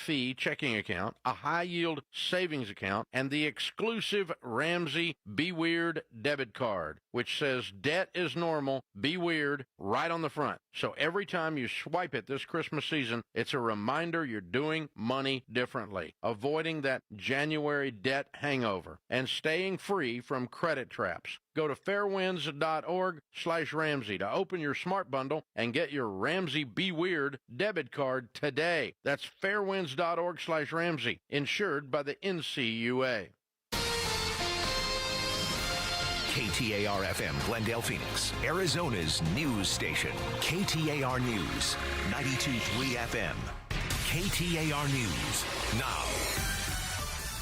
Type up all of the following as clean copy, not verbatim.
no-fee checking account, a high-yield savings account, and the exclusive Ramsey Be Weird debit card, which says debt is normal, be weird, right on the front. So every time you swipe it this Christmas season, it's a reminder you're doing money differently, avoiding that January debt hangover, and staying free from credit traps. Go to fairwinds.org/Ramsey to open your smart bundle and get your Ramsey Be Weird debit card today. That's fairwinds.org/Ramsey, insured by the NCUA. KTAR-FM, Glendale, Phoenix, Arizona's news station. KTAR News, 92.3 FM. KTAR News, now.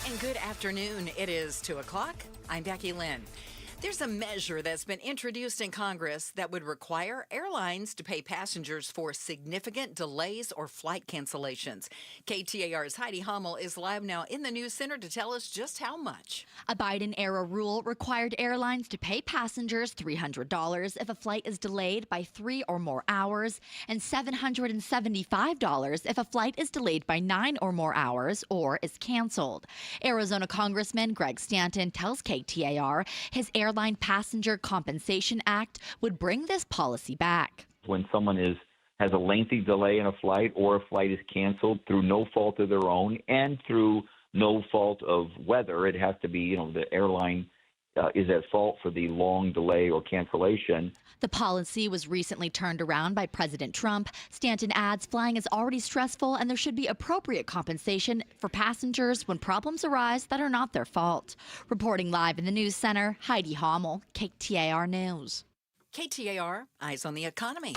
And good afternoon. It is 2 o'clock. I'm Becky Lynn. There's a measure that's been introduced in Congress that would require airlines to pay passengers for significant delays or flight cancellations. KTAR's Heidi Hummel is live now in the news center to tell us just how much. A Biden-era rule required airlines to pay passengers $300 if a flight is delayed by 3 or more hours and $775 if a flight is delayed by 9 or more hours or is canceled. Arizona Congressman Greg Stanton tells KTAR his Airline Passenger Compensation Act would bring this policy back. When someone has a lengthy delay in a flight or a flight is canceled through no fault of their own and through no fault of weather, it has to be, the airline is at fault for the long delay or cancellation. The policy was recently turned around by President Trump. Stanton adds flying is already stressful and there should be appropriate compensation for passengers when problems arise that are not their fault. Reporting live in the news center, Heidi Hummel, KTAR News. KTAR, eyes on the economy.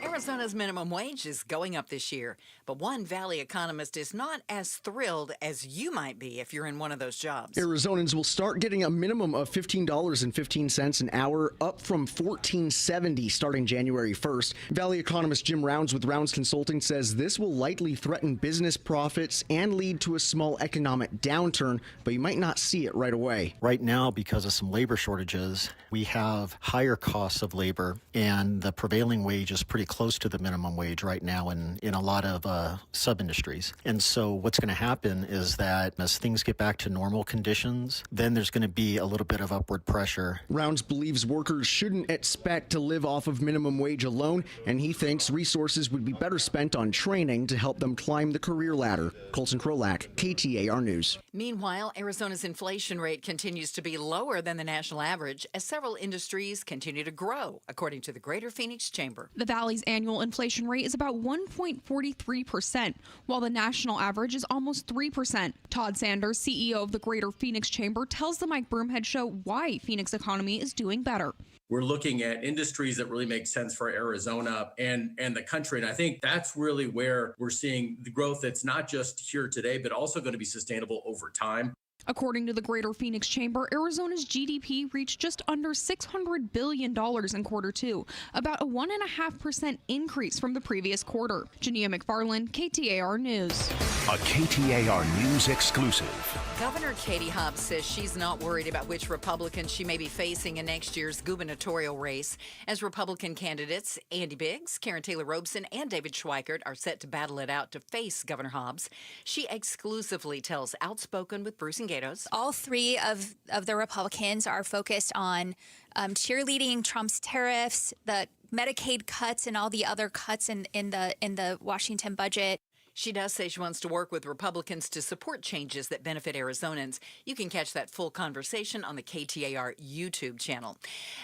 Arizona's minimum wage is going up this year, but one Valley economist is not as thrilled as you might be if you're in one of those jobs. Arizonans will start getting a minimum of $15.15 an hour, up from $14.70 starting January 1st. Valley economist Jim Rounds with Rounds Consulting says this will likely threaten business profits and lead to a small economic downturn, but you might not see it right away. Right now, because of some labor shortages, we have higher costs of labor, and the prevailing wage is pretty close to the minimum wage right now in a lot of sub-industries. And so what's going to happen is that as things get back to normal conditions, then there's going to be a little bit of upward pressure. Rounds believes workers shouldn't expect to live off of minimum wage alone, and he thinks resources would be better spent on training to help them climb the career ladder. Colson Krolak, KTAR News. Meanwhile, Arizona's inflation rate continues to be lower than the national average as several industries continue to grow, according to the Greater Phoenix Chamber. The Valley's annual inflation rate is about 1.43%, while the national average is almost 3%. Todd Sanders, CEO of the Greater Phoenix Chamber, tells the Mike Broomhead Show why Phoenix economy is doing better. We're looking at industries that really make sense for Arizona and the country. And I think that's really where we're seeing the growth that's not just here today, but also going to be sustainable over time. According to the Greater Phoenix Chamber, Arizona's GDP reached just under $600 billion in Q2, about a 1.5% increase from the previous quarter. Jania McFarland, KTAR News. A KTAR News exclusive. Governor Katie Hobbs says she's not worried about which Republicans she may be facing in next year's gubernatorial race, as Republican candidates Andy Biggs, Karen Taylor Robeson, and David Schweikert are set to battle it out to face Governor Hobbs. She exclusively tells Outspoken with Bruce and Gatos. All three of the Republicans are focused on cheerleading Trump's tariffs, the Medicaid cuts, and all the other cuts in the Washington budget. She does say she wants to work with Republicans to support changes that benefit Arizonans. You can catch that full conversation on the KTAR YouTube channel.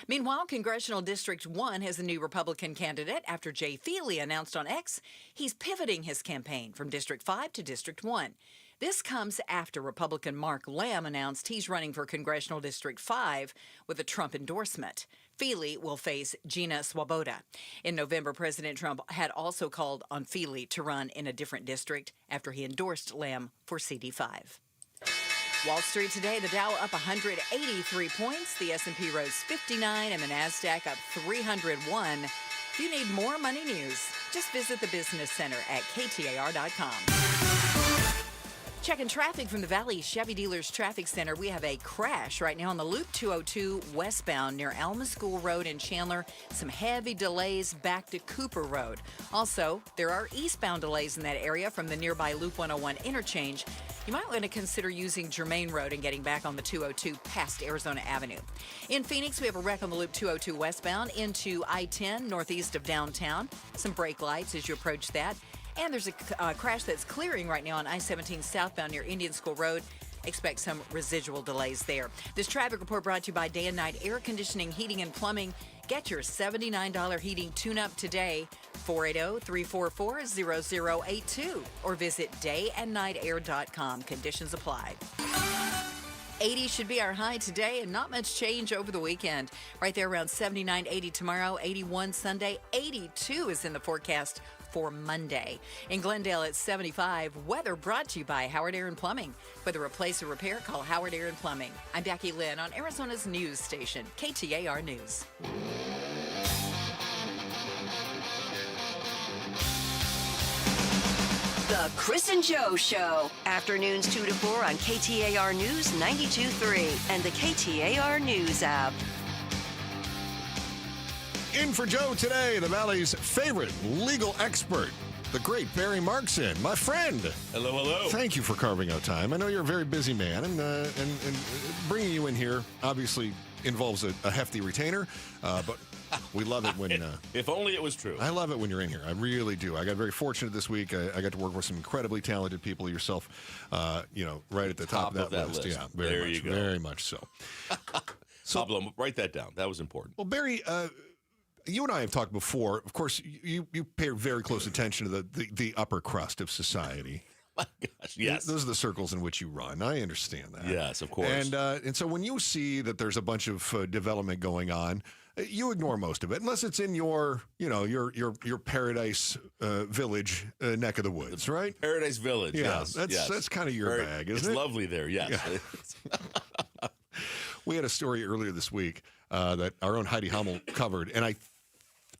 Meanwhile, Congressional District 1 has a new Republican candidate after Jay Feely announced on X he's pivoting his campaign from District 5 to District 1. This comes after Republican Mark Lamb announced he's running for Congressional District 5 with a Trump endorsement. Feely will face Gina Swoboda. In November, President Trump had also called on Feely to run in a different district after he endorsed Lamb for CD5. Wall Street today, the Dow up 183 points, the S&P rose 59, and the NASDAQ up 301. If you need more money news, just visit the Business Center at KTAR.com. Checking traffic from the Valley Chevy Dealers Traffic Center. We have a crash right now on the Loop 202 westbound near Alma School Road in Chandler. Some heavy delays back to Cooper Road. Also, there are eastbound delays in that area from the nearby Loop 101 interchange. You might want to consider using Germain Road and getting back on the 202 past Arizona Avenue. In Phoenix, we have a wreck on the Loop 202 westbound into I-10 northeast of downtown. Some brake lights as you approach that. And there's a crash that's clearing right now on I-17 southbound near Indian School Road. Expect some residual delays there. This traffic report brought to you by Day and Night Air Conditioning, Heating, and Plumbing. Get your $79 heating tune-up today. 480-344-0082 or visit dayandnightair.com. Conditions apply. 80 should be our high today, and not much change over the weekend. Right there around 79, 80 tomorrow, 81 Sunday, 82 is in the forecast for Monday. In Glendale, it's 75. Weather brought to you by Howard Air and Plumbing. Whether replace or repair, call Howard Air and Plumbing. I'm Becky Lynn on Arizona's news station, KTAR News. The Chris and Joe Show. Afternoons 2 to 4 on KTAR News 92.3 and the KTAR News app. In for Joe today, the Valley's favorite legal expert, the great Barry Markson, my friend. Hello, hello. Thank you for carving out time. I know you're a very busy man, and bringing you in here obviously involves a hefty retainer, but we love it when... if only it was true. I love it when you're in here. I really do. I got very fortunate this week. I got to work with some incredibly talented people, yourself, right at the top of that list. Yeah, there you go. Very much so. Pablo, write that down. That was important. Well, Barry... you and I have talked before. Of course, you pay very close attention to the upper crust of society. My gosh, yes. Those are the circles in which you run. I understand that. Yes, of course. And so when you see that there's a bunch of development going on, you ignore most of it, unless it's in your Paradise Village neck of the woods, right? Paradise Village. Yeah, yes. That's kind of your bag, isn't it? It's lovely there. Yes. Yeah. We had a story earlier this week that our own Heidi Hummel covered, and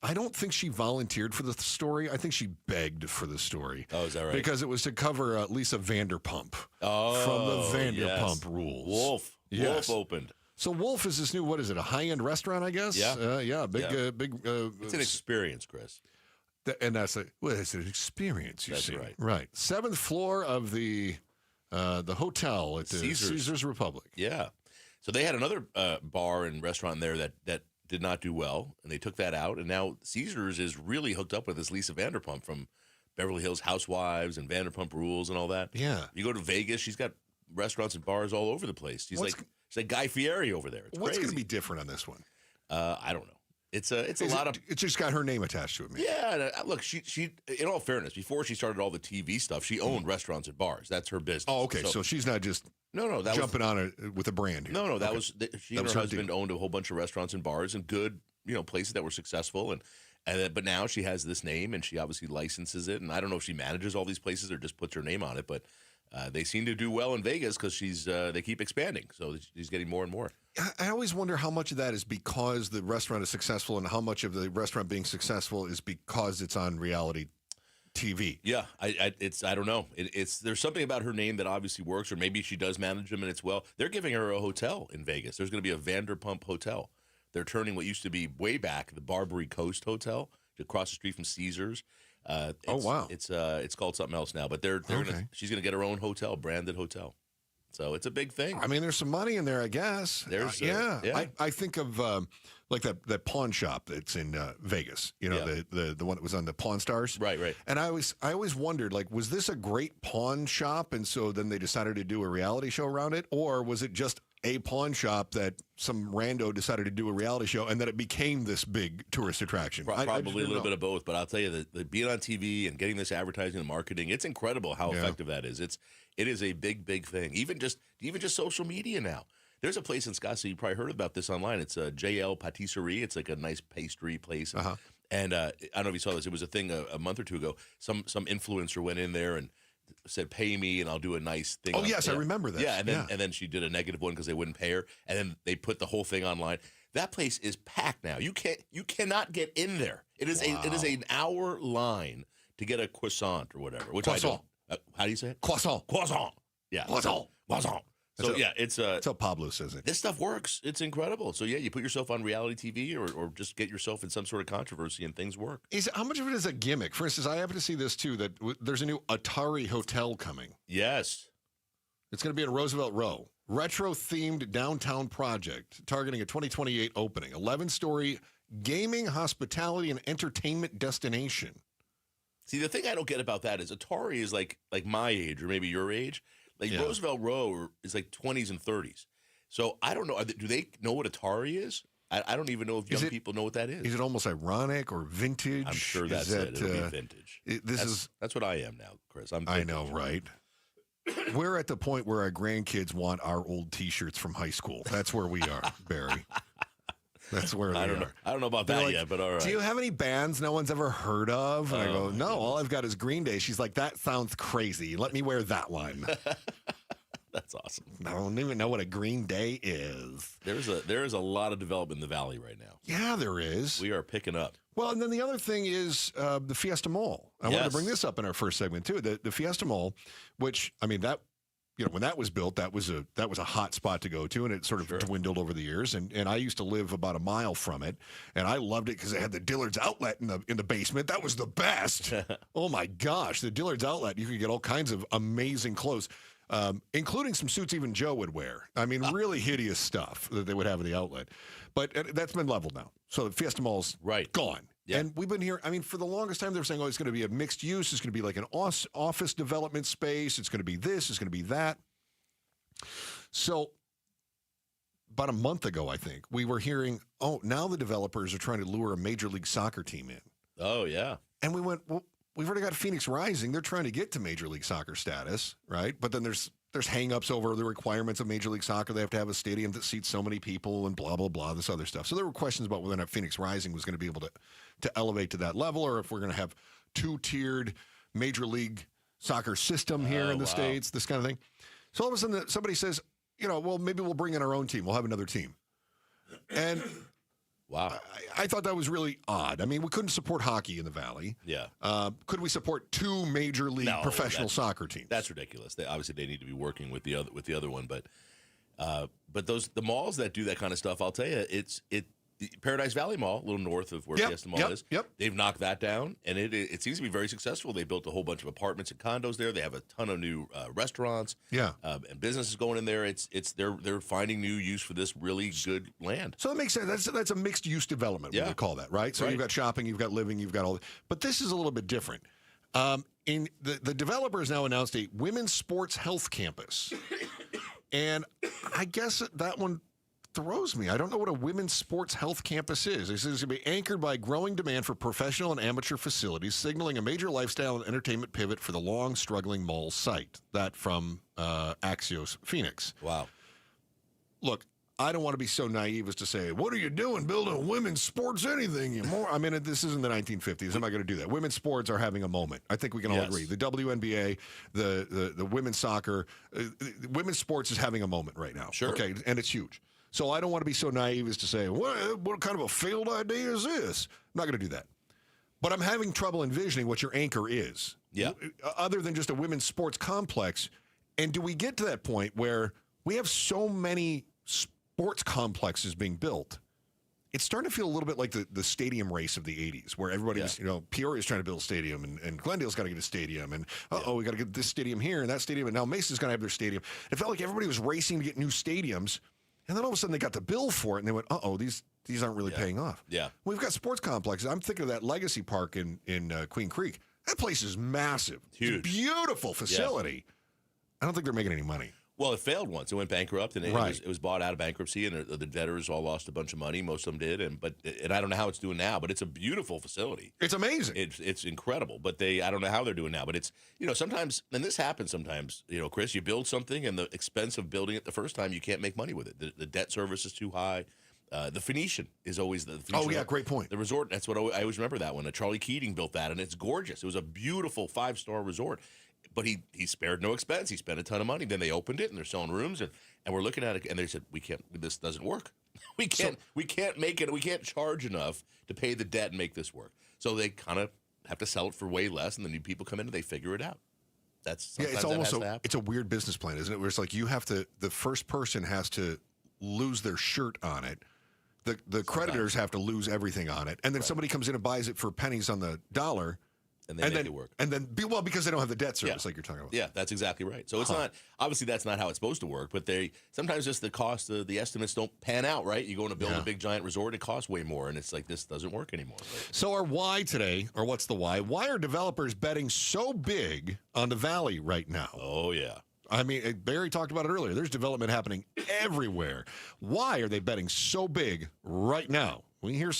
I don't think she volunteered for the story. I think she begged for the story. Oh, is that right? Because it was to cover Lisa Vanderpump from the Vanderpump Rules. Wolf. Yes. Wolf opened. So Wolf is this new, what is it, a high-end restaurant, I guess? Yeah. Big. It's an experience, Chris. And it's an experience, you see. Right. Right. 7th floor of the hotel at the Caesars Republic. Yeah. So they had another bar and restaurant there that did not do well, and they took that out. And now Caesars is really hooked up with this Lisa Vanderpump from Beverly Hills Housewives and Vanderpump Rules and all that. Yeah. You go to Vegas, she's got restaurants and bars all over the place. She's like Guy Fieri over there. It's what's crazy. going to be different on this one? I don't know. It's a lot of. It's just got her name attached to it. Maybe. Yeah, look, she. In all fairness, before she started all the TV stuff, she owned restaurants and bars. That's her business. Oh, okay. So she's not just jumping on it with a brand here. No, that was she and her husband owned a whole bunch of restaurants and bars and good, places that were successful but now she has this name and she obviously licenses it, and I don't know if she manages all these places or just puts her name on it, but they seem to do well in Vegas because they keep expanding, so she's getting more and more. I always wonder how much of that is because the restaurant is successful and how much of the restaurant being successful is because it's on reality TV. Yeah, I don't know. There's something about her name that obviously works, or maybe she does manage them and it's well. They're giving her a hotel in Vegas. There's going to be a Vanderpump Hotel. They're turning what used to be way back the Barbary Coast Hotel across the street from Caesars. Wow! It's called something else now, but she's gonna get her own hotel, branded hotel. So it's a big thing. I mean, there's some money in there, I guess. I think of like that pawn shop that's in Vegas. The one that was on the Pawn Stars. Right. And I always wondered, like, was this a great pawn shop, and so then they decided to do a reality show around it, or was it just a pawn shop that some rando decided to do a reality show, and that it became this big tourist attraction? Probably a little bit of both, but I'll tell you that being on TV and getting this advertising and marketing, it's incredible how effective that is. It is a big thing. Even just social media now. There's a place in Scottsdale, you probably heard about this online. It's a JL Patisserie. It's like a nice pastry place. And I don't know if you saw this. It was a thing a month or two ago. Some influencer went in there and said, "Pay me, and I'll do a nice thing." Oh, yes, I remember that. Yeah, and then she did a negative one because they wouldn't pay her, and then they put the whole thing online. That place is packed now. You cannot get in there. It is an hour line to get a croissant or whatever. Which croissant. How do you say it? Croissant. Yeah. Wazon. So, it's that's how Pablo says it. This stuff works. It's incredible. So, yeah, you put yourself on reality TV or just get yourself in some sort of controversy and things work. How much of it is a gimmick? For instance, I happen to see this, too, that there's a new Atari hotel coming. Yes. It's going to be in Roosevelt Row. Retro-themed downtown project targeting a 2028 opening. 11-story gaming, hospitality, and entertainment destination. See, the thing I don't get about that is Atari is like my age or maybe your age. Like Roosevelt Row is like 20s and 30s. So I don't know. Do they know what Atari is? I don't even know if young people know what that is. Is it almost ironic or vintage? I'm sure that's it. It'll be vintage. That's what I am now, Chris. I know, right? We're at the point where our grandkids want our old T-shirts from high school. That's where we are, Barry. That's where they are. I don't know about that yet, but all right. Do you have any bands no one's ever heard of? And I go, no, all I've got is Green Day. She's like, that sounds crazy. Let me wear that one. That's awesome. I don't even know what a Green Day is. There is a lot of development in the Valley right now. Yeah, there is. We are picking up. Well, and then the other thing is the Fiesta Mall. I wanted to bring this up in our first segment too. The Fiesta Mall, which I mean that. When that was built, that was a hot spot to go to, and it sort of dwindled over the years. And I used to live about a mile from it, and I loved it because it had the Dillard's outlet in the basement. That was the best. Oh my gosh, the Dillard's outlet! You could get all kinds of amazing clothes, including some suits even Joe would wear. I mean, really hideous stuff that they would have in the outlet. But that's been leveled now, so the Fiesta Mall's gone. Yeah. And we've been here, I mean, for the longest time, they were saying, it's going to be a mixed use. It's going to be like an office development space. It's going to be this. It's going to be that. So about a month ago, I think, we were hearing, now the developers are trying to lure a Major League Soccer team in. Oh, yeah. And we went, well, we've already got Phoenix Rising. They're trying to get to Major League Soccer status, right? But then there's hang-ups over the requirements of Major League Soccer. They have to have a stadium that seats so many people and blah, blah, blah, this other stuff. So there were questions about whether or not Phoenix Rising was going to be able to elevate to that level, or if we're going to have two-tiered Major League Soccer system here in the States, this kind of thing. So all of a sudden somebody says, well, maybe we'll bring in our own team. We'll have another team. And wow, I thought that was really odd. I mean, we couldn't support hockey in the Valley. Yeah. Could we support two Major League professional soccer teams? That's ridiculous. Obviously, they need to be working with the other one. But the malls that do that kind of stuff, I'll tell you, Paradise Valley Mall, a little north of where Fiesta Mall is. Yep. They've knocked that down, and it seems to be very successful. They built a whole bunch of apartments and condos there. They have a ton of new restaurants. Yeah. And businesses going in there. They're finding new use for this really good land. So that makes sense. That's a mixed use development. We would call that, right? So you've got shopping, you've got living, you've got all. But this is a little bit different. In the developer has now announced a women's sports health campus, and I guess that one throws me. I don't know what a women's sports health campus is. It says it's going to be anchored by growing demand for professional and amateur facilities, signaling a major lifestyle and entertainment pivot for the long struggling mall site. That from Axios Phoenix. Wow. Look, I don't want to be so naive as to say, what are you doing building a women's sports anything? I mean, this isn't the 1950s. I'm not going to do that. Women's sports are having a moment. I think we can all agree. The WNBA, the women's soccer, women's sports is having a moment right now. Sure. Okay, and it's huge. So I don't want to be so naive as to say, what kind of a failed idea is this? I'm not going to do that. But I'm having trouble envisioning what your anchor is. Yeah. Other than just a women's sports complex. And do we get to that point where we have so many sports complexes being built? It's starting to feel a little bit like the stadium race of the 80s, where everybody was, Peoria's trying to build a stadium, and Glendale's got to get a stadium, and we got to get this stadium here and that stadium, and now Mesa's going to have their stadium. It felt like everybody was racing to get new stadiums. And then all of a sudden they got the bill for it, and they went, these aren't really paying off. Yeah. We've got sports complexes. I'm thinking of that Legacy Park in Queen Creek. That place is massive. Huge. It's a beautiful facility. Yeah. I don't think they're making any money. Well, it failed once. It went bankrupt, and it was bought out of bankruptcy, and the debtors all lost a bunch of money. Most of them did, and I don't know how it's doing now, but it's a beautiful facility. It's amazing. It's incredible, but I don't know how they're doing now. But it's sometimes, and this happens sometimes. Chris, you build something, and the expense of building it the first time, you can't make money with it. The debt service is too high. The Phoenician is always the Phoenician, great point. The resort. That's what I always remember that one. Charlie Keating built that, and it's gorgeous. It was a beautiful 5-star resort. But he spared no expense. He spent a ton of money. Then they opened it, and they're selling rooms, and we're looking at it, and they said, this doesn't work. We can't make it. We can't charge enough to pay the debt and make this work. So they kind of have to sell it for way less, and the new people come in and they figure it out. That's it's almost it's a weird business plan, isn't it? Where it's like the first person has to lose their shirt on it. The creditors have to lose everything on it, and then somebody comes in and buys it for pennies on the dollar. And they make it work. And then, because they don't have the debt service like you're talking about. Yeah, that's exactly right. So it's not, obviously that's not how it's supposed to work, but sometimes just the cost, the estimates don't pan out, right? You go in to build a big giant resort, it costs way more, and it's like, this doesn't work anymore. Right? So our why today, or what's the why? Why are developers betting so big on the Valley right now? Oh, yeah. I mean, Barry talked about it earlier. There's development happening everywhere. Why are they betting so big right now? We hear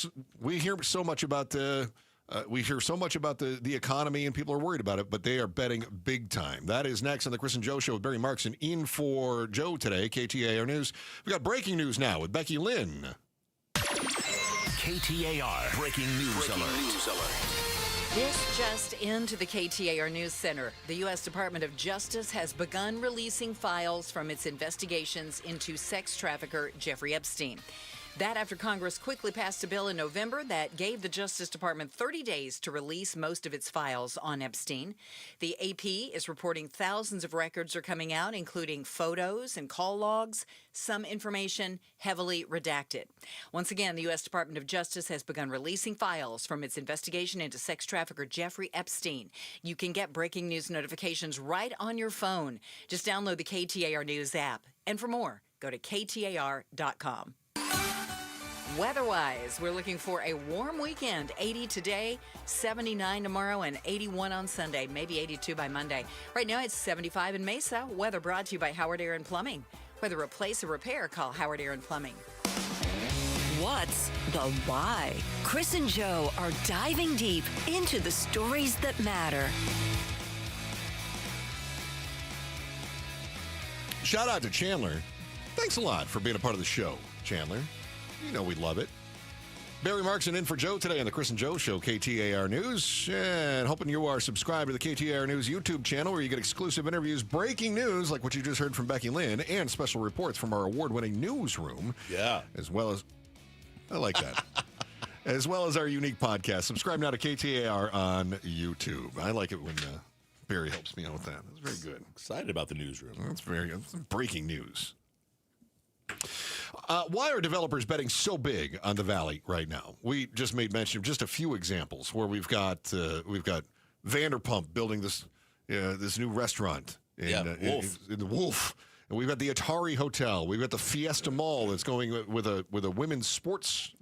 so much about the economy, and people are worried about it, but they are betting big time. That is next on the Chris and Joe Show with Barry Markson. In for Joe today, KTAR News. We got breaking news now with Becky Lynn. KTAR Breaking News Alert. This just into the KTAR News Center. The U.S. Department of Justice has begun releasing files from its investigations into sex trafficker Jeffrey Epstein. That after Congress quickly passed a bill in November that gave the Justice Department 30 days to release most of its files on Epstein. The AP is reporting thousands of records are coming out, including photos and call logs, some information heavily redacted. Once again, the U.S. Department of Justice has begun releasing files from its investigation into sex trafficker Jeffrey Epstein. You can get breaking news notifications right on your phone. Just download the KTAR News app. And for more, go to KTAR.com. Weather-wise, we're looking for a warm weekend. 80 today, 79 tomorrow, and 81 on Sunday, maybe 82 by Monday. Right now, it's 75 in Mesa. Weather brought to you by Howard Air and Plumbing. Whether replace or repair, call Howard Air and Plumbing. What's the why? Chris and Joe are diving deep into the stories that matter. Shout out to Chandler. Thanks a lot for being a part of the show, Chandler. You know we love it. Barry Markson in for Joe today on the Chris and Joe Show, KTAR News. And hoping you are subscribed to the KTAR News YouTube channel where you get exclusive interviews, breaking news like what you just heard from Becky Lynn, and special reports from our award-winning newsroom. Yeah. As well as, I like that. As well as our unique podcast. Subscribe now to KTAR on YouTube. I like it when Barry helps me out with that. That's very good. Excited about the newsroom. That's very good. Breaking news. Why are developers betting so big on the Valley right now? We just made mention of just a few examples where we've got Vanderpump building this new restaurant in the Wolf, and we've got the Atari Hotel. We've got the Fiesta Mall that's going with a women's sports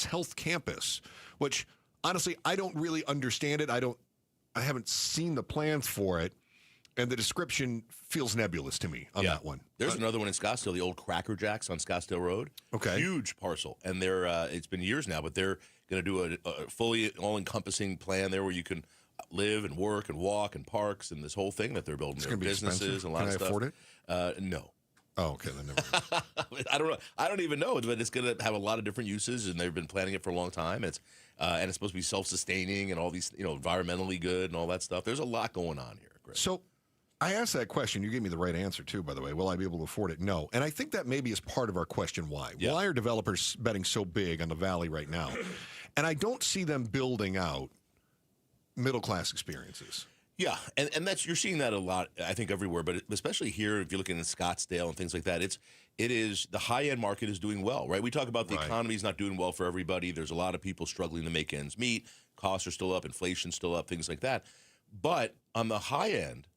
health campus. Which honestly, I don't really understand it. I haven't seen the plans for it. And the description feels nebulous to me on that one. There's another one in Scottsdale, the old Cracker Jacks on Scottsdale Road. Okay. Huge parcel. And they're it's been years now, but they're going to do a fully all-encompassing plan there where you can live and work and walk and parks and this whole thing that they're building. It's there. Going to be businesses expensive. And a lot Can of I stuff. afford it? No. Oh, okay. Then never mind. I don't know. I don't even know, but it's going to have a lot of different uses, and they've been planning it for a long time. And it's supposed to be self-sustaining and all these, environmentally good and all that stuff. There's a lot going on here, Greg. So I asked that question. You gave me the right answer, too, by the way. Will I be able to afford it? No. And I think that maybe is part of our question why. Yeah. Why are developers betting so big on the Valley right now? And I don't see them building out middle-class experiences. Yeah, and that's you're seeing that a lot, I think, everywhere, but especially here, if you're looking in Scottsdale and things like that, it is the high-end market is doing well, right? We talk about the economy's not doing well for everybody. There's a lot of people struggling to make ends meet. Costs are still up, inflation's still up, things like that. But on the high end,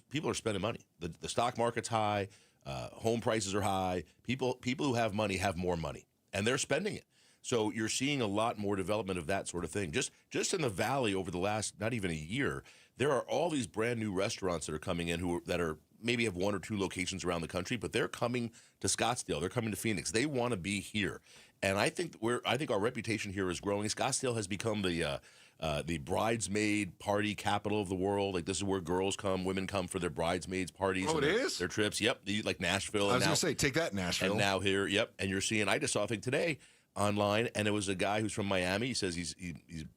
people are spending money. The stock market's high, home prices are high. People who have money have more money, and they're spending it. So you're seeing a lot more development of that sort of thing. Just in the Valley over the last not even a year, there are all these brand new restaurants that are coming in that are maybe have one or two locations around the country, but they're coming to Scottsdale. They're coming to Phoenix. They want to be here, and I think our reputation here is growing. Scottsdale has become the bridesmaid party capital of the world. Like, this is where women come for their bridesmaids parties. Oh, it is? Their trips. Yep. Like Nashville. I was going to say, take that, Nashville. And now here, yep. And you're seeing, I just saw a thing today online, and it was a guy who's from Miami. He says he's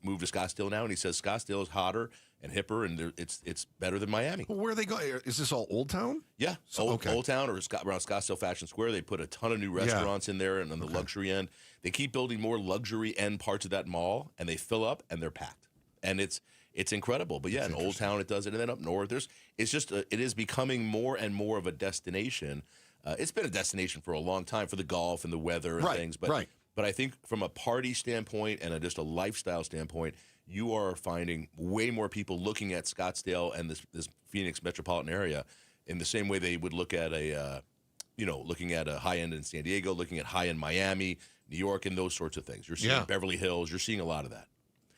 moved to Scottsdale now, and he says Scottsdale is hotter and hipper, and it's better than Miami. Well, where are they going? Is this all Old Town? Yeah, Old Town or around Scottsdale Fashion Square. They put a ton of new restaurants in there, and on the luxury end, they keep building more luxury end parts of that mall, and they fill up and they're packed. And it's It's incredible. But yeah, in Old Town it does it, and then up north it is becoming more and more of a destination. It's been a destination for a long time for the golf and the weather and things. But I think from a party standpoint and just a lifestyle standpoint, you are finding way more people looking at Scottsdale and this Phoenix metropolitan area in the same way they would look at looking at a high end in San Diego, looking at high end Miami, New York, and those sorts of things. You're seeing Beverly Hills. You're seeing a lot of that.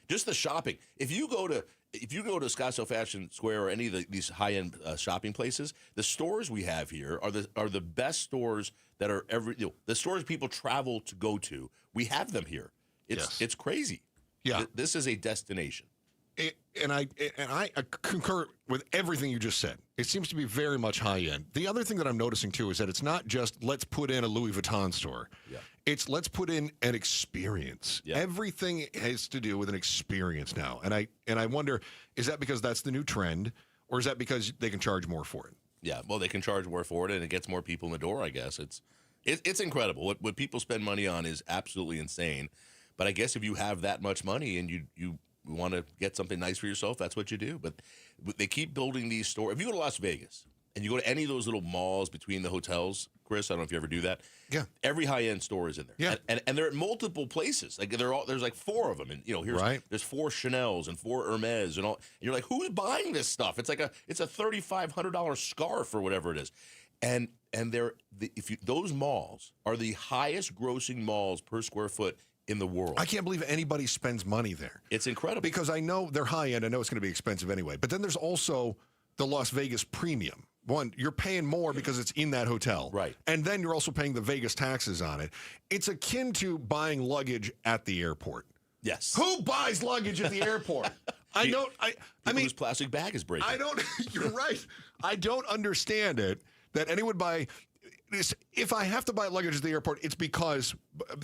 Just the shopping. If you go to Scottsdale Fashion Square or any of these high end shopping places, the stores we have here are the best stores that are the stores people travel to go to. We have them here. It's crazy. Yeah, this is a destination. And I concur with everything you just said. It seems to be very much high end. The other thing that I'm noticing too is that it's not just let's put in a Louis Vuitton store. Yeah. It's let's put in an experience. Yeah. Everything has to do with an experience now. And I wonder, is that because that's the new trend, or is that because they can charge more for it? Yeah, well, they can charge more for it, and it gets more people in the door. I guess it's incredible. What people spend money on is absolutely insane. But I guess if you have that much money and you want to get something nice for yourself, that's what you do. But they keep building these stores. If you go to Las Vegas and you go to any of those little malls between the hotels, Chris, I don't know if you ever do that. Yeah. Every high-end store is in there. Yeah. And they're at multiple places. Like there's like 4 of them. And there's 4 Schnells and 4 Hermes and all. And you're like, who's buying this stuff? It's like a $3,500 scarf or whatever it is. And those malls are the highest grossing malls per square foot in the world. I can't believe anybody spends money there. It's incredible. Because I know they're high-end. I know it's going to be expensive anyway. But then there's also the Las Vegas premium. One, you're paying more because it's in that hotel. Right. And then you're also paying the Vegas taxes on it. It's akin to buying luggage at the airport. Yes. Who buys luggage at the airport? I mean, whose plastic bag is breaking. You're right. I don't understand it that anyone buy. If I have to buy luggage at the airport, it's because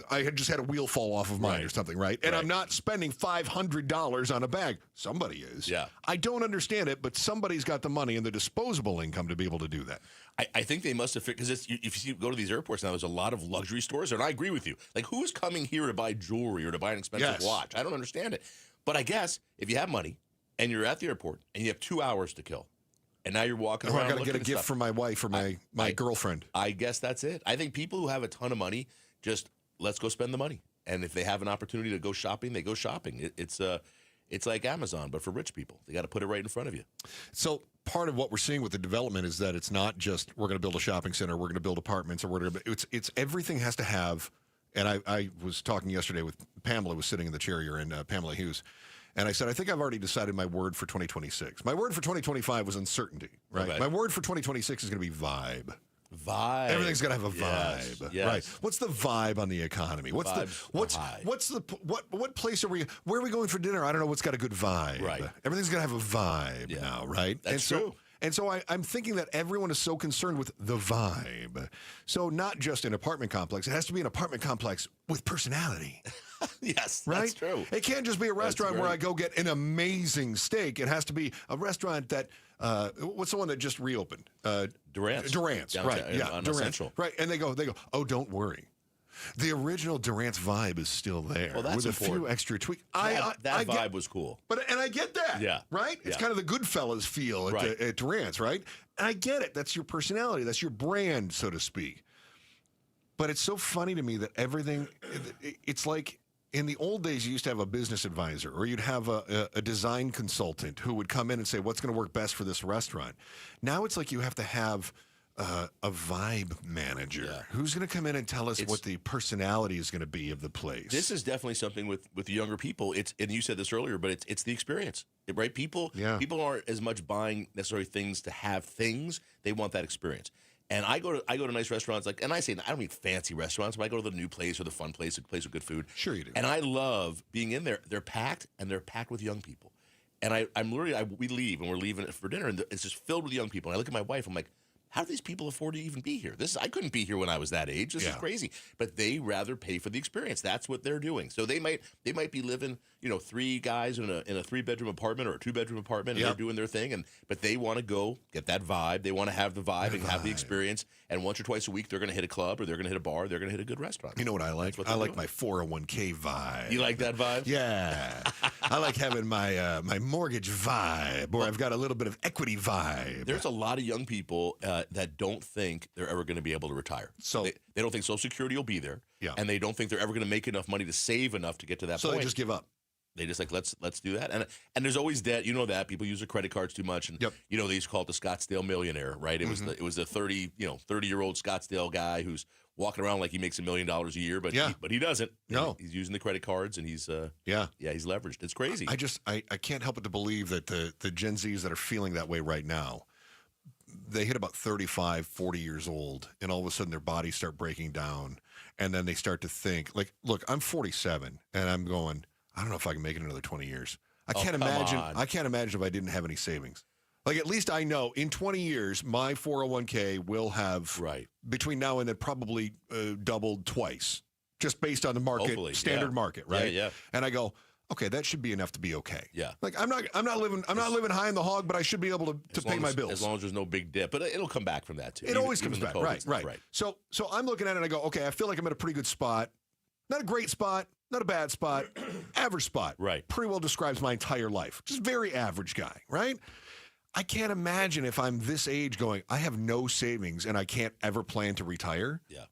I had just had a wheel fall off of mine or something, right? And I'm not spending $500 on a bag. Somebody is. Yeah. I don't understand it, but somebody's got the money and the disposable income to be able to do that. I think they must have because if you go to these airports now, there's a lot of luxury stores, and I agree with you. Like, who's coming here to buy jewelry or to buy an expensive watch? I don't understand it. But I guess if you have money and you're at the airport and you have 2 hours to kill, and now you're walking around. I got to get a gift for my wife or my girlfriend. I guess that's it. I think people who have a ton of money, just let's go spend the money. And if they have an opportunity to go shopping, they go shopping. It's like Amazon, but for rich people. They got to put it right in front of you. So part of what we're seeing with the development is that it's not just we're going to build a shopping center, we're going to build apartments, or it's everything has to have. And I was talking yesterday with Pamela, was sitting in the chair you're in, Pamela Hughes. And I said, I think I've already decided my word for 2026. My word for 2025 was uncertainty, right? Okay. My word for 2026 is going to be vibe. Vibe. Everything's going to have a vibe, yes. Right? What's the vibe on the economy? What place are we? Where are we going for dinner? I don't know. What's got a good vibe? Right. Everything's going to have a vibe now, right? That's true. And so I'm thinking that everyone is so concerned with the vibe. So not just an apartment complex. It has to be an apartment complex with personality. Yes, right? That's true. It can't just be a restaurant where I go get an amazing steak. It has to be a restaurant that, what's the one that just reopened? Durant's. Downtown, right. Yeah, on Durant's. Central. Right, and they go, oh, don't worry. The original Durant's vibe is still there with a few extra tweaks. That vibe was cool. And I get that. Yeah. Right? It's kind of the Goodfellas feel at Durant's, right? And I get it. That's your personality. That's your brand, so to speak. But it's so funny to me that everything, it's like in the old days, you used to have a business advisor or you'd have a design consultant who would come in and say, what's going to work best for this restaurant? Now it's like you have to have a vibe manager who's going to come in and tell us what the personality is going to be of the place. This is definitely something with the younger people. And you said this earlier, but it's the experience, right? People aren't as much buying necessarily things to have things. They want that experience. And I go to nice restaurants, and I don't mean fancy restaurants, but I go to the new place or the fun place, a place with good food. Sure you do. And I love being in there. They're packed, and they're packed with young people. And we leave, and we're leaving for dinner, and it's just filled with young people. And I look at my wife, I'm like, how do these people afford to even be here? I couldn't be here when I was that age. This is crazy. But they rather pay for the experience. That's what they're doing. So they might be living, 3 guys in a 3-bedroom apartment or a 2-bedroom apartment, and they're doing their thing. But they want to go get that vibe. They want to have the vibe and have the experience. And once or twice a week, they're going to hit a club or they're going to hit a bar. They're going to hit a good restaurant. You know what I like? I like my 401k vibe. You like that vibe? Yeah. I like having my my mortgage vibe, or I've got a little bit of equity vibe. There's a lot of young people that don't think they're ever going to be able to retire. So they don't think Social Security will be there, and they don't think they're ever going to make enough money to save enough to get to that point. So they just give up. They just like, let's do that. And there's always debt. You know that. People use their credit cards too much. And, you know, they used to call it the Scottsdale millionaire, right? It was the 30-year-old Scottsdale guy who's walking around like he makes $1 million a year, but he doesn't. No. He's using the credit cards, and he's he's leveraged. It's crazy. I can't help but to believe that the Gen Zs that are feeling that way right now, they hit about 35, 40 years old, and all of a sudden their bodies start breaking down, and then they start to think, like, look, I'm 47, and I'm going, I don't know if I can make it another 20 years. I can't imagine if I didn't have any savings. Like, at least I know in 20 years, my 401k will have, between now and then, probably doubled twice, just based on the market, standard market, right? Yeah. And I go, okay, that should be enough to be okay. Yeah. Like, I'm not living high in the hog, but I should be able to pay my bills. As long as there's no big dip. But it'll come back from that, too. It always comes back, right. So I'm looking at it and I go, okay, I feel like I'm in a pretty good spot. Not a great spot, not a bad spot, average spot. Right. Pretty well describes my entire life. Just very average guy, right? I can't imagine if I'm this age going, I have no savings and I can't ever plan to retire. Yeah.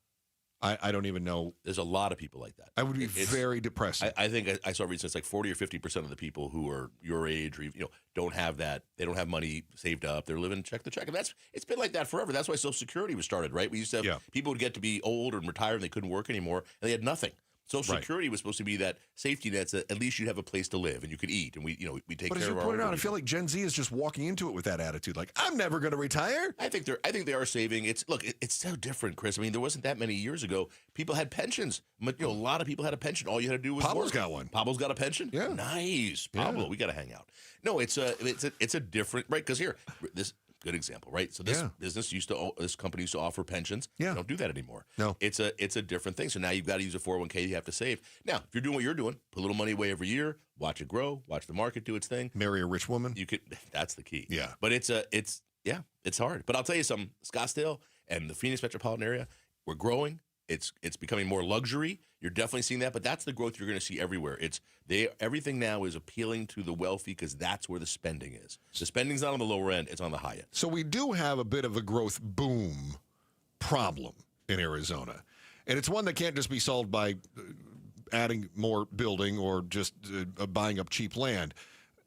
I don't even know. There's a lot of people like that. I would be very depressing. I think I saw recently it's like 40 or 50% of the people who are your age, or don't have that. They don't have money saved up. They're living check to check, and it's been like that forever. That's why Social Security was started, right? We used to have people would get to be old and retire and they couldn't work anymore, and they had nothing. Social Security was supposed to be that safety net that at least you'd have a place to live and you could eat, and we take care of our own. But as you pointed out, I feel like Gen Z is just walking into it with that attitude, like, I'm never going to retire. I think they are saving. It's so different, Chris. I mean, there wasn't that many years ago. People had pensions. A lot of people had a pension. All you had to do was Pablo's work. got one. Pablo's got a pension. Yeah, nice, Pablo. We got to hang out. No, it's a different, right? Because here, this. Good example, right? So this this company used to offer pensions. Yeah. They don't do that anymore. No. It's a different thing. So now you've got to use a 401k. You have to save. Now, if you're doing what you're doing, put a little money away every year, watch it grow, watch the market do its thing. Marry a rich woman. You could. That's the key. Yeah. But it's hard. But I'll tell you something. Scottsdale and the Phoenix metropolitan area, we're growing. It's becoming more luxury. You're definitely seeing that, but that's the growth you're going to see everywhere. Everything now is appealing to the wealthy because that's where the spending is. The spending's not on the lower end; it's on the high end. So we do have a bit of a growth boom problem in Arizona, and it's one that can't just be solved by adding more building or just buying up cheap land.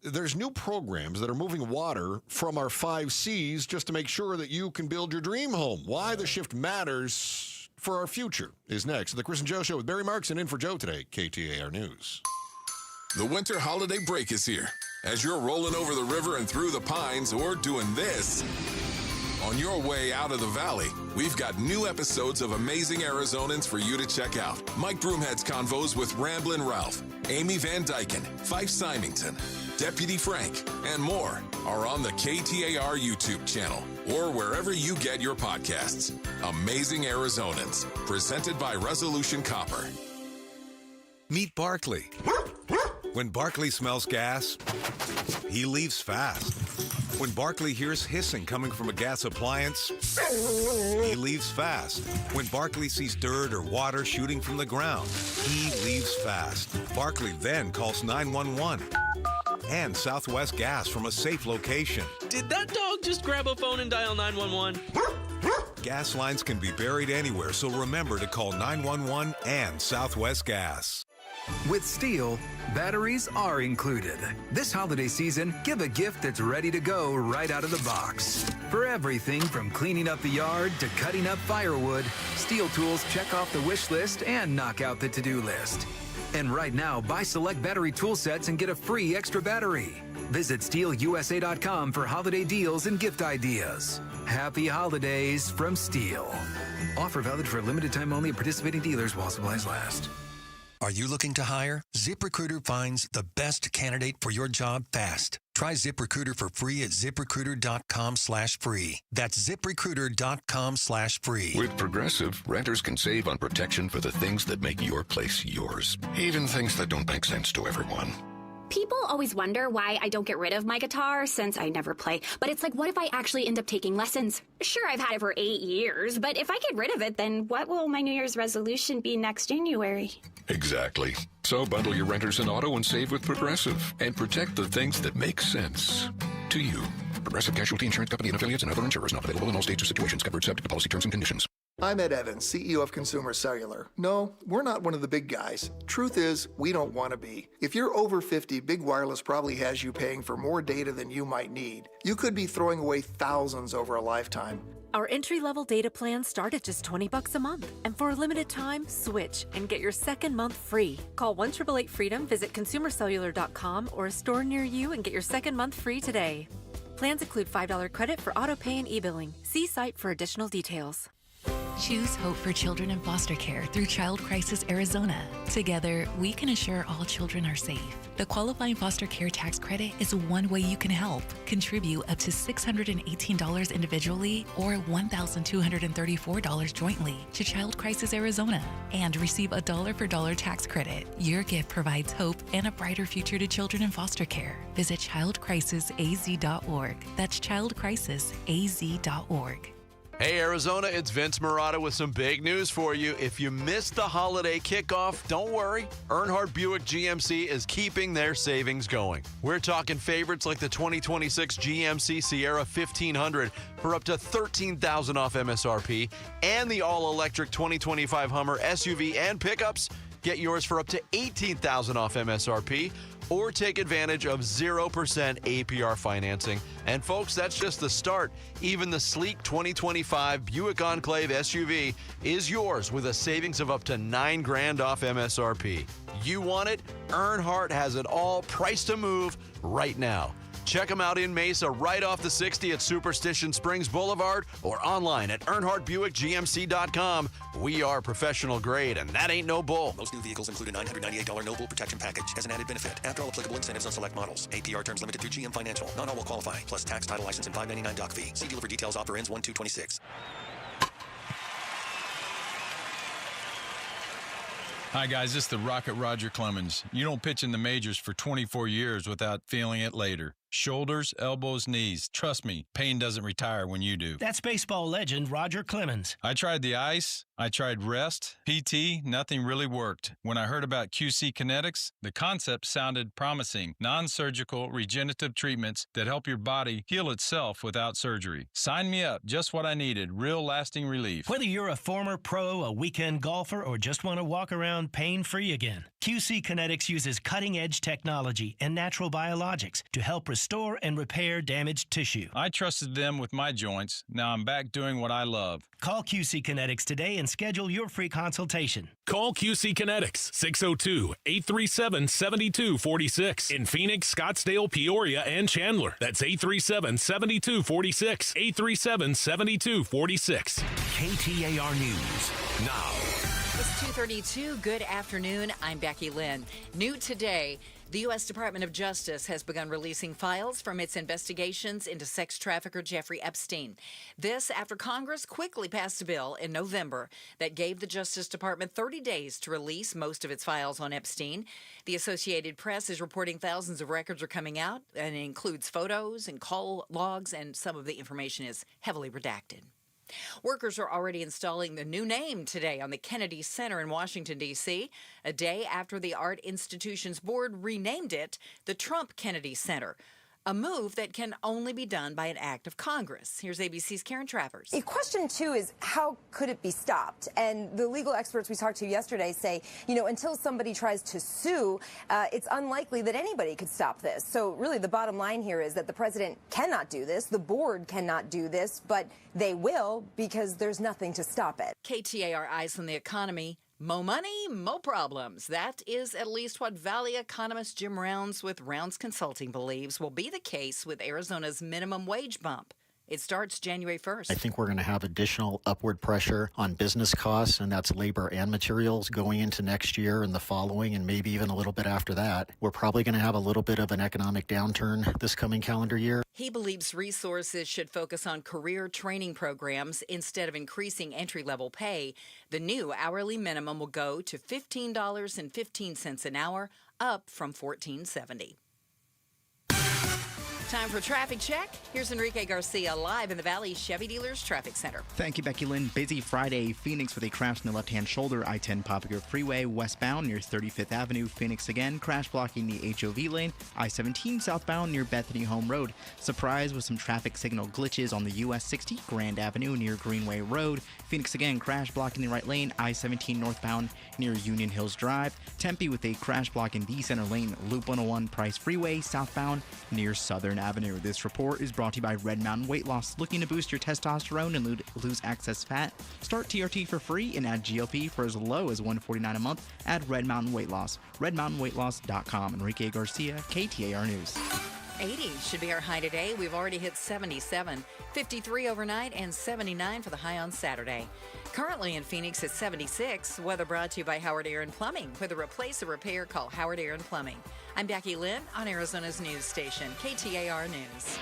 There's new programs that are moving water from our 5 C's just to make sure that you can build your dream home. Why the shift matters for our future is next. The Chris and Joe Show with Barry Marks and in for Joe today, KTAR News. The winter holiday break is here. As you're rolling over the river and through the pines or doing this, on your way out of the valley, we've got new episodes of Amazing Arizonans for you to check out. Mike Broomhead's convos with Ramblin' Ralph, Amy Van Dyken, Fife Symington, Deputy Frank, and more are on the KTAR YouTube channel or wherever you get your podcasts. Amazing Arizonans, presented by Resolution Copper. Meet Barkley. When Barkley smells gas, he leaves fast. When Barkley hears hissing coming from a gas appliance, he leaves fast. When Barkley sees dirt or water shooting from the ground, he leaves fast. Barkley then calls 911 and Southwest Gas from a safe location. Did that dog just grab a phone and dial 911? Gas lines can be buried anywhere, so remember to call 911 and Southwest Gas. With Steel, batteries are included. This holiday season, give a gift that's ready to go right out of the box. For everything from cleaning up the yard to cutting up firewood, Steel tools check off the wish list and knock out the to-do list. And right now, buy select battery tool sets and get a free extra battery. Visit SteelUSA.com for holiday deals and gift ideas. Happy holidays from Steel. Offer valid for a limited time only at participating dealers while supplies last. Are you looking to hire? ZipRecruiter finds the best candidate for your job fast. Try ZipRecruiter for free at ZipRecruiter.com/free. That's ZipRecruiter.com/free. With Progressive, renters can save on protection for the things that make your place yours, even things that don't make sense to everyone. People always wonder why I don't get rid of my guitar since I never play, but it's like, what if I actually end up taking lessons? Sure, I've had it for 8 years, but if I get rid of it, then what will my New Year's resolution be next January? Exactly. So bundle your renters and auto and save with Progressive and protect the things that make sense to you. Progressive Casualty Insurance Company and affiliates and other insurers not available in all states or situations. Covered subject to policy terms and conditions. I'm Ed Evans, CEO of Consumer Cellular. No, we're not one of the big guys. Truth is, we don't want to be. If you're over 50, Big Wireless probably has you paying for more data than you might need. You could be throwing away thousands over a lifetime. Our entry-level data plans start at just $20 a month. And for a limited time, switch and get your second month free. Call 1-888-FREEDOM, visit consumercellular.com or a store near you and get your second month free today. Plans include $5 credit for auto pay and e-billing. See site for additional details. Choose hope for children in foster care through Child Crisis Arizona. Together, we can assure all children are safe. The qualifying foster care tax credit is one way you can help. Contribute up to $618 individually or $1,234 jointly to Child Crisis Arizona and receive a dollar-for-dollar tax credit. Your gift provides hope and a brighter future to children in foster care. Visit childcrisisaz.org. That's childcrisisaz.org. Hey Arizona, it's Vince Marotta with some big news for you. If you missed the holiday kickoff, don't worry. Earnhardt Buick GMC is keeping their savings going. We're talking favorites like the 2026 GMC Sierra 1500 for up to $13,000 off MSRP and the all-electric 2025 Hummer SUV and pickups. Get yours for up to $18,000 off MSRP or take advantage of 0% APR financing. And folks, that's just the start. Even the sleek 2025 Buick Enclave SUV is yours with a savings of up to $9,000 off MSRP. You want it? Earnhardt has it all, priced to move right now. Check them out in Mesa, right off the 60 at Superstition Springs Boulevard, or online at EarnhardtBuickGMC.com. We are professional grade, and that ain't no bull. Most new vehicles include a $998 no bull protection package as an added benefit. After all applicable incentives on select models. APR terms limited through GM Financial. Not all will qualify. Plus tax, title, license, and $599 doc fee. See dealer for details. Offer ends 1/2/26. Hi, guys. This is the Rocket Roger Clemens. You don't pitch in the majors for 24 years without feeling it later. Shoulders, elbows, knees. Trust me, pain doesn't retire when you do. That's baseball legend Roger Clemens. I tried the ice. I tried rest, PT, nothing really worked. When I heard about QC Kinetics, the concept sounded promising. Non-surgical regenerative treatments that help your body heal itself without surgery. Sign me up, just what I needed, real lasting relief. Whether you're a former pro, a weekend golfer, or just want to walk around pain-free again, QC Kinetics uses cutting-edge technology and natural biologics to help restore and repair damaged tissue. I trusted them with my joints. Now I'm back doing what I love. Call QC Kinetics today and schedule your free consultation. Call QC Kinetics, 602-837-7246. In Phoenix, Scottsdale, Peoria, and Chandler. That's 837-7246. 837-7246. KTAR News now. It's 2:32. Good afternoon. I'm Becky Lynn. New today, the U.S. Department of Justice has begun releasing files from its investigations into sex trafficker Jeffrey Epstein. This after Congress quickly passed a bill in November that gave the Justice Department 30 days to release most of its files on Epstein. The Associated Press is reporting thousands of records are coming out, and it includes photos and call logs, and some of the information is heavily redacted. Workers are already installing the new name today on the Kennedy Center in Washington, D.C., a day after the Art Institution's board renamed it the Trump Kennedy Center, a move that can only be done by an act of Congress. Here's ABC's Karen Travers. Question two is, how could it be stopped? And the legal experts we talked to yesterday say, until somebody tries to sue, it's unlikely that anybody could stop this. So really the bottom line here is that the president cannot do this, the board cannot do this, but they will because there's nothing to stop it. KTAR Eyes on the Economy. Mo money, mo problems. That is at least what Valley economist Jim Rounds with Rounds Consulting believes will be the case with Arizona's minimum wage bump. It starts January 1st. I think we're going to have additional upward pressure on business costs, and that's labor and materials going into next year and the following, and maybe even a little bit after that. We're probably going to have a little bit of an economic downturn this coming calendar year. He believes resources should focus on career training programs instead of increasing entry-level pay. The new hourly minimum will go to $15.15 an hour, up from $14.70. Time for Traffic Check. Here's Enrique Garcia live in the Valley Chevy Dealers Traffic Center. Thank you, Becky Lynn. Busy Friday. Phoenix with a crash in the left-hand shoulder. I-10 Popular Freeway westbound near 35th Avenue. Phoenix again. Crash blocking the HOV lane. I-17 southbound near Bethany Home Road. Surprise with some traffic signal glitches on the US 60 Grand Avenue near Greenway Road. Phoenix again. Crash blocking the right lane. I-17 northbound near Union Hills Drive. Tempe with a crash block in the center lane. Loop 101 Price Freeway southbound near Southern Avenue. This report is brought to you by Red Mountain Weight Loss. Looking to boost your testosterone and lose excess fat? Start TRT for free and add GLP for as low as $149 a month. Add Red Mountain Weight Loss. RedMountainWeightLoss.com. Enrique Garcia, KTAR News. 80 should be our high today. We've already hit 77, 53 overnight, and 79 for the high on Saturday. Currently in Phoenix, it's 76. Weather brought to you by Howard Air and Plumbing. Whether replace or repair, call Howard Air and Plumbing. I'm Becky Lynn on Arizona's news station, KTAR News.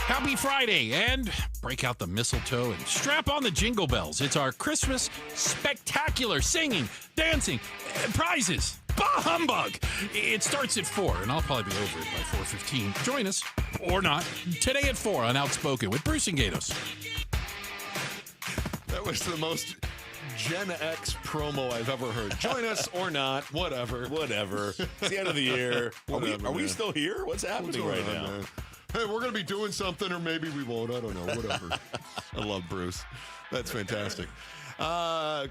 Happy Friday, and break out the mistletoe and strap on the jingle bells. It's our Christmas spectacular singing, dancing, prizes. Bah humbug! It starts at 4, and I'll probably be over it by 4:15. Join us, or not, today at 4 on Outspoken with Bruce and Gatos. That was the most Gen X promo I've ever heard. Join us or not, whatever. Whatever. It's the end of the year. Are we still here? What's happening right now? Man? Hey, we're going to be doing something, or maybe we won't. I don't know. Whatever. I love Bruce. That's fantastic.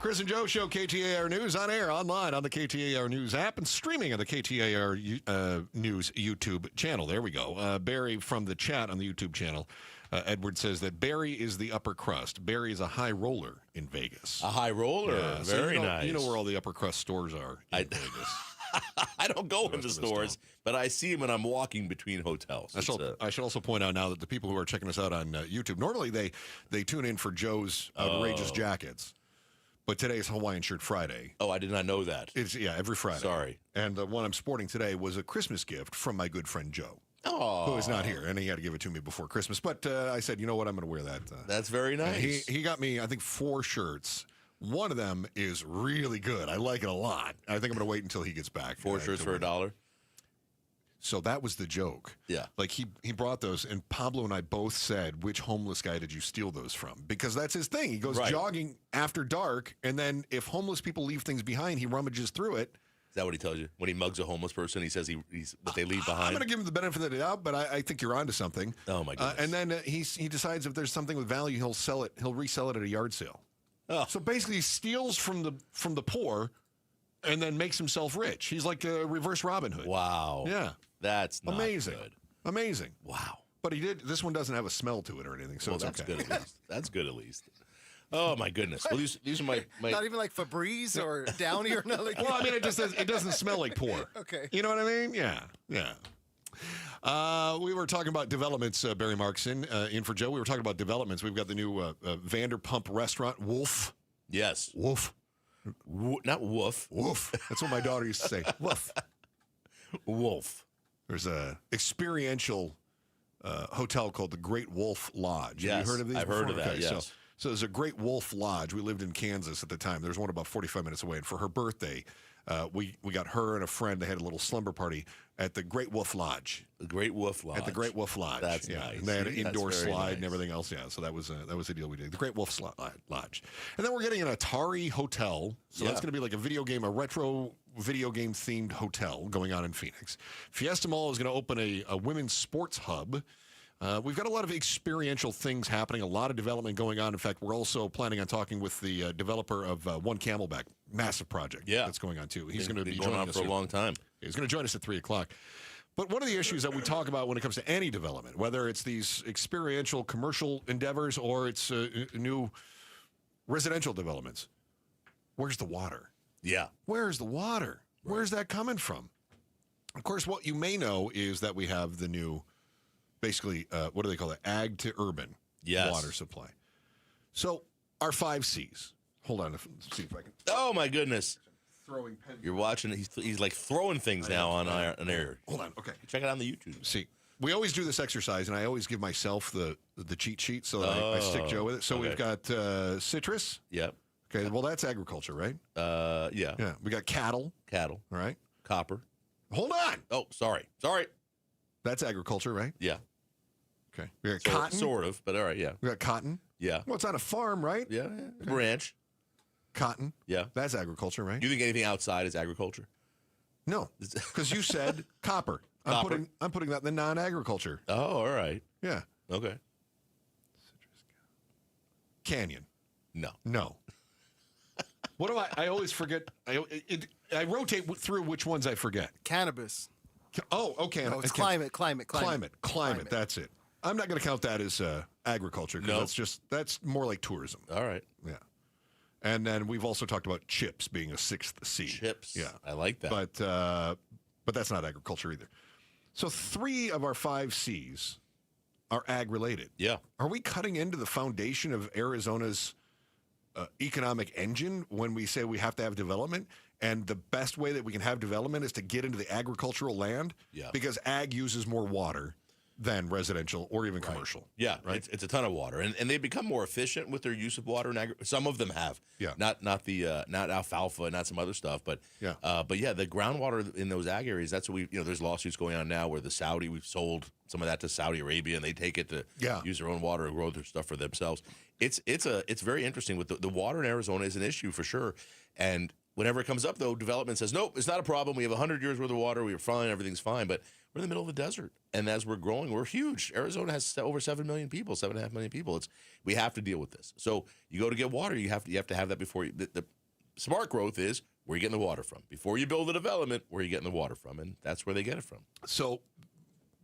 Chris and Joe Show, KTAR News, on air, online, on the KTAR News app, and streaming on the KTAR News YouTube channel. There we go. Barry from the chat on the YouTube channel. Edward says that Barry is the upper crust. Barry is a high roller in Vegas. A high roller? Yeah, very nice. You know where all the upper crust stores are in Vegas. I don't go into stores, but I see them when I'm walking between hotels. I should also point out now that the people who are checking us out on YouTube, normally they tune in for Joe's outrageous jackets. But today is Hawaiian Shirt Friday. Oh, I did not know that. It's every Friday. Sorry. And the one I'm sporting today was a Christmas gift from my good friend Joe. Oh. Who is not here, and he had to give it to me before Christmas. But I said, you know what, I'm going to wear that. That's very nice. He got me, I think, 4 shirts. One of them is really good. I like it a lot. I think I'm going to wait until he gets back. 4 shirts for $1? So that was the joke. Yeah. Like he brought those, and Pablo and I both said, which homeless guy did you steal those from? Because that's his thing. He goes jogging after dark, and then if homeless people leave things behind, he rummages through it. Is that what he tells you? When he mugs a homeless person, he says what they leave behind? I'm going to give him the benefit of the doubt, but I think you're onto something. Oh, my goodness. And then he decides if there's something with value, he'll sell it. He'll resell it at a yard sale. Oh. So basically, he steals from the poor and then makes himself rich. He's like a reverse Robin Hood. Wow. Yeah. That's not amazing. Good. Amazing. Wow. But this one doesn't have a smell to it or anything, so it's that's okay. Good at least. That's good at least. Oh my goodness! Well, these are my not even like Febreze or Downy or nothing. Like well, I mean, it doesn't smell like poor. Okay, you know what I mean? Yeah. We were talking about developments. Barry Markson in for Joe. We were talking about developments. We've got the new Vanderpump restaurant, Wolf. Yes, Wolf. Not Woof. Woof. That's what my daughter used to say. Woof. Wolf. There's a experiential hotel called the Great Wolf Lodge. Yes, have you heard of these? I've heard of that. Yes. So there's a Great Wolf Lodge. We lived in Kansas at the time. There's one about 45 minutes away. And for her birthday, we got her and a friend. They had a little slumber party at the Great Wolf Lodge. The Great Wolf Lodge. At the Great Wolf Lodge. That's nice. And they had an indoor slide nice. and everything else. Yeah, so that was the deal we did. The Great Wolf Lodge. And then we're getting an Atari hotel. So that's going to be like a retro video game themed hotel going on in Phoenix. Fiesta Mall is going to open a women's sports hub. We've got a lot of experiential things happening, a lot of development going on. In fact, we're also planning on talking with the developer of One Camelback, massive project that's going on too. He's going to be going on for a long time. He's going to join us at 3 o'clock. But one of the issues that we talk about when it comes to any development, whether it's these experiential commercial endeavors or it's new residential developments, where's the water? Yeah. Where's the water? Right. Where's that coming from? Of course, what you may know is that we have the new, basically, what do they call it? Ag to urban water supply. So our 5 C's. Hold on, let's see if I can. Oh, my goodness. Throwing pen. You're watching. He's like throwing things now on air. Hold on. Okay. Check it out on the YouTube. See, we always do this exercise, and I always give myself the cheat sheet so that I stick Joe with it. So we've got citrus. Yep. Okay. Well, that's agriculture, right? Yeah. Yeah. We got cattle. Cattle. All right. Copper. Hold on. Oh, sorry. That's agriculture, right? Yeah. Okay. We got cotton. Sort of, but all right, yeah. We got cotton. Yeah. Well, it's on a farm, right? Yeah. Ranch. Cotton. Yeah. That's agriculture, right? You think anything outside is agriculture? No, because you said copper. Copper. I'm putting that in the non-agriculture. Oh, all right. Yeah. Okay. Canyon. No. What do I always forget. I rotate through which ones I forget. Cannabis. Oh, okay. No, it's climate. Climate. That's it. I'm not going to count that as agriculture. No. That's more like tourism. All right. Yeah. And then we've also talked about chips being a sixth C. Chips. Yeah. I like that. But that's not agriculture either. So 3 of our 5 C's are ag-related. Yeah. Are we cutting into the foundation of Arizona's economic engine when we say we have to have development? And the best way that we can have development is to get into the agricultural land? Yeah. Because ag uses more water than residential or even commercial. Yeah, right. It's a ton of water, and they've become more efficient with their use of water. And some of them have. Yeah. Not alfalfa, not some other stuff, but yeah. But yeah, the groundwater in those ag areas. That's what there's lawsuits going on now where we've sold some of that to Saudi Arabia, and they take it to use their own water and grow their stuff for themselves. It's very interesting. With the water in Arizona is an issue for sure, and whenever it comes up, though, development says, nope, it's not a problem. We have 100 years worth of water. We're fine. Everything's fine. But we're in the middle of the desert. And as we're growing, we're huge. Arizona has over 7 million people, 7.5 million people. We have to deal with this. So you go to get water, you have to have that before you. The smart growth is where are you getting the water from? Before you build the development, where are you getting the water from? And that's where they get it from. So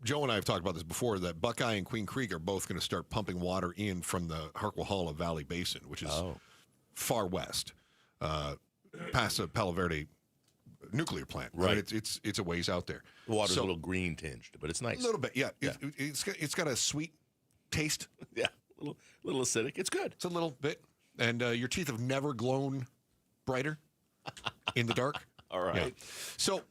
Joe and I have talked about this before, that Buckeye and Queen Creek are both going to start pumping water in from the Harquahala Valley Basin, which is far west. Past the Palo Verde nuclear plant, right? It's a ways out there. The water's a little green tinged, but it's nice. A little bit, yeah. It's got a sweet taste. Yeah, a little acidic. It's good. It's a little bit. And your teeth have never glown brighter in the dark. All right. Yeah. So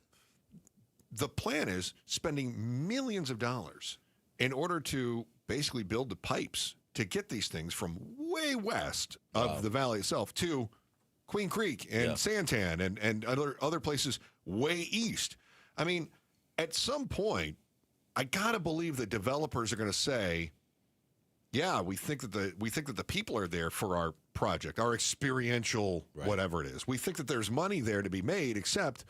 the plan is spending millions of dollars in order to basically build the pipes to get these things from way west of the valley itself to Queen Creek and Santan and other places way east. I mean, at some point, I gotta believe that developers are going to say, "Yeah, we think that the people are there for our project, our experiential whatever it is. We think that there's money there to be made, except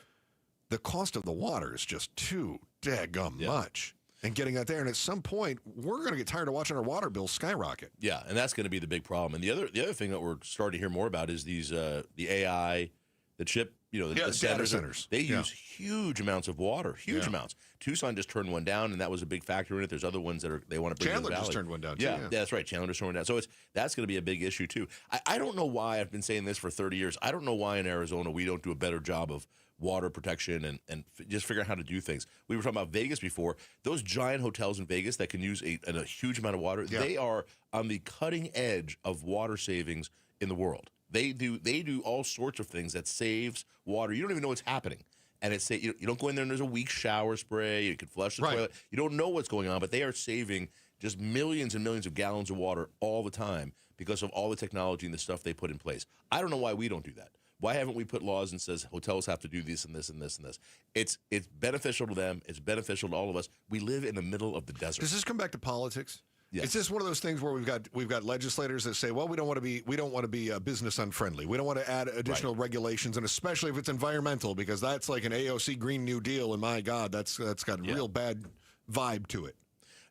the cost of the water is just too daggum much." And getting that there, and at some point, we're going to get tired of watching our water bills skyrocket. Yeah, and that's going to be the big problem. And the other thing that we're starting to hear more about is these the AI, the chip, the data centers. They use huge amounts of water, huge amounts. Tucson just turned one down, and that was a big factor in it. There's other ones that they want to bring to the valley. Chandler just turned one down, too. Yeah, that's right. Chandler just turned one down. So that's going to be a big issue, too. I don't know why. I've been saying this for 30 years. I don't know why in Arizona we don't do a better job of water protection and just figure out how to do things. We were talking about Vegas before. Those giant hotels in Vegas that can use a huge amount of water, they are on the cutting edge of water savings in the world. They do all sorts of things that saves water. You don't even know what's happening. And you don't go in there and there's a weak shower spray. You can flush the toilet. You don't know what's going on, but they are saving just millions and millions of gallons of water all the time because of all the technology and the stuff they put in place. I don't know why we don't do that. Why haven't we put laws and says hotels have to do this and this and this and this? It's beneficial to them. It's beneficial to all of us. We live in the middle of the desert. Does this come back to politics? Yes. It's just one of those things where we've got legislators that say, well, we don't want to be business unfriendly. We don't want to add additional regulations, and especially if it's environmental, because that's like an AOC Green New Deal, and my God, that's got a real bad vibe to it.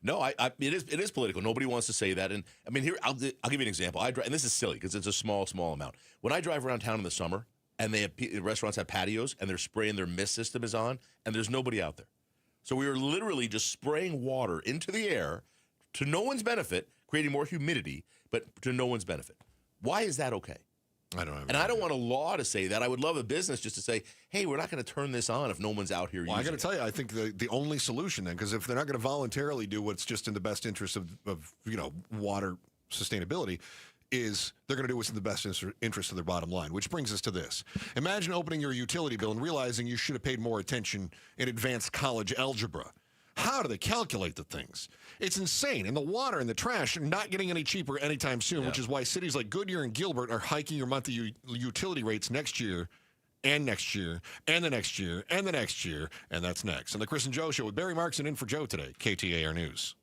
No, it is political. Nobody wants to say that. And I mean, here I'll give you an example. And this is silly because it's a small amount. When I drive around town in the summer and restaurants have patios and they're spraying, their mist system is on, and there's nobody out there. So we are literally just spraying water into the air to no one's benefit, creating more humidity, but to no one's benefit. Why is that okay? I don't know. And I don't want a law to say that. I would love a business just to say, hey, we're not going to turn this on if no one's out here using it. Well, I got to tell you, I think the only solution then, because if they're not going to voluntarily do what's just in the best interest of water sustainability, is they're going to do what's in the best interest of their bottom line, which brings us to this. Imagine opening your utility bill and realizing you should have paid more attention in advanced college algebra. How do they calculate the things? It's insane. And the water and the trash are not getting any cheaper anytime soon, which is why cities like Goodyear and Gilbert are hiking your monthly utility rates next year and next year, and the next year, and the next year, and that's next. And the Chris and Joe Show with Barry Markson in for Joe today, KTAR News.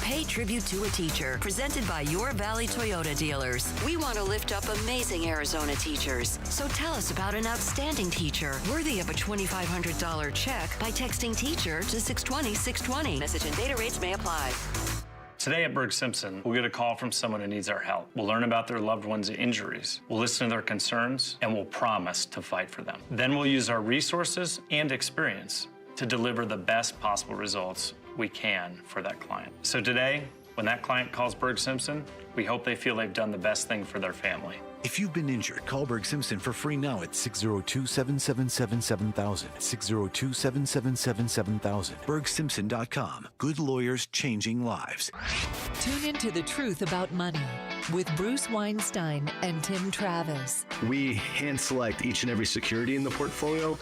Pay tribute to a teacher, presented by Your Valley Toyota dealers. We want to lift up amazing Arizona teachers. So tell us about an outstanding teacher worthy of a $2,500 check by texting teacher to 620-620. Message and data rates may apply. Today at Berg Simpson, we'll get a call from someone who needs our help. We'll learn about their loved one's injuries. We'll listen to their concerns, and we'll promise to fight for them. Then we'll use our resources and experience to deliver the best possible results we can for that client. So today, when that client calls Berg Simpson, we hope they feel they've done the best thing for their family. If you've been injured, call Berg Simpson for free now at 602-777-7000. 602-777-7000. BergSimpson.com. Good lawyers changing lives. Tune into The Truth About Money with Bruce Weinstein and Tim Travis. We hand select each and every security in the portfolio,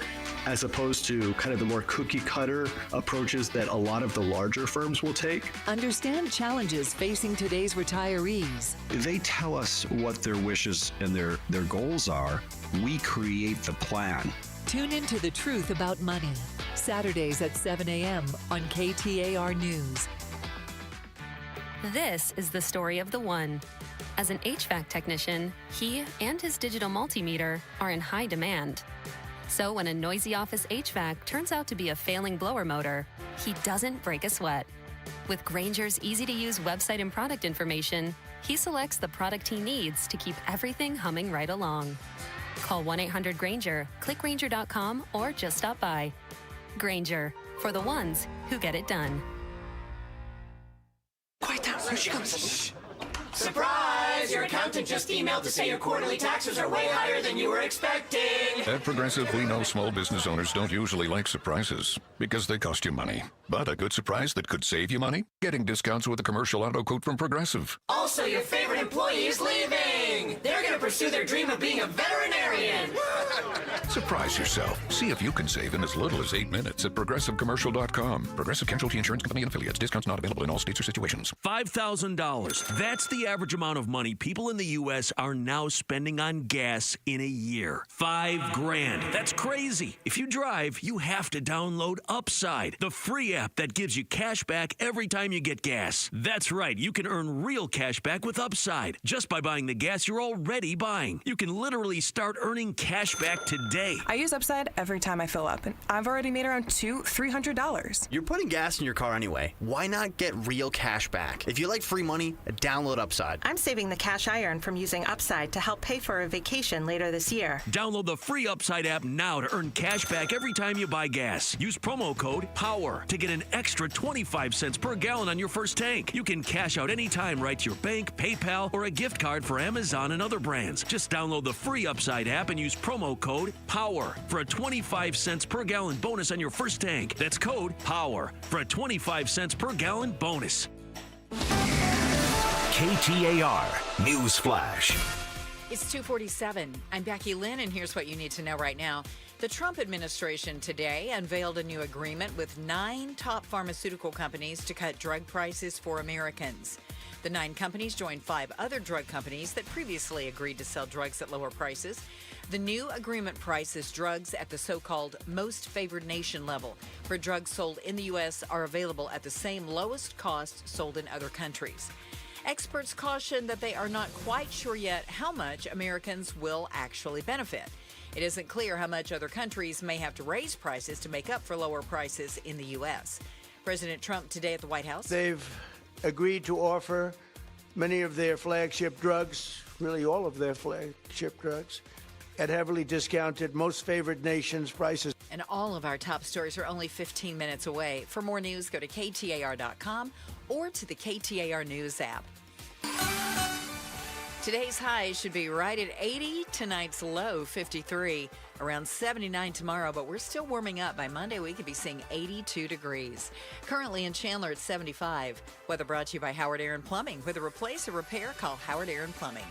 as opposed to kind of the more cookie cutter approaches that a lot of the larger firms will take. Understand challenges facing today's retirees. They tell us what their wishes and their goals are. We create the plan. Tune into The Truth About Money, Saturdays at 7 a.m. on KTAR News. This is the story of the one. As an HVAC technician, he and his digital multimeter are in high demand. So when a noisy office HVAC turns out to be a failing blower motor, he doesn't break a sweat. With Grainger's easy-to-use website and product information, he selects the product he needs to keep everything humming right along. Call 1-800-GRAINGER, click Grainger.com, or just stop by. Grainger, for the ones who get it done. Quiet down, here she comes. Surprise! Your accountant just emailed to say your quarterly taxes are way higher than you were expecting. At Progressive, we know small business owners don't usually like surprises because they cost you money. But a good surprise that could save you money? Getting discounts with a commercial auto quote from Progressive. Also, your favorite employee is leaving. They're going to pursue their dream of being a veterinarian. Surprise yourself. See if you can save in as little as 8 minutes at ProgressiveCommercial.com. Progressive Casualty Insurance Company and Affiliates. Discounts not available in all states or situations. $5,000. That's the average amount of money people in the U.S. are now spending on gas in a year. $5,000. That's crazy. If you drive, you have to download Upside, the free app that gives you cash back every time you get gas. That's right. You can earn real cash back with Upside just by buying the gas you're already buying. You can literally start earning cash back today. I use Upside every time I fill up, and I've already made around $300. You're putting gas in your car anyway. Why not get real cash back? If you like free money, download Upside. I'm saving the cash I earn from using Upside to help pay for a vacation later this year. Download the free Upside app now to earn cash back every time you buy gas. Use promo code POWER to get an extra 25 cents per gallon on your first tank. You can cash out anytime right to your bank, PayPal, or a gift card for Amazon and other brands. Just download the free Upside app and use promo code POWER for a 25 cents per gallon bonus on your first tank. That's code POWER for a 25 cents per gallon bonus. KTAR News Flash. It's 2:47. I'm Becky Lynn, and here's what you need to know right now. The Trump administration today unveiled a new agreement with 9 top pharmaceutical companies to cut drug prices for Americans. The 9 companies joined 5 other drug companies that previously agreed to sell drugs at lower prices. The new agreement prices drugs at the so-called most favored nation level, where drugs sold in the U.S. are available at the same lowest cost sold in other countries. Experts caution that they are not quite sure yet how much Americans will actually benefit. It isn't clear how much other countries may have to raise prices to make up for lower prices in the U.S. President Trump today at the White House. They've agreed to offer many of their flagship drugs, really all of their flagship drugs, at heavily discounted most favored nations prices. And all of our top stories are only 15 minutes away. For more news, go to KTAR.com or to the KTAR News app. Today's high should be right at 80, tonight's low 53, around 79 tomorrow, but we're still warming up. By Monday, we could be seeing 82 degrees. Currently in Chandler at 75. Weather brought to you by Howard Aaron Plumbing. With a replace or repair, call Howard Aaron Plumbing.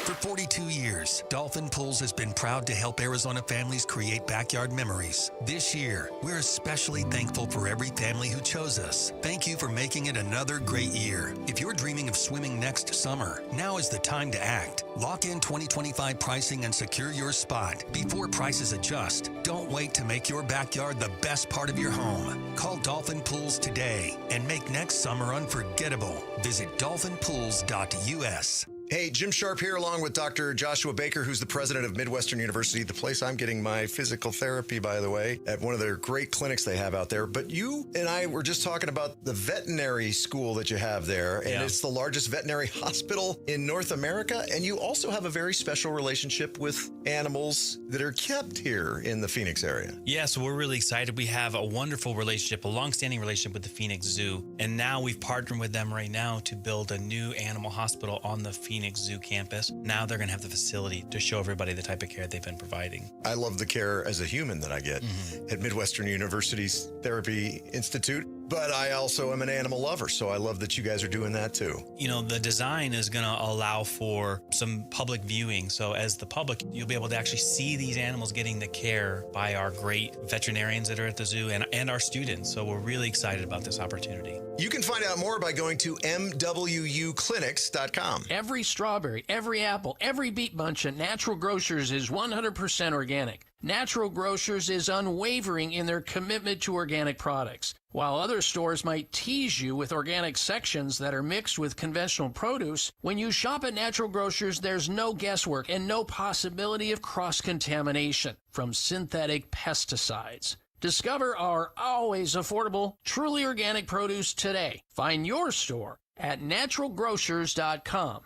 For 42 years, Dolphin Pools has been proud to help Arizona families create backyard memories. This year, we're especially thankful for every family who chose us. Thank you for making it another great year. If you're dreaming of swimming next summer, now is the time to act. Lock in 2025 pricing and secure your spot before prices adjust. Don't wait to make your backyard the best part of your home. Call Dolphin Pools today and make next summer unforgettable. Visit dolphinpools.us. Hey, Jim Sharp here, along with Dr. Joshua Baker, who's the president of Midwestern University, the place I'm getting my physical therapy, by the way, at one of their great clinics they have out there. But you and I were just talking about the veterinary school that you have there, and it's the largest veterinary hospital in North America. And you also have a very special relationship with animals that are kept here in the Phoenix area. Yeah, so we're really excited. We have a wonderful relationship, a long-standing relationship with the Phoenix Zoo. And now we've partnered with them right now to build a new animal hospital on the Phoenix Zoo campus. Now they're going to have the facility to show everybody the type of care they've been providing. I love the care as a human that I get at Midwestern University's Therapy Institute, but I also am an animal lover, so I love that you guys are doing that too. You know, the design is going to allow for some public viewing. So as the public, you'll be able to actually see these animals getting the care by our great veterinarians that are at the zoo and our students. So we're really excited about this opportunity. You can find out more by going to MWUclinics.com. Every strawberry, every apple, every beet bunch at Natural Grocers is 100% organic. Natural Grocers is unwavering in their commitment to organic products. While other stores might tease you with organic sections that are mixed with conventional produce, when you shop at Natural Grocers, there's no guesswork and no possibility of cross-contamination from synthetic pesticides. Discover our always affordable, truly organic produce today. Find your store at naturalgrocers.com.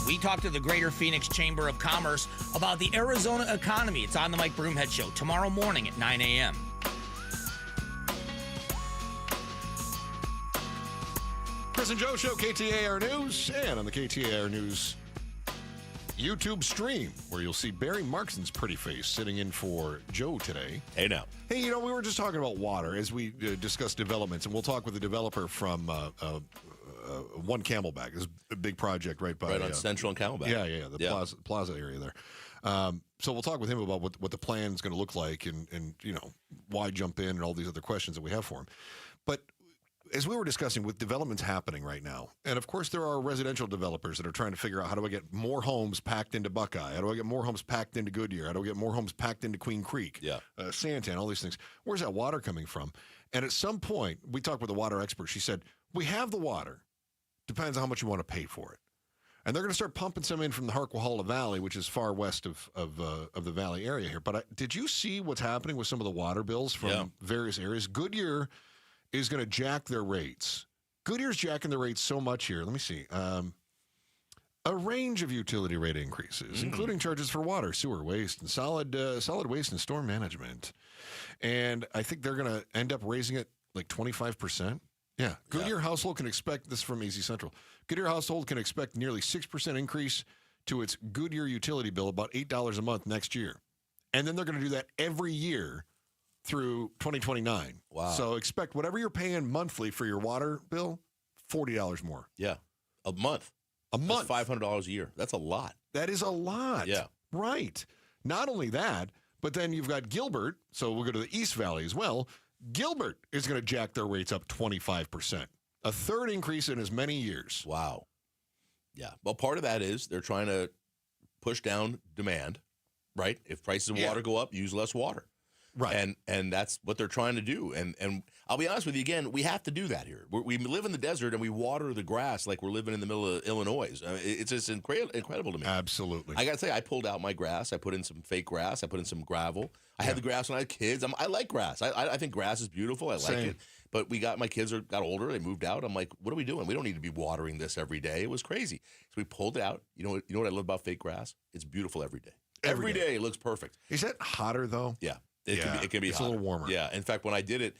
We talked to the Greater Phoenix Chamber of Commerce about the Arizona economy. It's on the Mike Broomhead Show tomorrow morning at 9 a.m. Chris and Joe Show, KTAR News, and on the KTAR News YouTube stream, where you'll see Barry Markson's pretty face sitting in for Joe today. Hey, now. Hey, you know, we were just talking about water as we discussed developments, and we'll talk with the developer from One Camelback. This is a big project right on Central and Camelback. Yeah, the plaza area there. So we'll talk with him about what the plan is going to look like and, you know, why jump in and all these other questions that we have for him. But as we were discussing, with developments happening right now, and of course there are residential developers that are trying to figure out, how do I get more homes packed into Buckeye? How do I get more homes packed into Goodyear? How do I get more homes packed into Queen Creek? Santan, all these things. Where's that water coming from? And at some point, we talked with a water expert. She said, we have the water. Depends on how much you want to pay for it. And they're going to start pumping some in from the Harquahala Valley, which is far west of the valley area here. But did you see what's happening with some of the water bills from various areas? Goodyear is going to jack their rates. Goodyear's jacking their rates so much here. Let me see. A range of utility rate increases, including charges for water, sewer, waste, and solid waste and storm management. And I think they're going to end up raising it like 25%. Yeah. Goodyear household can expect this from Easy Central. Goodyear household can expect nearly 6% increase to its Goodyear utility bill, about $8 a month next year. And then they're going to do that every year through 2029. Wow. So expect whatever you're paying monthly for your water bill, $40 more. Yeah. A month. That's $500 a year. That's a lot. That is a lot. Yeah. Right. Not only that, but then you've got Gilbert. So we'll go to the East Valley as well. Gilbert is going to jack their rates up 25%. A third increase in as many years. Wow. Yeah. Well, part of that is they're trying to push down demand, right? If prices of water go up, use less water. Right. And that's what they're trying to do. And I'll be honest with you, again, we have to do that here. We live in the desert and we water the grass like we're living in the middle of Illinois. It's just incredible to me. Absolutely. I got to say, I pulled out my grass. I put in some fake grass. I put in some gravel. I had the grass when I had kids. I like grass. I think grass is beautiful. I like it. But my kids got older. They moved out. I'm like, what are we doing? We don't need to be watering this every day. It was crazy. So we pulled it out. You know what I love about fake grass? It's beautiful every day. Every day it looks perfect. Is that hotter though? Yeah. It can be it's hotter. a little warmer. Yeah. In fact, when I did it,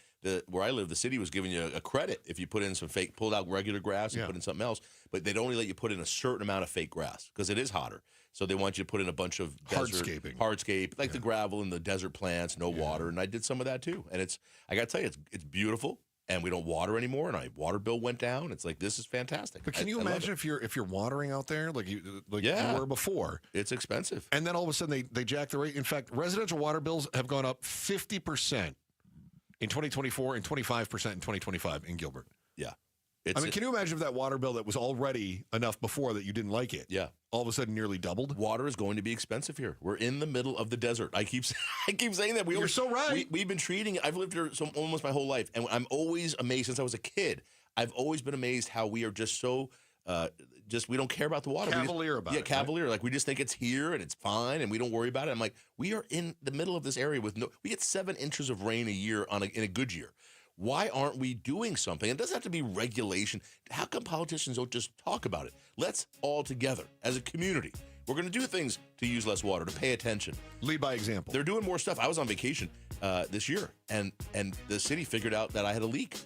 where I live, the city was giving you a credit if you put in some fake, pulled out regular grass and put in something else. But they'd only let you put in a certain amount of fake grass because it is hotter. So they want you to put in a bunch of hardscape, like the gravel and the desert plants, no water. And I did some of that too. And I got to tell you, it's beautiful. and we don't water anymore, and my water bill went down. It's like, this is fantastic. But can you imagine if you're watering out there like you Yeah. were before? It's expensive. And then all of a sudden they jack the rate. In fact, residential water bills have gone up 50% in 2024 and 25% in 2025 in Gilbert. Yeah. Can you imagine if that water bill that was already enough before that you didn't like it? Yeah. All of a sudden nearly doubled? Water is going to be expensive here. We're in the middle of the desert. I keep saying that. You're so right. We've been treating it. I've lived here almost my whole life, and I'm always amazed since I was a kid. I've always been amazed how we are just so we don't care about the water. Cavalier about it. Yeah, cavalier. Right? Like we just think it's here and it's fine, and we don't worry about it. I'm like, we are in the middle of this area with we get 7 inches of rain a year in a good year. Why aren't we doing something? It doesn't have to be regulation. How come politicians don't just talk about it? Let's all together, as a community, we're going to do things to use less water, to pay attention. Lead by example. They're doing more stuff. I was on vacation this year, and the city figured out that I had a leak.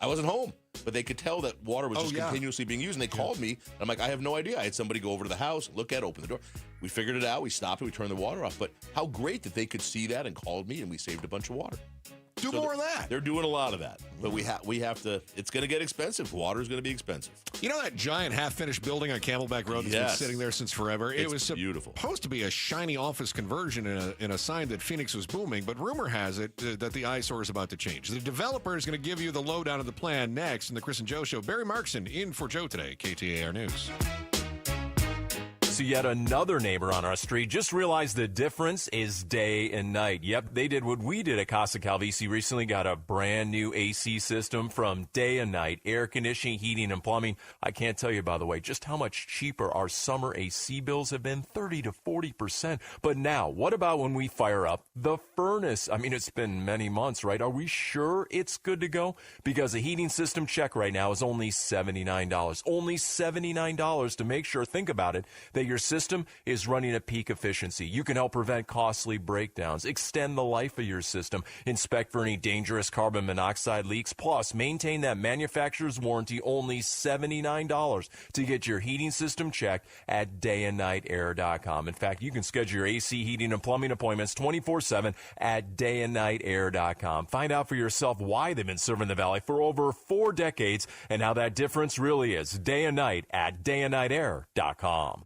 I wasn't home, but they could tell that water was continuously being used, and they called me. And I'm like, I have no idea. I had somebody go over to the house, open the door. We figured it out. We stopped it. We turned the water off. But how great that they could see that and called me, and we saved a bunch of water. Do more of that. They're doing a lot of that. But we have to, it's going to get expensive. Water's going to be expensive. You know that giant half-finished building on Camelback Road that's been sitting there since forever? It was beautiful. Supposed to be a shiny office conversion in a sign that Phoenix was booming, but rumor has it that the eyesore is about to change. The developer is going to give you the lowdown of the plan next in the Chris and Joe Show. Barry Markson in for Joe today, KTAR News. So yet another neighbor on our street just realized the difference is day and night. Yep, they did what we did at Casa Calvisi recently, got a brand new AC system from Day and Night, air conditioning, heating, and plumbing. I can't tell you, by the way, just how much cheaper our summer AC bills have been, 30 to 40%. But now, what about when we fire up the furnace? I mean, it's been many months, right? Are we sure it's good to go? Because a heating system check right now is only $79. Only $79 to make sure, think about it, that your system is running at peak efficiency. You can help prevent costly breakdowns, extend the life of your system, inspect for any dangerous carbon monoxide leaks, plus maintain that manufacturer's warranty. Only $79 to get your heating system checked at dayandnightair.com. In fact, you can schedule your AC heating and plumbing appointments 24/7 at dayandnightair.com. Find out for yourself why they've been serving the Valley for over 4 decades and how that difference really is. Day and night at dayandnightair.com.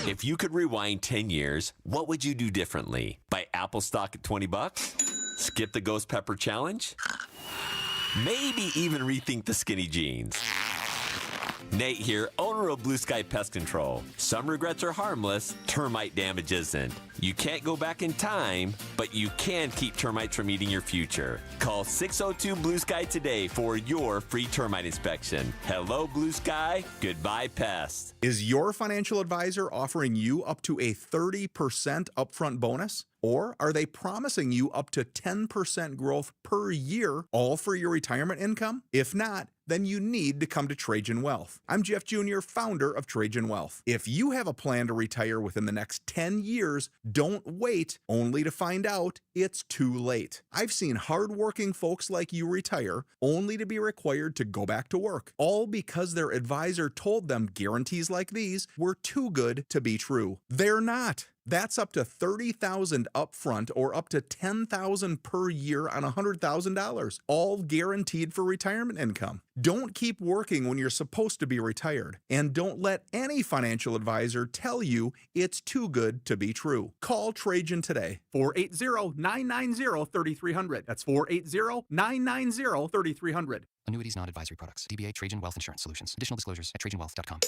If you could rewind 10 years, what would you do differently? Buy Apple stock at $20? Skip the Ghost Pepper Challenge? Maybe even rethink the skinny jeans. Nate here, owner of Blue Sky Pest Control. Some regrets are harmless, termite damage isn't. You can't go back in time, but you can keep termites from eating your future. Call 602 Blue Sky today for your free termite inspection. Hello, Blue Sky. Goodbye, pests. Is your financial advisor offering you up to a 30% upfront bonus? Or are they promising you up to 10% growth per year, all for your retirement income? If not, then you need to come to Trajan Wealth. I'm Jeff Jr., founder of Trajan Wealth. If you have a plan to retire within the next 10 years, don't wait only to find out it's too late. I've seen hardworking folks like you retire only to be required to go back to work, all because their advisor told them guarantees like these were too good to be true. They're not. That's up to $30,000 upfront or up to $10,000 per year on $100,000, all guaranteed for retirement income. Don't keep working when you're supposed to be retired, and don't let any financial advisor tell you it's too good to be true. Call Trajan today. 480-990-3300. That's 480-990-3300. Annuities, non-advisory products. DBA Trajan Wealth Insurance Solutions. Additional disclosures at trajanwealth.com.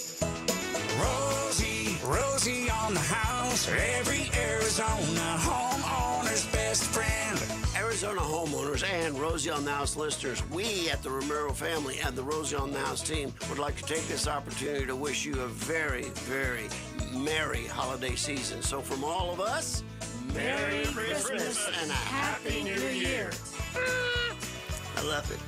Rosie on the house. Every Arizona homeowner's best friend. Arizona homeowners and Rosie on the House listeners, we at the Romero family and the Rosie on the House team would like to take this opportunity to wish you a very, very merry holiday season. So from all of us, Merry Christmas and a Happy New Year. I love it.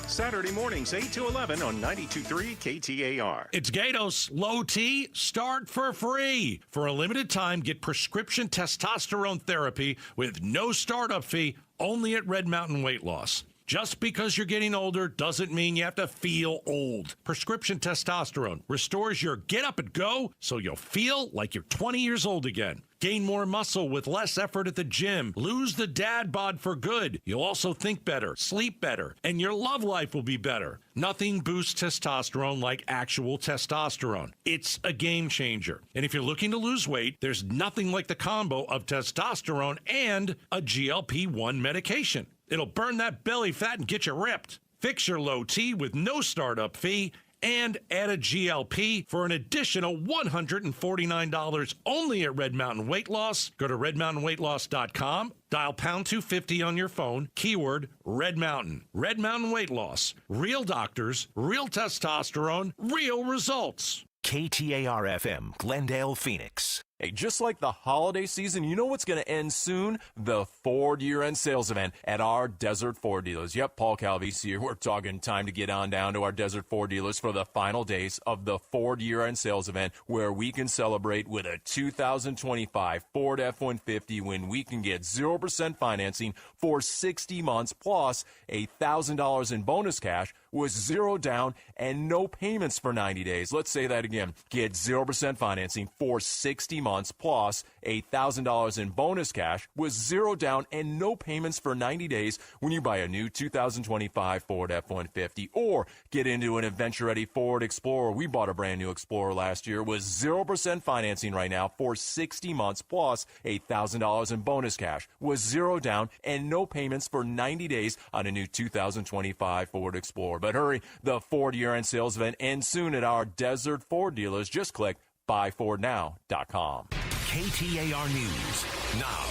Saturday mornings, 8 to 11 on 92.3 KTAR. It's Gatos. Low T, start for free. For a limited time, get prescription testosterone therapy with no startup fee, only at Red Mountain Weight Loss. Just because you're getting older doesn't mean you have to feel old. Prescription testosterone restores your get up and go so you'll feel like you're 20 years old again. Gain more muscle with less effort at the gym. Lose the dad bod for good. You'll also think better, sleep better, and your love life will be better. Nothing boosts testosterone like actual testosterone. It's a game changer. And if you're looking to lose weight, there's nothing like the combo of testosterone and a GLP-1 medication. It'll burn that belly fat and get you ripped. Fix your low T with no startup fee and add a GLP for an additional $149 only at Red Mountain Weight Loss. Go to redmountainweightloss.com, dial pound 250 on your phone, keyword Red Mountain. Red Mountain Weight Loss. Real doctors, real testosterone, real results. KTAR-FM, Glendale, Phoenix. Hey, just like the holiday season, you know what's going to end soon? The Ford year-end sales event at our Desert Ford dealers. Yep, Paul Calvisi here. We're talking time to get on down to our Desert Ford dealers for the final days of the Ford year-end sales event, where we can celebrate with a 2025 Ford F-150 when we can get 0% financing for 60 months plus $1,000 in bonus cash with zero down and no payments for 90 days. Let's say that again. Get 0% financing for 60 months plus $1,000 in bonus cash with zero down and no payments for 90 days when you buy a new 2025 Ford F-150, or get into an adventure-ready Ford Explorer. We bought a brand new Explorer last year with 0% financing right now for 60 months plus $8,000 in bonus cash with zero down and no payments for 90 days on a new 2025 Ford Explorer. But hurry, the Ford year-end sales event ends soon at our Desert Ford dealers. Just click buyfordnow.com. KTAR News now.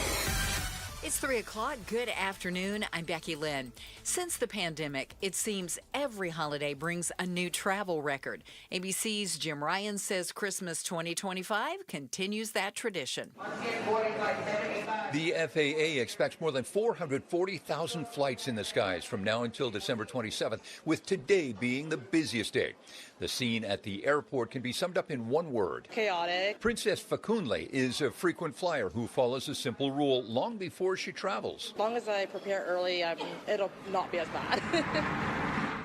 It's 3 o'clock. Good afternoon. I'm Becky Lynn. Since the pandemic, it seems every holiday brings a new travel record. ABC's Jim Ryan says Christmas 2025 continues that tradition. The FAA expects more than 440,000 flights in the skies from now until December 27th, with today being the busiest day. The scene at the airport can be summed up in one word: chaotic. Princess Fakunle is a frequent flyer who follows a simple rule long before she travels. As long as I prepare early, it'll not be as bad.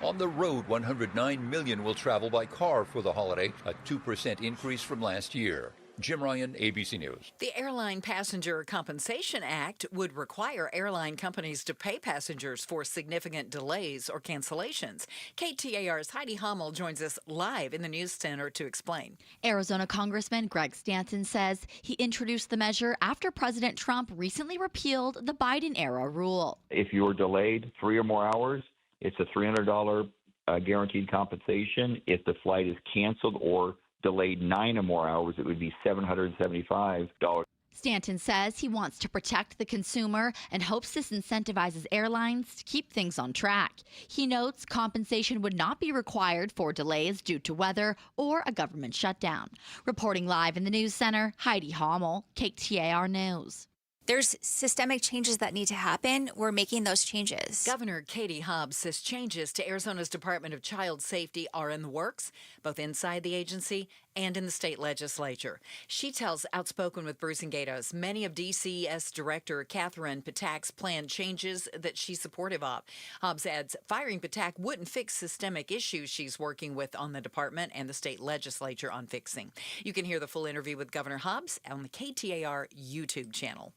On the road, 109 million will travel by car for the holiday, a 2% increase from last year. Jim Ryan, ABC News. The Airline Passenger Compensation Act would require airline companies to pay passengers for significant delays or cancellations. KTAR's Heidi Hummel joins us live in the News Center to explain. Arizona Congressman Greg Stanton says he introduced the measure after President Trump recently repealed the Biden-era rule. If you're delayed 3 or more hours, it's a $300 guaranteed compensation. If the flight is canceled or delayed 9 or more hours, it would be $775. Stanton says he wants to protect the consumer and hopes this incentivizes airlines to keep things on track. He notes compensation would not be required for delays due to weather or a government shutdown. Reporting live in the News Center, Heidi Hummel, KTAR News. There's systemic changes that need to happen. We're making those changes. Governor Katie Hobbs says changes to Arizona's Department of Child Safety are in the works, both inside the agency and in the state legislature. She tells Outspoken with Bruce and Gatos many of DCS Director Catherine Patak's planned changes that she's supportive of. Hobbs adds firing Patak wouldn't fix systemic issues she's working with on the department and the state legislature on fixing. You can hear the full interview with Governor Hobbs on the KTAR YouTube channel.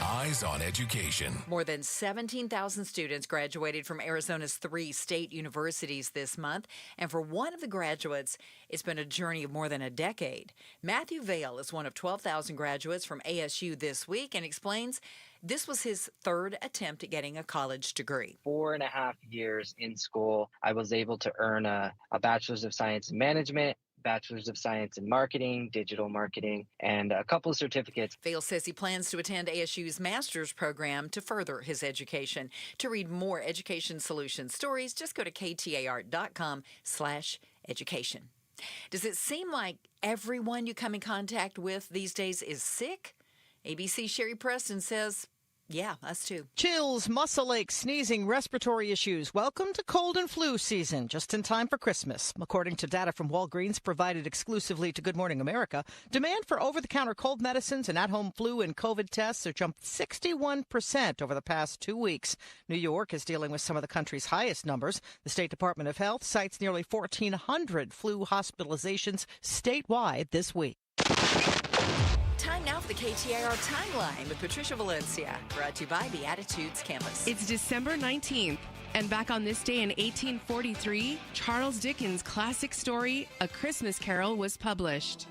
Eyes on Education. More than 17,000 students graduated from Arizona's 3 state universities this month. And for one of the graduates, it's been a journey of more than a decade. Matthew Vail is one of 12,000 graduates from ASU this week and explains this was his 3rd attempt at getting a college degree. 4.5 years in school, I was able to earn a Bachelor's of Science in Management, Bachelor's of Science in Marketing, Digital Marketing, and a couple of certificates. Vail says he plans to attend ASU's master's program to further his education. To read more education solution stories, just go to KTAR.com/education. Does it seem like everyone you come in contact with these days is sick? ABC Sherry Preston says, yeah, us too. Chills, muscle aches, sneezing, respiratory issues. Welcome to cold and flu season, just in time for Christmas. According to data from Walgreens provided exclusively to Good Morning America, demand for over-the-counter cold medicines and at-home flu and COVID tests have jumped 61% over the past 2 weeks. New York is dealing with some of the country's highest numbers. The State Department of Health cites nearly 1,400 flu hospitalizations statewide this week. The KTAR Timeline with Patricia Valencia, brought to you by Beatitudes Campus. It's December 19th, and back on this day in 1843, Charles Dickens' classic story, A Christmas Carol, was published.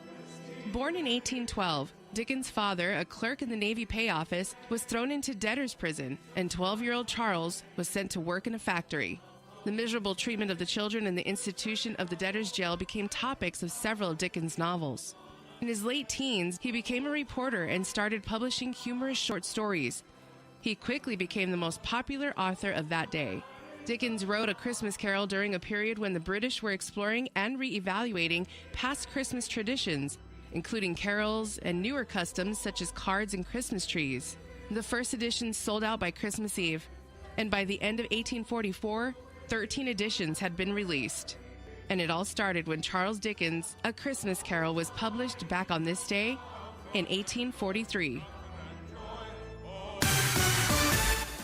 Born in 1812, Dickens' father, a clerk in the Navy Pay Office, was thrown into debtor's prison, and 12-year-old Charles was sent to work in a factory. The miserable treatment of the children and the institution of the debtor's jail became topics of several of Dickens' novels. In his late teens, he became a reporter and started publishing humorous short stories. He quickly became the most popular author of that day. Dickens wrote A Christmas Carol during a period when the British were exploring and re-evaluating past Christmas traditions, including carols and newer customs such as cards and Christmas trees. The first edition sold out by Christmas Eve, and by the end of 1844, 13 editions had been released. And it all started when Charles Dickens' A Christmas Carol was published back on this day in 1843.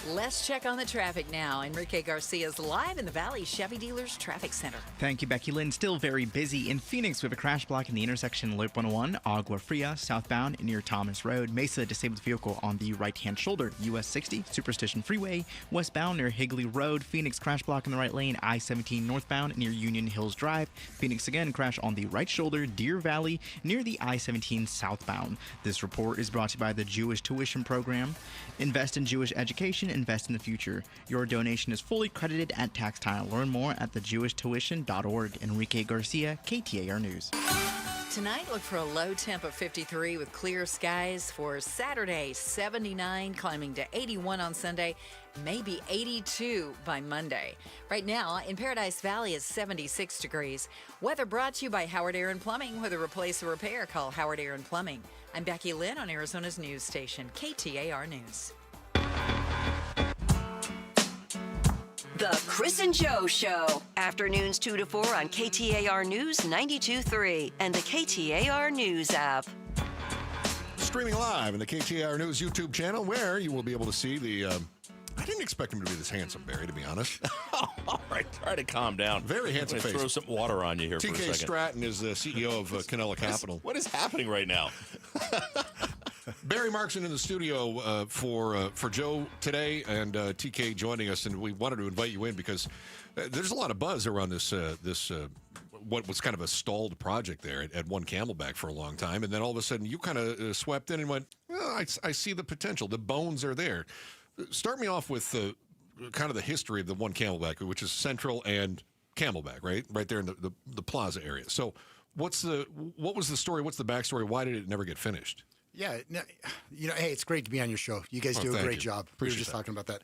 Let's check on the traffic now. Enrique Garcia's live in the Valley Chevy Dealers Traffic Center. Thank you, Becky Lynn. Still very busy in Phoenix. We have a crash block in the intersection Loop 101, Agua Fria, southbound near Thomas Road. Mesa, disabled vehicle on the right-hand shoulder. US 60, Superstition Freeway, westbound near Higley Road. Phoenix, crash block in the right lane, I-17 northbound near Union Hills Drive. Phoenix again, crash on the right shoulder, Deer Valley, near the I-17 southbound. This report is brought to you by the Jewish Tuition Program. Invest in Jewish education, invest in the future. Your donation is fully credited at tax time. Learn more at thejewishtuition.org. Enrique Garcia, KTAR News. Tonight, look for a low temp of 53 with clear skies. For Saturday, 79, climbing to 81 on Sunday, maybe 82 by Monday. Right now, in Paradise Valley, it's 76 degrees. Weather brought to you by Howard Aaron Plumbing. Whether replace or repair, call Howard Aaron Plumbing. I'm Becky Lynn on Arizona's news station, KTAR News. The Chris and Joe Show. Afternoons 2 to 4 on KTAR News 92.3 and the KTAR News app. Streaming live in the KTAR News YouTube channel, where you will be able to see the... I didn't expect him to be this handsome, Barry, to be honest. All right, try to calm down. Very handsome face. Throw some water on you here for a second. TK Stratton is the CEO of Canella Capital. What is happening right now? Barry Markson in the studio for Joe today, and TK joining us, and we wanted to invite you in because there's a lot of buzz around this what was kind of a stalled project there at One Camelback for a long time, and then all of a sudden you kind of swept in and went, well, I see the potential. The bones are there. Start me off with kind of the history of the One Camelback, which is Central and Camelback, right there in the plaza area. So what was the story? What's the backstory? Why did it never get finished? Yeah, hey, it's great to be on your show. You guys do a great job. We were just talking about that.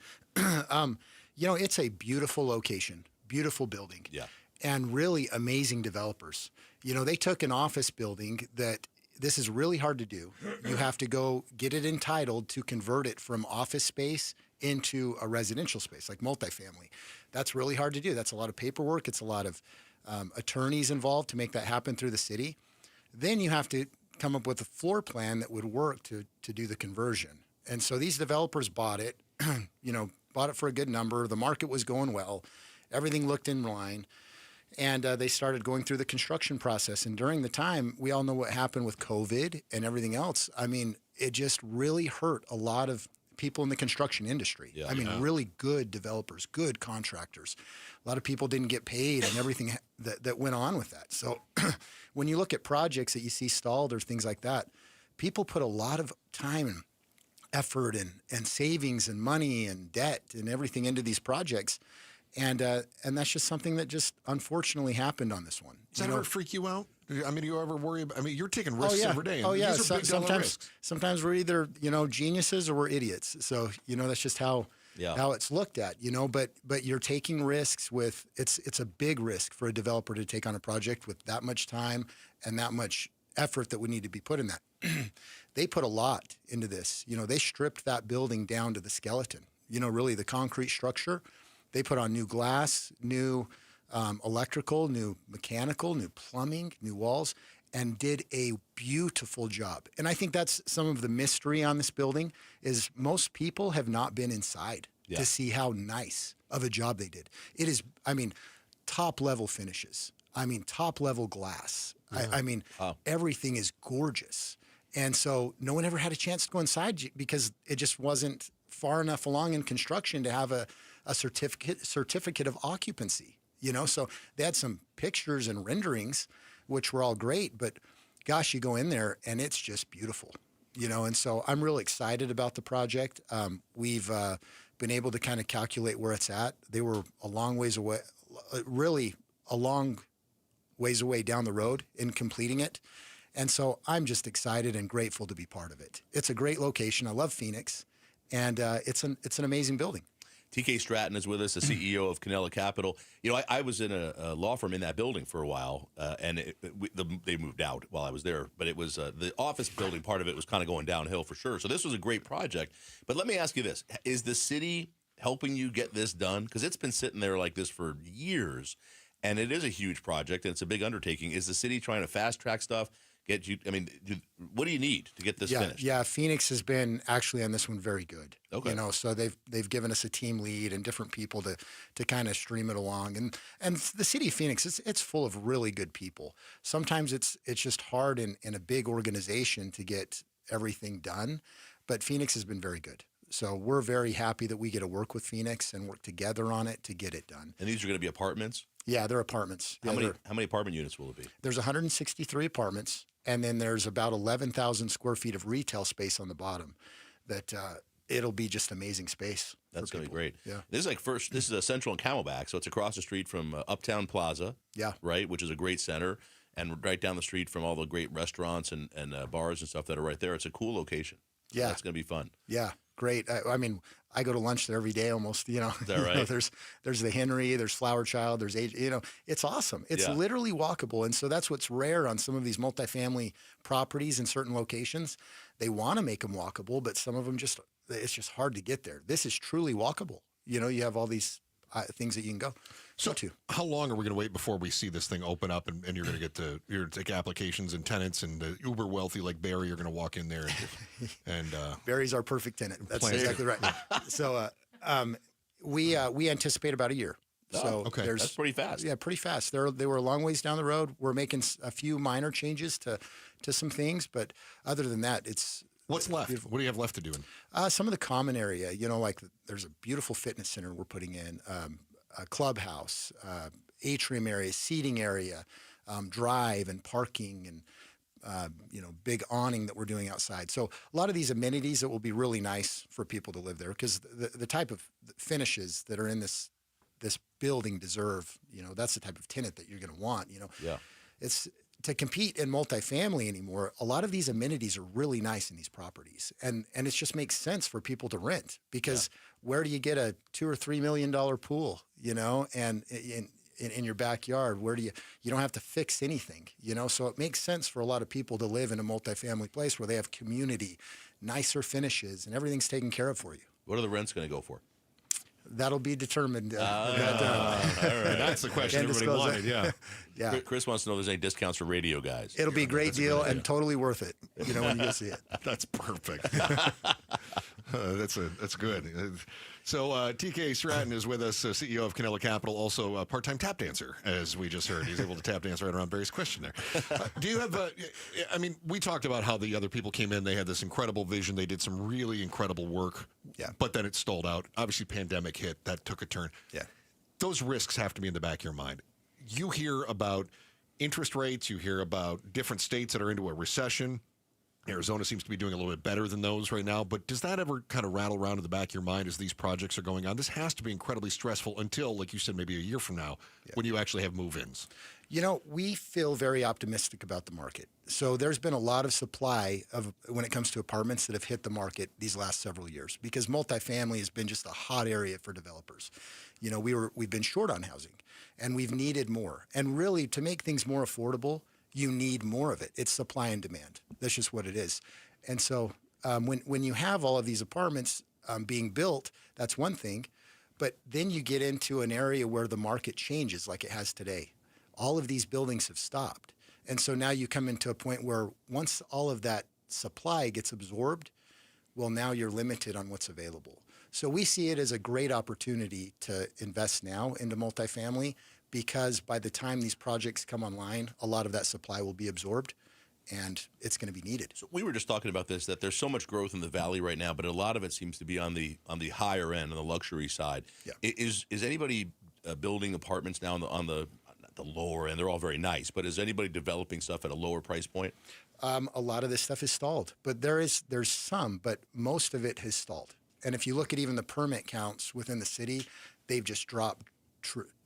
It's a beautiful location, beautiful building. Yeah. And really amazing developers. They took an office building that this is really hard to do. You have to go get it entitled to convert it from office space into a residential space, like multifamily. That's really hard to do. That's a lot of paperwork. It's a lot of attorneys involved to make that happen through the city. Then you have to come up with a floor plan that would work to do the conversion. And so these developers bought it, bought it for a good number. The market was going well. Everything looked in line. And they started going through the construction process. And during the time, we all know what happened with COVID and everything else. I mean, it just really hurt a lot of people in the construction industry. Yeah, really good developers, good contractors. A lot of people didn't get paid and everything that went on with that. So when you look at projects that you see stalled or things like that, people put a lot of time and effort and savings and money and debt and everything into these projects. And that's just something that just unfortunately happened on this one. Does that ever freak you out? I mean, do you ever worry about, you're taking risks every day. These are big dollar risks. Sometimes we're either, geniuses or we're idiots. So, that's just how it's looked at, but you're taking risks with, it's a big risk for a developer to take on a project with that much time and that much effort that would need to be put in that. They put a lot into this. They stripped that building down to the skeleton, really the concrete structure. They put on new glass, new electrical, new mechanical, new plumbing, new walls, and did a beautiful job. And I think that's some of the mystery on this building is most people have not been inside to see how nice of a job they did. It is, top-level finishes. Top-level glass. Everything is gorgeous. And so no one ever had a chance to go inside because it just wasn't far enough along in construction to have a certificate of occupancy, So they had some pictures and renderings, which were all great, but gosh, you go in there and it's just beautiful, And so I'm really excited about the project. We've been able to kind of calculate where it's at. They were a long ways away, really a long ways away down the road in completing it. And so I'm just excited and grateful to be part of it. It's a great location. I love Phoenix, and it's an amazing building. TK Stratton is with us, the CEO of Canella Capital. I was in a law firm in that building for a while, and they moved out while I was there. But it was the office building part of it was kind of going downhill for sure. So this was a great project. But let me ask you this. Is the city helping you get this done? Because it's been sitting there like this for years, and it is a huge project, and it's a big undertaking. Is the city trying to fast-track stuff? What do you need to get this finished? Yeah, Phoenix has been actually on this one very good. Okay. So they've given us a team lead and different people to kind of stream it along. And the city of Phoenix, it's full of really good people. Sometimes it's just hard in a big organization to get everything done, but Phoenix has been very good. So we're very happy that we get to work with Phoenix and work together on it to get it done. And these are going to be apartments? Yeah, they're apartments. How many apartment units will it be? There's 163 apartments. And then there's about 11,000 square feet of retail space on the bottom that it'll be just amazing space. That's going to be great. Yeah. This is a Central and Camelback, so it's across the street from Uptown Plaza. Yeah. Right, which is a great center, and right down the street from all the great restaurants and bars and stuff that are right there. It's a cool location. Yeah. That's going to be fun. Yeah. Great. I mean, I go to lunch there every day almost, Is that right? There's the Henry, there's Flower Child, there's age, it's awesome. It's literally walkable. And so that's what's rare on some of these multifamily properties in certain locations. They want to make them walkable, but some of them it's just hard to get there. This is truly walkable. You have all these things that you can go to. How long are we going to wait before we see this thing open up and you're going to you're going to take applications and tenants and the uber wealthy like Barry are going to walk in there and Barry's our perfect tenant. That's exactly right. So we anticipate about a year. So okay, that's pretty fast. Yeah, pretty fast. They were a long ways down the road. We're making a few minor changes to some things, but other than that, it's what's left. Beautiful. What do you have left to do? Some of the common area, like there's a beautiful fitness center we're putting in, a clubhouse, atrium area, seating area, drive and parking, and big awning that we're doing outside. So a lot of these amenities that will be really nice for people to live there because the type of finishes that are in this building deserve, that's the type of tenant that you're going to want. Yeah. It's to compete in multifamily anymore. A lot of these amenities are really nice in these properties, and it just makes sense for people to rent because where do you get a $2 or $3 million pool, and in your backyard? Where do you don't have to fix anything, So it makes sense for a lot of people to live in a multifamily place where they have community, nicer finishes, and everything's taken care of for you. What are the rents going to go for? That'll be determined. All right. That's the question everybody wanted. Yeah. Yeah. Chris wants to know if there's any discounts for radio guys. It'll be a great deal and totally worth it. When you see it. That's perfect. That's good. So TK Stratton is with us, CEO of Canella Capital, also a part-time tap dancer, as we just heard. He's able to tap dance right around Barry's question there. Do you have we talked about how the other people came in. They had this incredible vision. They did some really incredible work. Yeah. But then it stalled out. Obviously, pandemic hit. That took a turn. Yeah. Those risks have to be in the back of your mind. You hear about interest rates. You hear about different states that are into a recession. Arizona seems to be doing a little bit better than those right now, but does that ever kind of rattle around in the back of your mind as these projects are going on? This has to be incredibly stressful until, like you said, maybe a year from now when you actually have move-ins. We feel very optimistic about the market. So there's been a lot of supply when it comes to apartments that have hit the market these last several years because multifamily has been just a hot area for developers. We've been short on housing and we've needed more. And really, to make things more affordable, you need more of it. It's supply and demand. That's just what it is. And so when you have all of these apartments being built, that's one thing. But then you get into an area where the market changes like it has today. All of these buildings have stopped. And so now you come into a point where once all of that supply gets absorbed, well, now you're limited on what's available. So we see it as a great opportunity to invest now into multifamily because by the time these projects come online, a lot of that supply will be absorbed and it's going to be needed. So we were just talking about this, that there's so much growth in the valley right now, but a lot of it seems to be on the higher end, on the luxury side. Yeah. Is anybody building apartments now on the lower end? They're all very nice, but is anybody developing stuff at a lower price point? A lot of this stuff is stalled, but there's some, but most of it has stalled. And if you look at even the permit counts within the city, they've just dropped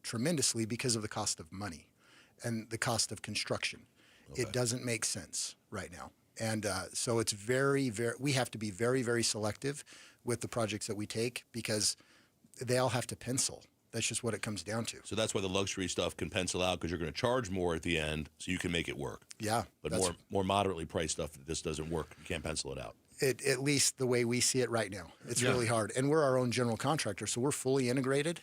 tremendously because of the cost of money and the cost of construction. Okay. It doesn't make sense right now. And so it's we have to be very, very selective with the projects that we take because they all have to pencil. That's just what it comes down to. So that's why the luxury stuff can pencil out, because you're going to charge more at the end so you can make it work. Yeah. But more moderately priced stuff, this doesn't work. You can't pencil it out. At least the way we see it right now. It's really hard. And we're our own general contractor, so we're fully integrated.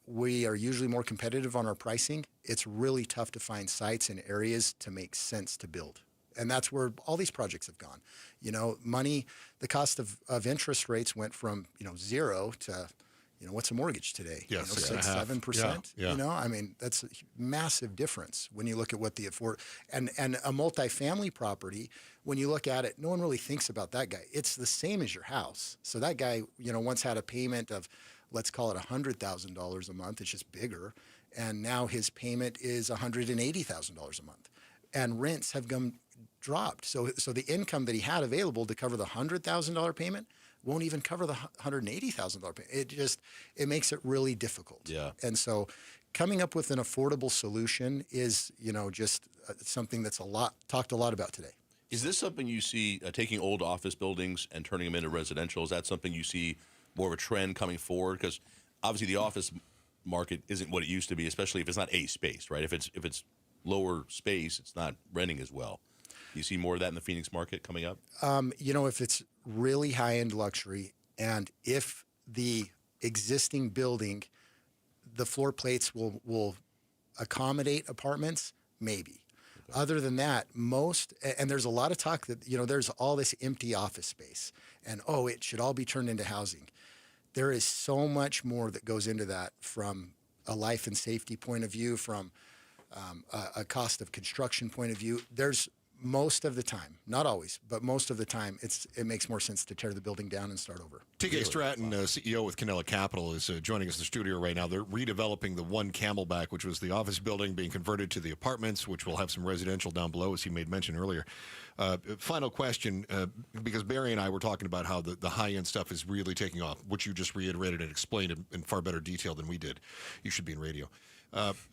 We are usually more competitive on our pricing. It's really tough to find sites and areas to make sense to build. And that's where all these projects have gone. You know, money, the cost of interest rates went from, 0 to, what's a mortgage today? Yeah, 6-7%. Yeah. You know, I mean, that's a massive difference when you look at what the and a multifamily property, when you look at it, no one really thinks about that guy. It's the same as your house. So that guy, once had a payment of, let's call it $100,000 a month. It's just bigger. And now his payment is $180,000 a month. And rents have dropped. So the income that he had available to cover the $100,000 payment won't even cover the $180,000 payment. It makes it really difficult. Yeah. And so coming up with an affordable solution is, just something that's talked a lot about today. Is this something you see, taking old office buildings and turning them into residential? Is that something you see more of a trend coming forward? Because obviously the office market isn't what it used to be, especially if it's not A space, right? If it's lower space, it's not renting as well. Do you see more of that in the Phoenix market coming up? If it's really high-end luxury and if the existing building, the floor plates will accommodate apartments, maybe. Okay. Other than that, and there's a lot of talk that, there's all this empty office space and, it should all be turned into housing. There is so much more that goes into that from a life and safety point of view, from a cost of construction point of view. There's most of the time, not always, but most of the time, it makes more sense to tear the building down and start over. TK Stratton, CEO with Canella Capital, is joining us in the studio right now. They're redeveloping the one Camelback, which was the office building, being converted to the apartments, which will have some residential down below, as he made mention earlier. Final question, because Barry and I were talking about how the high-end stuff is really taking off, which you just reiterated and explained in far better detail than we did. You should be in radio.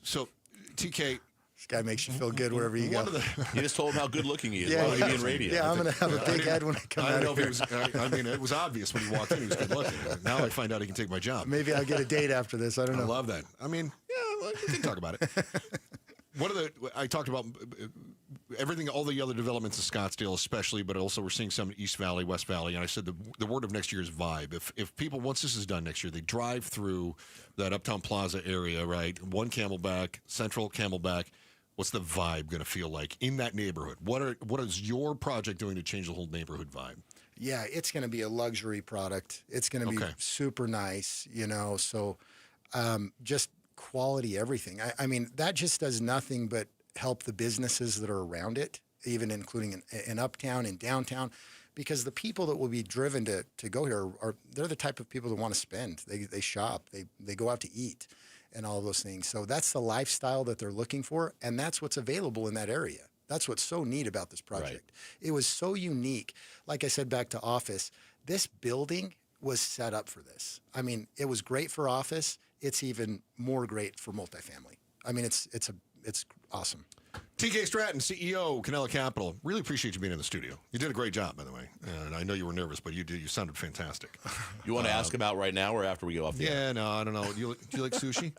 So, TK... This guy makes you feel good wherever you go. You just told him how good looking he is. Well, he'd be in radio. Yeah, I'm going to have a big head when I come out of here. It was obvious when he walked in he was good looking. Now I find out he can take my job. Maybe I'll get a date after this. I don't know. I love that. We can talk about it. I talked about everything, all the other developments in Scottsdale especially, but also we're seeing some in East Valley, West Valley, and I said the word of next year is vibe. If people, once this is done next year, they drive through that Uptown Plaza area, right, one Camelback, Central Camelback, what's the vibe going to feel like in that neighborhood? What is your project doing to change the whole neighborhood vibe? Yeah, it's going to be a luxury product. It's going to be super nice, so just quality everything. I mean, that just does nothing but help the businesses that are around it, even including in Uptown and downtown, because the people that will be driven to go here they're the type of people that want to spend. They shop, they go out to eat, and all those things. So that's the lifestyle that they're looking for, and that's what's available in that area. That's what's so neat about this project. Right. It was so unique. Like I said, back to office, this building was set up for this. I mean, it was great for office. It's even more great for multifamily. I mean, it's awesome. TK Stratton, CEO, Canella Capital. Really appreciate you being in the studio. You did a great job, by the way. And I know you were nervous, but you did. You sounded fantastic. You want to ask about right now or after we go off the air? Yeah, no, I don't know. Do you like sushi?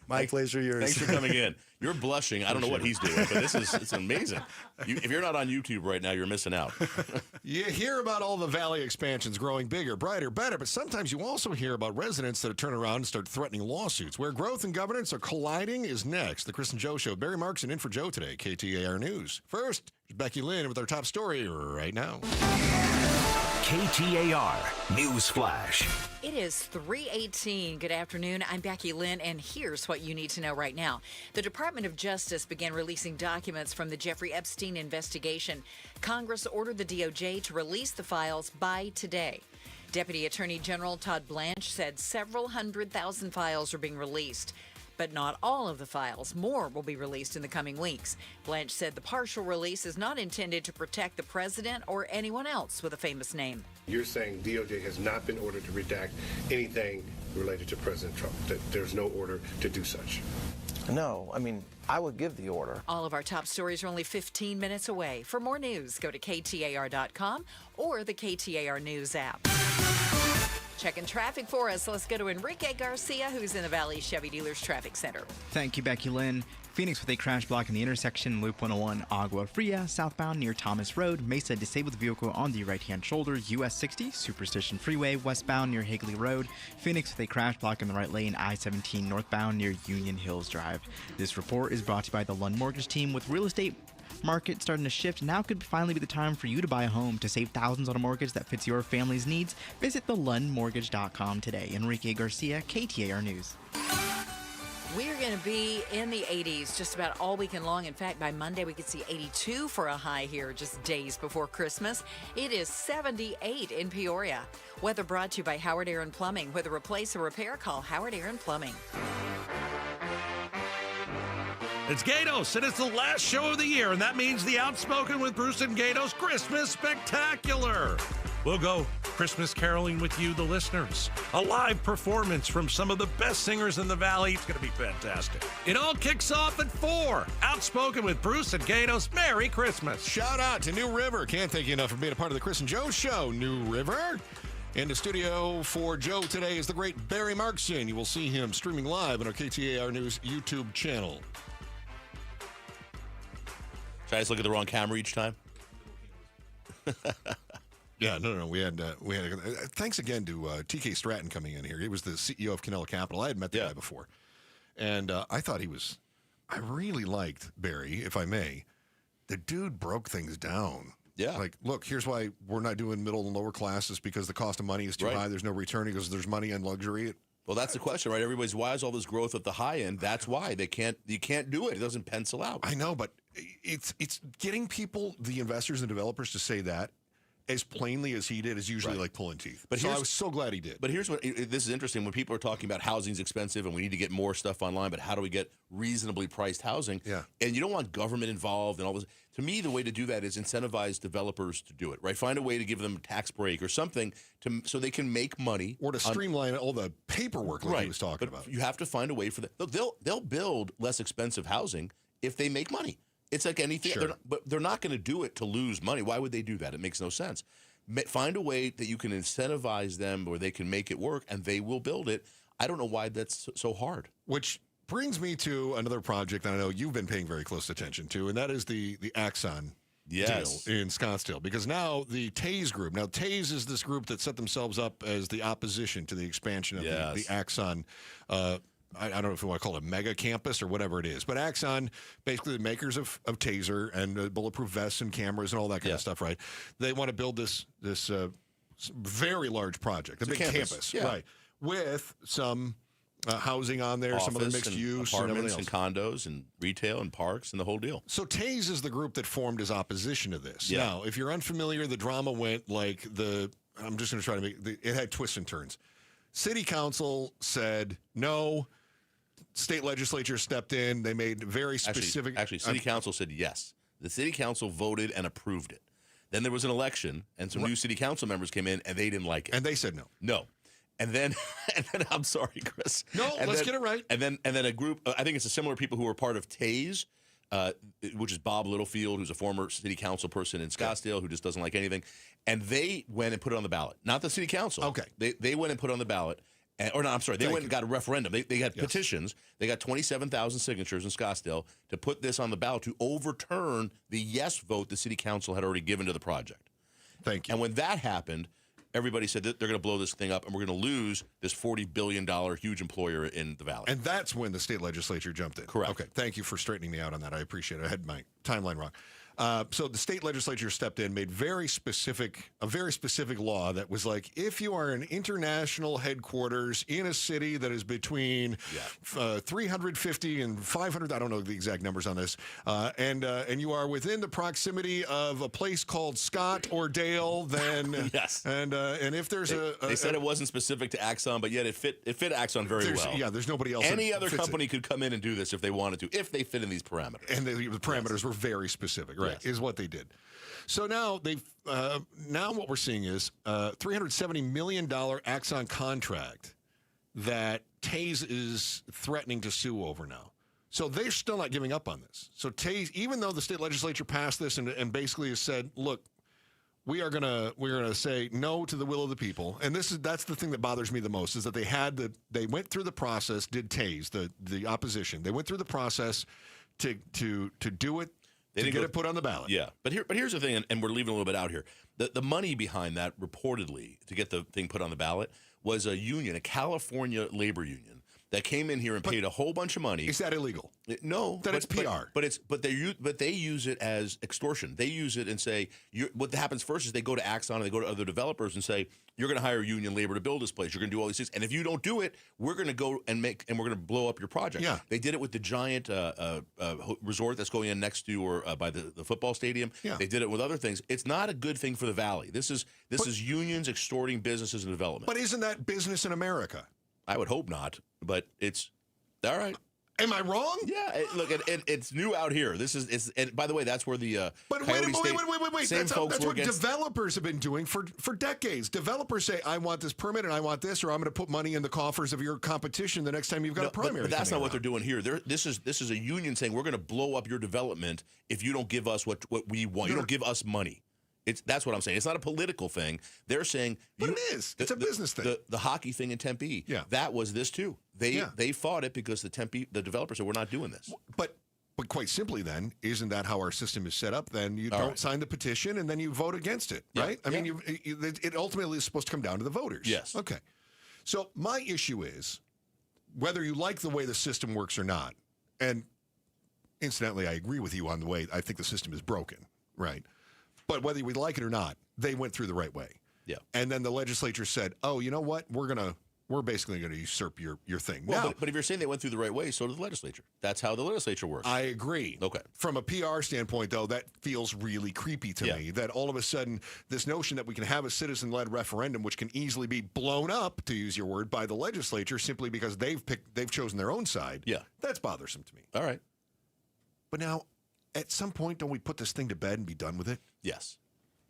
My pleasure, yours. Thanks for coming in. You're blushing. I don't know what he's doing, but it's amazing. If you're not on YouTube right now, you're missing out. You hear about all the valley expansions growing bigger, brighter, better, but sometimes you also hear about residents that turn around and start threatening lawsuits. Where growth and governance are colliding is next. The Chris and Joe Show. Barry Markson in for Joe today, KTAR News. First, Becky Lynn with our top story right now. KTAR News Flash. It is 3:18. Good afternoon. I'm Becky Lynn, and here's what you need to know right now. The Department of Justice began releasing documents from the Jeffrey Epstein investigation. Congress ordered the DOJ to release the files by today. Deputy Attorney General Todd Blanche said several 100,000 files are being released, but not all of the files. More will be released in the coming weeks. Blanche said the partial release is not intended to protect the president or anyone else with a famous name. You're saying DOJ has not been ordered to redact anything related to President Trump, that there's no order to do such? No, I mean, I would give the order. All of our top stories are only 15 minutes away. For more news, go to KTAR.com or the KTAR News app. Checking traffic for us. Let's go to Enrique Garcia, who's in the Valley Chevy Dealers Traffic Center. Thank you, Becky Lynn. Phoenix with a crash block in the intersection, Loop 101, Agua Fria, southbound near Thomas Road. Mesa, disabled vehicle on the right-hand shoulder, US 60, Superstition Freeway, westbound near Higley Road. Phoenix with a crash block in the right lane, I-17 northbound near Union Hills Drive. This report is brought to you by the Lund Mortgage Team. With real estate market starting to shift, now could finally be the time for you to buy a home. To save thousands on a mortgage that fits your family's needs, visit thelundmortgage.com today. Enrique Garcia, KTAR News. We're going to be in the 80s just about all weekend long. In fact, by Monday, we could see 82 for a high here just days before Christmas. It is 78 in Peoria. Weather brought to you by Howard Aaron Plumbing. Whether replace or repair, call Howard Aaron Plumbing. It's Gatos, and it's the last show of the year, and that means the Outspoken with Bruce and Gatos Christmas Spectacular. We'll go Christmas caroling with you, the listeners. A live performance from some of the best singers in the Valley. It's going to be fantastic. It all kicks off at 4. Outspoken with Bruce and Gatos. Merry Christmas. Shout out to New River. Can't thank you enough for being a part of the Chris and Joe Show, New River. In the studio for Joe today is the great Barry Markson. You will see him streaming live on our KTAR News YouTube channel. Should I just look at the wrong camera each time? Yeah, no. We had thanks again to TK Stratton coming in here. He was the CEO of Canella Capital. I had met the guy before, and I thought I really liked Barry, if I may. The dude broke things down. Yeah. Like, look, here's why we're not doing middle and lower classes, because the cost of money is too high. There's no return. He goes, there's money and luxury. Well, that's the question, right? Everybody's, why is all this growth at the high end? That's why you can't do it. It doesn't pencil out. I know, but it's getting people, the investors and developers, to say that as plainly as he did is usually like pulling teeth. But so I was so glad he did. But here's what this is interesting. When people are talking about housing's expensive and we need to get more stuff online, but how do we get reasonably priced housing? Yeah. And you don't want government involved and all this. To me, the way to do that is incentivize developers to do it, right? Find a way to give them a tax break or something so they can make money. Or to streamline all the paperwork like he was talking about. You have to find a way for that. Look, they'll build less expensive housing if they make money. It's like anything. Sure. But they're not going to do it to lose money. Why would they do that? It makes no sense. Find a way that you can incentivize them where they can make it work, and they will build it. I don't know why that's so hard. Which brings me to another project that I know you've been paying very close attention to, and that is the Axon deal in Scottsdale. Because now the Taze group, Taze is this group that set themselves up as the opposition to the expansion of the Axon I don't know if you want to call it a mega campus or whatever it is, but Axon, basically the makers of Taser and bulletproof vests and cameras and all that kind of stuff, right? They want to build this very large project, a big campus, right? With some housing on there, some other mixed use, apartments and condos and retail and parks and the whole deal. So Taze is the group that formed as opposition to this. Yeah. Now, if you're unfamiliar, the drama went like I'm just going to try to make it had twists and turns. City Council said no. State legislature stepped in. They made very specific. Actually, City Council said yes. The City Council voted and approved it. Then there was an election, and some new City Council members came in, and they didn't like it. And they said no. No. And then I'm sorry, Chris. No, let's get it right. And then a group, I think it's a similar people who were part of Taze, which is Bob Littlefield, who's a former City Council person in Scottsdale who just doesn't like anything. And they went and put it on the ballot. Not the City Council. Okay. They went and put it on the ballot. They went and got a referendum. They got petitions. They got 27,000 signatures in Scottsdale to put this on the ballot to overturn the yes vote the City Council had already given to the project. Thank you. And when that happened, everybody said that they're going to blow this thing up and we're going to lose this $40 billion huge employer in the Valley. And that's when the state legislature jumped in. Correct. Okay. Thank you for straightening me out on that. I appreciate it. I had my timeline wrong. So the state legislature stepped in, made a very specific law that was like, if you are an international headquarters in a city that is between 350 and 500, I don't know the exact numbers on this, and you are within the proximity of a place called Scott or Dale, then yes, and if there's they said it wasn't specific to Axon, but yet it fit Axon very well. Yeah, there's nobody else. Any other company could come in and do this if they wanted to, if they fit in these parameters. And the parameters were very specific, right? Yes. Is what they did. So now now what we're seeing is $370 million Axon contract that Taze is threatening to sue over now. So they're still not giving up on this. So Taze, even though the state legislature passed this and basically has said, look, we're gonna say no to the will of the people, and that's the thing that bothers me the most is that they went through the process, did Taze the opposition, they went through the process to do it. They didn't get it put on the ballot. Yeah, but here's the thing, and we're leaving a little bit out here. The money behind that, reportedly, to get the thing put on the ballot, was a union, a California labor union, that came in here and paid a whole bunch of money. Is that illegal? No, it's PR. But they use it as extortion. They use it and say what happens first is they go to Axon and they go to other developers and say, you're going to hire union labor to build this place. You're going to do all these things, and if you don't do it, we're going to go and we're going to blow up your project. Yeah. They did it with the giant resort that's going in next to or by the football stadium. Yeah. They did it with other things. It's not a good thing for the valley. This is unions extorting businesses and development. But isn't that business in America? I would hope not, but it's all right. Am I wrong? Yeah, look, it's new out here. And by the way, that's where the but Coyote wait. Same That's folks what developers have been doing for decades. Developers say, I want this permit and I want this, or I'm going to put money in the coffers of your competition the next time you've got a primary. But that's not what they're doing here. This is a union saying we're going to blow up your development if you don't give us what we want. You don't give us money. That's what I'm saying. It's not a political thing. They're saying, but it is. It's a business thing. The hockey thing in Tempe. Yeah. That was this too. They fought it because the developers said we're not doing this. But quite simply, then, isn't that how our system is set up? Then you don't sign the petition and then you vote against it, right? I mean, it ultimately is supposed to come down to the voters. Yes. Okay. So my issue is whether you like the way the system works or not. And incidentally, I agree with you on the way I think the system is broken, right? But whether we like it or not, they went through the right way. Yeah. And then the legislature said, oh, you know what? We're basically going to usurp your thing. Well, now, but if you're saying they went through the right way, so did the legislature. That's how the legislature works. I agree. Okay. From a PR standpoint, though, that feels really creepy to me, that all of a sudden this notion that we can have a citizen-led referendum, which can easily be blown up, to use your word, by the legislature simply because they've chosen their own side. Yeah. That's bothersome to me. All right. But now, at some point, don't we put this thing to bed and be done with it? Yes.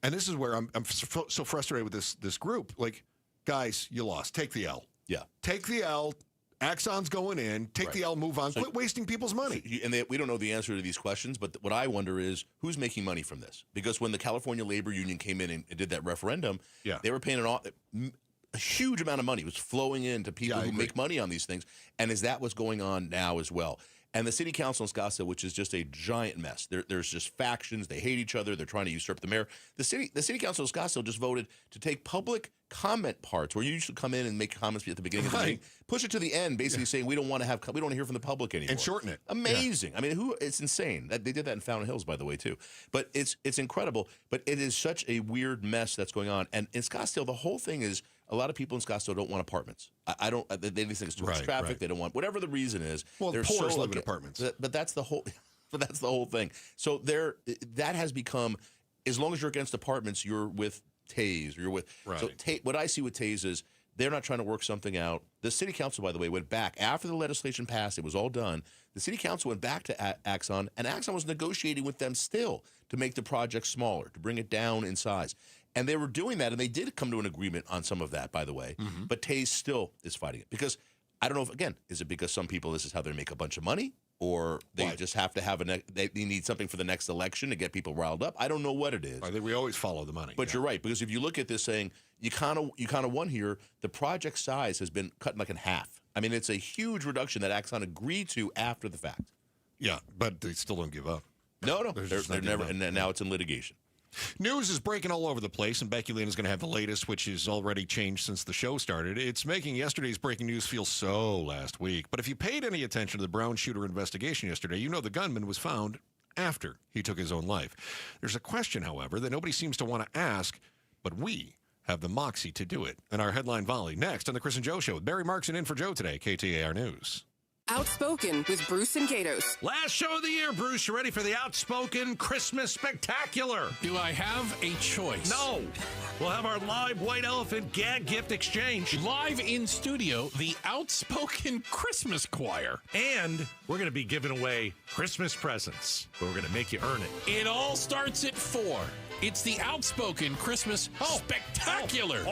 And this is where I'm so frustrated with this group. Like, guys, you lost. Take the L. Yeah. Take the L. Axon's going in. Take the L, move on. Quit wasting people's money. We don't know the answer to these questions, but what I wonder is who's making money from this? Because when the California Labor Union came in and did that referendum, they were paying a huge amount of money was flowing into people who make money on these things. And is that what's going on now as well? And the city council in Scottsdale, which is just a giant mess. There's just factions. They hate each other. They're trying to usurp the mayor. The city council of Scottsdale just voted to take public comment parts where you usually come in and make comments at the beginning of the meeting, push it to the end, basically saying we don't want to hear from the public anymore, and shorten it. Amazing. I mean, it's insane. They did that in Fountain Hills, by the way, too. But it's incredible. But it is such a weird mess that's going on. And in Scottsdale, the whole thing is. A lot of people in Scottsdale don't want apartments. They think it's too much traffic. Right. They don't want whatever the reason is. Well, the poor live in apartments. But that's the whole. But that's the whole thing. So that has become, as long as you're against apartments, you're with Taze. Or you're with. Right. So what I see with Taze is they're not trying to work something out. The city council, by the way, went back after the legislation passed. It was all done. The city council went back to Axon, and Axon was negotiating with them still to make the project smaller, to bring it down in size. And they were doing that, and they did come to an agreement on some of that, by the way. Mm-hmm. But Taze still is fighting it. Because, I don't know if, again, is it because some people, this is how they make a bunch of money? Or they just have to have they need something for the next election to get people riled up? I don't know what it is. I think we always follow the money. But you're right, because if you look at this saying, you kind of won here, the project size has been cut like in half. I mean, it's a huge reduction that Axon agreed to after the fact. Yeah, but they still don't give up. No. They're never, and now it's in litigation. News is breaking all over the place, and Becky Lynn is going to have the latest, which has already changed since the show started. It's making yesterday's breaking news feel so last week. But if you paid any attention to the Brown shooter investigation yesterday, you know the gunman was found after he took his own life. There's a question, however, that nobody seems to want to ask, but we have the moxie to do it. And our headline volley next on the Chris and Joe Show with Barry Markson in for Joe today, KTAR News. Outspoken with Bruce and Gatos. Last show of the year, Bruce. You ready for the Outspoken Christmas Spectacular? Do I have a choice? No. We'll have our live white elephant gag gift exchange. Live in studio, the Outspoken Christmas Choir. And we're going to be giving away Christmas presents, but we're going to make you earn it. It all starts at 4. It's the Outspoken Christmas Spectacular.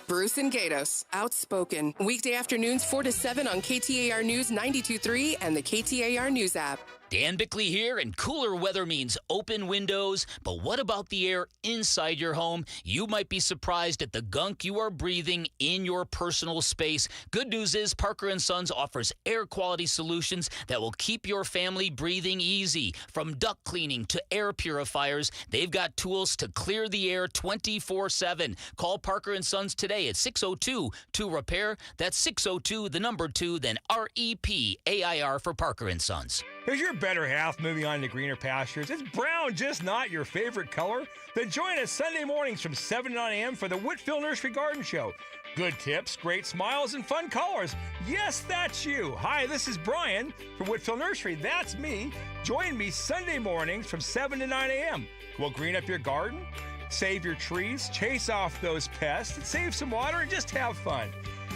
Bruce and Gatos, Outspoken. Weekday afternoons 4 to 7 on KTAR News 92.3 and the KTAR News app. Dan Bickley here, and cooler weather means open windows. But what about the air inside your home? You might be surprised at the gunk you are breathing in your personal space. Good news is Parker & Sons offers air quality solutions that will keep your family breathing easy. From duct cleaning to air purifiers, they've got tools to clear the air 24/7. Call Parker & Sons today at 602-2REPAIR. That's 602, the number 2, then REPAIR for Parker & Sons. Is your better half moving on to greener pastures? Is brown just not your favorite color? Then join us Sunday mornings from 7 to 9 a.m. for the Whitfield Nursery Garden Show. Good tips, great smiles, and fun colors. Yes, that's you. Hi, this is Brian from Whitfield Nursery. That's me. Join me Sunday mornings from 7 to 9 a.m. We'll green up your garden, save your trees, chase off those pests, and save some water, and just have fun.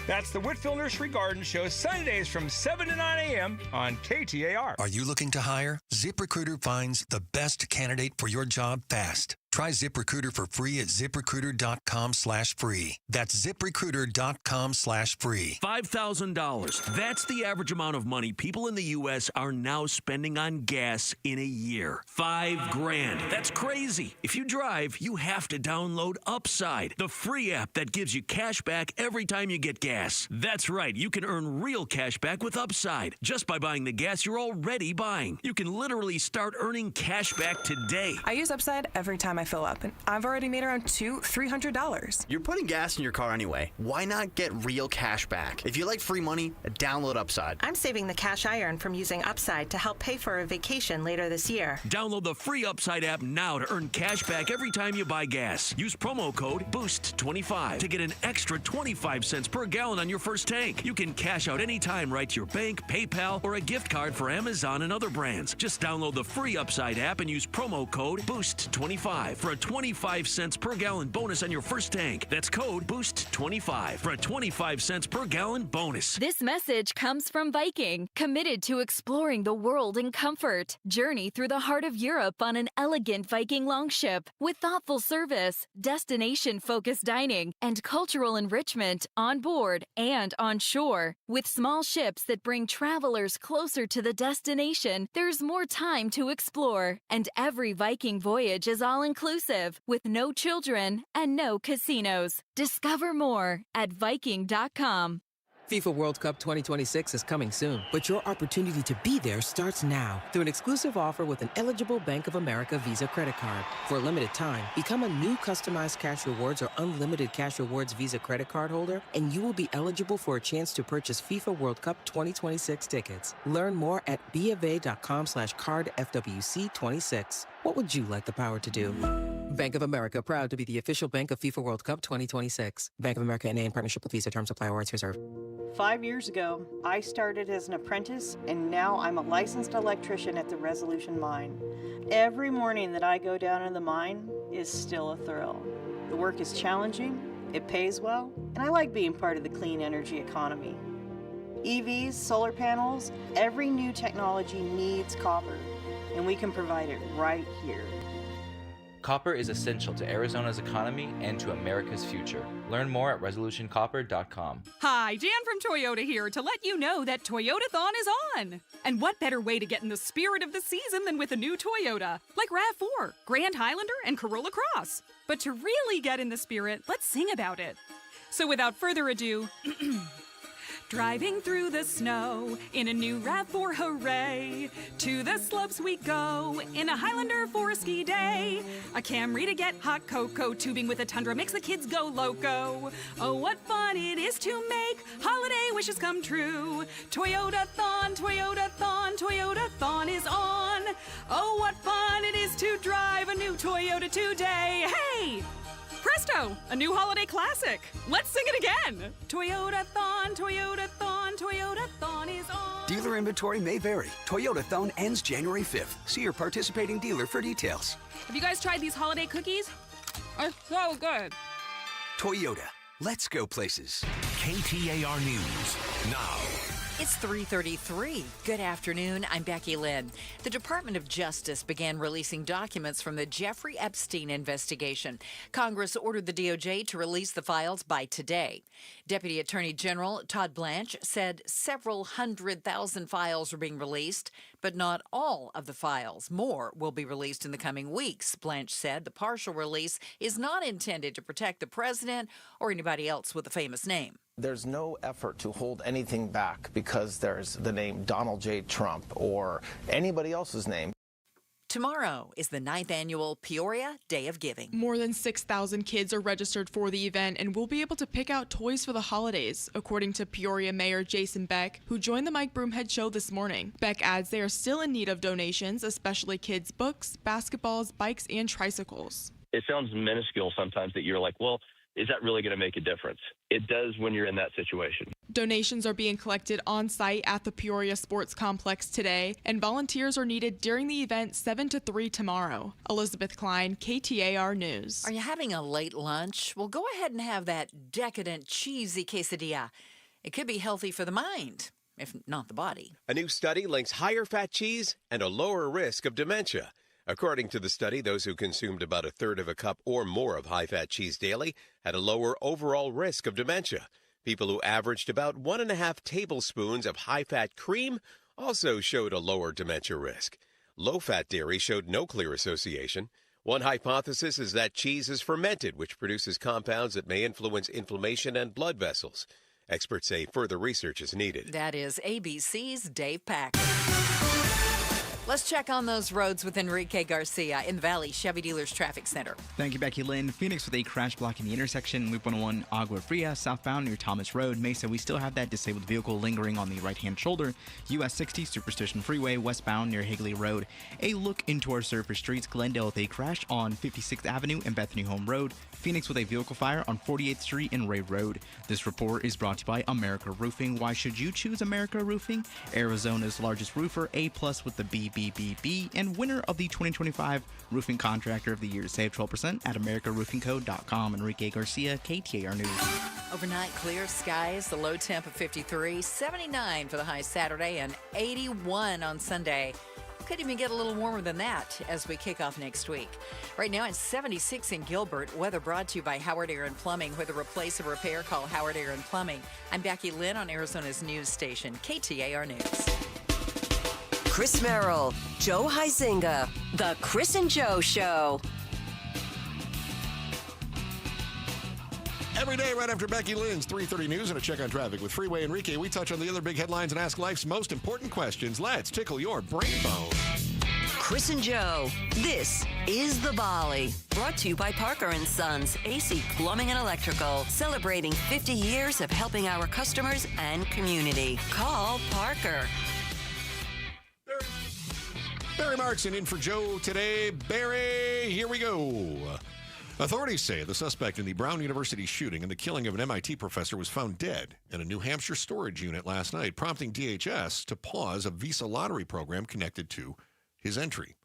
That's the Whitfield Nursery Garden Show, Sundays from 7 to 9 a.m. on KTAR. Are you looking to hire? ZipRecruiter finds the best candidate for your job fast. Try ZipRecruiter for free at ZipRecruiter.com/free. That's ZipRecruiter.com/free. $5,000. That's the average amount of money people in the U.S. are now spending on gas in a year. $5,000. That's crazy. If you drive, you have to download Upside, the free app that gives you cash back every time you get gas. That's right. You can earn real cash back with Upside just by buying the gas you're already buying. You can literally start earning cash back today. I use Upside every time I fill up, and I've already made around $200-$300. You're putting gas in your car anyway. Why not get real cash back? If you like free money, download Upside. I'm saving the cash I earn from using Upside to help pay for a vacation later this year. Download the free Upside app now to earn cash back every time you buy gas. Use promo code BOOST25 to get an extra 25 cents per gallon on your first tank. You can cash out anytime right to your bank, PayPal, or a gift card for Amazon and other brands. Just download the free Upside app and use promo code BOOST25 for a 25 cents per gallon bonus on your first tank. That's code BOOST25 for a 25 cents per gallon bonus. This message comes from Viking, committed to exploring the world in comfort. Journey through the heart of Europe on an elegant Viking longship with thoughtful service, destination-focused dining, and cultural enrichment on board and on shore. With small ships that bring travelers closer to the destination, there's more time to explore. And every Viking voyage is all-inclusive, with no children and no casinos. Discover more at Viking.com. FIFA World Cup 2026 is coming soon, but your opportunity to be there starts now through an exclusive offer with an eligible Bank of America Visa credit card. For a limited time, become a new customized Cash Rewards or unlimited Cash Rewards Visa credit card holder, and you will be eligible for a chance to purchase FIFA World Cup 2026 tickets. Learn more at BofA.com/cardFWC26. What would you like the power to do? Bank of America, proud to be the official bank of FIFA World Cup 2026. Bank of America N.A. in partnership with Visa. Terms apply. Awards reserved. 5 years ago, I started as an apprentice, and now I'm a licensed electrician at the Resolution Mine. Every morning that I go down in the mine is still a thrill. The work is challenging, it pays well, and I like being part of the clean energy economy. EVs, solar panels, every new technology needs copper, and we can provide it right here. Copper is essential to Arizona's economy and to America's future. Learn more at resolutioncopper.com. Hi, Jan from Toyota here to let you know that Toyotathon is on. And what better way to get in the spirit of the season than with a new Toyota, like RAV4, Grand Highlander, and Corolla Cross. But to really get in the spirit, let's sing about it. So without further ado, Driving through the snow in a new RAV4, hooray! To the slopes we go in a Highlander for a ski day. A Camry to get hot cocoa, tubing with a Tundra makes the kids go loco. Oh, what fun it is to make holiday wishes come true. Toyota-thon, Toyota-thon, Toyota-thon is on. Oh, what fun it is to drive a new Toyota today. Hey! Presto! A new holiday classic. Let's sing it again. Toyota-thon, Toyota-thon, Toyota-thon is on. Dealer inventory may vary. Toyota-thon ends January 5th. See your participating dealer for details. Have you guys tried these holiday cookies? They're so good. Toyota. Let's go places. KTAR News now. It's 3:33. Good afternoon. I'm Becky Lynn. The Department of Justice began releasing documents from the Jeffrey Epstein investigation. Congress ordered the DOJ to release the files by today. Deputy Attorney General Todd Blanche said several 100,000 files are being released, but not all of the files. More will be released in the coming weeks. Blanche said the partial release is not intended to protect the president or anybody else with a famous name. There's no effort to hold anything back because there's the name Donald J. Trump or anybody else's name. Tomorrow is the 9th annual Peoria Day of Giving. More than 6,000 kids are registered for the event and will be able to pick out toys for the holidays, according to Peoria Mayor Jason Beck, who joined the Mike Broomhead Show this morning. Beck adds they are still in need of donations, especially kids' books, basketballs, bikes, and tricycles. It sounds minuscule sometimes that you're like, well, is that really going to make a difference? It does when you're in that situation. Donations are being collected on site at the Peoria Sports Complex today, and volunteers are needed during the event 7 to 3 tomorrow. Elizabeth Klein, KTAR News. Are you having a late lunch? Well, go ahead and have that decadent, cheesy quesadilla. It could be healthy for the mind, if not the body. A new study links higher fat cheese and a lower risk of dementia. According to the study, those who consumed about a third of a cup or more of high-fat cheese daily had a lower overall risk of dementia. People who averaged about 1.5 tablespoons of high-fat cream also showed a lower dementia risk. Low-fat dairy showed no clear association. One hypothesis is that cheese is fermented, which produces compounds that may influence inflammation and blood vessels. Experts say further research is needed. That is ABC's Dave Pack. Let's check on those roads with Enrique Garcia in the Valley Chevy Dealers Traffic Center. Thank you, Becky Lynn. Phoenix with a crash block in the intersection. Loop 101 Agua Fria, southbound near Thomas Road. Mesa, we still have that disabled vehicle lingering on the right-hand shoulder. US 60 Superstition Freeway, westbound near Higley Road. A look into our surface streets. Glendale with a crash on 56th Avenue and Bethany Home Road. Phoenix with a vehicle fire on 48th Street and Ray Road. This report is brought to you by America Roofing. Why should you choose America Roofing? Arizona's largest roofer, A+ with the BBBB, and winner of the 2025 Roofing Contractor of the Year. Save 12% at AmericaRoofingCo.com. Enrique Garcia, KTAR News. Overnight clear skies, the low temp of 53, 79 for the high Saturday, and 81 on Sunday. Could even get a little warmer than that as we kick off next week. Right now it's 76 in Gilbert. Weather brought to you by Howard Air and Plumbing. Whether replace or repair, call Howard Air and Plumbing. I'm Becky Lynn on Arizona's news station, KTAR News. Chris Merrill, Joe Huizinga, The Chris and Joe Show. Every day right after Becky Lynn's 3:30 News and a check on traffic with Freeway Enrique, we touch on the other big headlines and ask life's most important questions. Let's tickle your brain bone. Chris and Joe, this is The Volley. Brought to you by Parker & Sons, AC Plumbing and Electrical. Celebrating 50 years of helping our customers and community. Call Parker. Barry Markson in for Joe today. Barry, here we go. Authorities say the suspect in the Brown University shooting and the killing of an MIT professor was found dead in a New Hampshire storage unit last night, prompting DHS to pause a Visa lottery program connected to his entry.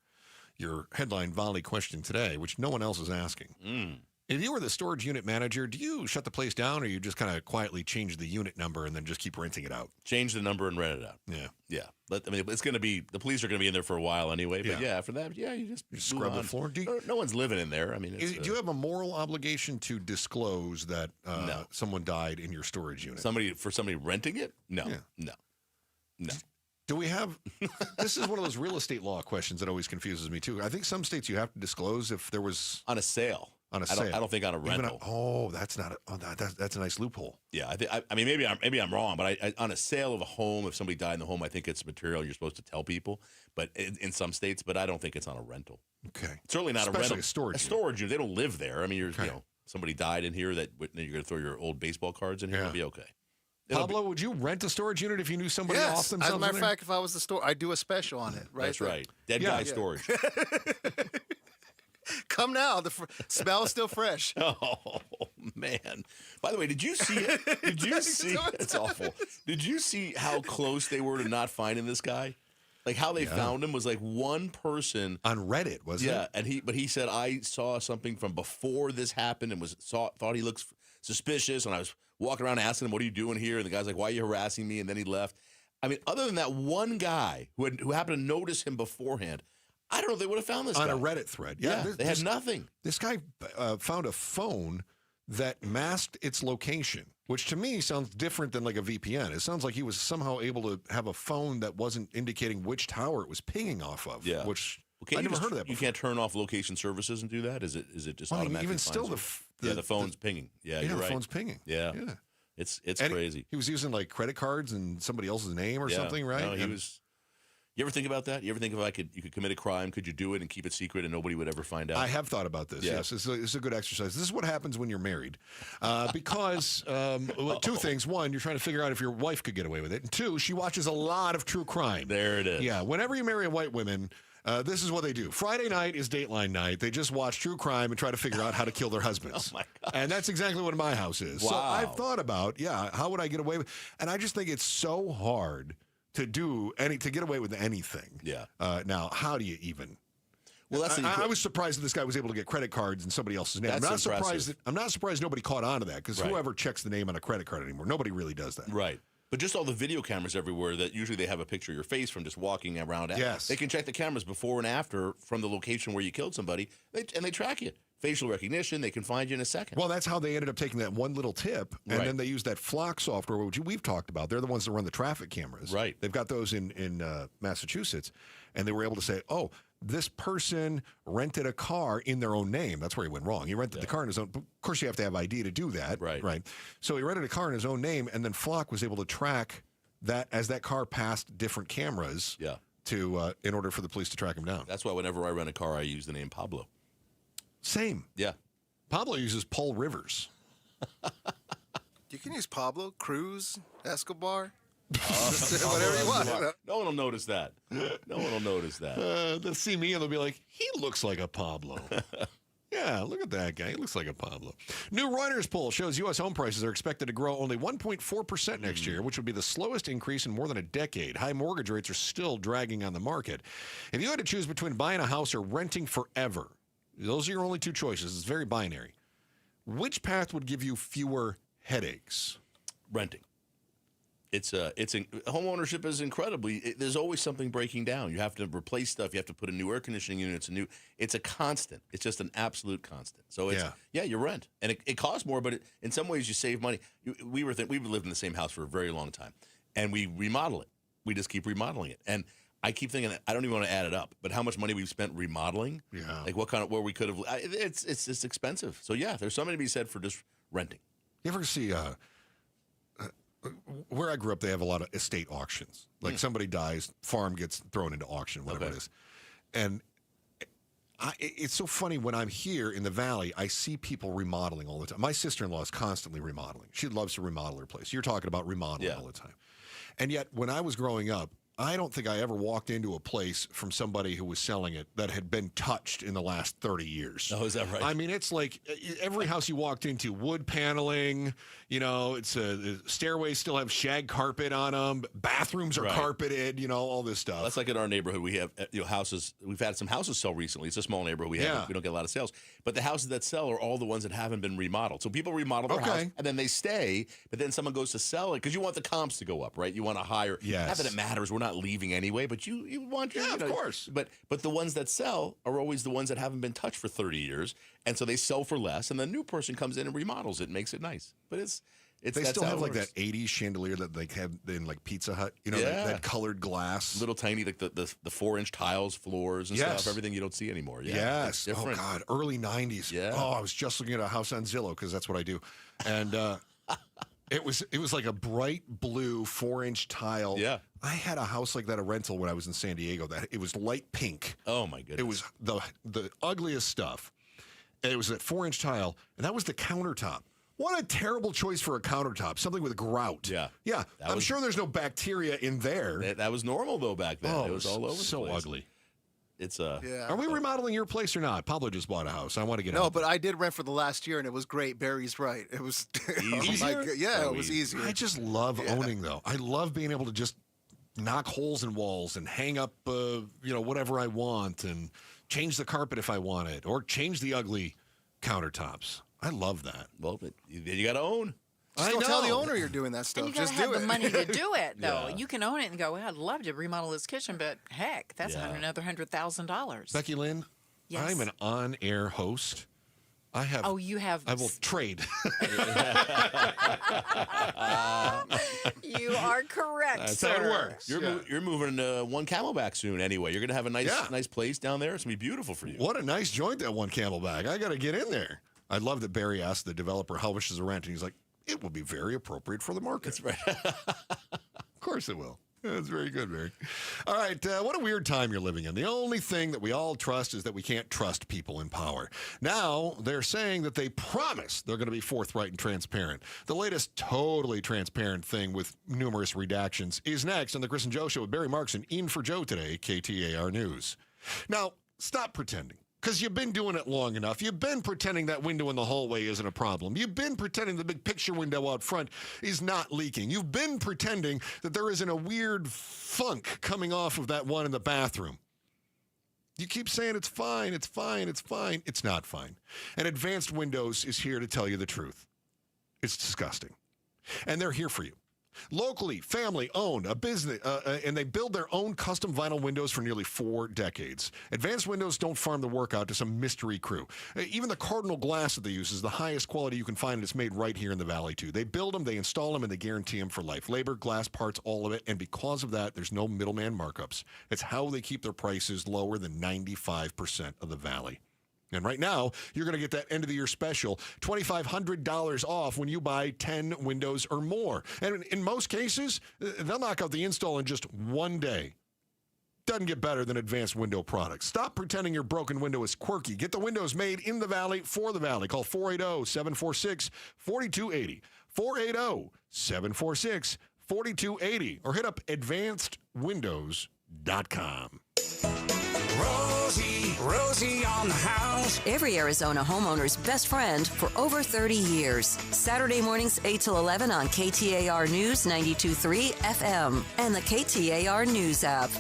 Your headline volley question today, which no one else is asking. If you were the storage unit manager, do you shut the place down or you just kind of quietly change the unit number and then just keep renting it out? Change the number and rent it out. Yeah. Yeah. But, I mean, it's going to be, the police are going to be in there for a while anyway. But yeah, after that, you just scrub the floor. No one's living in there. I mean, do you have a moral obligation to disclose that someone died in your storage unit? For somebody renting it? No. Yeah. No. Do we have, this is one of those real estate law questions that always confuses me too. I think some states you have to disclose if there was. On a sale. On a sale. I don't think on a rental. That's not. That's a nice loophole. Yeah, I mean, maybe I'm wrong, but on a sale of a home, if somebody died in the home, I think it's material you're supposed to tell people. But in some states, but I don't think it's on a rental. Okay, certainly not especially a rental. A storage. Unit. They don't live there. I mean, somebody died in here that you're going to throw your old baseball cards in here. It'll be okay. Pablo, would you rent a storage unit if you knew somebody off themselves? As a matter of fact, if I was the store, I'd do a special on it. Right. That's right. Dead guy storage. Come now. The smell is still fresh. Oh, man. By the way, did you see it? Did you see? It's awful. Did you see how close they were to not finding this guy? Like how they found him was like one person. On Reddit, wasn't it? Yeah, but he said, I saw something from before this happened and thought he looks suspicious. And I was walking around asking him, what are you doing here? And the guy's like, why are you harassing me? And then he left. I mean, other than that one guy who happened to notice him beforehand, I don't know if they would have found this guy. On a Reddit thread. Yeah, they had nothing. This guy found a phone that masked its location, which to me sounds different than like a VPN. It sounds like he was somehow able to have a phone that wasn't indicating which tower it was pinging off of, which I never heard of that before. You can't turn off location services and do that? Is it just automatically? Even still, the phone's pinging. Yeah, you're right. The phone's pinging. Yeah. It's crazy. He was using like credit cards and somebody else's name or something, right? No, he was. You ever think about that? You ever think if you could commit a crime, could you do it and keep it secret and nobody would ever find out? I have thought about this. Yes, it's a good exercise. This is what happens when you're married, because two things: one, you're trying to figure out if your wife could get away with it, and two, she watches a lot of true crime. There it is. Yeah, whenever you marry a white woman. This is what they do. Friday night is Dateline night. They just watch true crime and try to figure out how to kill their husbands. Oh, my God. And that's exactly what my house is. Wow. So I've thought about, how would I get away with? And I just think it's so hard to get away with anything. Yeah. Now, how do you even? Well, that's I was surprised that this guy was able to get credit cards in somebody else's name. I'm not surprised nobody caught on to that, because whoever checks the name on a credit card anymore, nobody really does that. Right. But just all the video cameras everywhere that usually they have a picture of your face from just walking around. Yes. They can check the cameras before and after from the location where you killed somebody, and they track you. Facial recognition, they can find you in a second. Well, that's how they ended up taking that one little tip, and then they used that Flock software, which we've talked about. They're the ones that run the traffic cameras. Right. They've got those in Massachusetts, and they were able to say, oh, this person rented a car in their own name. That's where he went wrong. He rented the car in his own. Of course, you have to have ID to do that. Right. So he rented a car in his own name, and then Flock was able to track that as that car passed different cameras. Yeah. To in order for the police to track him down. That's why whenever I rent a car, I use the name Pablo. Same. Yeah. Pablo uses Paul Rivers. You can use Pablo, Cruz, Escobar. Whatever you want. No one will notice that. No one will notice that. They'll see me and they'll be like, he looks like a Pablo. Yeah, look at that guy. He looks like a Pablo. New Reuters poll shows U.S. home prices are expected to grow only 1.4% next year, which would be the slowest increase in more than a decade. High mortgage rates are still dragging on the market. If you had to choose between buying a house or renting forever, those are your only two choices. It's very binary. Which path would give you fewer headaches? Renting. Home ownership is incredibly. There's always something breaking down. You have to replace stuff. You have to put a new air conditioning unit. It's a constant. It's just an absolute constant. So you rent, and it costs more, but in some ways you save money. We've lived in the same house for a very long time, and we remodel it. We just keep remodeling it, and I keep thinking I don't even want to add it up, but how much money we've spent remodeling? Yeah, like where we could have. It's just expensive. So there's something to be said for just renting. You ever see? Where I grew up, they have a lot of estate auctions. Like somebody dies, farm gets thrown into auction, whatever it is. And it's so funny when I'm here in the Valley, I see people remodeling all the time. My sister-in-law is constantly remodeling. She loves to remodel her place. You're talking about remodeling all the time. And yet, when I was growing up, I don't think I ever walked into a place from somebody who was selling it that had been touched in the last 30 years. Oh, is that right? I mean, it's like every house you walked into, wood paneling, it's stairways still have shag carpet on them, bathrooms are carpeted, all this stuff. That's like in our neighborhood. We have houses. We've had some houses sell recently. It's a small neighborhood. We don't get a lot of sales. But the houses that sell are all the ones that haven't been remodeled. So people remodel their house and then they stay, but then someone goes to sell it because you want the comps to go up, right? You want to hire. Yes. Not that it matters. We're not leaving anyway, but you want your, of course. But the ones that sell are always the ones that haven't been touched for 30 years, and so they sell for less, and the new person comes in and remodels it, and makes it nice. But it's They still have like that 80s chandelier that they have in like Pizza Hut, that colored glass. Little tiny, like the 4-inch tiles, floors and stuff, everything you don't see anymore. Yeah, yes. Oh, God. Early 90s. Yeah. Oh, I was just looking at a house on Zillow because that's what I do. And it was like a bright blue 4-inch tile. Yeah. I had a house like that, a rental, when I was in San Diego. That it was light pink. Oh, my goodness. It was the ugliest stuff. And it was that 4-inch tile, and that was the countertop. What a terrible choice for a countertop. Something with grout. Yeah. Yeah. I'm sure there's no bacteria in there. That was normal, though, back then. Oh, it was all over the place. So ugly. It's Are we remodeling your place or not? Pablo just bought a house. I want to get out. No, but I did rent for the last year, and it was great. Barry's right. It was easier. It was easier. I just love owning, though. I love being able to just knock holes in walls and hang up, whatever I want, and change the carpet if I want it, or change the ugly countertops. I love that. Well, but you got to own. Just don't tell the owner you're doing that stuff. And you got to Just have do the it. money to do it, though. Yeah. You can own it and go, well, I'd love to remodel this kitchen, but heck, that's another $100,000. Becky Lynn, yes. I'm an on-air host. You have. I will trade. You are correct, That's sir. how it works. You're moving one Camelback soon anyway. You're going to have a nice place down there. It's going to be beautiful for you. What a nice joint, that one Camelback. I got to get in there. I love that Barry asked the developer how much is the rent, and he's like, it will be very appropriate for the market. That's right. Of course it will. That's very good, Barry. All right, what a weird time you're living in. The only thing that we all trust is that we can't trust people in power. Now, they're saying that they promise they're going to be forthright and transparent. The latest totally transparent thing with numerous redactions is next on the Chris and Joe Show with Barry Marks and In for Joe today, KTAR News. Now, stop pretending. Because you've been doing it long enough. You've been pretending that window in the hallway isn't a problem. You've been pretending the big picture window out front is not leaking. You've been pretending that there isn't a weird funk coming off of that one in the bathroom. You keep saying it's fine, it's fine, it's fine. It's not fine. And Advanced Windows is here to tell you the truth. It's disgusting. And they're here for you. Locally, family-owned, a business, and they build their own custom vinyl windows for nearly 4 decades. Advanced Windows don't farm the work out to some mystery crew. Even the Cardinal glass that they use is the highest quality you can find, and it's made right here in the Valley, too. They build them, they install them, and they guarantee them for life. Labor, glass, parts, all of it, and because of that, there's no middleman markups. It's how they keep their prices lower than 95% of the Valley. And right now, you're going to get that end-of-the-year special, $2,500 off when you buy 10 windows or more. And in most cases, they'll knock out the install in just 1 day. Doesn't get better than Advanced Window products. Stop pretending your broken window is quirky. Get the windows made in the Valley for the Valley. Call 480-746-4280. 480-746-4280. Or hit up advancedwindows.com. Rosie on the house. Every Arizona homeowner's best friend for over 30 years. Saturday mornings 8 till 11 on KTAR News 92.3 FM and the KTAR News app.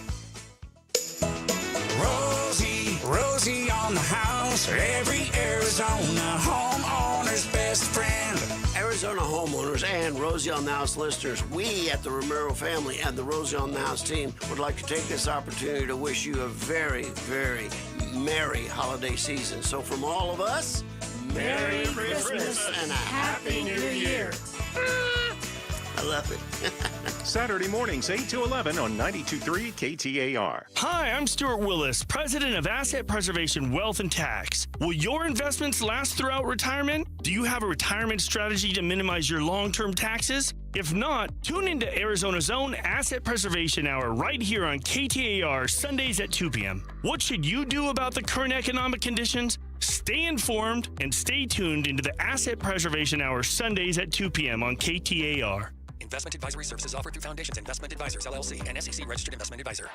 Rosie on the house. Every Arizona homeowner's best friend. Arizona homeowners and Rosie on the House listeners, we at the Romero family and the Rosie on the House team would like to take this opportunity to wish you a very, very merry holiday season. So from all of us, Merry Christmas and a Happy New Year. I love it. Saturday mornings, 8 to 11 on 92.3 KTAR. Hi, I'm Stuart Willis, president of Asset Preservation Wealth and Tax. Will your investments last throughout retirement? Do you have a retirement strategy to minimize your long-term taxes? If not, tune into Arizona's own Asset Preservation Hour right here on KTAR Sundays at 2 p.m. What should you do about the current economic conditions? Stay informed and stay tuned into the Asset Preservation Hour Sundays at 2 p.m. on KTAR. Investment advisory services offered through Foundations Investment Advisors, LLC, and SEC Registered Investment Advisor.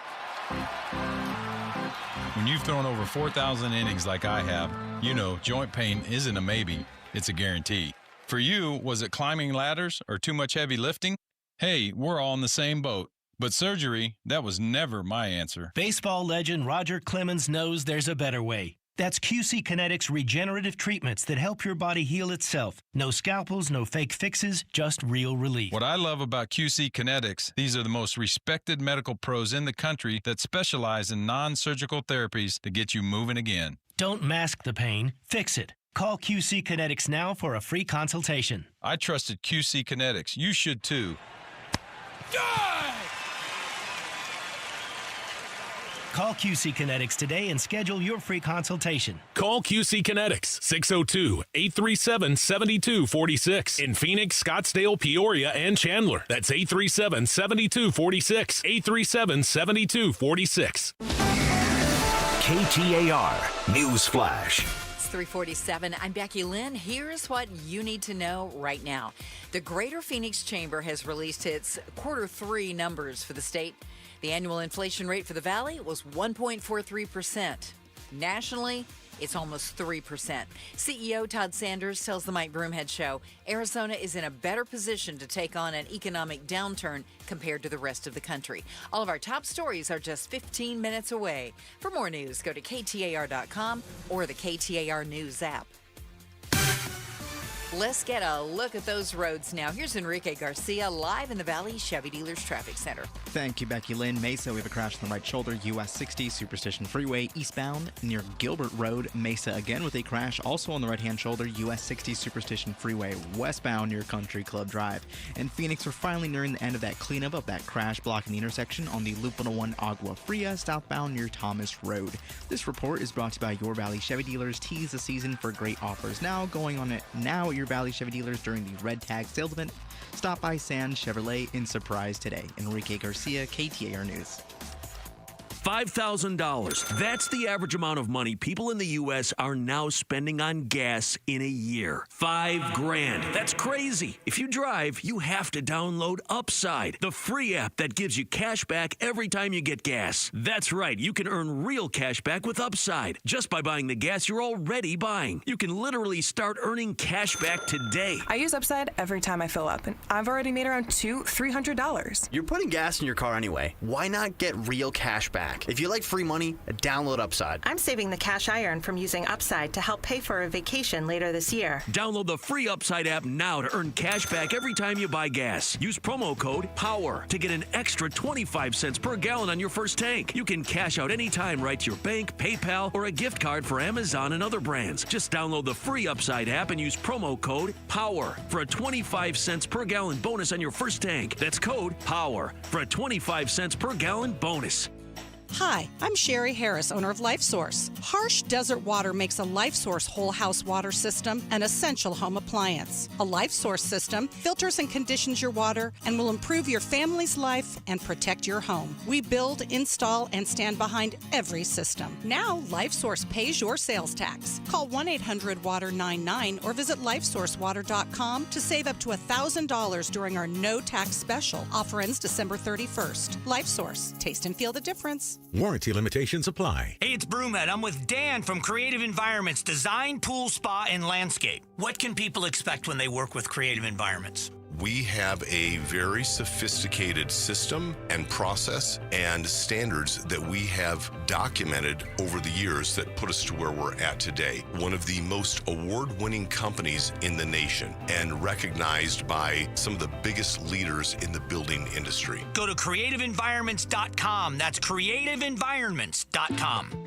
When you've thrown over 4,000 innings like I have, you know joint pain isn't a maybe, it's a guarantee. For you, was it climbing ladders or too much heavy lifting? Hey, we're all in the same boat. But surgery, that was never my answer. Baseball legend Roger Clemens knows there's a better way. That's QC Kinetics regenerative treatments that help your body heal itself. No scalpels, no fake fixes, just real relief. What I love about QC Kinetics, these are the most respected medical pros in the country that specialize in non-surgical therapies to get you moving again. Don't mask the pain, fix it. Call QC Kinetics now for a free consultation. I trusted QC Kinetics. You should too. Call QC Kinetics today and schedule your free consultation. Call QC Kinetics, 602-837-7246. In Phoenix, Scottsdale, Peoria, and Chandler. That's 837-7246. 837-7246. KTAR News Flash. It's 3:47. I'm Becky Lynn. Here's what you need to know right now. The Greater Phoenix Chamber has released its Q3 numbers for the state. The annual inflation rate for the Valley was 1.43%. Nationally, it's almost 3%. CEO Todd Sanders tells the Mike Broomhead Show Arizona is in a better position to take on an economic downturn compared to the rest of the country. All of our top stories are just 15 minutes away. For more news, go to KTAR.com or the KTAR News app. Let's get a look at those roads now. Here's Enrique Garcia live in the Valley Chevy Dealers Traffic Center. Thank you, Becky Lynn. Mesa, we have a crash on the right shoulder, US 60, Superstition Freeway, eastbound near Gilbert Road. Mesa again with a crash, also on the right-hand shoulder, US 60, Superstition Freeway, westbound near Country Club Drive. In Phoenix, we're finally nearing the end of that cleanup of that crash blocking the intersection on the Loop 101 Agua Fria, southbound near Thomas Road. This report is brought to you by Your Valley Chevy Dealers. Tease the season for great offers now. Going on it now at Your Valley Chevy Dealers during the Red Tag Sales Event. Stop by San Chevrolet in Surprise today. Enrique Garcia, KTAR News. $5,000. That's the average amount of money people in the U.S. are now spending on gas in a year. $5,000. That's crazy. If you drive, you have to download Upside, the free app that gives you cash back every time you get gas. That's right. You can earn real cash back with Upside just by buying the gas you're already buying. You can literally start earning cash back today. I use Upside every time I fill up, and I've already made around $300. You're putting gas in your car anyway. Why not get real cash back? If you like free money, download Upside. I'm saving the cash I earn from using Upside to help pay for a vacation later this year. Download the free Upside app now to earn cash back every time you buy gas. Use promo code POWER to get an extra 25 cents per gallon on your first tank. You can cash out anytime right to your bank, PayPal, or a gift card for Amazon and other brands. Just download the free Upside app and use promo code POWER for a 25 cents per gallon bonus on your first tank. That's code POWER for a 25 cents per gallon bonus. Hi, I'm Sherry Harris, owner of LifeSource. Harsh desert water makes a LifeSource whole house water system an essential home appliance. A LifeSource system filters and conditions your water and will improve your family's life and protect your home. We build, install, and stand behind every system. Now, LifeSource pays your sales tax. Call 1-800-WATER-99 or visit LifeSourceWater.com to save up to $1,000 during our no tax special. Offer ends December 31st. LifeSource. Taste and feel the difference. Warranty limitations apply. Hey, it's Broomhead. I'm with Dan from Creative Environments Design, Pool, Spa, and Landscape. What can people expect when they work with Creative Environments? We have a very sophisticated system and process and standards that we have documented over the years that put us to where we're at today. One of the most award-winning companies in the nation and recognized by some of the biggest leaders in the building industry. Go to creativeenvironments.com. That's creativeenvironments.com.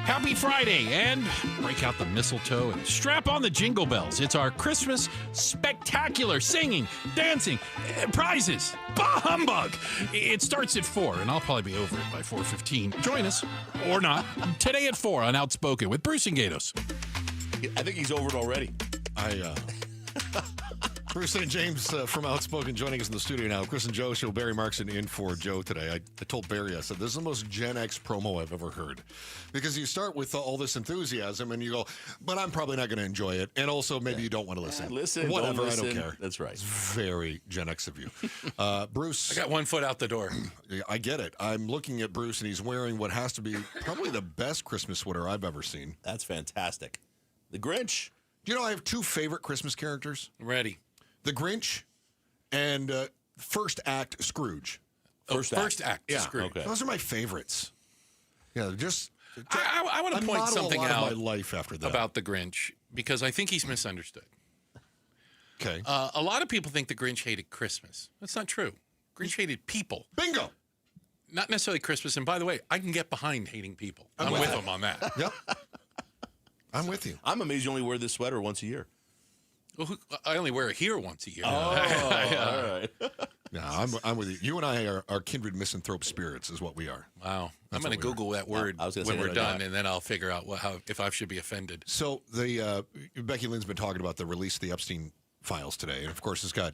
Happy Friday, and break out the mistletoe and strap on the jingle bells. It's our Christmas spectacular singing, dancing, prizes. Bah humbug! It starts at 4, and I'll probably be over it by 4:15. Join us, or not, today at 4 on Outspoken with Bruce and Gatos. I think he's over it already. Bruce and James from Outspoken joining us in the studio now. Chris and Joe show. Barry Markson in for Joe today. I told Barry, I said, this is the most Gen X promo I've ever heard. Because you start with all this enthusiasm and you go, but I'm probably not going to enjoy it. And also maybe you don't want to listen. Listen, whatever, don't listen. I don't care. That's right. It's very Gen X of you. Bruce. I got one foot out the door. I get it. I'm looking at Bruce and he's wearing what has to be probably the best Christmas sweater I've ever seen. That's fantastic. The Grinch. Do you know I have two favorite Christmas characters? Ready. The Grinch and First Act Scrooge. First Act yeah. Scrooge. Okay. Those are my favorites. Yeah, just I want to point something out of my life after that. About the Grinch because I think he's misunderstood. Okay. A lot of people think the Grinch hated Christmas. That's not true. Grinch hated people. Bingo. not necessarily Christmas. And by the way, I can get behind hating people. I'm with them on that. Yep. I'm with you. I'm amazed you only wear this sweater once a year. Well, I only wear it here once a year. Oh, all right. No, I'm with you. You and I are kindred misanthrope spirits, is what we are. Wow. That's I'm going to what we Google that word when we're done, and then I'll figure out if I should be offended. So Becky Lynn's been talking about the release of the Epstein files today, and of course it's got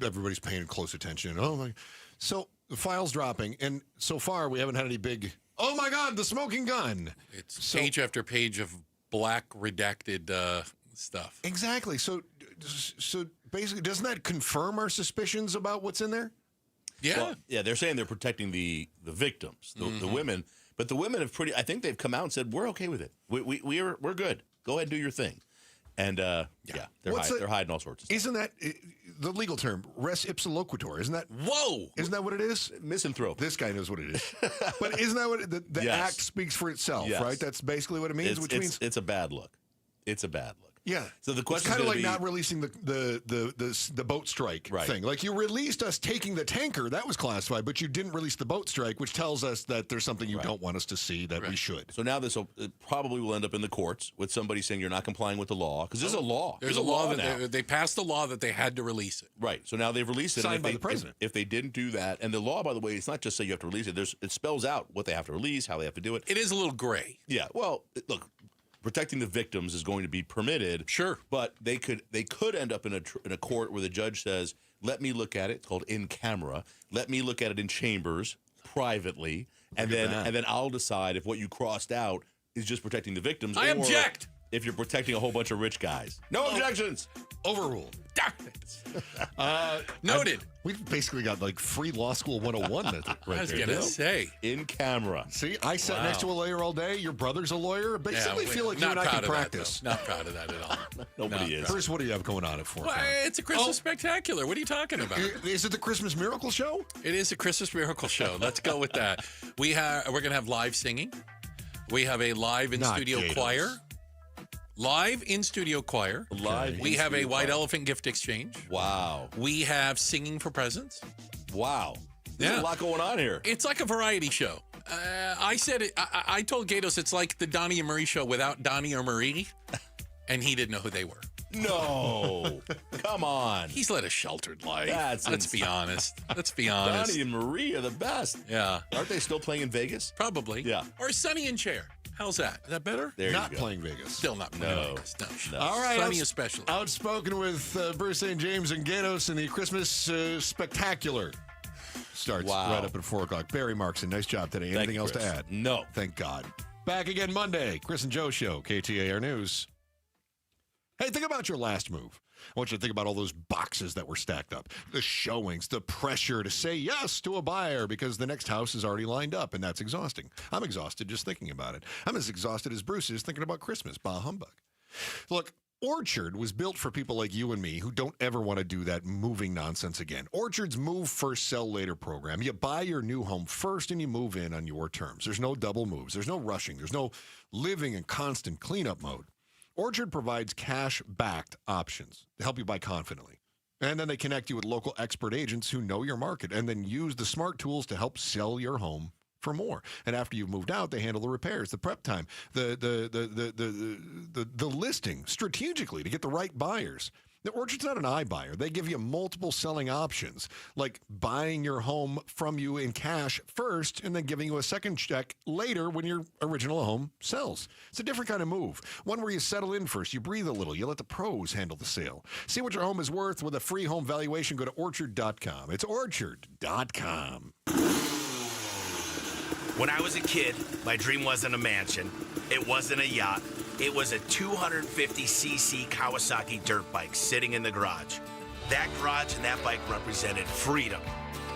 everybody's paying close attention. Oh my! So the files dropping, and so far we haven't had any big. Oh my God, the smoking gun! It's page after page of black redacted stuff. Exactly. So basically, doesn't that confirm our suspicions about what's in there? Yeah. Well, yeah, they're saying they're protecting the victims, the women, but the women have I think they've come out and said we're okay with it. We're good. Go ahead and do your thing. And they're hiding all sorts of stuff. Isn't that the legal term? Res ipsa loquitur. Isn't that? Whoa! Isn't that what it is? Misanthrope. This guy knows what it is. But isn't that what the Yes. act speaks for itself? Yes. Right. That's basically what it means. Which means it's a bad look. It's a bad look. Yeah. So the question is kind of like not releasing the boat strike thing. Like you released us taking the tanker, that was classified, but you didn't release the boat strike, which tells us that there's something you don't want us to see that we should. So now this probably will end up in the courts with somebody saying you're not complying with the law because there's a law. There's a law that they passed a law that they had to release it. Right. So now they've released it. Signed by the president. If they didn't do that, and the law, by the way, it's not just say you have to release it. It spells out what they have to release, how they have to do it. It is a little gray. Yeah. Well, look. Protecting the victims is going to be permitted. Sure. But they could end up in a court where the judge says, let me look at it. It's called in camera. Let me look at it in chambers privately. And then I'll decide if what you crossed out is just protecting the victims. I object. If you're protecting a whole bunch of rich guys. No objections. Overruled. Noted. We've basically got like free law school 101 right there. I was going to say. In camera. See, I sat next to a lawyer all day. Your brother's a lawyer. Basically feel like you and I can practice. Not proud of that at all. Nobody is. Bruce, what do you have going on at 4 o'clock? It's a Christmas spectacular. What are you talking about? Is it the Christmas Miracle Show? It is a Christmas Miracle Show. Let's go with that. We're going to have live singing. We have a live in-studio choir. Live in-studio choir. We have a White Elephant gift exchange. Wow. We have singing for presents. Wow. There's a lot going on here. It's like a variety show. I said it. I told Gatos it's like the Donnie and Marie show without Donnie or Marie, and he didn't know who they were. No. Come on. He's led a sheltered life. Let's be honest. Let's be honest. Donnie and Marie are the best. Yeah. Aren't they still playing in Vegas? Probably. Yeah. Or Sonny and Cher. How's that? Is that better? There not you go. playing Vegas. Still not playing Vegas. No. All right. Sonny especially. Outspoken with Bruce St. James and Gatos, and the Christmas Spectacular starts right up at 4 o'clock. Barry Markson, nice job today. Anything else to add? No. Thank God. Back again Monday. Chris and Joe Show, KTAR News. Hey, think about your last move. I want you to think about all those boxes that were stacked up, the showings, the pressure to say yes to a buyer because the next house is already lined up, and that's exhausting. I'm exhausted just thinking about it. I'm as exhausted as Bruce is thinking about Christmas. Bah humbug. Look, Orchard was built for people like you and me who don't ever want to do that moving nonsense again. Orchard's Move First, Sell Later program. You buy your new home first and you move in on your terms. There's no double moves. There's no rushing. There's no living in constant cleanup mode. Orchard provides cash-backed options to help you buy confidently. And then they connect you with local expert agents who know your market and then use the smart tools to help sell your home for more. And after you've moved out, they handle the repairs, the prep time, the listing strategically to get the right buyers. The Orchard's not an iBuyer. They give you multiple selling options, like buying your home from you in cash first and then giving you a second check later when your original home sells. It's a different kind of move. One where you settle in first, you breathe a little, you let the pros handle the sale. See what your home is worth with a free home valuation. Go to Orchard.com. It's Orchard.com. When I was a kid, my dream wasn't a mansion. It wasn't a yacht. It was a 250cc Kawasaki dirt bike sitting in the garage. That garage and that bike represented freedom.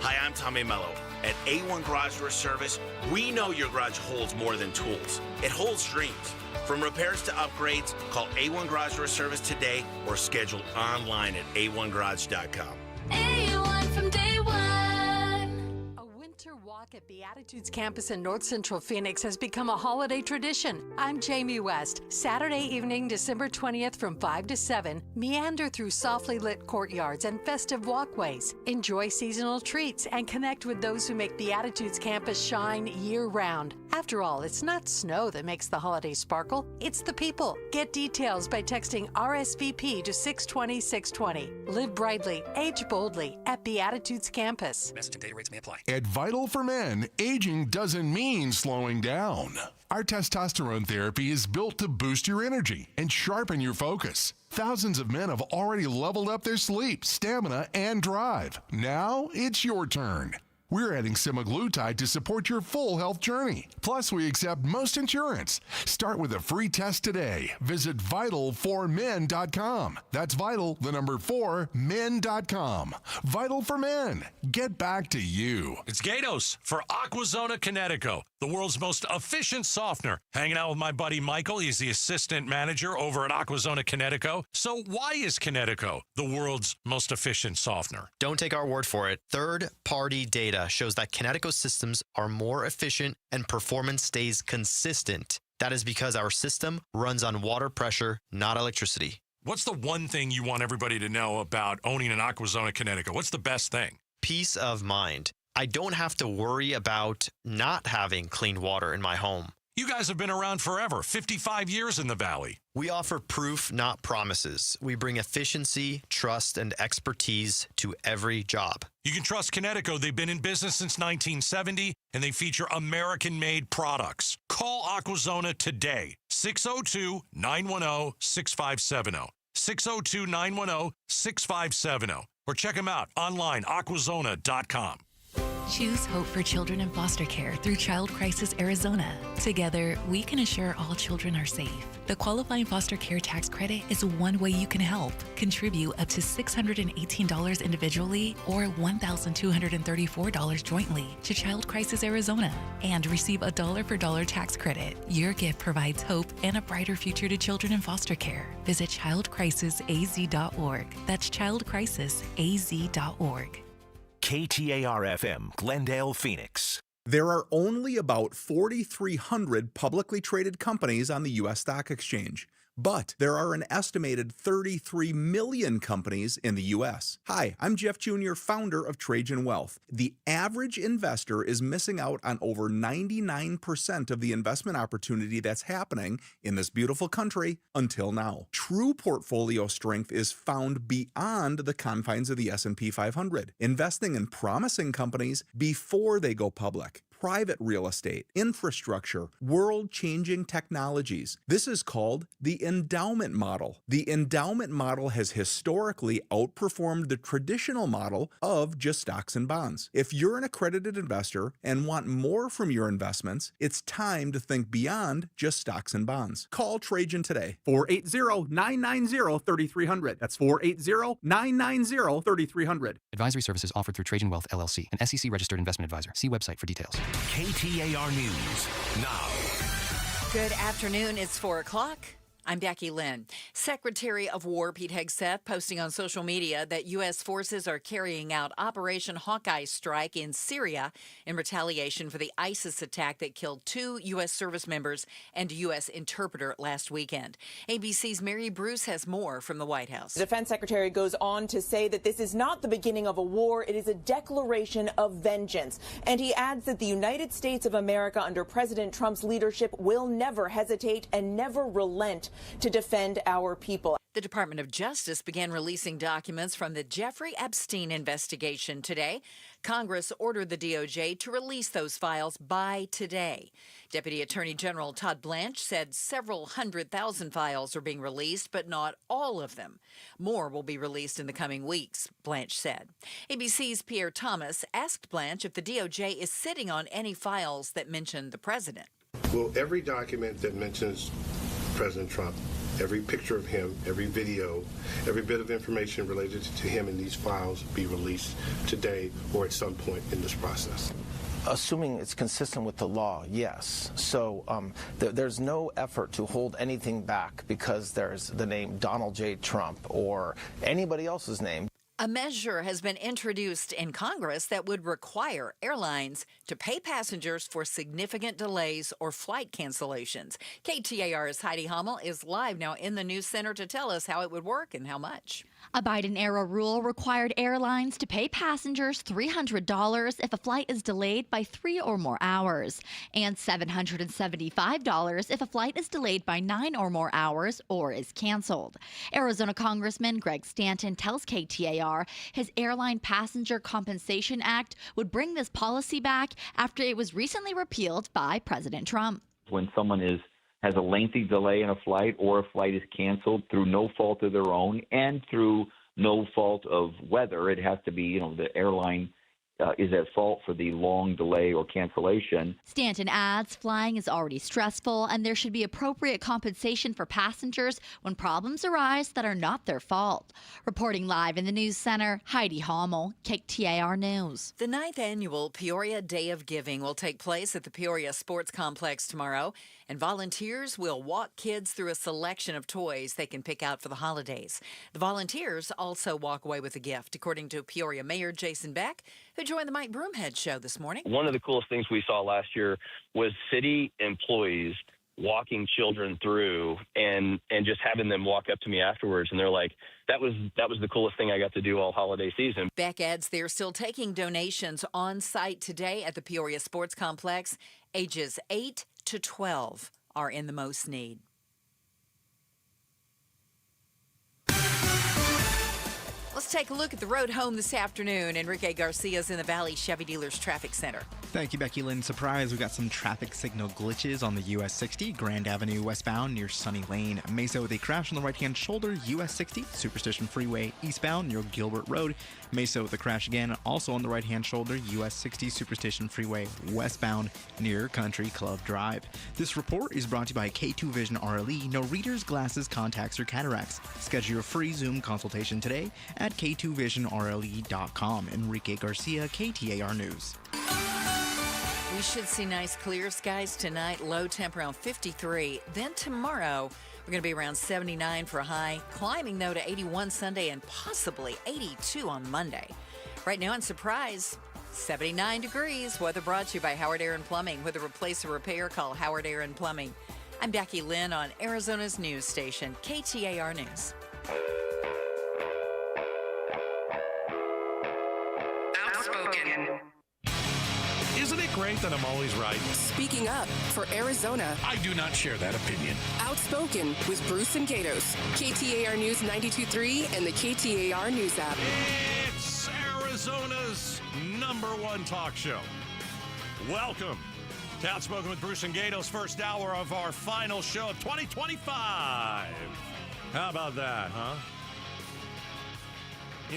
Hi, I'm Tommy Mello. At A1 Garage Door Service, we know your garage holds more than tools. It holds dreams. From repairs to upgrades, call A1 Garage Door Service today or schedule online at a1garage.com. A1 from day one. A winter water Walk at Beatitudes Campus in North Central Phoenix has become a holiday tradition. I'm Jamie West. Saturday evening, December 20th from 5 to 7, meander through softly lit courtyards and festive walkways. Enjoy seasonal treats and connect with those who make Beatitudes Campus shine year-round. After all, it's not snow that makes the holidays sparkle, it's the people. Get details by texting RSVP to 620-620. Live brightly, age boldly at Beatitudes Campus. Message and data rates may apply. At Vital for Men, aging doesn't mean slowing down. Our testosterone therapy is built to boost your energy and sharpen your focus. Thousands of men have already leveled up their sleep, stamina, and drive. Now it's your turn. We're adding semaglutide to support your full health journey. Plus, we accept most insurance. Start with a free test today. Visit vital4men.com. That's vital, the number 4, men.com. Vital for Men. Get back to you. It's Gatos for Aquazona Connecticut, the world's most efficient softener. Hanging out with my buddy Michael. He's the assistant manager over at Aquazona Connecticut. So why is Connecticut the world's most efficient softener? Don't take our word for it. Third-party data shows that Connecticut systems are more efficient and performance stays consistent. That is because our system runs on water pressure, not electricity. What's the one thing you want everybody to know about owning an Aquazona Connecticut? What's the best thing? Peace of mind. I don't have to worry about not having clean water in my home. You guys have been around forever, 55 years in the Valley. We offer proof, not promises. We bring efficiency, trust, and expertise to every job. You can trust Connecticut. They've been in business since 1970, and they feature American-made products. Call Aquazona today, 602-910-6570, 602-910-6570, or check them out online, aquazona.com. Choose hope for children in foster care through Child Crisis Arizona. Together, we can assure all children are safe. The qualifying foster care tax credit is one way you can help. Contribute up to $618 individually or $1,234 jointly to Child Crisis Arizona and receive a dollar-for-dollar tax credit. Your gift provides hope and a brighter future to children in foster care. Visit childcrisisaz.org. That's childcrisisaz.org. KTAR-FM, Glendale, Phoenix. There are only about 4,300 publicly traded companies on the U.S. Stock Exchange, but there are an estimated 33 million companies in the U.S. Hi, I'm Jeff Jr., founder of Trajan Wealth. The average investor is missing out on over 99% of the investment opportunity that's happening in this beautiful country until now. True portfolio strength is found beyond the confines of the S&P 500, investing in promising companies before they go public. Private real estate, infrastructure, world-changing technologies. This is called the endowment model. The endowment model has historically outperformed the traditional model of just stocks and bonds. If you're an accredited investor and want more from your investments, it's time to think beyond just stocks and bonds. Call Trajan today. 480-990-3300. That's 480-990-3300. Advisory services offered through Trajan Wealth, LLC, an SEC-registered investment advisor. See website for details. KTAR News now. Good afternoon. It's 4 o'clock. I'm Becky Lynn. Secretary of War Pete Hegseth posting on social media that U.S. forces are carrying out Operation Hawkeye Strike in Syria in retaliation for the ISIS attack that killed 2 U.S. service members and a U.S. interpreter last weekend. ABC's Mary Bruce has more from the White House. The defense secretary goes on to say that this is not the beginning of a war. It is a declaration of vengeance. And he adds that the United States of America under President Trump's leadership will never hesitate and never relent to defend our people. The Department of Justice began releasing documents from the Jeffrey Epstein investigation today. Congress ordered the DOJ to release those files by today. Deputy Attorney General Todd Blanche said several 100,000 files are being released, but not all of them. More will be released in the coming weeks, Blanche said. ABC's Pierre Thomas asked Blanche if the DOJ is sitting on any files that mention the president. Will every document that mentions President Trump, every picture of him, every video, every bit of information related to him in these files be released today or at some point in this process? Assuming it's consistent with the law, yes. So there's no effort to hold anything back because there's the name Donald J. Trump or anybody else's name. A measure has been introduced in Congress that would require airlines to pay passengers for significant delays or flight cancellations. KTAR's Heidi Hummel is live now in the news center to tell us how it would work and how much. A Biden-era rule required airlines to pay passengers $300 if a flight is delayed by 3 or more hours, and $775 if a flight is delayed by 9 or more hours or is canceled. Arizona Congressman Greg Stanton tells KTAR his Airline Passenger Compensation Act would bring this policy back after it was recently repealed by President Trump. When someone has a lengthy delay in a flight or a flight is canceled through no fault of their own and through no fault of weather, it has to be, the airline is at fault for the long delay or cancellation. Stanton adds flying is already stressful and there should be appropriate compensation for passengers when problems arise that are not their fault. Reporting live in the news center, Heidi Hummel, KTAR News. The 9th annual Peoria Day of Giving will take place at the Peoria Sports Complex tomorrow, and volunteers will walk kids through a selection of toys they can pick out for the holidays. The volunteers also walk away with a gift, according to Peoria Mayor Jason Beck, who joined the Mike Broomhead Show this morning. One of the coolest things we saw last year was city employees walking children through and just having them walk up to me afterwards, and they're like, that was the coolest thing I got to do all holiday season. Beck adds they're still taking donations on site today at the Peoria Sports Complex. Ages 8 to 12 are in the most need. Let's take a look at the road home this afternoon. Enrique Garcia's in the Valley Chevy Dealers Traffic Center. Thank you, Becky Lynn. Surprise, we've got some traffic signal glitches on the US 60, Grand Avenue westbound near Sunny Lane. Mesa with a crash on the right-hand shoulder, US 60, Superstition Freeway eastbound near Gilbert Road. Mesa with a crash again, also on the right-hand shoulder, US 60, Superstition Freeway westbound near Country Club Drive. This report is brought to you by K2 Vision RLE. No readers, glasses, contacts, or cataracts. Schedule your free Zoom consultation today at K2VisionRLE.com. Enrique Garcia, KTAR News. We should see nice clear skies tonight, low temp around 53. Then tomorrow, we're going to be around 79 for a high, climbing though to 81 Sunday and possibly 82 on Monday. Right now in Surprise, 79 degrees. Weather brought to you by Howard Air and Plumbing. With a replace or repair, call Howard Air and Plumbing. I'm Becky Lynn on Arizona's news station, KTAR News. Outspoken. Isn't it great that I'm always right? Speaking up for Arizona. I do not share that opinion. Outspoken with Bruce and Gatos. KTAR News 92.3 and the KTAR News app. It's Arizona's #1 talk show. Welcome to Outspoken with Bruce and Gatos, first hour of our final show of 2025. How about that, huh?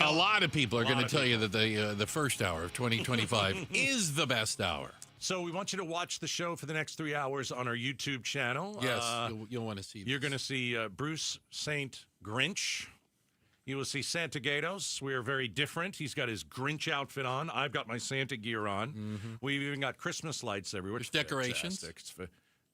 A lot of people are going to tell you that the first hour of 2025 is the best hour. So we want you to watch the show for the next 3 hours on our YouTube channel. Yes, you'll want to see this. You're going to see Bruce St. Grinch. You will see Santa Gatos. We are very different. He's got his Grinch outfit on. I've got my Santa gear on. Mm-hmm. We've even got Christmas lights everywhere. There's decorations.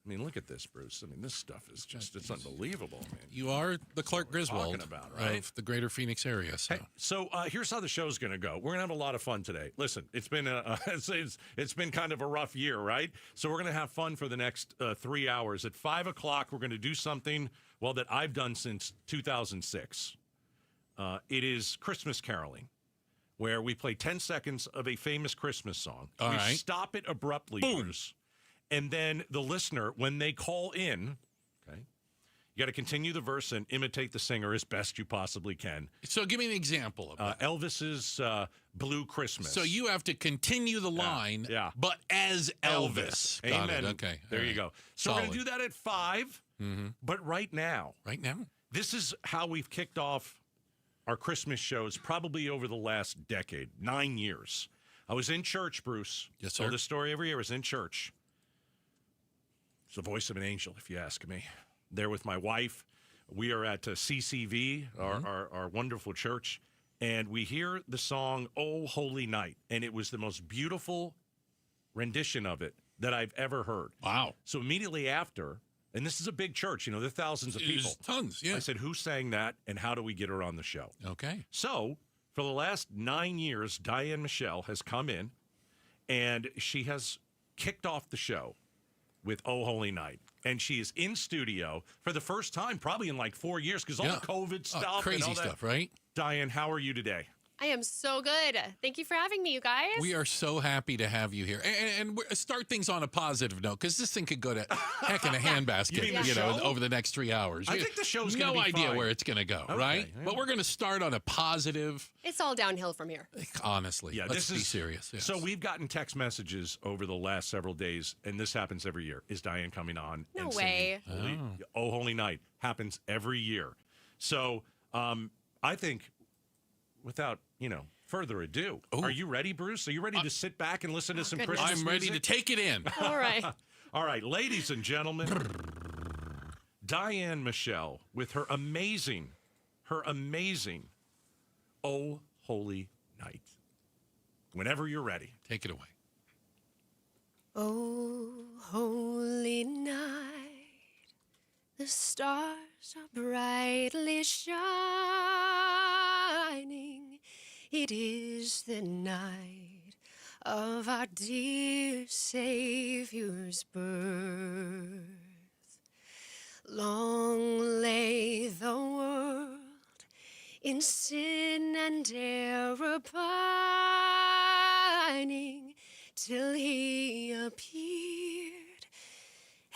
I mean, look at this, Bruce. I mean, this stuff is just—it's unbelievable, man. You are the Clark Griswold right? of the greater Phoenix area. So, here's how the show's going to go. We're going to have a lot of fun today. Listen, it's been it's been kind of a rough year, right? So we're going to have fun for the next 3 hours. At 5 o'clock, we're going to do something that I've done since 2006. It is Christmas caroling, where we play 10 seconds of a famous Christmas song. All we right. Stop it abruptly, Boom. Bruce. And then the listener, when they call in, okay, you got to continue the verse and imitate the singer as best you possibly can. So give me an example of that. Elvis's Blue Christmas. So you have to continue the line, but as Elvis. Got Amen. it. Okay. There you go. So we're going to do that at 5. Mm-hmm. But right now, this is how we've kicked off our Christmas shows probably over the last decade, 9 years. I was in church, Bruce. Yes, sir. Told this story every year. I was in church. It's the voice of an angel, if you ask me. There with my wife. We are at CCV, our wonderful church, and we hear the song, "Oh, Holy Night," and it was the most beautiful rendition of it that I've ever heard. Wow. So immediately after, and this is a big church, there are thousands of people. Tons, yeah. I said, who sang that, and how do we get her on the show? Okay. So For the last 9 years, Diane Michelle has come in, and she has kicked off the show with Oh Holy Night. And she is in studio for the first time, probably in like 4 years, because all the COVID stuff. Crazy and all that. stuff, right? Diane, how are you today? I am so good. Thank you for having me, you guys. We are so happy to have you here. And start things on a positive note, because this thing could go to heck in a handbasket, over the next 3 hours. I think the show's going to No be idea fine. where it's going to go, right? Yeah. But we're going to start on a positive. It's all downhill from here. Honestly, Yeah, let's this be is serious. Yes. So we've gotten text messages over the last several days, and this happens every year. Is Diane coming on? No and way. singing Oh Holy Night happens every year. So I think, without further ado, are you ready, Bruce? Are you ready to sit back and listen to some Christmas I'm ready music? to take it in. All right. All right, ladies and gentlemen, Diane Michelle with her amazing Oh Holy Night. Whenever you're ready. Take it away. Oh, holy night, the stars are brightly shining. It is the night of our dear Savior's birth. Long lay the world in sin and error pining, till he appeared,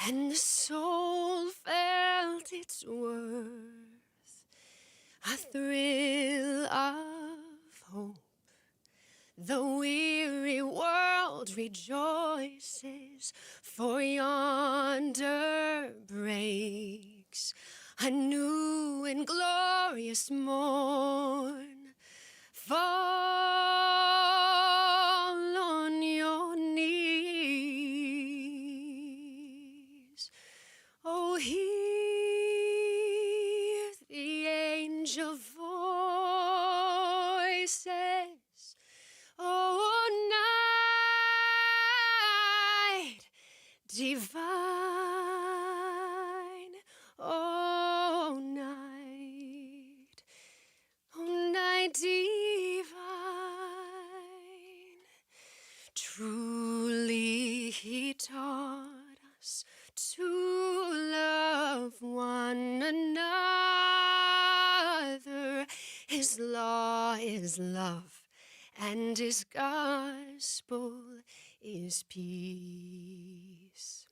and the soul felt its worth. A thrill of hope, the weary world rejoices, for yonder breaks a new and glorious morn. Fall on your knees. Oh, hear the angel voices. Oh, night divine. Oh, night. Oh, night divine. Truly he taught us to love one another. His law is love, and his gospel is peace.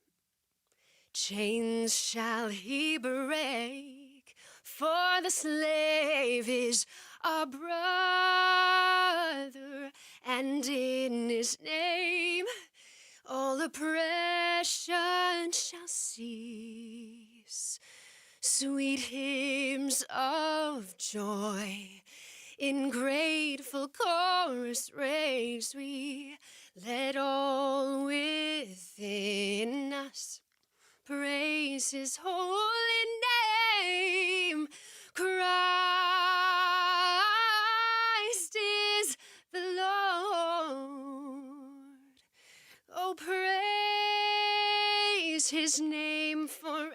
Chains shall he break, for the slave is our brother, and in his name all oppression shall cease. Sweet hymns of joy in grateful chorus raise we, let all within us praise his holy name. Christ is the Lord. Oh, praise his name forever.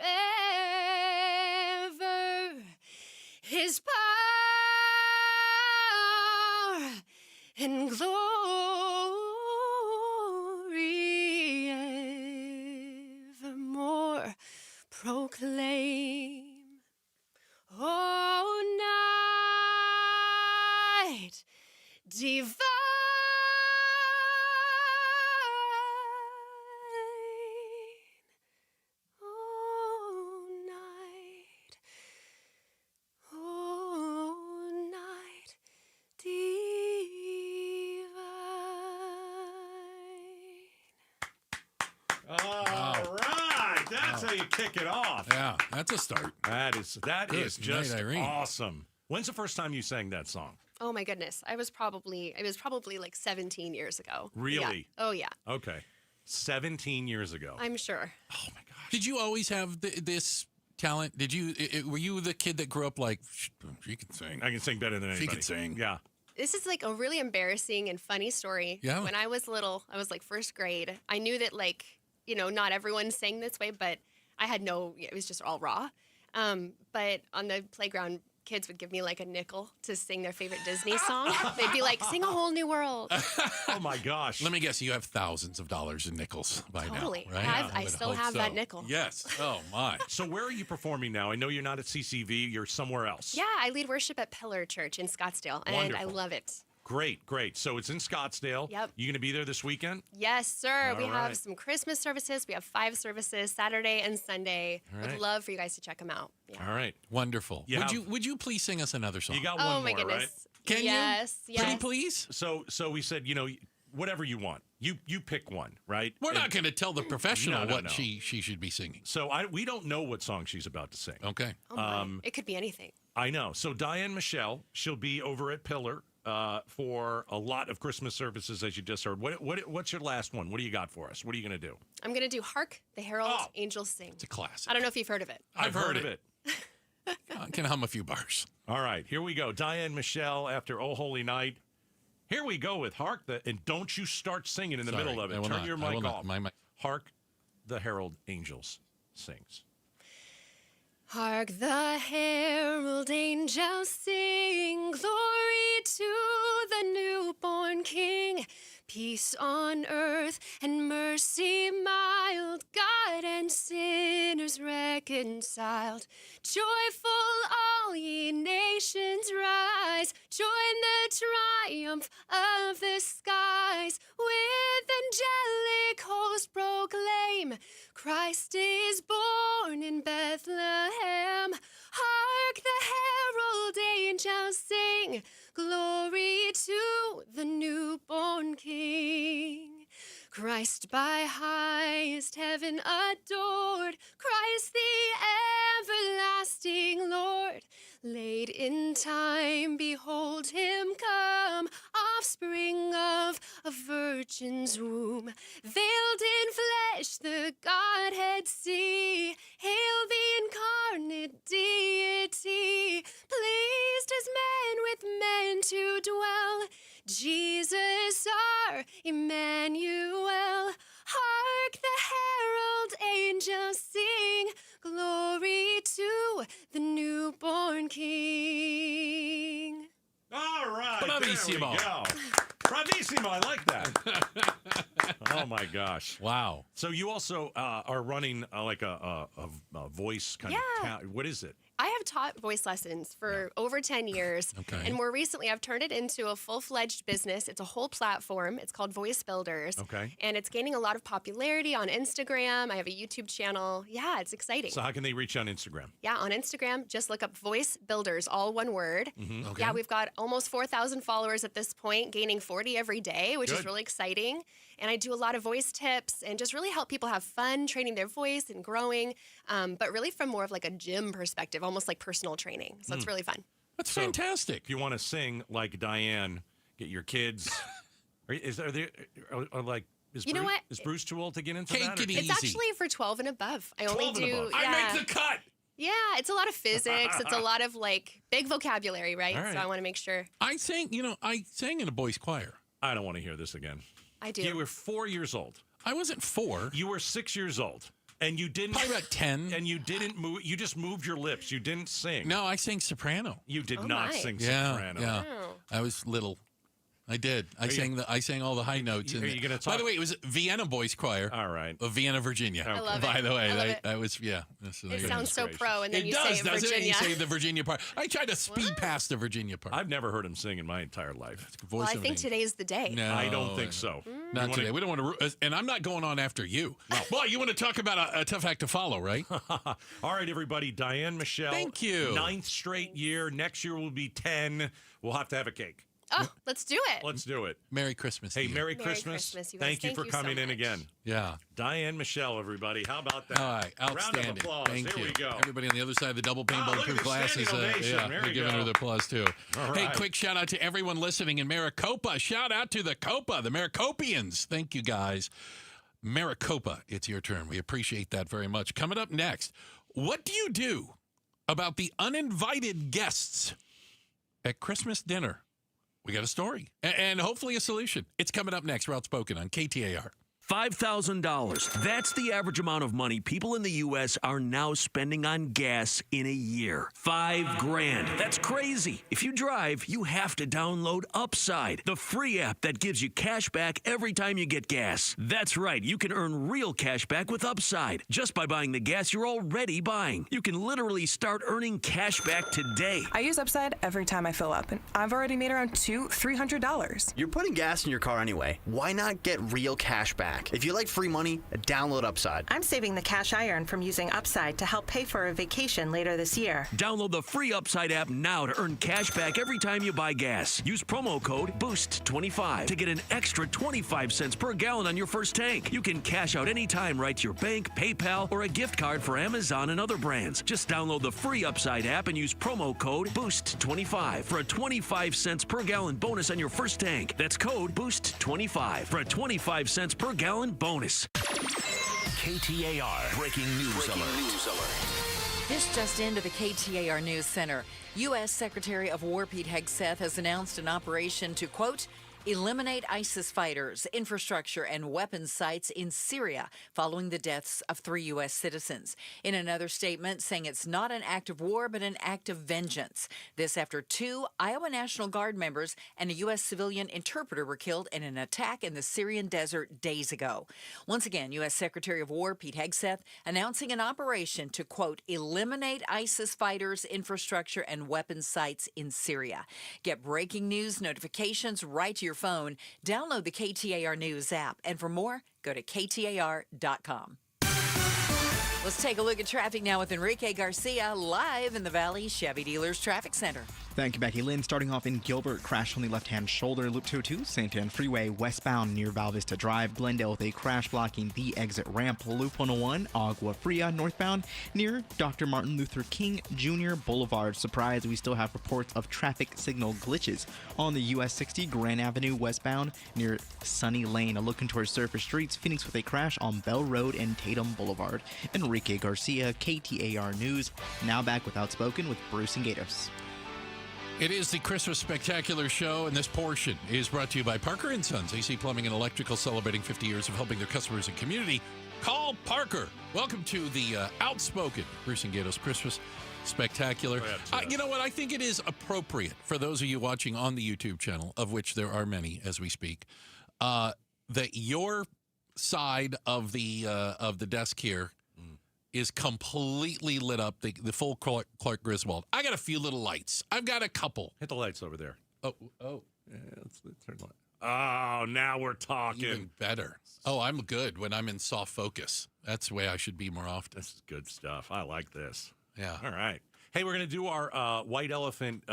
His power and glory evermore proclaim. Oh, night divine. Oh, night. Oh, night divine. All right, that's how you kick it off. Yeah, that's a start. That is Good just night, Irene. awesome. When's the first time you sang that song? Oh my goodness. It was probably like 17 years ago. Really? Yeah. Oh yeah. Okay. 17 years ago. I'm sure. Did you always have this talent? Did you? Were you the kid that grew up like, she can sing? I can sing better than anybody. She can sing. Yeah. This is like a really embarrassing and funny story. Yeah. When I was little, I was like first grade. I knew that not everyone sang this way, but I had it was just all raw. But on the playground, kids would give me like a nickel to sing their favorite Disney song. They'd be like, sing A Whole New World. Oh, my gosh. Let me guess, you have thousands of dollars in nickels by Totally. now, right? I still have that nickel. Yes. Oh, my. So where are you performing now? I know you're not at CCV. You're somewhere else. Yeah, I lead worship at Pillar Church in Scottsdale, and I Wonderful. love it. Great, great. So it's in Scottsdale. Yep. You going to be there this weekend? Yes, sir. All We right. have some Christmas services. We have 5 services, Saturday and Sunday. All Would right. love for you guys to check them out. Yeah. All right. Wonderful. You have- Would you please sing us another song? You got Oh, one my more, goodness. right? Can yes, you? Yes. Pretty please? So we said, whatever you want. You pick one, right? We're not going to tell the professional No, what no. she should be singing. So we don't know what song she's about to sing. Okay. Oh, my. It could be anything. I know. So Diane Michelle, she'll be over at Pillar for a lot of Christmas services, as you just heard. What's your last one? What do you got for us? What are you going to do? I'm going to do Hark the Herald Angels Sing. It's a classic. I don't know if you've heard of it. I've heard of it. I can hum a few bars. All right, here we go. Diane Michelle after Oh Holy Night. Here we go with Hark and don't you start singing in the middle of it. Turn your mic off. Hark the Herald Angels sings. Hark the herald angels sing, glory to the newborn King. Peace on earth and mercy mild, God and sinners reconciled. Joyful all ye nations rise, join the triumph of the skies. With angelic host proclaim, Christ is born in Bethlehem. Hark the herald angels sing, glory to the newborn King. Christ by highest heaven adored, Christ the everlasting Lord. Late in time, behold him come, offspring of a virgin's womb. Veiled in flesh, the Godhead see. Hail the incarnate deity, pleased as men with men to dwell. Jesus our Emmanuel. Hark the herald angels sing, glory to the newborn King. All right, Bravissimo. there we go. Bravissimo, I like that. Oh, my gosh. Wow. So you also are running like a voice kind of, what is it? I have taught voice lessons for over 10 years. Okay. And more recently, I've turned it into a full-fledged business. It's a whole platform. It's called Voice Builders. Okay. And it's gaining a lot of popularity on Instagram. I have a YouTube channel. Yeah, it's exciting. So how can they reach you on Instagram? Yeah, on Instagram, just look up Voice Builders, all one word. Mm-hmm. Okay. Yeah, we've got almost 4,000 followers at this point, gaining 40 every day, which is Good. really exciting. And I do a lot of voice tips and just really help people have fun training their voice and growing, but really from more of like a gym perspective, almost like personal training. So it's really fun. That's fantastic. If you want to sing like Diane, get your kids. Is You know what? Is Bruce too old to get into Take that? it It's actually for 12 and above. I only 12 and do. above. Yeah. I make the cut. Yeah, it's a lot of physics. It's a lot of like big vocabulary, right? All right. So I want to make sure I sang in a boys choir. I don't want to hear this again. I do. You were 4 years old. I wasn't 4. You were 6 years old. And you didn't. Probably about 10. And you didn't move. You just moved your lips. You didn't sing. No, I sang soprano. You did Oh, not my. sing Yeah, soprano. yeah. Oh. I was little. I did. I sang all the high notes. Are you gonna By talk- the way, it was Vienna Boys Choir All right. of Vienna, Virginia. I love By it. the way, I love it. that was It there you sounds so gracious. pro, and then go. you It does, say doesn't it? Virginia. You say the Virginia part. I tried to speed past the Virginia part. I've never heard him sing in my entire life. Well, I think today's the day. No, I don't think so. Not You today. We don't want to, and I'm not going on after you. No. Well, you want to talk about a tough act to follow, right? All right, everybody. Diane Michelle. Thank you. 9th straight year. Next year will be 10. We'll have to have a cake. Oh, let's do it. Let's do it. Merry Christmas. Hey, to you. Merry Merry Christmas. Christmas, you guys. Thank you Thank for you so coming in much. again. Yeah. Diane Michelle, everybody. How about that? All right, Round of outstanding. applause. Thank Here you. we go. Everybody on the other side of the double pane Ah, look at bulletproof the glasses. standing ovation. There They're you giving go. her the applause too. All Hey, right. quick shout out to everyone listening in Maricopa. Shout out to the Copa, the Maricopians. Thank you guys. Maricopa, it's your turn. We appreciate that very much. Coming up next, what do you do about the uninvited guests at Christmas dinner? We got a story and hopefully a solution. It's coming up next. We're Outspoken on KTAR. $5,000. That's the average amount of money people in the U.S. are now spending on gas in a year. $5,000. That's crazy. If you drive, you have to download Upside, the free app that gives you cash back every time you get gas. That's right. You can earn real cash back with Upside just by buying the gas you're already buying. You can literally start earning cash back today. I use Upside every time I fill up, and I've already made around $200-$300. You're putting gas in your car anyway. Why not get real cash back? If you like free money, download Upside. I'm saving the cash I earn from using Upside to help pay for a vacation later this year. Download the free Upside app now to earn cash back every time you buy gas. Use promo code BOOST25 to get an extra 25 cents per gallon on your first tank. You can cash out anytime right to your bank, PayPal, or a gift card for Amazon and other brands. Just download the free Upside app and use promo code BOOST25 for a 25 cents per gallon bonus on your first tank. That's code BOOST25 for a 25 cents per gallon bonus. KTAR Breaking News Alert. This just into the KTAR News Center. U.S. Secretary of War Pete Hegseth has announced an operation to, quote, eliminate ISIS fighters, infrastructure, and weapons sites in Syria following the deaths of 3 U.S. citizens. In another statement, saying it's not an act of war, but an act of vengeance. This after 2 Iowa National Guard members and a U.S. civilian interpreter were killed in an attack in the Syrian desert days ago. Once again, U.S. Secretary of War Pete Hegseth announcing an operation to, quote, eliminate ISIS fighters, infrastructure, and weapons sites in Syria. Get breaking news notifications right to your phone. Download the KTAR News app. And for more, go to KTAR.com. Let's take a look at traffic now with Enrique Garcia live in the Valley Chevy Dealers Traffic Center. Thank you, Becky Lynn. Starting off in Gilbert, crash on the left-hand shoulder, Loop 202, Santan Freeway, westbound near Val Vista Drive, Glendale with a crash blocking the exit ramp, Loop 101, Agua Fria, northbound, near Dr. Martin Luther King Jr. Boulevard. Surprise, we still have reports of traffic signal glitches on the US 60 Grand Avenue westbound near Sunny Lane. A look towards surface streets, Phoenix with a crash on Bell Road and Tatum Boulevard. Enrique Garcia, KTAR News. Now back with Outspoken with Bruce and Gatos. It is the Christmas Spectacular Show, and this portion is brought to you by Parker & Sons, AC Plumbing and Electrical, celebrating 50 years of helping their customers and community. Call Parker. Welcome to the Outspoken Bruce and Gatos Christmas Spectacular. You know what? I think it is appropriate for those of you watching on the YouTube channel, of which there are many as we speak, that your side of the desk here is completely lit up, the full Clark Griswold. I got a few little lights. I've got a couple. Hit the lights over there. Oh. Yeah, let's turn the light. Oh, now we're talking. Even better. Oh, I'm good when I'm in soft focus. That's the way I should be more often. This is good stuff. I like this. Yeah. All right. Hey, we're going to do our White Elephant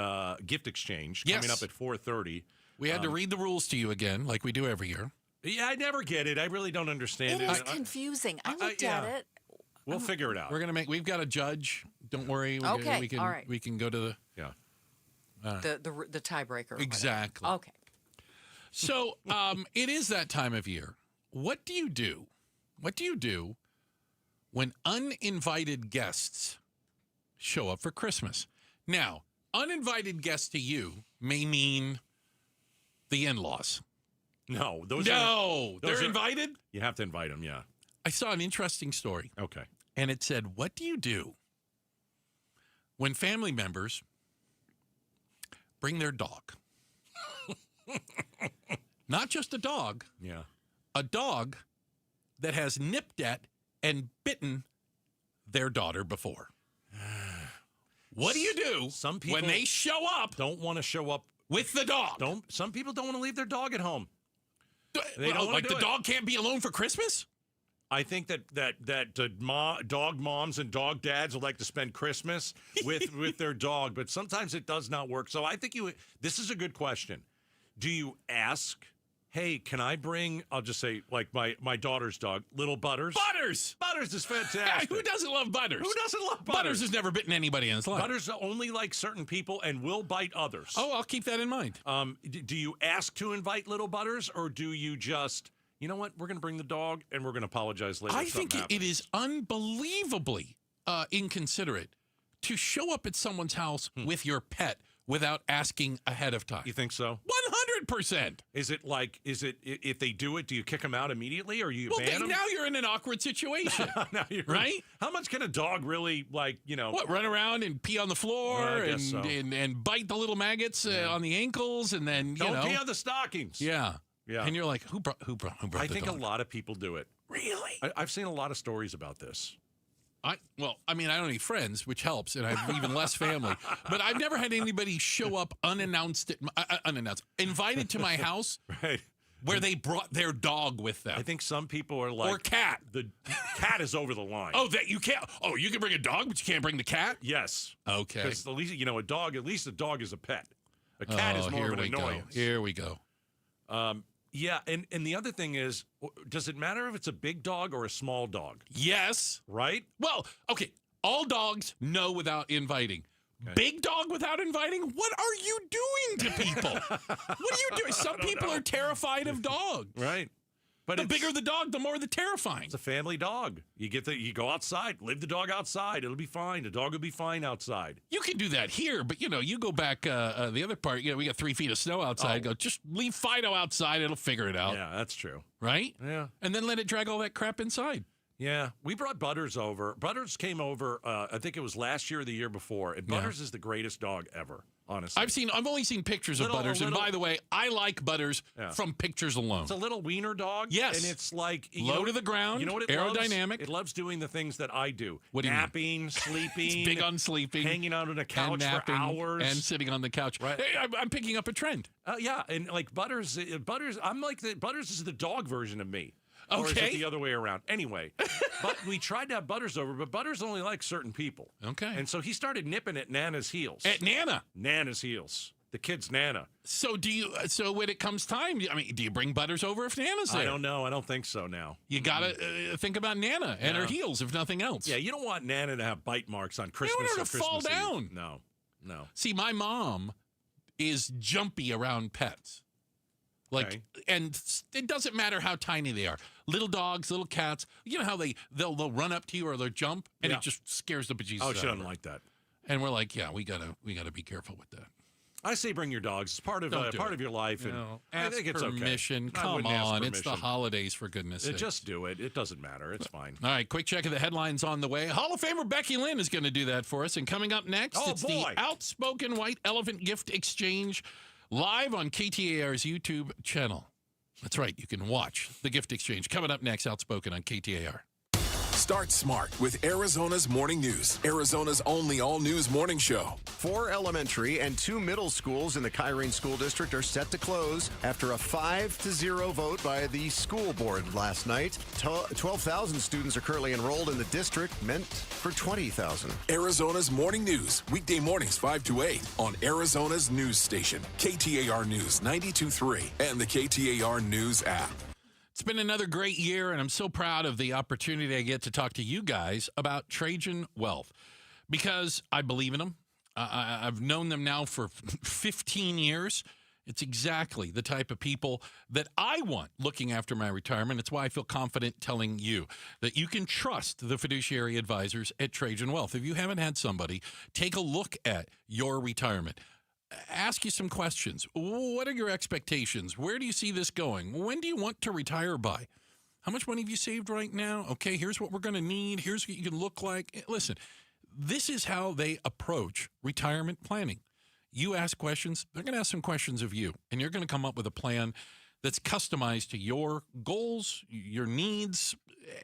gift exchange coming up at 4:30. We had to read the rules to you again, like we do every year. Yeah, I never get it. I really don't understand it. It is confusing. I looked at it. We'll figure it out. We've got a judge. Don't worry. All right. We can go to the the tiebreaker. Exactly. Okay. So it is that time of year. What do you do? What do you do when uninvited guests show up for Christmas? Now, uninvited guests to you may mean the in-laws. No, they're invited. You have to invite them. Yeah. I saw an interesting story. Okay. And it said, what do you do when family members bring their dog? Not just a dog. Yeah. A dog that has nipped at and bitten their daughter before. What do you do Some people when they show up? Don't want to show up with the dog. Some people don't want to leave their dog at home. They don't like the dog can't be alone for Christmas? I think that dog moms and dog dads would like to spend Christmas with their dog, but sometimes it does not work. So I think this is a good question. Do you ask, hey, can I bring, I'll just say, like my daughter's dog, little Butters? Butters is fantastic. Who doesn't love Butters? Who doesn't love Butters? Butters has never bitten anybody in his life. Butters only likes certain people and will bite others. Oh, I'll keep that in mind. Do you ask to invite little Butters, or do you just, you know what, we're going to bring the dog and we're going to apologize later? I think it is unbelievably inconsiderate to show up at someone's house with your pet without asking ahead of time. You think so? 100%. Is it if they do it, do you kick them out immediately, or you ban them? Now you're in an awkward situation, right? How much can a dog really What, run around and pee on the floor and bite the little maggots on the ankles, and then don't pee on the stockings. Yeah. And you're like, who brought I the think dog? a lot of people do it. Really? I've seen a lot of stories about this. I don't have any friends, which helps, and I have even less family. But I've never had anybody show up unannounced, invited to my house, right? Where they brought their dog with them. I think some people are like, or cat. The cat is over the line. Oh, that you can't. Oh, you can bring a dog, but you can't bring the cat. Yes. Okay. Because at least a dog. At least a dog is a pet. A cat is more of an annoyance. Here we go. Yeah, and the other thing is, does it matter if it's a big dog or a small dog? Yes. Right? Well, okay. All dogs know without inviting. Okay. Big dog without inviting? What are you doing to people? What are you doing? Some people are terrified of dogs. Right. But the bigger the dog, the more the terrifying. It's a family dog. You go outside, leave the dog outside. It'll be fine. The dog will be fine outside. You can do that here, but you go back the other part. We got 3 feet of snow outside. Go just leave Fido outside. It'll figure it out. Yeah, that's true. Right? Yeah. And then let it drag all that crap inside. Yeah, we brought Butters over. Butters came over. I think it was last year or the year before. And Butters is the greatest dog ever. Honestly, I've only seen pictures of Butters, and by the way, I like Butters from pictures alone. It's a little wiener dog. Yes, and it's like low to the ground. You know what it aerodynamic. Loves? It loves doing the things that I do. What do you napping, mean? sleeping. It's big on sleeping, hanging out on a couch for hours, and sitting on the couch. Right. Hey, I'm picking up a trend. Yeah, and like Butters. I'm like Butters is the dog version of me. Okay. Or is it the other way around? Anyway, but we tried to have Butters over, but Butters only likes certain people. Okay. And so he started nipping at Nana's heels. At Nana? Nana's heels. The kid's Nana. So So when it comes time, do you bring Butters over if Nana's there? I don't know. I don't think so now. You gotta think about Nana and her heels, if nothing else. Yeah, you don't want Nana to have bite marks on Christmas. You don't want her to fall down. Eve. No. See, my mom is jumpy around pets. And it doesn't matter how tiny they are. Little dogs, little cats. You know how they'll run up to you or they'll jump, and it just scares the bejesus out of her. Oh, she doesn't like that. And we're like, yeah, we gotta be careful with that. I say bring your dogs. It's part of your life, and I think it's permission. Okay. Come on, it's the holidays, for goodness' sake. Just do it. It doesn't matter. It's fine. All right, quick check of the headlines on the way. Hall of Famer Becky Lynn is going to do that for us, and coming up next, the Outspoken White Elephant Gift Exchange live on KTAR's YouTube channel. That's right. You can watch the gift exchange. Coming up next, Outspoken on KTAR. Start smart with Arizona's Morning News, Arizona's only all-news morning show. 4 elementary and 2 middle schools in the Kyrene School District are set to close after a 5-0 vote by the school board last night. 12,000 students are currently enrolled in the district, meant for 20,000. Arizona's Morning News, weekday mornings 5 to 8 on Arizona's news station, KTAR News 92.3 and the KTAR News app. It's been another great year, and I'm so proud of the opportunity I get to talk to you guys about Trajan Wealth because I believe in them. I've known them now for 15 years. It's exactly the type of people that I want looking after my retirement. It's why I feel confident telling you that you can trust the fiduciary advisors at Trajan Wealth. If you haven't had somebody take a look at your retirement, ask you some questions. What are your expectations? Where do you see this going? When do you want to retire by? How much money have you saved right now? Okay, here's what we're going to need. Here's what you can look like. Listen, this is how they approach retirement planning. You ask questions, they're going to ask some questions of you, and you're going to come up with a plan that's customized to your goals, your needs,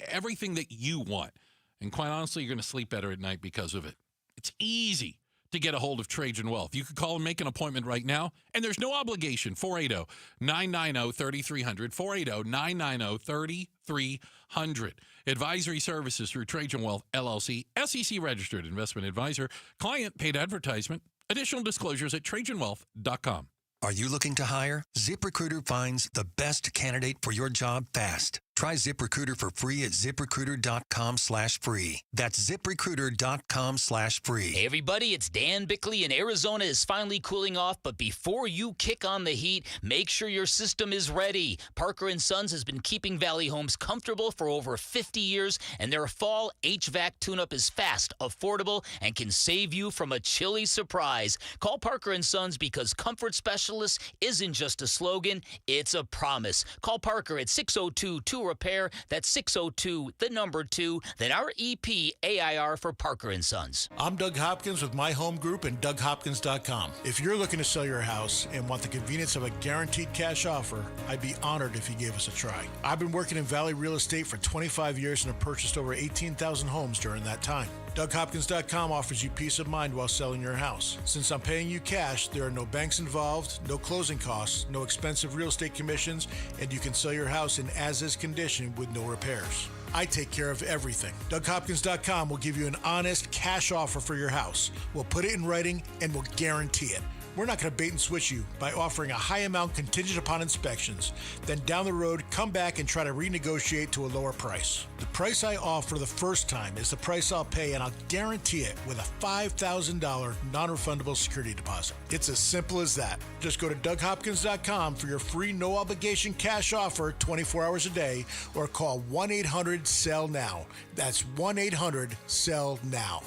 everything that you want. And quite honestly, you're going to sleep better at night because of it. It's easy to get a hold of Trajan Wealth. You can call and make an appointment right now, and there's no obligation. 480-990-3300, 480-990-3300. Advisory services through Trajan Wealth, LLC, SEC-registered investment advisor, client paid advertisement. Additional disclosures at TrajanWealth.com. Are you looking to hire? ZipRecruiter finds the best candidate for your job fast. Try ZipRecruiter for free at ZipRecruiter.com/free. That's ZipRecruiter.com/free. Hey everybody, it's Dan Bickley, and Arizona is finally cooling off, but before you kick on the heat, make sure your system is ready. Parker & Sons has been keeping Valley homes comfortable for over 50 years, and their fall HVAC tune-up is fast, affordable, and can save you from a chilly surprise. Call Parker & Sons because comfort specialist isn't just a slogan, it's a promise. Call Parker at 602-2-REPAIR. That's 602-2, then our EP AIR for Parker & Sons. I'm Doug Hopkins with My Home Group and DougHopkins.com. If you're looking to sell your house and want the convenience of a guaranteed cash offer, I'd be honored if you gave us a try. I've been working in Valley real estate for 25 years and have purchased over 18,000 homes during that time. DougHopkins.com offers you peace of mind while selling your house. Since I'm paying you cash, there are no banks involved, no closing costs, no expensive real estate commissions, and you can sell your house in as-is condition with no repairs. I take care of everything. DougHopkins.com will give you an honest cash offer for your house. We'll put it in writing and we'll guarantee it. We're not going to bait and switch you by offering a high amount contingent upon inspections. Then down the road, come back and try to renegotiate to a lower price. The price I offer the first time is the price I'll pay, and I'll guarantee it with a $5,000 non-refundable security deposit. It's as simple as that. Just go to DougHopkins.com for your free no-obligation cash offer 24 hours a day, or call 1-800-SELL-NOW. That's 1-800-SELL-NOW.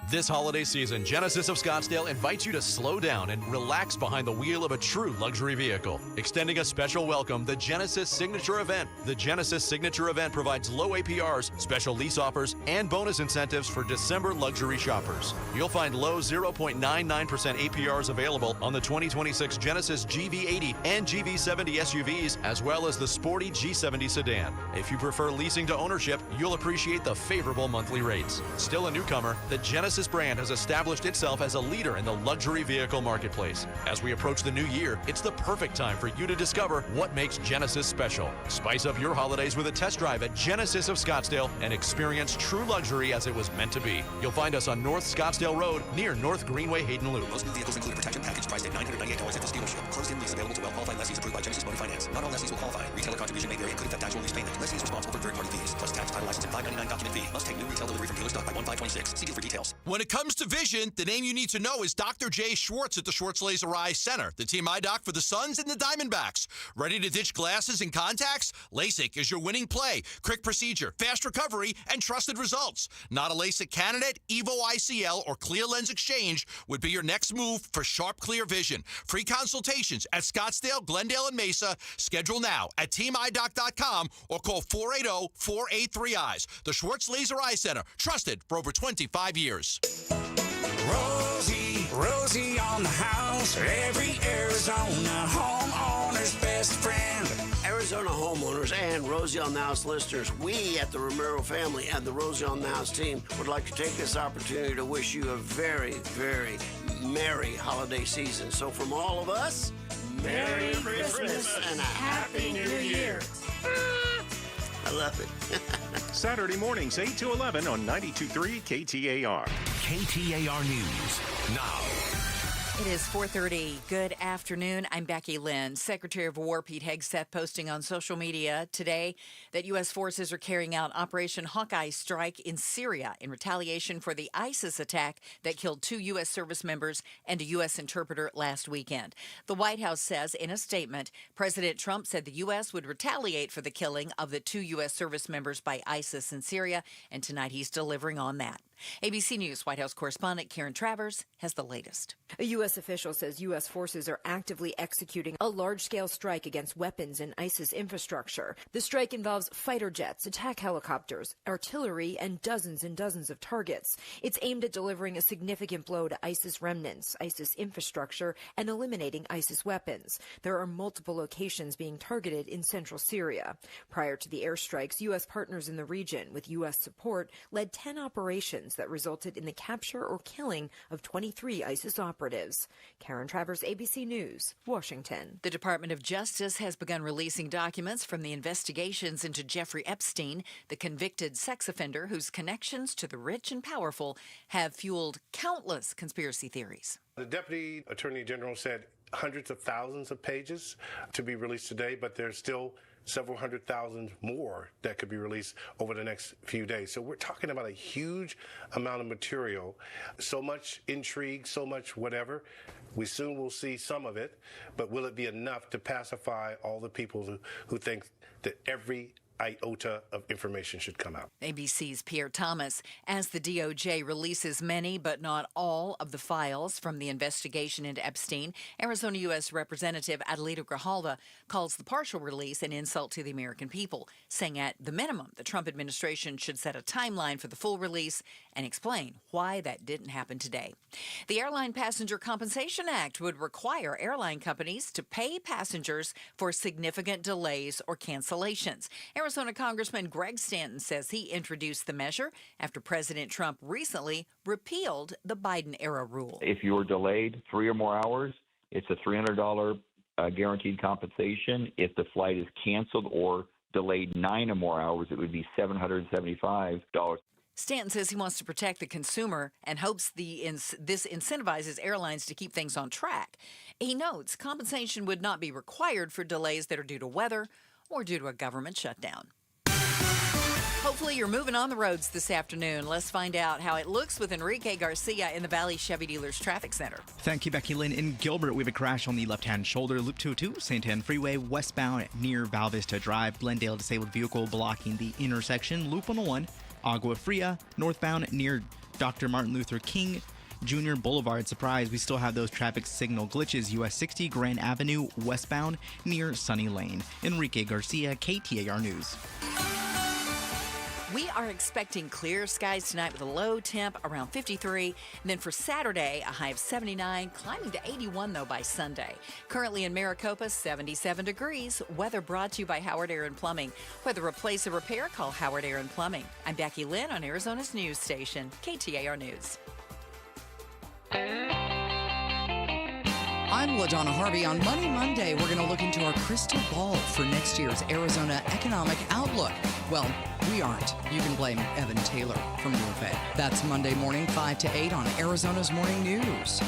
This holiday season, Genesis of Scottsdale invites you to slow down and relax behind the wheel of a true luxury vehicle. Extending a special welcome, the Genesis Signature Event. The Genesis Signature Event provides low APRs, special lease offers, and bonus incentives for December luxury shoppers. You'll find low 0.99% APRs available on the 2026 Genesis GV80 and GV70 SUVs, as well as the sporty G70 sedan. If you prefer leasing to ownership, you'll appreciate the favorable monthly rates. Still a newcomer, the Genesis brand has established itself as a leader in the luxury vehicle marketplace. As we approach the new year, it's the perfect time for you to discover what makes Genesis special. Spice up your holidays with a test drive at Genesis of Scottsdale and experience true luxury as it was meant to be. You'll find us on North Scottsdale Road near North Greenway Hayden Loop. Most new vehicles include a protection package priced at $998 at this dealership. Closed-in lease available to well-qualified lessees approved by Genesis Motor Finance. Not all lessees will qualify. Retailer contribution may vary and could affect actual lease payment. Lessee is responsible for third-party fees, plus tax, title, license, and $599 document fee. Must take new retail delivery from dealer stock by 1/5/26. See deal for details. When it comes to vision, the name you need to know is Dr. Jay Schwartz at the Schwartz Laser Eye Center, the team eye doc for the Suns and the Diamondbacks. Ready to ditch glasses and contacts? LASIK is your winning play. Quick procedure, fast recovery, and trusted results. Not a LASIK candidate? Evo ICL or Clear Lens Exchange would be your next move for sharp, clear vision. Free consultations at Scottsdale, Glendale, and Mesa. Schedule now at teamidoc.com or call 480-483-EYES. The Schwartz Laser Eye Center, trusted for over 25 years. Rosie on the house, every Arizona homeowner's best friend. Arizona homeowners and Rosie on the House listeners, we at the Romero family and the Rosie on the House team would like to take this opportunity to wish you a very, very merry holiday season. So from all of us, Merry Christmas and a Happy New Year. I love it. Saturday mornings, 8 to 11 on 92.3 KTAR. KTAR News now. It is 4:30. Good afternoon. I'm Becky Lynn. Secretary of War Pete Hegseth posting on social media today that U.S. forces are carrying out Operation Hawkeye Strike in Syria in retaliation for the ISIS attack that killed 2 U.S. service members and a U.S. interpreter last weekend. The White House says in a statement, President Trump said the U.S. would retaliate for the killing of the 2 U.S. service members by ISIS in Syria, and tonight he's delivering on that. ABC News White House correspondent Karen Travers has the latest. A U.S. official says U.S. forces are actively executing a large-scale strike against weapons and ISIS infrastructure. The strike involves fighter jets, attack helicopters, artillery, and dozens of targets. It's aimed at delivering a significant blow to ISIS remnants, ISIS infrastructure, and eliminating ISIS weapons. There are multiple locations being targeted in central Syria. Prior to the airstrikes, U.S. partners in the region, with U.S. support, led 10 operations that resulted in the capture or killing of 23 ISIS operatives. Karen Travers, ABC News, Washington. The Department of Justice has begun releasing documents from the investigations into Jeffrey Epstein, the convicted sex offender whose connections to the rich and powerful have fueled countless conspiracy theories. The Deputy Attorney General said hundreds of thousands of pages to be released today, but there's still several 100,000 more that could be released over the next few days. So we're talking about a huge amount of material, so much intrigue, so much whatever. We soon will see some of it, but will it be enough to pacify all the people who think that every iota of information should come out? ABC's Pierre Thomas. As the DOJ releases many but not all of the files from the investigation into Epstein, Arizona U.S. Representative Adelita Grijalva calls the partial release an insult to the American people, saying at the minimum the Trump administration should set a timeline for the full release and explain why that didn't happen today. The Airline Passenger Compensation Act would require airline companies to pay passengers for significant delays or cancellations. Arizona Congressman Greg Stanton says he introduced the measure after President Trump recently repealed the Biden-era rule. If you were delayed 3 or more hours, it's a $300 guaranteed compensation. If the flight is canceled or delayed 9 or more hours, it would be $775. Stanton says he wants to protect the consumer and hopes this incentivizes airlines to keep things on track. He notes compensation would not be required for delays that are due to weather or due to a government shutdown. Hopefully you're moving on the roads this afternoon. Let's find out how it looks with Enrique Garcia in the Valley Chevy Dealers Traffic Center. Thank you, Becky Lynn. In Gilbert, we have a crash on the left-hand shoulder, Loop 202, St. Anne Freeway, westbound near Val Vista Drive. Glendale disabled vehicle blocking the intersection. Loop 101, Agua Fria, northbound near Dr. Martin Luther King Jr. Boulevard. Surprise, we still have those traffic signal glitches. US 60 Grand Avenue, westbound near Sunny Lane. Enrique Garcia, KTAR News. We are expecting clear skies tonight with a low temp around 53. And then for Saturday, a high of 79, climbing to 81, though, by Sunday. Currently in Maricopa, 77 degrees. Weather brought to you by Howard Air and Plumbing. Whether replace or repair, call Howard Air and Plumbing. I'm Becky Lynn on Arizona's news station, KTAR News. I'm LaDonna Harvey. On Money Monday, we're going to look into our crystal ball for next year's Arizona economic outlook. Well, we aren't. You can blame Evan Taylor from UFA. That's Monday morning, 5 to 8 on Arizona's Morning News.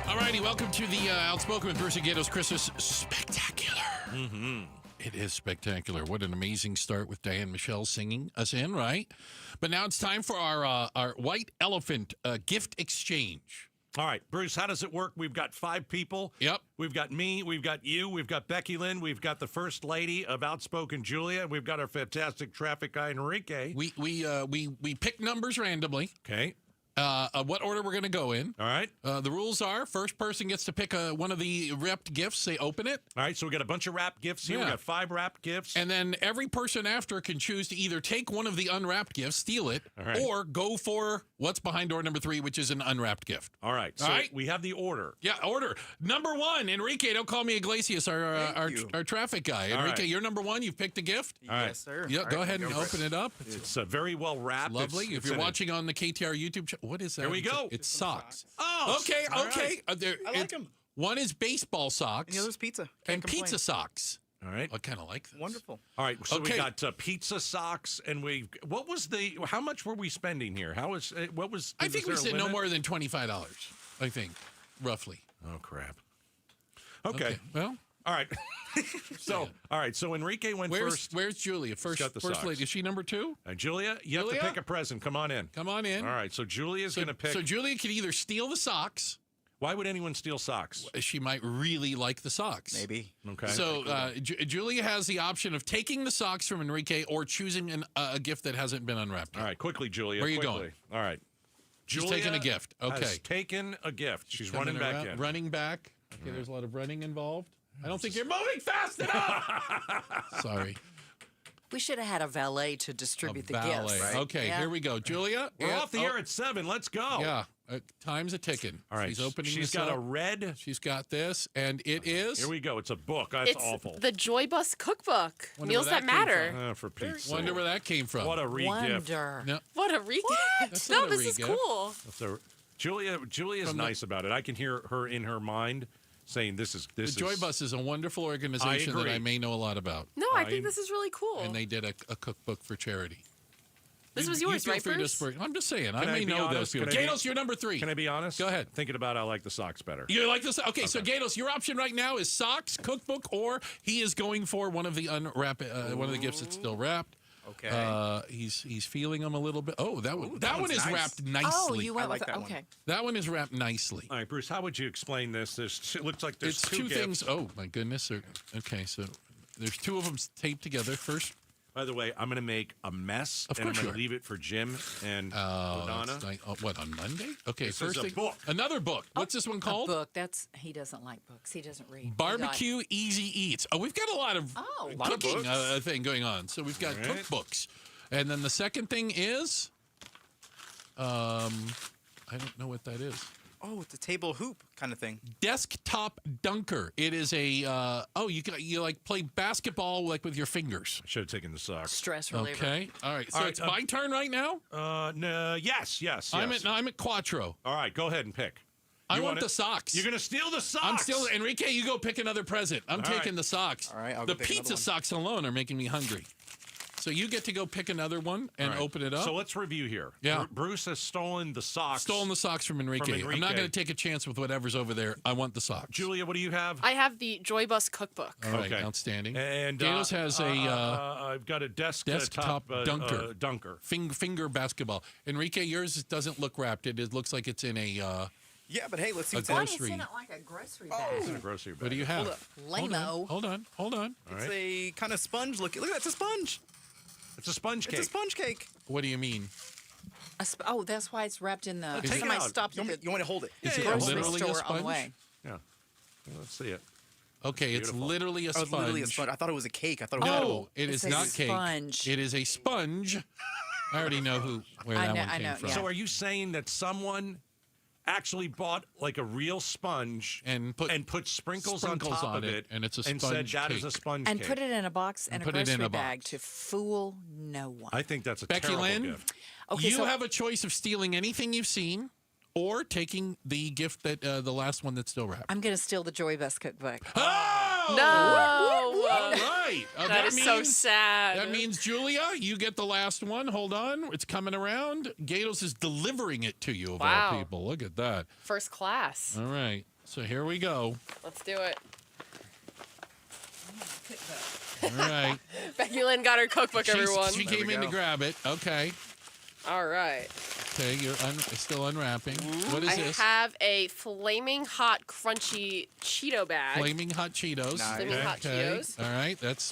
All righty, welcome to the Outspoken with Bruce and Gato's Christmas Spectacular. Mm-hmm. It is spectacular. What an amazing start with Diane Michelle singing us in, right? But now it's time for our White Elephant gift exchange. All right, Bruce, how does it work? We've got 5 people. Yep. We've got me, we've got you, we've got Becky Lynn, we've got the First Lady of Outspoken Julia, and we've got our fantastic traffic guy Enrique. We pick numbers randomly. Okay. What order we're going to go in. All right. The rules are first person gets to pick one of the wrapped gifts. They open it. All right, so we got a bunch of wrapped gifts here. Yeah. We got 5 wrapped gifts. And then every person after can choose to either take one of the unwrapped gifts, steal it, or go for what's behind door number 3, which is an unwrapped gift. All right. So we have the order. Yeah, order. Number 1, Enrique, don't call me Iglesias, our traffic guy. Enrique, you're number 1. You've picked a gift? All right. Yes, sir. Yeah, go ahead and open it up. It's very well wrapped. Lovely. If you're watching on the KTAR YouTube channel, what is that? Here we go. It's socks. Oh, okay. All right. I like them. One is baseball socks. And the other's pizza. And pizza socks. All right. I kind of like this. Wonderful. All right. So we got pizza socks, and how much were we spending here? I think we said no more than $25. I think, roughly. Oh crap. Okay. Well. All right. All right. So Enrique went first. Where's Julia? First lady. Is she number 2? Julia, you have to pick a present. Come on in. Come on in. All right. So Julia's going to pick. So Julia can either steal the socks. Why would anyone steal socks? She might really like the socks. Maybe. Okay. So Julia has the option of taking the socks from Enrique or choosing a gift that hasn't been unwrapped. All right. Quickly, Julia. Where are you going? All right. She's taking a gift. Okay. Has taken a gift. She's running back in. Running back. Okay. There's a lot of running involved. I don't think you're moving fast enough. Sorry. We should have had a valet to distribute the gifts. Right? Okay, here we go. Julia? We're off the air at 7. Let's go. Yeah. Time's a ticking. All right. She's opening She's this got up. a red. She's got this, and it is. Here we go. It's a book. That's it's awful. The Joy Bus Cookbook. Meals that matter. For Pete's Wonder sake. where that came from. What a re-gift. No. What a re-gift. That's No, not a this is re-gift. cool. Julia's nice about it. I can hear her in her mind saying this is The Joy Bus is a wonderful organization that I may know a lot about. No, I think this is really cool. And they did a cookbook for charity. This was You yours, feel right, free to Bruce? spring. I'm just saying. Can I may be know honest? those people. Can I be- Gatos, you're number 3. Can I be honest? Go ahead. Thinking about it, I like the socks better. You like this? Okay, so Gatos, your option right now is socks, cookbook, or he is going for one of the one of the gifts that's still wrapped. Okay. He's feeling them a little bit. Oh, that one is nice. wrapped nicely. Oh, you went I like with that okay. one. That one is wrapped nicely. All right, Bruce, how would you explain this? It looks like there's It's two gifts. things. Oh my goodness. Okay, so there's 2 of them taped together. First, By the way, I'm going to make a mess, Of and I'm course going to you are. leave it for Jim and that's Donna. nice. What, on Monday? Okay, This first is a thing. book. Another book. What's this one A called? book. He doesn't like books. He doesn't read. Barbecue Easy Eats. Oh, we've got a lot of lot of cooking books. thing going on. So we've got All right. cookbooks. And then the second thing is, I don't know what that is. Oh, it's a table hoop kind of thing. Desktop Dunker. It is a you like play basketball like with your fingers. I should have taken the socks. Stress reliever. Okay. All right. So All right, it's my turn right now. No, yes. I'm at Quattro. All right, go ahead and pick. I You want want the it? socks. You're going to steal the socks. I'm still Enrique. You go pick another present. I'm All taking right. the socks. All right, I'll the go pick another pizza one. socks alone are making me hungry. So you get to go pick another one and All right. open it up. So let's review here. Yeah. Bruce has stolen the socks. Stolen the socks from Enrique. I'm not going to take a chance with whatever's over there. I want the socks. Julia, what do you have? I have the Joy Bus cookbook. All right, Okay. outstanding. And Gatos has a I've got a desktop dunker. Dunker. Finger basketball. Enrique, yours doesn't look wrapped. It looks like it's in a Yeah, but hey, let's see a what's in it. grocery. It's in it like a grocery bag. It's in a grocery bag. What do you have? Hold up. Lame-o. Hold on. All It's right. a kind of sponge looking. Look at that, it's a sponge. It's a sponge cake. It's a sponge cake. What do you mean? That's why it's wrapped in the. Take it Somebody out. stopped at the You want to hold it? Is it grocery literally a store on sponge? the way. Yeah. Let's see it. Okay, it's Beautiful. literally a Oh, sponge. it's literally a sponge. I thought it was a cake. I thought it was No, edible. it It's is a not cake. sponge. It is a sponge. I already know where I that know- one I came know, from. yeah. So are you saying that someone actually bought like a real sponge and put sprinkles on top of it, and it's a and sponge said that is a cake. sponge And cake? put it in a box and a put it in grocery a box. bag to fool no one. I think that's a Becky terrible Lynn, gift. Okay, you so- have a choice of stealing anything you've seen or taking the gift that the last one that's still wrapped. I'm going to steal the Joy Bus cookbook. Oh! No. All right. That is so sad. That means, Julia, you get the last one. Hold on. It's coming around. Gatos is delivering it to you, of Wow. all people. Look at that. First class. All right. So here we go. Let's do it. All right. Becky Lynn got her cookbook, everyone. She came in to grab it. Okay. All right. Okay, you're still unwrapping. What is I this? have a flaming hot crunchy Cheeto bag. Flaming hot Cheetos. Flaming hot Cheetos. All right, that's.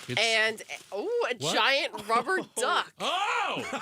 It's, And a What? giant rubber duck. Oh!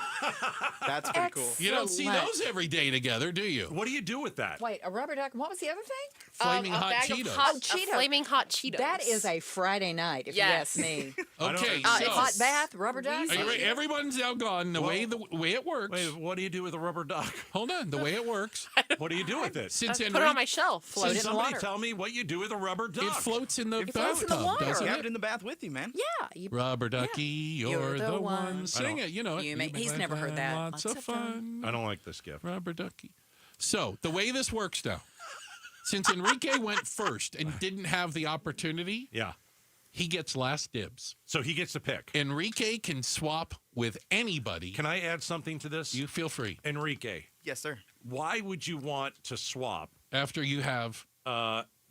That's pretty cool. You don't see Excellent. those every day together, do you? What do you do with that? Wait, a rubber duck. What was the other thing? Flaming a hot bag Cheetos. Of hot, Oh, Cheetos. Flaming hot Cheetos. That is a Friday night, if Yes. you ask me. Okay, I so don't- Hot bath, rubber duck. are you ready? Everyone's now gone. The way it works. Wait, what do you do with a rubber duck? Hold on. The way it works. What do you do with it? Since Put it on my shelf. Float Can it in the somebody water. tell me what you do with a rubber duck? it floats in the It floats in bathtub, the water. doesn't You it? have it in the bath with you, man. Yeah. You, Rubber ducky, you're the one. Sing it, you know it. He's never heard that. Lots of fun. I don't like this gift. Rubber ducky. So the way this works now, since Enrique went first and didn't have the opportunity, Yeah. he gets last dibs. So he gets to pick. Enrique can swap with anybody. Can I add something to this? You feel free. Enrique, Yes, sir. why would you want to swap After you have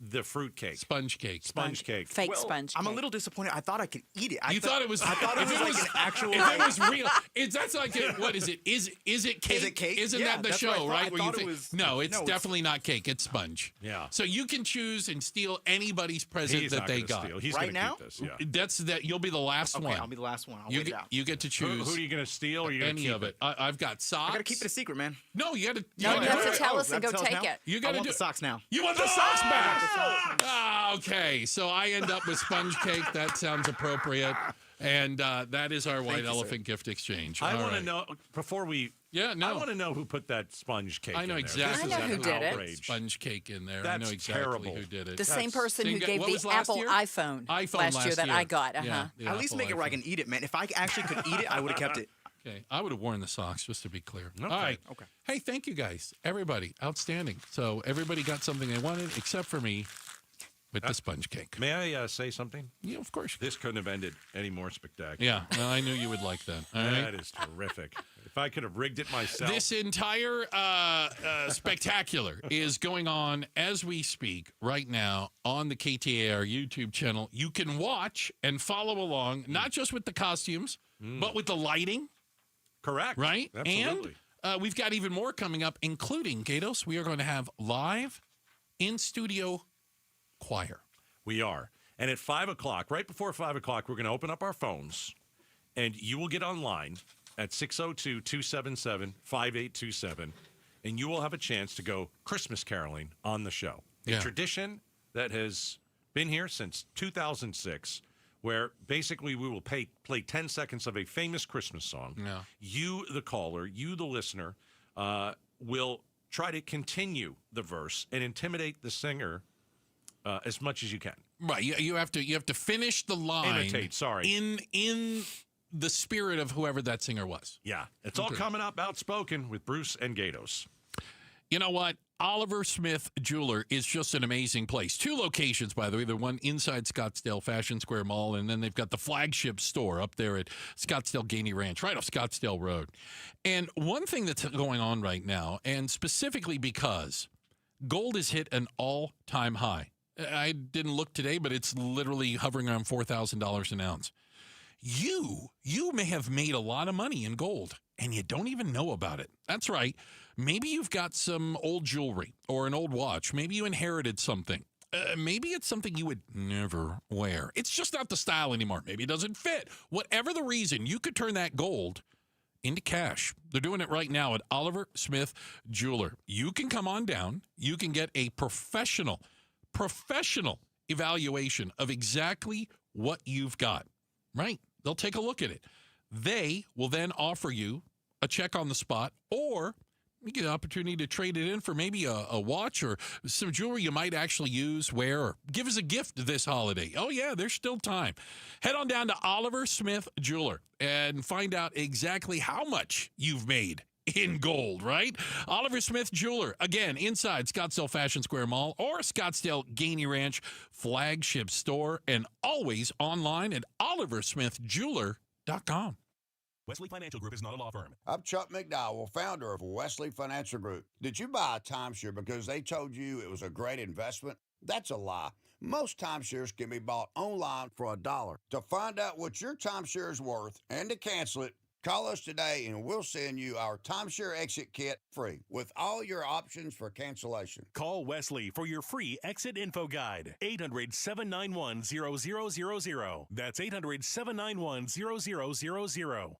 the fruit cake? sponge cake. Sponge cake. fake Well, sponge. I'm a cake. little disappointed. I thought I could eat it. You thought it was? I thought it if was like an actual. If it was real, that's like what is it? Is it cake? Is it cake? Isn't Yeah, that the that's what I show, thought. right? I Where you thought it think, was- no, it's no, it's- definitely not cake. It's sponge. Yeah. So you can choose and steal anybody's present He's that not they gonna got. steal. He's Right gonna now? keep this. Yeah. That's that. You'll be the last Okay, one. I'll be the last one. I'll you wait get, it out. you get to Who choose are you going to steal? Or are you going to any keep of it. I've got socks. I gotta keep it a secret, man. No, you got to. No, you have to tell us Oh, and go tell us take now? it. You I got to want do. the socks now. You want the socks back? Okay, so I end up with sponge cake. That sounds appropriate. And that is our white you, sir. elephant gift exchange. I All want to right. know before we. Yeah, no. I want to know who put that sponge cake. I know in exactly. There. This I know is who an did it. outrage. Sponge cake in there. I That's know exactly terrible. who did it. The same person who Same guy- gave what the was last Apple year? iPhone, last year that I got. Yeah, the At least Apple make it where I iPhone. can eat it, man. If I actually could eat it, I would have kept it. Okay, I would have worn the socks just to be clear. Okay. All right. Okay. Hey, thank you guys, everybody, outstanding. So everybody got something they wanted except for me. with the sponge cake. May I say something? Yeah, of course. This couldn't have ended any more spectacular. Yeah, well, I knew you would like that. All right? That is terrific. If I could have rigged it myself. This entire spectacular is going on as we speak right now on the KTAR YouTube channel. You can watch and follow along, not just with the costumes, but with the lighting. Correct. Right? Absolutely. And we've got even more coming up, including, Gatos, we are going to have live in-studio choir. We are. And at 5 o'clock, right before 5 o'clock, we're going to open up our phones, and you will get online at 602-277-5827, and you will have a chance to go Christmas caroling on the show. A tradition that has been here since 2006, where basically we will play 10 seconds of a famous Christmas song. Yeah. You, the caller, you, the listener, will try to continue the verse and intimidate the singer as much as you can. Right. You have to finish the line. Imitate, sorry. In the spirit of whoever that singer was. Yeah. It's all coming up outspoken with Bruce and Gatos. You know what? Oliver Smith Jeweler is just an amazing place. 2 locations, by the way. The one inside Scottsdale Fashion Square Mall, and then they've got the flagship store up there at Scottsdale Gainey Ranch, right off Scottsdale Road. And one thing that's going on right now, and specifically because gold has hit an all-time high. I didn't look today, but it's literally hovering around $4,000 an ounce. You may have made a lot of money in gold, and you don't even know about it. That's right. Maybe you've got some old jewelry or an old watch. Maybe you inherited something. Maybe it's something you would never wear. It's just not the style anymore. Maybe it doesn't fit. Whatever the reason, you could turn that gold into cash. They're doing it right now at Oliver Smith Jeweler. You can come on down. You can get a professional evaluation of exactly what you've got, right? They'll take a look at it. They will then offer you a check on the spot, or you get an opportunity to trade it in for maybe a watch or some jewelry you might actually use, wear, or give as a gift this holiday. Oh, yeah, there's still time. Head on down to Oliver Smith Jeweler and find out exactly how much you've made in gold, right? Oliver Smith Jeweler, again, inside Scottsdale Fashion Square Mall or Scottsdale Gainey Ranch flagship store, and always online at oliversmithjeweler.com. Wesley Financial Group is not a law firm. I'm Chuck McDowell, founder of Wesley Financial Group. Did you buy a timeshare because they told you it was a great investment? That's a lie. Most timeshares can be bought online for $1. To find out what your timeshare is worth and to cancel it, call us today and we'll send you our timeshare exit kit free with all your options for cancellation. Call Wesley for your free exit info guide. 800-791-0000. That's 800-791-0000.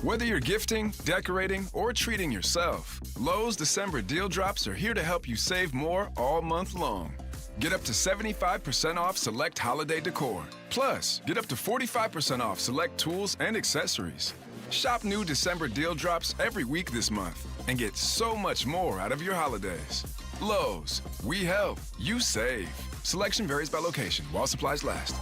Whether you're gifting, decorating, or treating yourself, Lowe's December deal drops are here to help you save more all month long. Get up to 75% off select holiday decor. Plus, get up to 45% off select tools and accessories. Shop new December deal drops every week this month and get so much more out of your holidays. Lowe's, we help, you save. Selection varies by location while supplies last.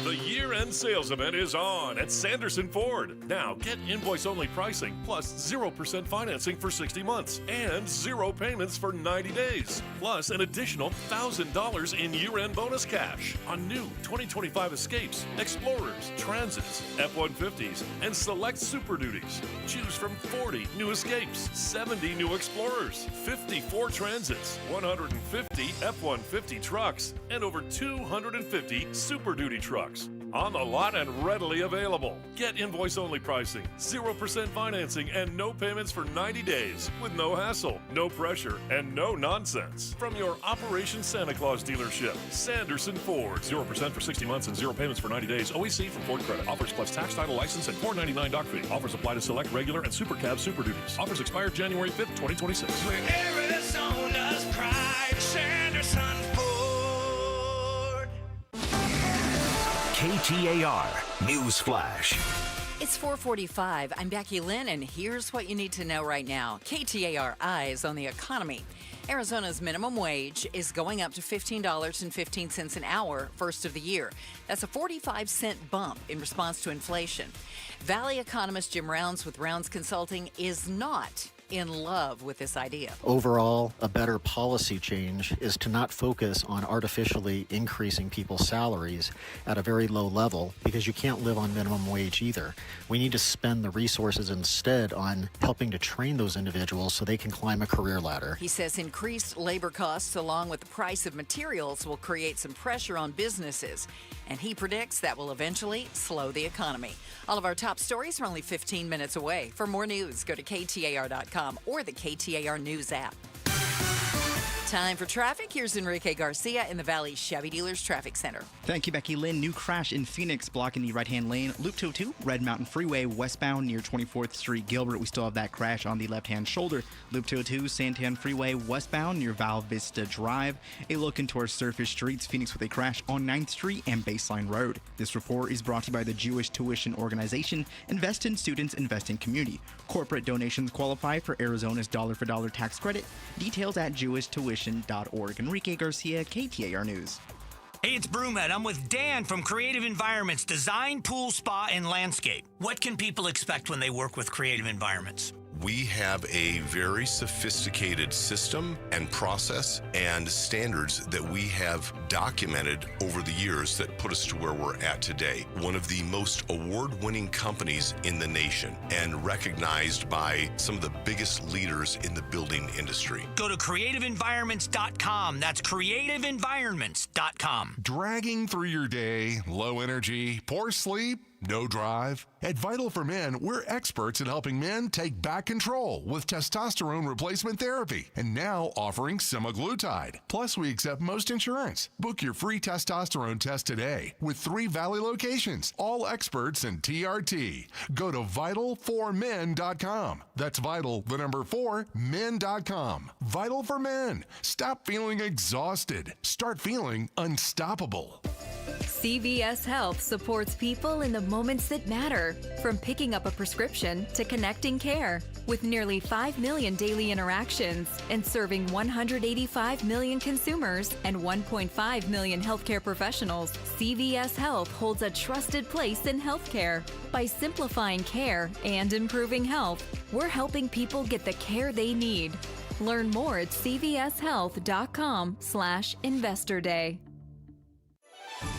The year-end sales event is on at Sanderson Ford. Now, get invoice-only pricing plus 0% financing for 60 months and 0 payments for 90 days. Plus an additional $1,000 in year-end bonus cash on new 2025 Escapes, Explorers, Transits, F-150s, and select Super Duties. Choose from 40 new Escapes, 70 new Explorers, 54 Transits, 150 F-150 trucks, and over 250 Super Duty trucks. On the lot and readily available. Get invoice-only pricing, 0% financing, and no payments for 90 days with no hassle, no pressure, and no nonsense. From your Operation Santa Claus dealership, Sanderson Ford. 0% for 60 months and 0 payments for 90 days. OEC from Ford Credit. Offers plus tax, title, license, and $4.99 dock fee. Offers apply to select regular and Super Cab Super Duties. Offers expire January 5th, 2026. Where Arizona's pride, Sanderson Ford. KTAR News Flash. It's 4:45. I'm Becky Lynn, and here's what you need to know right now. KTAR Eyes on the Economy. Arizona's minimum wage is going up to $15.15 an hour first of the year. That's a 45-cent bump in response to inflation. Valley economist Jim Rounds with Rounds Consulting is not in love with this idea. Overall, a better policy change is to not focus on artificially increasing people's salaries at a very low level, because you can't live on minimum wage either. We need to spend the resources instead on helping to train those individuals so they can climb a career ladder. He says increased labor costs along with the price of materials will create some pressure on businesses, and he predicts that will eventually slow the economy. All of our top stories are only 15 minutes away. For more news, go to KTAR.com or the KTAR News app. Time for traffic. Here's Enrique Garcia in the Valley Chevy Dealers Traffic Center. Thank you, Becky Lynn. New crash in Phoenix blocking the right-hand lane. Loop 202, Red Mountain Freeway, westbound near 24th Street, Gilbert. We still have that crash on the left-hand shoulder. Loop 202, Santan Freeway, westbound near Val Vista Drive. A look into our surface streets, Phoenix with a crash on 9th Street and Baseline Road. This report is brought to you by the Jewish Tuition Organization. Invest in students, invest in community. Corporate donations qualify for Arizona's dollar-for-dollar tax credit. Details at jewishtuition.org. Enrique Garcia, KTAR News. Hey, it's Broomhead. I'm with Dan from Creative Environments Design, Pool, Spa, and Landscape. What can people expect when they work with Creative Environments? We have a very sophisticated system and process and standards that we have documented over the years that put us to where we're at today. One of the most award-winning companies in the nation and recognized by some of the biggest leaders in the building industry. Go to creativeenvironments.com. That's creativeenvironments.com. Dragging through your day, low energy, poor sleep, no drive? At Vital for Men, we're experts in helping men take back control with testosterone replacement therapy, and now offering semaglutide. Plus, we accept most insurance. Book your free testosterone test today with 3 Valley locations, all experts in TRT. Go to vital4men.com. That's vital, the number 4, men.com. Vital for Men. Stop feeling exhausted. Start feeling unstoppable. CVS Health supports people in the moments that matter, from picking up a prescription to connecting care. With nearly 5 million daily interactions and serving 185 million consumers and 1.5 million healthcare professionals, CVS Health holds a trusted place in healthcare. By simplifying care and improving health, we're helping people get the care they need. Learn more at cvshealth.com/Investor Day.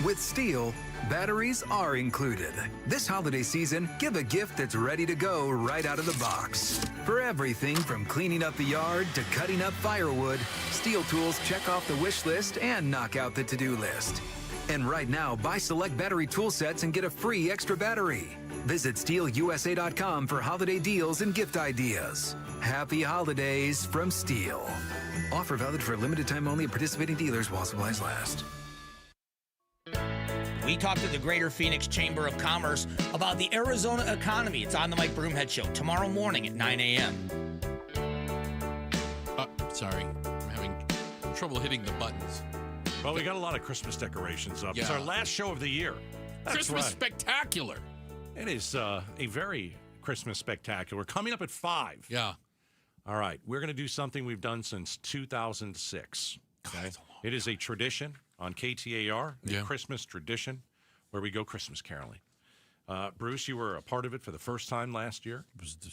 With Steel, batteries are included. This holiday season, give a gift that's ready to go right out of the box. For everything from cleaning up the yard to cutting up firewood, Steel tools check off the wish list and knock out the to-do list. And right now, buy select battery tool sets and get a free extra battery. Visit SteelUSA.com for holiday deals and gift ideas. Happy holidays from Steel. Offer valid for a limited time only at participating dealers while supplies last. We talked to the Greater Phoenix Chamber of Commerce about the Arizona economy. It's on the Mike Broomhead Show tomorrow morning at 9 a.m. Sorry. I'm having trouble hitting the buttons. Well, we got a lot of Christmas decorations up. Yeah. It's our last show of the year. That's Christmas right. spectacular. It is a very Christmas spectacular. We're coming up at 5. Yeah. All right. We're going to do something we've done since 2006. Okay. It is a tradition on KTAR, a Christmas tradition, where we go Christmas caroling. Bruce, you were a part of it for the first time last year.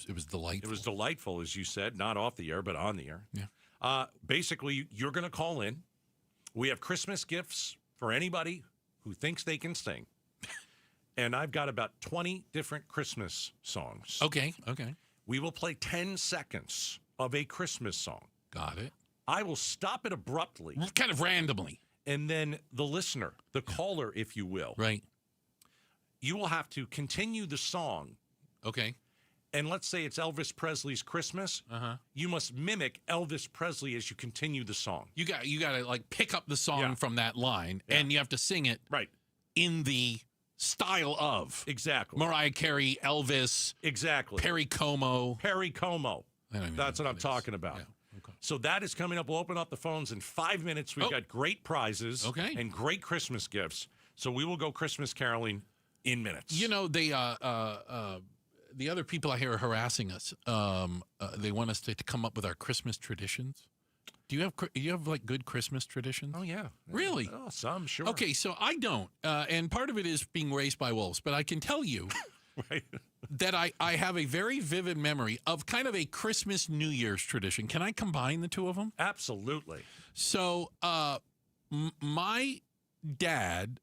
It was delightful. It was delightful, as you said, not off the air, but on the air. Yeah. Basically, you're going to call in. We have Christmas gifts for anybody who thinks they can sing. And I've got about 20 different Christmas songs. Okay. We will play 10 seconds of a Christmas song. Got it. I will stop it abruptly. Kind of randomly. And then the listener, the caller, if you will. Right. You will have to continue the song. Okay. And let's say it's Elvis Presley's Christmas. Uh-huh. You must mimic Elvis Presley as you continue the song. You got to like pick up the song from that line, and you have to sing it in the style of Mariah Carey, Elvis, Perry Como. That's what I'm talking about. Yeah. So that is coming up. We'll open up the phones in 5 minutes. We've got great prizes and great Christmas gifts. So we will go Christmas caroling in minutes. You know, they the other people I hear are harassing us. They want us to come up with our Christmas traditions. Do you have like good Christmas traditions? Oh yeah, really? Oh, some sure. Okay, so I don't, and part of it is being raised by wolves. But I can tell you, that I have a very vivid memory of kind of a Christmas New Year's tradition. Can I combine the two of them? Absolutely. So my dad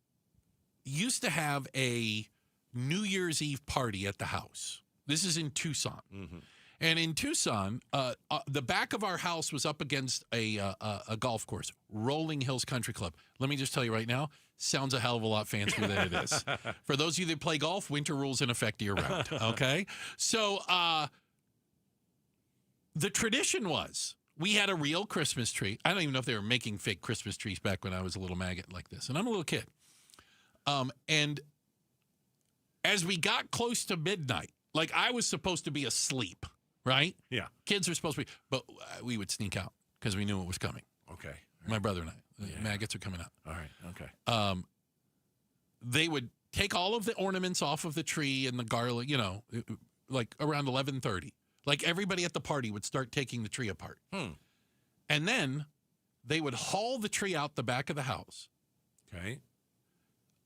used to have a New Year's Eve party at the house. This is in Tucson. Mm-hmm. And in Tucson, the back of our house was up against a golf course, Rolling Hills Country Club. Let me just tell you right now, sounds a hell of a lot fancier than it is. For those of you that play golf, winter rules in effect year-round, okay? So the tradition was we had a real Christmas tree. I don't even know if they were making fake Christmas trees back when I was a little maggot like this, and I'm a little kid. And as we got close to midnight, like I was supposed to be asleep, right? Yeah. Kids are supposed to be, but we would sneak out because we knew it was coming. Okay. My brother and I. The maggots are coming out. All right. Okay. They would take all of the ornaments off of the tree and the garland, like around 11:30. Like everybody at the party would start taking the tree apart. And then they would haul the tree out the back of the house. Okay.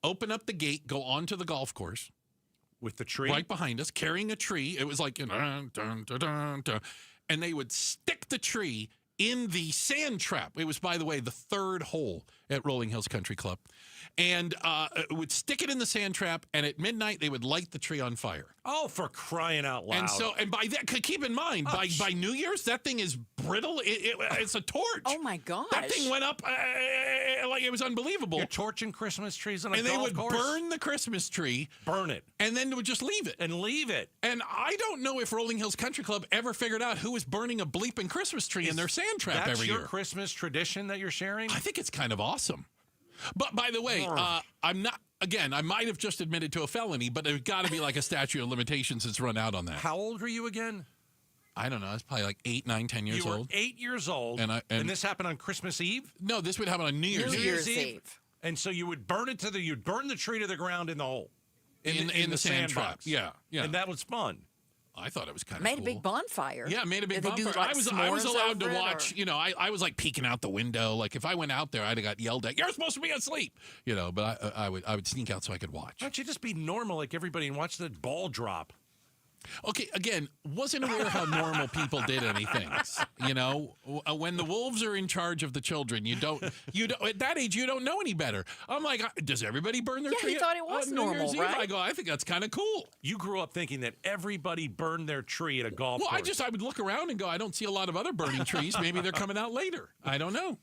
Open up the gate, go onto the golf course. With the tree? Right behind us, carrying a tree. It was like, dun, dun, dun, dun, dun. And they would stick the tree in the sand trap. It was, by the way, the third hole at Rolling Hills Country Club. And would stick it in the sand trap, and at midnight, they would light the tree on fire. Oh, for crying out loud. And by that, keep in mind, by New Year's, that thing is brittle. It's a torch. Oh, my gosh. That thing went up like it was unbelievable. You're torching Christmas trees on a golf course? And they would burn the Christmas tree. Burn it. And then they would just leave it. And leave it. And I don't know if Rolling Hills Country Club ever figured out who was burning a bleeping Christmas tree in their sand trap every year. That's your Christmas tradition that you're sharing? I think it's kind of awesome. But by the way, I'm not, again, I might have just admitted to a felony, but there's got to be like a statute of limitations that's run out on that. How old were you again? I don't know. I was probably like 8, 9, 10 years old. You were 8 years old. And this happened on Christmas Eve? No, this would happen on New Year's Eve. And so you would burn you'd burn the tree to the ground in the hole. In the sand trap. Yeah. And that was fun. I thought it was kind of Made a big bonfire. Yeah, made a big Did they bonfire. do, like, I was s'mores allowed to over it, watch, or- I was like peeking out the window. Like if I went out there, I'd have got yelled at. You're supposed to be asleep. But I would sneak out so I could watch. Why don't you just be normal like everybody and watch the ball drop? Okay, again, wasn't aware how normal people did anything. When the wolves are in charge of the children, you don't at that age you don't know any better. I'm like, does everybody burn their tree? Yeah, he thought it was on New normal, Year's Eve? right? I go, I think that's kind of cool. You grew up thinking that everybody burned their tree at a golf course. I would look around and go, I don't see a lot of other burning trees. Maybe they're coming out later. I don't know.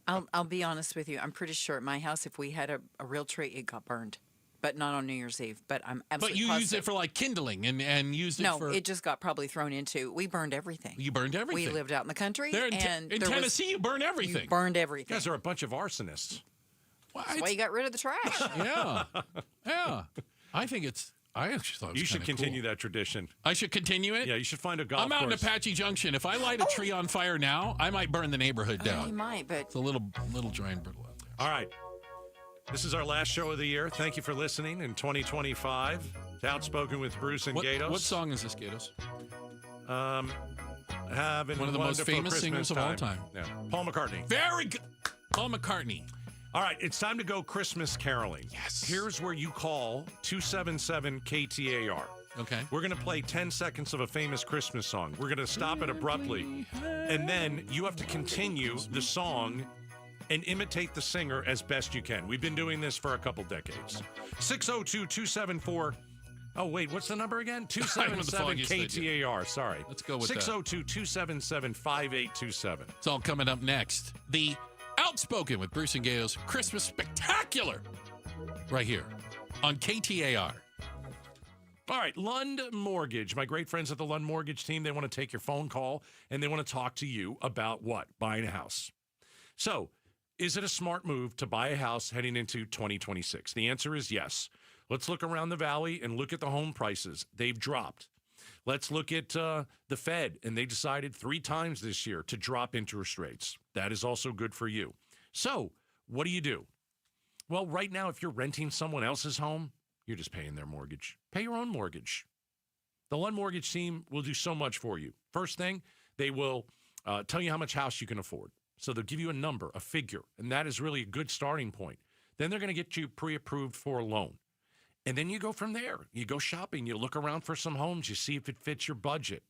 I'll be honest with you. I'm pretty sure at my house, if we had a real tree, it got burned. But not on New Year's Eve. But I'm absolutely But you used it for like kindling and used it for... No, it just got probably thrown into... We burned everything. You burned everything. We lived out in the country. In Tennessee, you burn everything. You burned everything. You guys are a bunch of arsonists. That's why you got rid of the trash. Yeah. I actually thought it was You should kinda continue cool. that tradition. I should continue it? Yeah, you should find a golf I'm out in course. Apache Junction. If I light a tree on fire now, I might burn the neighborhood down. You might, but... It's a little dry and brittle out there. All right. This is our last show of the year. Thank you for listening in 2025 to Outspoken with Bruce and Gatos. What song is this, Gatos? Having One of the most wonderful famous Christmas singers of all time. Yeah. Paul McCartney. Very good. Paul McCartney. All right, it's time to go Christmas caroling. Yes. Here's where you call 277 KTAR. Okay. We're going to play 10 seconds of a famous Christmas song. We're going to stop it abruptly. And then you have to continue the song and imitate the singer as best you can. We've been doing this for a couple decades. 602-274... Oh, wait, what's the number again? 277 KTAR. Sorry. Let's go with 602-277-5827. It's all coming up next. The Outspoken with Bruce and Gatos Christmas Spectacular right here on KTAR. All right, Lund Mortgage. My great friends at the Lund Mortgage team, they want to take your phone call and they want to talk to you about what? Buying a house. So, is it a smart move to buy a house heading into 2026? The answer is yes. Let's look around the valley and look at the home prices. They've dropped. Let's look at the Fed, and they decided 3 times this year to drop interest rates. That is also good for you. So, what do? Well, right now, if you're renting someone else's home, you're just paying their mortgage. Pay your own mortgage. The Lund Mortgage team will do so much for you. First thing, they will tell you how much house you can afford. So they'll give you a number, a figure, and that is really a good starting point. Then they're going to get you pre-approved for a loan. And then you go from there. You go shopping. You look around for some homes. You see if it fits your budget.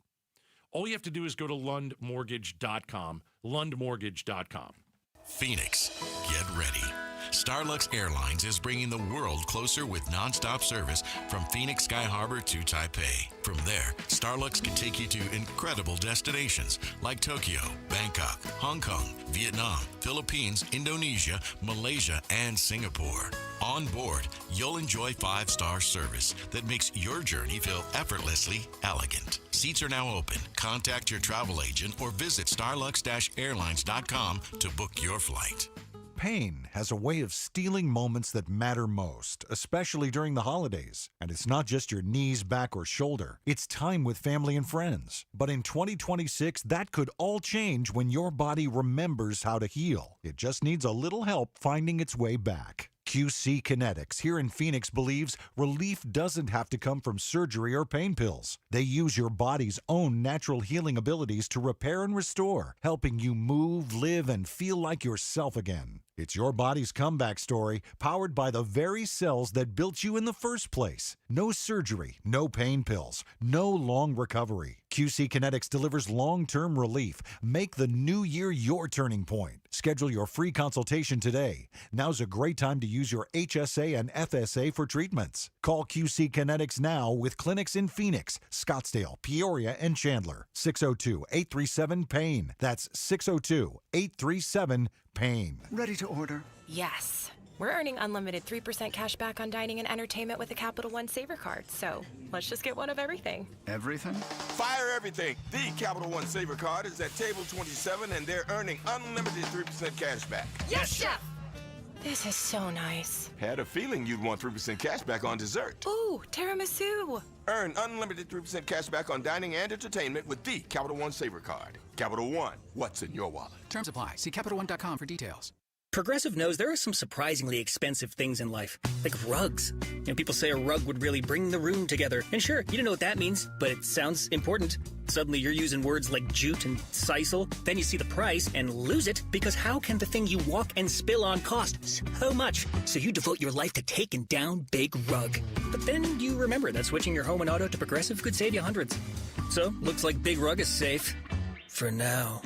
All you have to do is go to lundmortgage.com. Lundmortgage.com. Phoenix, get ready. Starlux Airlines is bringing the world closer with nonstop service from Phoenix Sky Harbor to Taipei. From there, Starlux can take you to incredible destinations like Tokyo, Bangkok, Hong Kong, Vietnam, Philippines, Indonesia, Malaysia, and Singapore. On board, you'll enjoy 5-star service that makes your journey feel effortlessly elegant. Seats are now open. Contact your travel agent or visit starlux-airlines.com to book your flight. Pain has a way of stealing moments that matter most, especially during the holidays. And it's not just your knees, back, or shoulder. It's time with family and friends. But in 2026, that could all change when your body remembers how to heal. It just needs a little help finding its way back. QC Kinetics here in Phoenix believes relief doesn't have to come from surgery or pain pills. They use your body's own natural healing abilities to repair and restore, helping you move, live, and feel like yourself again. It's your body's comeback story, powered by the very cells that built you in the first place. No surgery, no pain pills, no long recovery. QC Kinetics delivers long-term relief. Make the new year your turning point. Schedule your free consultation today. Now's a great time to use your HSA and FSA for treatments. Call QC Kinetics now with clinics in Phoenix, Scottsdale, Peoria, and Chandler. 602-837-PAIN. That's 602-837-PAIN. Ready to order? Yes. We're earning unlimited 3% cash back on dining and entertainment with a Capital One Saver card, so let's just get one of everything. Everything? Fire everything. The Capital One Saver card is at table 27, and they're earning unlimited 3% cash back. Yes, Chef! This is so nice. Had a feeling you'd want 3% cash back on dessert. Ooh, tiramisu. Earn unlimited 3% cash back on dining and entertainment with the Capital One Saver card. Capital One, what's in your wallet? Terms apply. See CapitalOne.com for details. Progressive knows there are some surprisingly expensive things in life, like rugs. People say a rug would really bring the room together. And sure, you don't know what that means, but it sounds important. Suddenly you're using words like jute and sisal. Then you see the price and lose it, because how can the thing you walk and spill on cost so much? So you devote your life to taking down Big Rug. But then you remember that switching your home and auto to Progressive could save you hundreds. So, looks like Big Rug is safe. For now.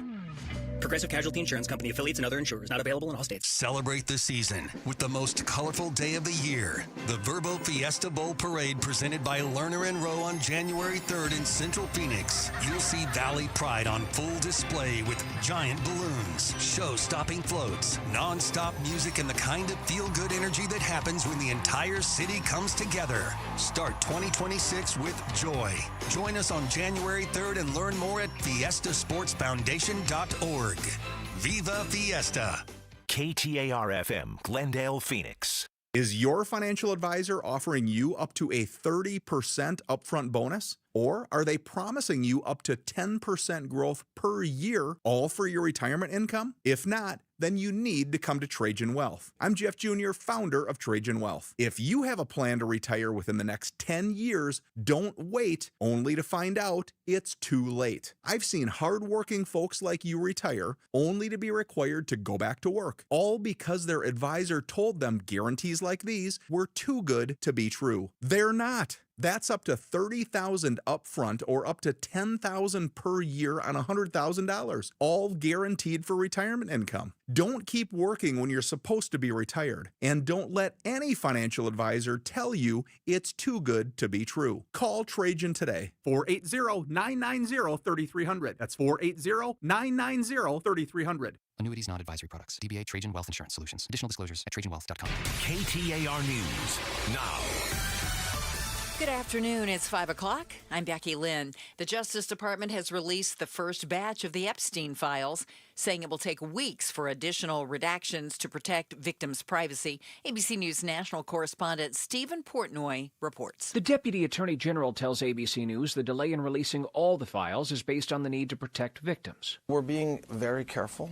Progressive Casualty Insurance Company, affiliates, and other insurers. Not available in all states. Celebrate the season with the most colorful day of the year. The Verbo Fiesta Bowl Parade presented by Lerner & Rowe on January 3rd in Central Phoenix. You'll see Valley Pride on full display with giant balloons, show-stopping floats, non-stop music, and the kind of feel-good energy that happens when the entire city comes together. Start 2026 with joy. Join us on January 3rd and learn more at fiestasportsfoundation.org. Viva Fiesta. KTAR-FM, Glendale, Phoenix. Is your financial advisor offering you up to a 30% upfront bonus? Or are they promising you up to 10% growth per year, all for your retirement income? If not, then you need to come to Trajan Wealth. I'm Jeff Jr., founder of Trajan Wealth. If you have a plan to retire within the next 10 years, don't wait only to find out it's too late. I've seen hardworking folks like you retire only to be required to go back to work, all because their advisor told them guarantees like these were too good to be true. They're not. That's up to $30,000 upfront or up to $10,000 per year on $100,000, all guaranteed for retirement income. Don't keep working when you're supposed to be retired, and don't let any financial advisor tell you it's too good to be true. Call Trajan today. 480-990-3300. That's 480-990-3300. Annuities, not advisory products. DBA Trajan Wealth Insurance Solutions. Additional disclosures at TrajanWealth.com. KTAR News now. Good afternoon. It's 5 o'clock. I'm Becky Lynn. The Justice Department has released the first batch of the Epstein files, saying it will take weeks for additional redactions to protect victims' privacy. ABC News national correspondent Stephen Portnoy reports. The Deputy Attorney General tells ABC News the delay in releasing all the files is based on the need to protect victims. We're being very careful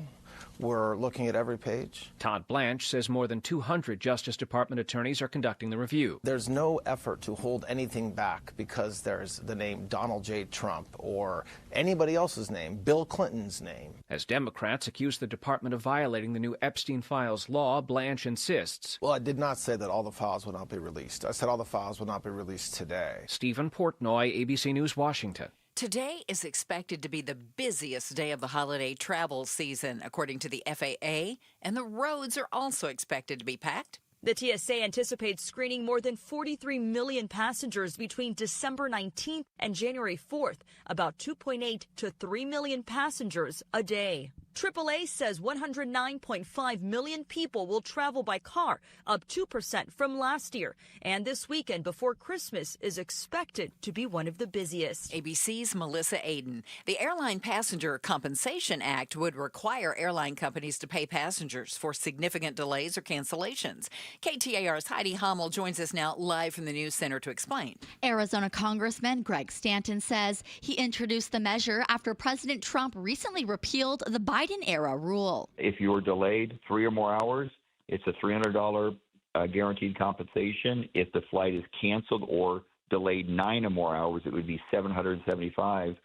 We're looking at every page. Todd Blanche says more than 200 Justice Department attorneys are conducting the review. There's no effort to hold anything back because there's the name Donald J. Trump or anybody else's name, Bill Clinton's name. As Democrats accuse the department of violating the new Epstein files law, Blanche insists. Well, I did not say that all the files would not be released. I said all the files would not be released today. Stephen Portnoy, ABC News, Washington. Today is expected to be the busiest day of the holiday travel season, according to the FAA, and the roads are also expected to be packed. The TSA anticipates screening more than 43 million passengers between December 19th and January 4th, about 2.8 to 3 million passengers a day. AAA says 109.5 million people will travel by car, up 2% from last year. And this weekend before Christmas is expected to be one of the busiest. ABC's Melissa Aden. The Airline Passenger Compensation Act would require airline companies to pay passengers for significant delays or cancellations. KTAR's Heidi Hommel joins us now live from the News Center to explain. Arizona Congressman Greg Stanton says he introduced the measure after President Trump recently repealed the Biden-era rule. If you're delayed 3 or more hours, it's a $300 guaranteed compensation. If the flight is canceled or delayed 9 or more hours, it would be $775.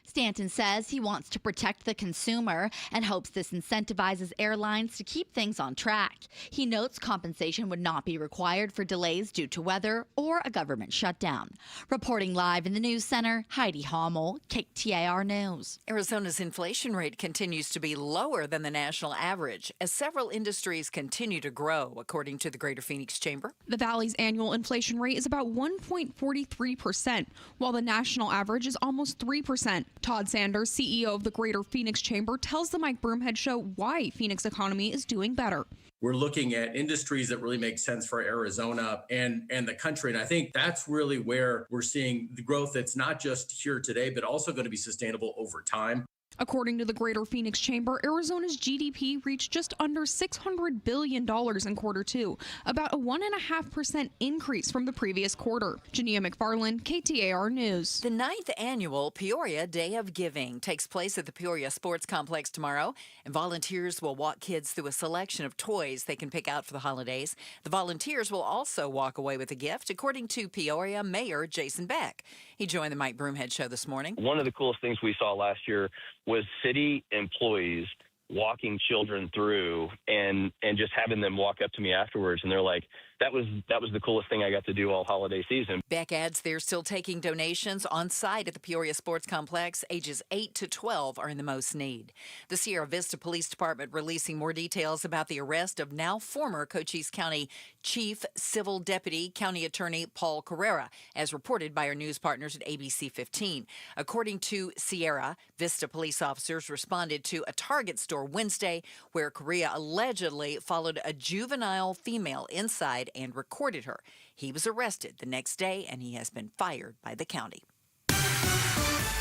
Stanton says he wants to protect the consumer and hopes this incentivizes airlines to keep things on track. He notes compensation would not be required for delays due to weather or a government shutdown. Reporting live in the News Center, Heidi Hommel, KTAR News. Arizona's inflation rate continues to be lower than the national average as several industries continue to grow, according to the Greater Phoenix Chamber. The Valley's annual inflation rate is about 1.43%, while the national average is almost 3%. Todd Sanders, CEO of the Greater Phoenix Chamber, tells the Mike Broomhead Show why Phoenix economy is doing better. We're looking at industries that really make sense for Arizona and the country. And I think that's really where we're seeing the growth that's not just here today, but also going to be sustainable over time. According to the Greater Phoenix Chamber, Arizona's GDP reached just under $600 billion in Q2, about a 1.5% increase from the previous quarter. Jania McFarland, KTAR News. The 9th annual Peoria Day of Giving takes place at the Peoria Sports Complex tomorrow, and volunteers will walk kids through a selection of toys they can pick out for the holidays. The volunteers will also walk away with a gift, according to Peoria Mayor Jason Beck. He joined the Mike Broomhead Show this morning. One of the coolest things we saw last year was city employees walking children through and just having them walk up to me afterwards, and they're like, that was the coolest thing I got to do all holiday season. Beck adds they're still taking donations on site at the Peoria Sports Complex. Ages 8 to 12 are in the most need. The Sierra Vista Police Department releasing more details about the arrest of now former Cochise County Chief Civil Deputy County Attorney Paul Carrera, as reported by our news partners at ABC 15. According to Sierra, Vista police officers responded to a Target store Wednesday where Carrera allegedly followed a juvenile female inside and recorded her. He was arrested the next day, and he has been fired by the county.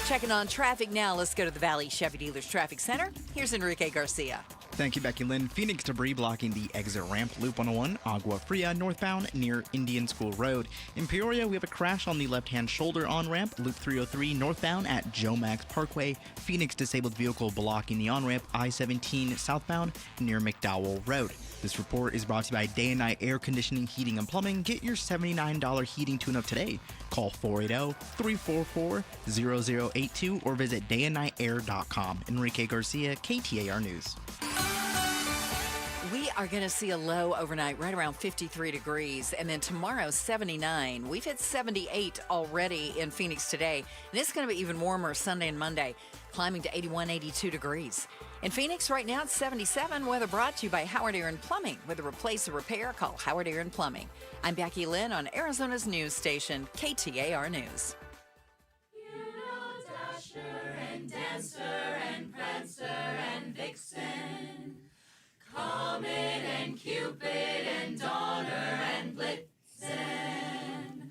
Checking on traffic now. Let's go to the Valley Chevy Dealers Traffic Center. Here's Enrique Garcia. Thank you, Becky Lynn. Phoenix debris blocking the exit ramp, Loop 101, Agua Fria northbound near Indian School Road. In Peoria, we have a crash on the left-hand shoulder on-ramp, Loop 303 northbound at Joe Max Parkway. Phoenix disabled vehicle blocking the on-ramp, I-17 southbound near McDowell Road. This report is brought to you by Day and Night Air Conditioning, Heating, and Plumbing. Get your $79 heating tune-up today. Call 480-344-0082 or visit dayandnightair.com. Enrique Garcia, KTAR News. We are going to see a low overnight right around 53 degrees, and then tomorrow 79. We've hit 78 already in Phoenix today, and it's going to be even warmer Sunday and Monday, climbing to 81, 82 degrees. In Phoenix right now it's 77. Weather brought to you by Howard Aaron Plumbing. With a replace or repair, call Howard Aaron Plumbing. I'm Becky Lynn on Arizona's news station, KTAR News. You know Dasher and Dancer and Prancer and Vixen, Comet and Cupid and Donner and Blitzen.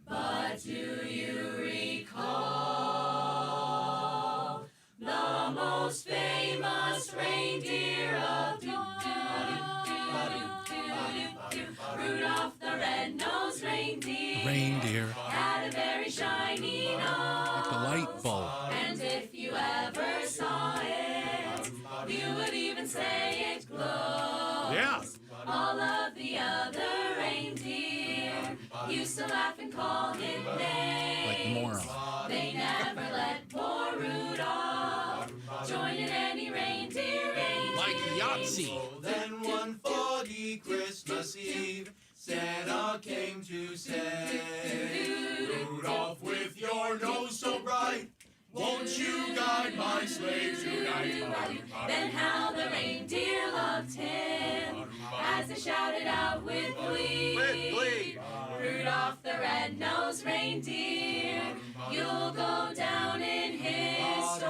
But do you recall the most famous reindeer of Rudolph the Red-Nosed Reindeer had a very shiny nose, like a light bulb. And if you ever saw it, you would even sleigh it glows. Yeah. All of the other reindeer used to laugh and call him names. Like morons. They never let poor Rudolph join in any reindeer race. Like Yahtzee. Then one foggy Christmas Eve, Santa came to say, Rudolph, with your nose so bright, won't you guide my sleigh tonight? Then how the reindeer loved him as they shouted out with glee. Rudolph the red-nosed reindeer, you'll go down in history.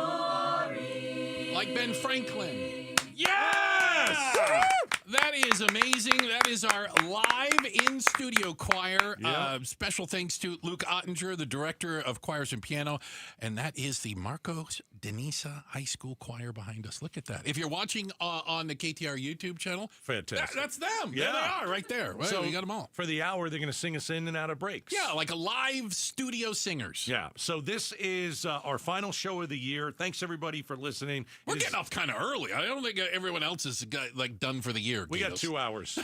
Like Ben Franklin. Yes! That is amazing. That is our live in-studio choir. Yep. Special thanks to Luke Ottinger, the director of choirs and piano. And that is the Marcos Denisa High School Choir behind us. Look at that. If you're watching on the KTAR YouTube channel, fantastic. That's them. Yeah. There they are right there. Well, So we got them all. For the hour, they're going to sing us in and out of breaks. Yeah, like a live studio singers. Yeah. So this is our final show of the year. Thanks, everybody, for listening. We're getting off kind of early. I don't think everyone else is done for the year. We got 2 hours.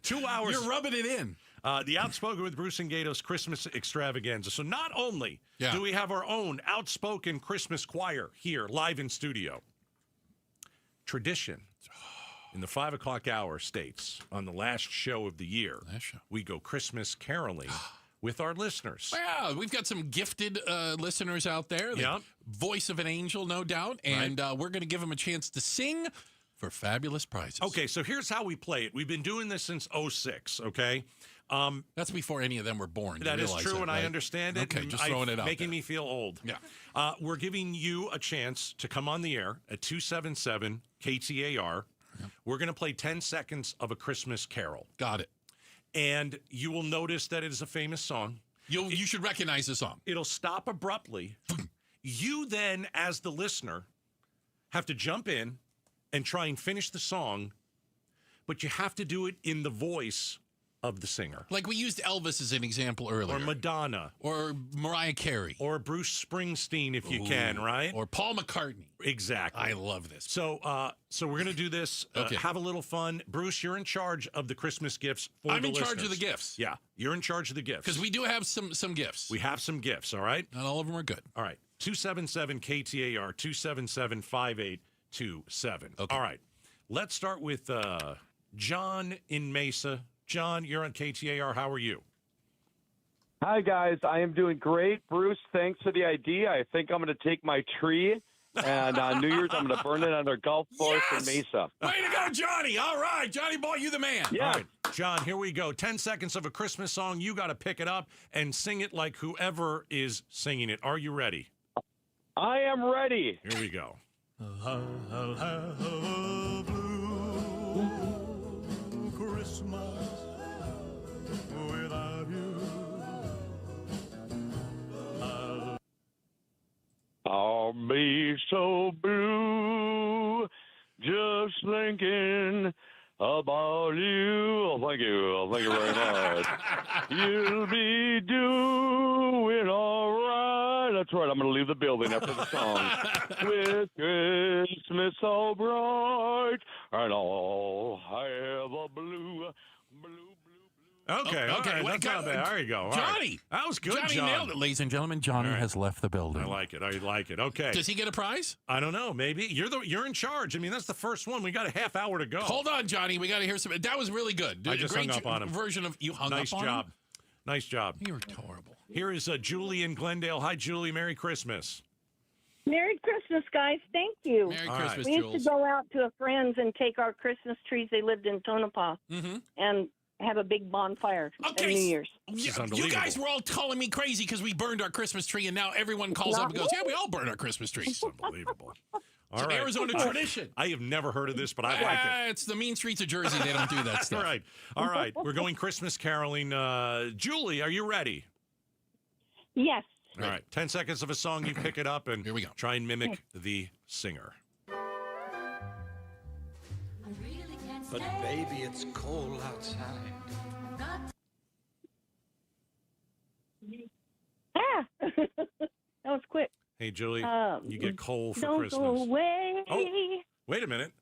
2 hours. You're rubbing it in. The Outspoken with Bruce and Gatos Christmas extravaganza. So not only do we have our own Outspoken Christmas choir here live in studio, tradition in the 5 o'clock hour states on the last show of the year, we go Christmas caroling with our listeners. Yeah, we've got some gifted listeners out there. The voice of an angel, no doubt. And we're going to give them a chance to sing for fabulous prizes. Okay, so here's how we play it. We've been doing this since 2006, okay? That's before any of them were born. That is true, and I understand it. Okay, just throwing it out making me feel old. Yeah. We're giving you a chance to come on the air at 277 KTAR. Yep. We're going to play 10 seconds of a Christmas carol. Got it. And you will notice that it is a famous song. You should recognize the song. It'll stop abruptly. You then, as the listener, have to jump in and try and finish the song, but you have to do it in the voice of the singer. Like we used Elvis as an example earlier. Or Madonna. Or Mariah Carey. Or Bruce Springsteen, if you can, right? Or Paul McCartney. Exactly. I love this. So we're going to do this. Have a little fun. Bruce, you're in charge of the Christmas gifts for the listeners. I'm in charge of the gifts. Yeah, you're in charge of the gifts. Because we do have some gifts. We have some gifts, all right? Not all of them are good. All right. 277 KTAR, 277 5827. Okay. All right. Let's start with John in Mesa. John, you're on KTAR. How are you? Hi, guys. I am doing great. Bruce, thanks for the idea. I think I'm going to take my tree, and on New Year's, I'm going to burn it on our golf course in Mesa. Way to go, Johnny. All right. Johnny boy, you the man. Yeah. All right. John, here we go. 10 seconds of a Christmas song. You got to pick it up and sing it like whoever is singing it. Are you ready? I am ready. Here we go. I'll have a blue Christmas without you. I'll be so blue just thinking about you. Oh, thank you. Oh, thank you very much. You'll be doing all right. That's right. I'm going to leave the building after the song. With Christmas so bright, and I'll have a blue. Okay, Oh, okay, all right, wait, that's not bad. There you go. All Johnny. right. That was good, Johnny John. nailed it, ladies and gentlemen. Johnny has left the building. I like it. I like it. Okay. Does he get a prize? I don't know. Maybe you're in charge. I mean, that's the first one. We got a half hour to go. Hold on, Johnny. We got to hear some. That was really good. I just Great hung up on him. Version of you hung nice up on job. him. Nice job. You're horrible. Here is Julie in Glendale. Hi, Julie. Merry Christmas. Merry Christmas, guys. Thank you. Merry Christmas, We Jules. used to go out to a friend's and take our Christmas trees. They lived in Tonopah. Mm-hmm. And have a big bonfire at New Year's. You guys were all calling me crazy because we burned our Christmas tree, and now everyone calls up and goes, "Yeah, we all burn our Christmas trees." Unbelievable. It's an Arizona tradition. I have never heard of this, but I like it. It's the mean streets of Jersey. They don't do that stuff. All right. We're going Christmas caroling. Julie, are you ready? Yes. All right. 10 seconds of a song. You pick it up and here we go. Try and mimic the singer. But baby, it's cold outside. Ah! That was quick. Hey, Julie, you get coal for don't Christmas. Go away. Oh, wait a minute.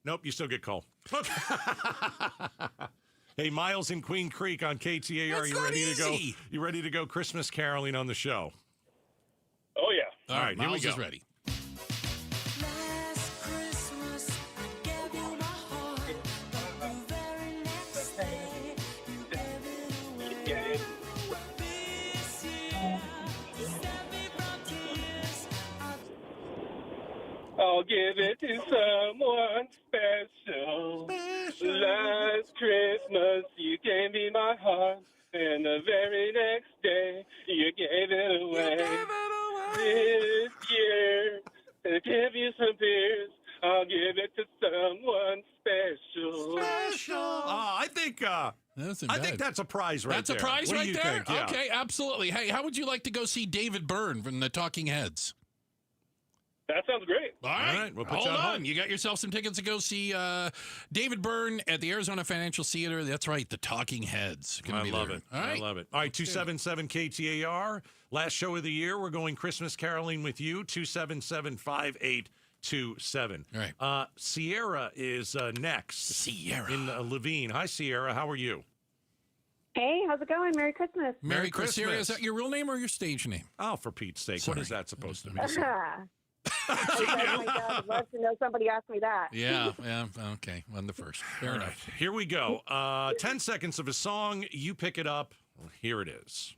Nope, you still get coal. Hey, Miles in Queen Creek on KTAR. That's You not ready to go? easy. You ready to go Christmas caroling on the show? Oh, yeah. All right, here we Miles go. is ready. I'll give it to someone special. Last Christmas, you gave me my heart, and the very next day, you gave it away. This year, to give you some beers, I'll give it to someone special. I think. I think that's a prize right That's there. a prize What do right you there? think? Yeah. Okay, absolutely. Hey, how would you like to go see David Byrne from the Talking Heads? That sounds great. All right, we'll put hold you on on. hold. You got yourself some tickets to go see David Byrne at the Arizona Financial Theater. That's right, the Talking Heads. I love there. it. All right. I love it. All right, 277 KTAR. Last show of the year. We're going Christmas caroling with you. 277-5827. All right. Sierra is next. Sierra. In Levine. Hi, Sierra. How are you? Hey, how's it going? Merry Christmas. Merry Christmas. Sierra, is that your real name or your stage name? Oh, for Pete's sake. Sorry. What is that supposed to mean? Oh my God, I'd love to know somebody asked me that. Yeah, okay. One the first. Fair All enough. right, here we go. 10 seconds of a song. You pick it up. Here it is.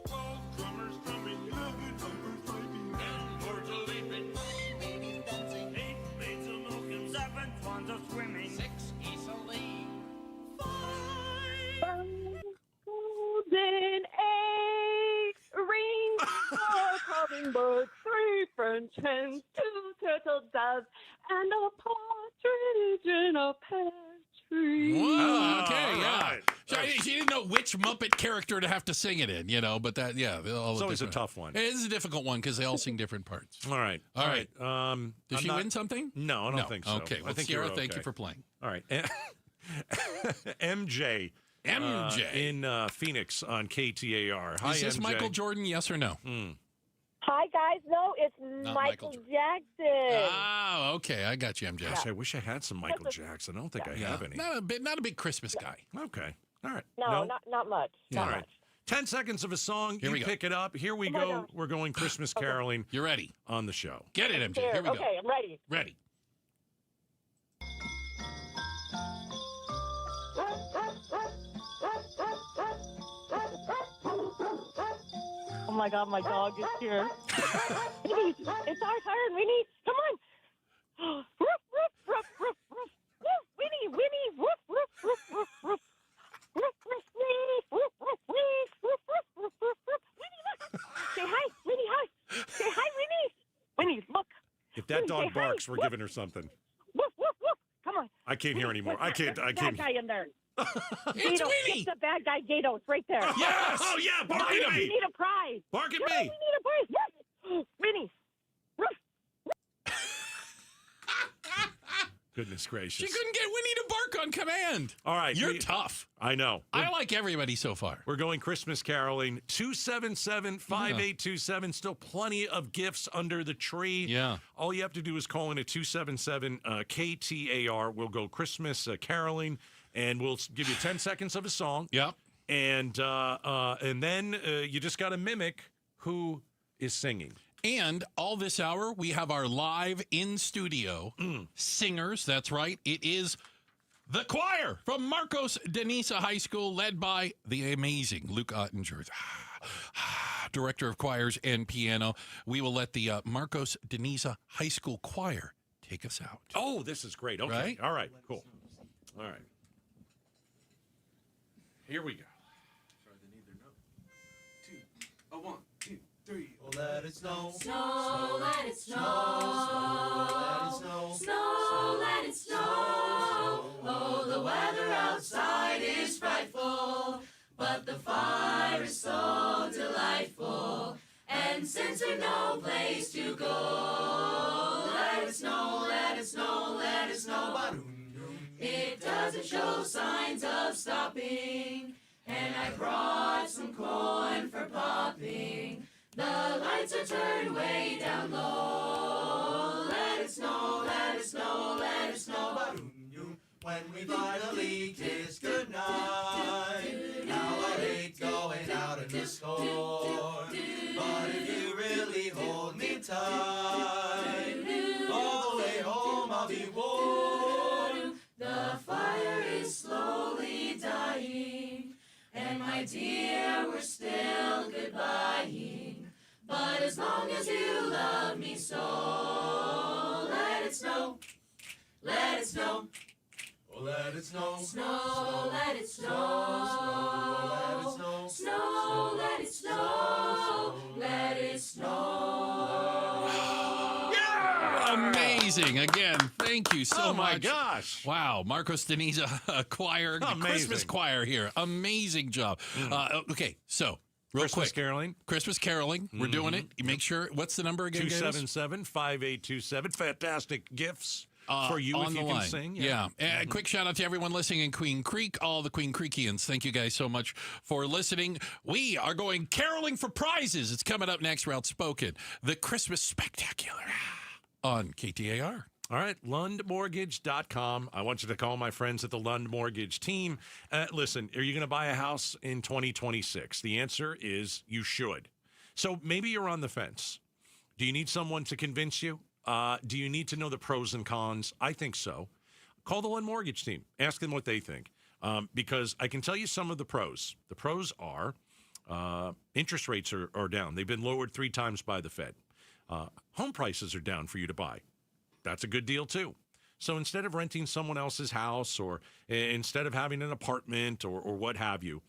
Golden eggs, rings, 4 carving birds, 3 French hens, 2 turtle doves, and a partridge in a pear tree. Whoa, okay, yeah. right. So she didn't know which Muppet character to have to sing it in, but that, yeah. It's always a tough one. It is a difficult one because they all sing different parts. All right. All right. Did she win something? No, I don't think so. Okay, well, I think Sierra, you're thank you okay. for playing. All right. MJ. In Phoenix on KTAR. Hi, Is this MJ. Michael Jordan, yes or no? Hi, guys. No, it's Not Michael Michael Jackson. Oh, okay. I got you, MJ. Gosh, I wish I had some Michael Jackson. I don't think I have any. Not a big Christmas guy. Okay. All right. No, not much. Yeah. Not All right. much. 10 seconds of a song. Here we You go. pick it up. Here we Oh my go. gosh. We're going Christmas caroling. You ready? On the show. Get it, MJ. Here we go. Okay, I'm ready. Ready. Oh my God, my dog is here. Winnie, it's our turn. Winnie, come on. Woof, woof, woof, woof, woof. Woof, Winnie, woof, woof, woof, woof, woof. Woof, woof, woof, woof, woof, woof, woof, woof, woof, woof. Winnie, look. Say hi, Winnie, hi. Say hi, Winnie. Winnie, look. If that Winnie, dog say hi. barks, we're giving her something. Woof, woof, woof. Come on. I can't hear anymore. I can't. Bad guy in there. It's Gato, Winnie. it's the bad guy Gato. It's right there. Yes. Oh, yeah. Bark We at me. need a prize. Bark at No, me. we need a prize. Woof. Winnie. Goodness gracious. She couldn't get Winnie to bark on command. All right. You're tough. I know. I like everybody so far. We're going Christmas caroling. 277-5827. Still plenty of gifts under the tree. Yeah. All you have to do is call in at 277 KTAR. We'll go Christmas caroling, and we'll give you 10 seconds of a song. Yep. And then you just got to mimic who is singing. And all this hour, we have our live in-studio singers. That's right. It is the choir from Marcos Denisa High School, led by the amazing Luke Ottinger, director of choirs and piano. We will let the Marcos Denisa High School choir take us out. Oh, this is great. Okay. Right? All right. Cool. All right. Here we go. Sorry, they need their note. 2, 1, 2, 3. Oh, let it snow. Snow, let it snow. Snow, let it snow. Snow, let it snow. Oh, the weather outside is frightful, but the fire is so delightful. And since we've no place to go, let it snow, let it snow, let it snow. It doesn't show signs of stopping, and I brought some corn for popping. The lights are turned way down low. Let it snow, let it snow, let it snow. when we finally kiss goodnight. Now I hate going out in the storm, but if you really hold me tight, all the way home I'll be warm. The fire is slowly dying, and my dear, we're still goodbying. But as long as you love me so, let it snow, let it snow. Oh, let it snow, Snow, let it snow, snow, snow, let it snow, let it snow. Amazing. Again, thank you so much. Oh, my gosh. Wow. Marcos Deniza Choir, the Christmas choir here. Amazing job. Okay, so real Christmas quick. caroling. Christmas caroling. We're doing it. You make sure. What's the number again, Gatos? 277-5827. Fantastic gifts for you on if the you line. can sing. Yeah. And quick shout out to everyone listening in Queen Creek, all the Queen Creekians. Thank you guys so much for listening. We are going caroling for prizes. It's coming up next. We're outspoken. The Christmas Spectacular on KTAR. All right, LundMortgage.com. I want you to call my friends at the Lund Mortgage team. Listen, are you going to buy a house in 2026? The answer is you should. So maybe you're on the fence. Do you need someone to convince you? Do you need to know the pros and cons? I think so. Call the Lund Mortgage team. Ask them what they think. Because I can tell you some of the pros. The pros are interest rates are down. They've been lowered 3 times by the Fed. Home prices are down for you to buy. That's a good deal, too. So instead of renting someone else's house or instead of having an apartment or what have you,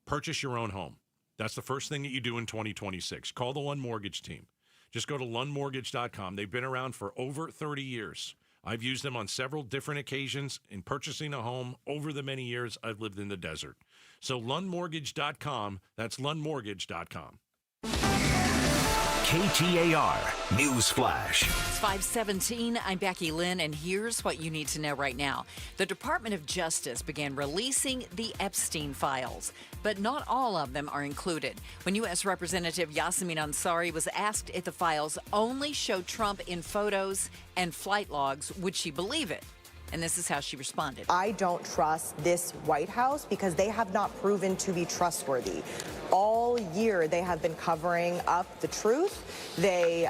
purchase your own home. That's the first thing that you do in 2026. Call the Lund Mortgage team. Just go to LundMortgage.com. They've been around for over 30 years. I've used them on several different occasions in purchasing a home over the many years I've lived in the desert. So LundMortgage.com, that's LundMortgage.com. KTAR News Flash. It's 5:17. I'm Becky Lynn, and here's what you need to know right now. The Department of Justice began releasing the Epstein files, but not all of them are included. When U.S. Representative Yasemin Ansari was asked if the files only show Trump in photos and flight logs, would she believe it? And this is how she responded. I don't trust this White House because they have not proven to be trustworthy. All year, they have been covering up the truth. They,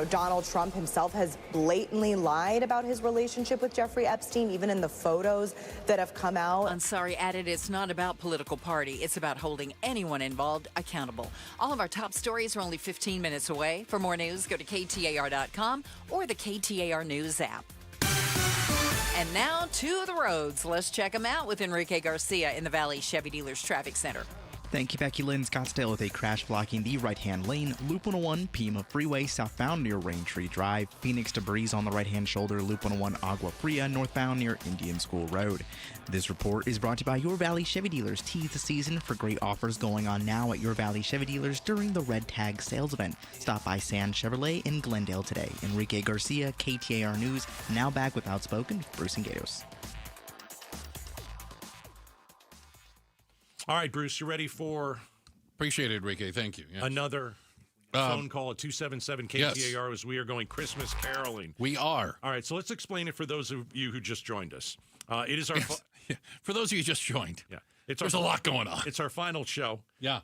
Donald Trump himself has blatantly lied about his relationship with Jeffrey Epstein, even in the photos that have come out. Ansari added it's not about political party. It's about holding anyone involved accountable. All of our top stories are only 15 minutes away. For more news, go to KTAR.com or the KTAR News app. And now to the roads. Let's check them out with Enrique Garcia in the Valley Chevy Dealers Traffic Center. Thank you, Becky Lynn. Scottsdale with a crash blocking the right-hand lane. Loop 101, Pima Freeway, southbound near Raintree Drive. Phoenix debris on the right-hand shoulder, Loop 101, Agua Fria, northbound near Indian School Road. This report is brought to you by Your Valley Chevy Dealers. Tease the season for great offers going on now at Your Valley Chevy Dealers during the Red Tag sales event. Stop by Sand Chevrolet in Glendale today. Enrique Garcia, KTAR News. Now back with Outspoken, Bruce and Gatos. All right, Bruce, you ready for... Appreciate it, Enrique. Thank you. Yes. Another phone call at 277-KTAR as we are going Christmas caroling. We are. All right, so let's explain it for those of you who just joined us. It is our... For those of you who just joined. Yeah. There's a lot going on. It's our final show. Yeah.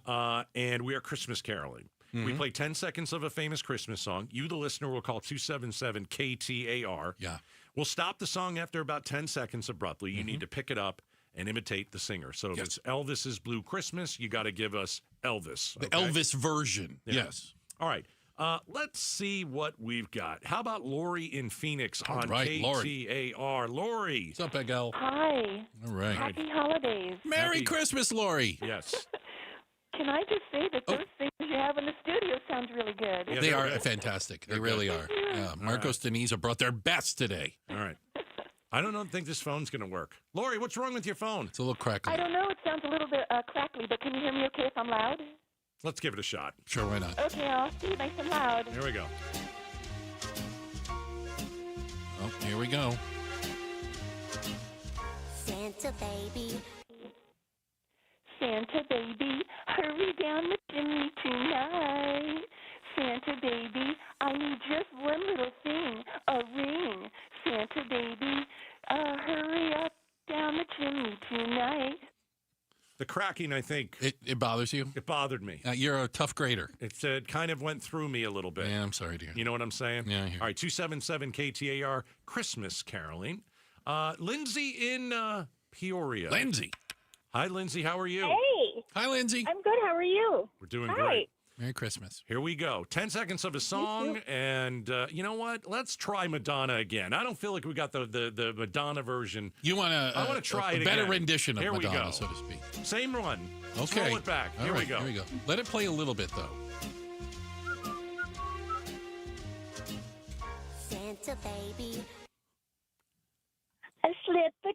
And we are Christmas caroling. Mm-hmm. We play 10 seconds of a famous Christmas song. You, the listener, will call 277-KTAR. Yeah. We'll stop the song after about 10 seconds abruptly. You need to pick it up and imitate the singer. So if it's Elvis's Blue Christmas, you got to give us Elvis. The Elvis version. Yeah. Yes. All right. Let's see what we've got. How about Lori in Phoenix on KTAR? Lori. What's up, Big L? Hi. All right. Happy holidays. Merry Christmas, Lori. Yes. Can I just say that those things you have in the studio sounds really good. Yeah, they are fantastic. They really are. Yeah. Marcos Deniza brought their best today. All right. I don't think this phone's going to work. Lori, what's wrong with your phone? It's a little crackly. I don't know. It sounds a little bit crackly, but can you hear me okay if I'm loud? Let's give it a shot. Sure, why not? Okay, I'll see you nice and loud. Here we go. Oh, here we go. Santa baby. Santa baby, hurry down the chimney tonight. Santa baby, I need just one little thing, a ring. Santa baby, hurry up The cracking, I think. It bothers you? It bothered me. You're a tough grader. It kind of went through me a little bit. Yeah, I'm sorry, dear. You know what I'm saying? Yeah, I hear. All right, 277 KTAR, Christmas caroling. Lindsay in Peoria. Lindsay. Hi, Lindsay. How are you? Hey. Hi, Lindsay. I'm good. How are you? We're doing Hi. great. Merry Christmas. Here we go. 10 seconds of a song, and you know what? Let's try Madonna again. I don't feel like we got the Madonna version. You want I want to try it better again. rendition of Here Madonna, we go. so to speak. Same run. Let's Okay. roll it back. All Here right, we go. Here we go. Let it play a little bit, though. Santa baby. I slip a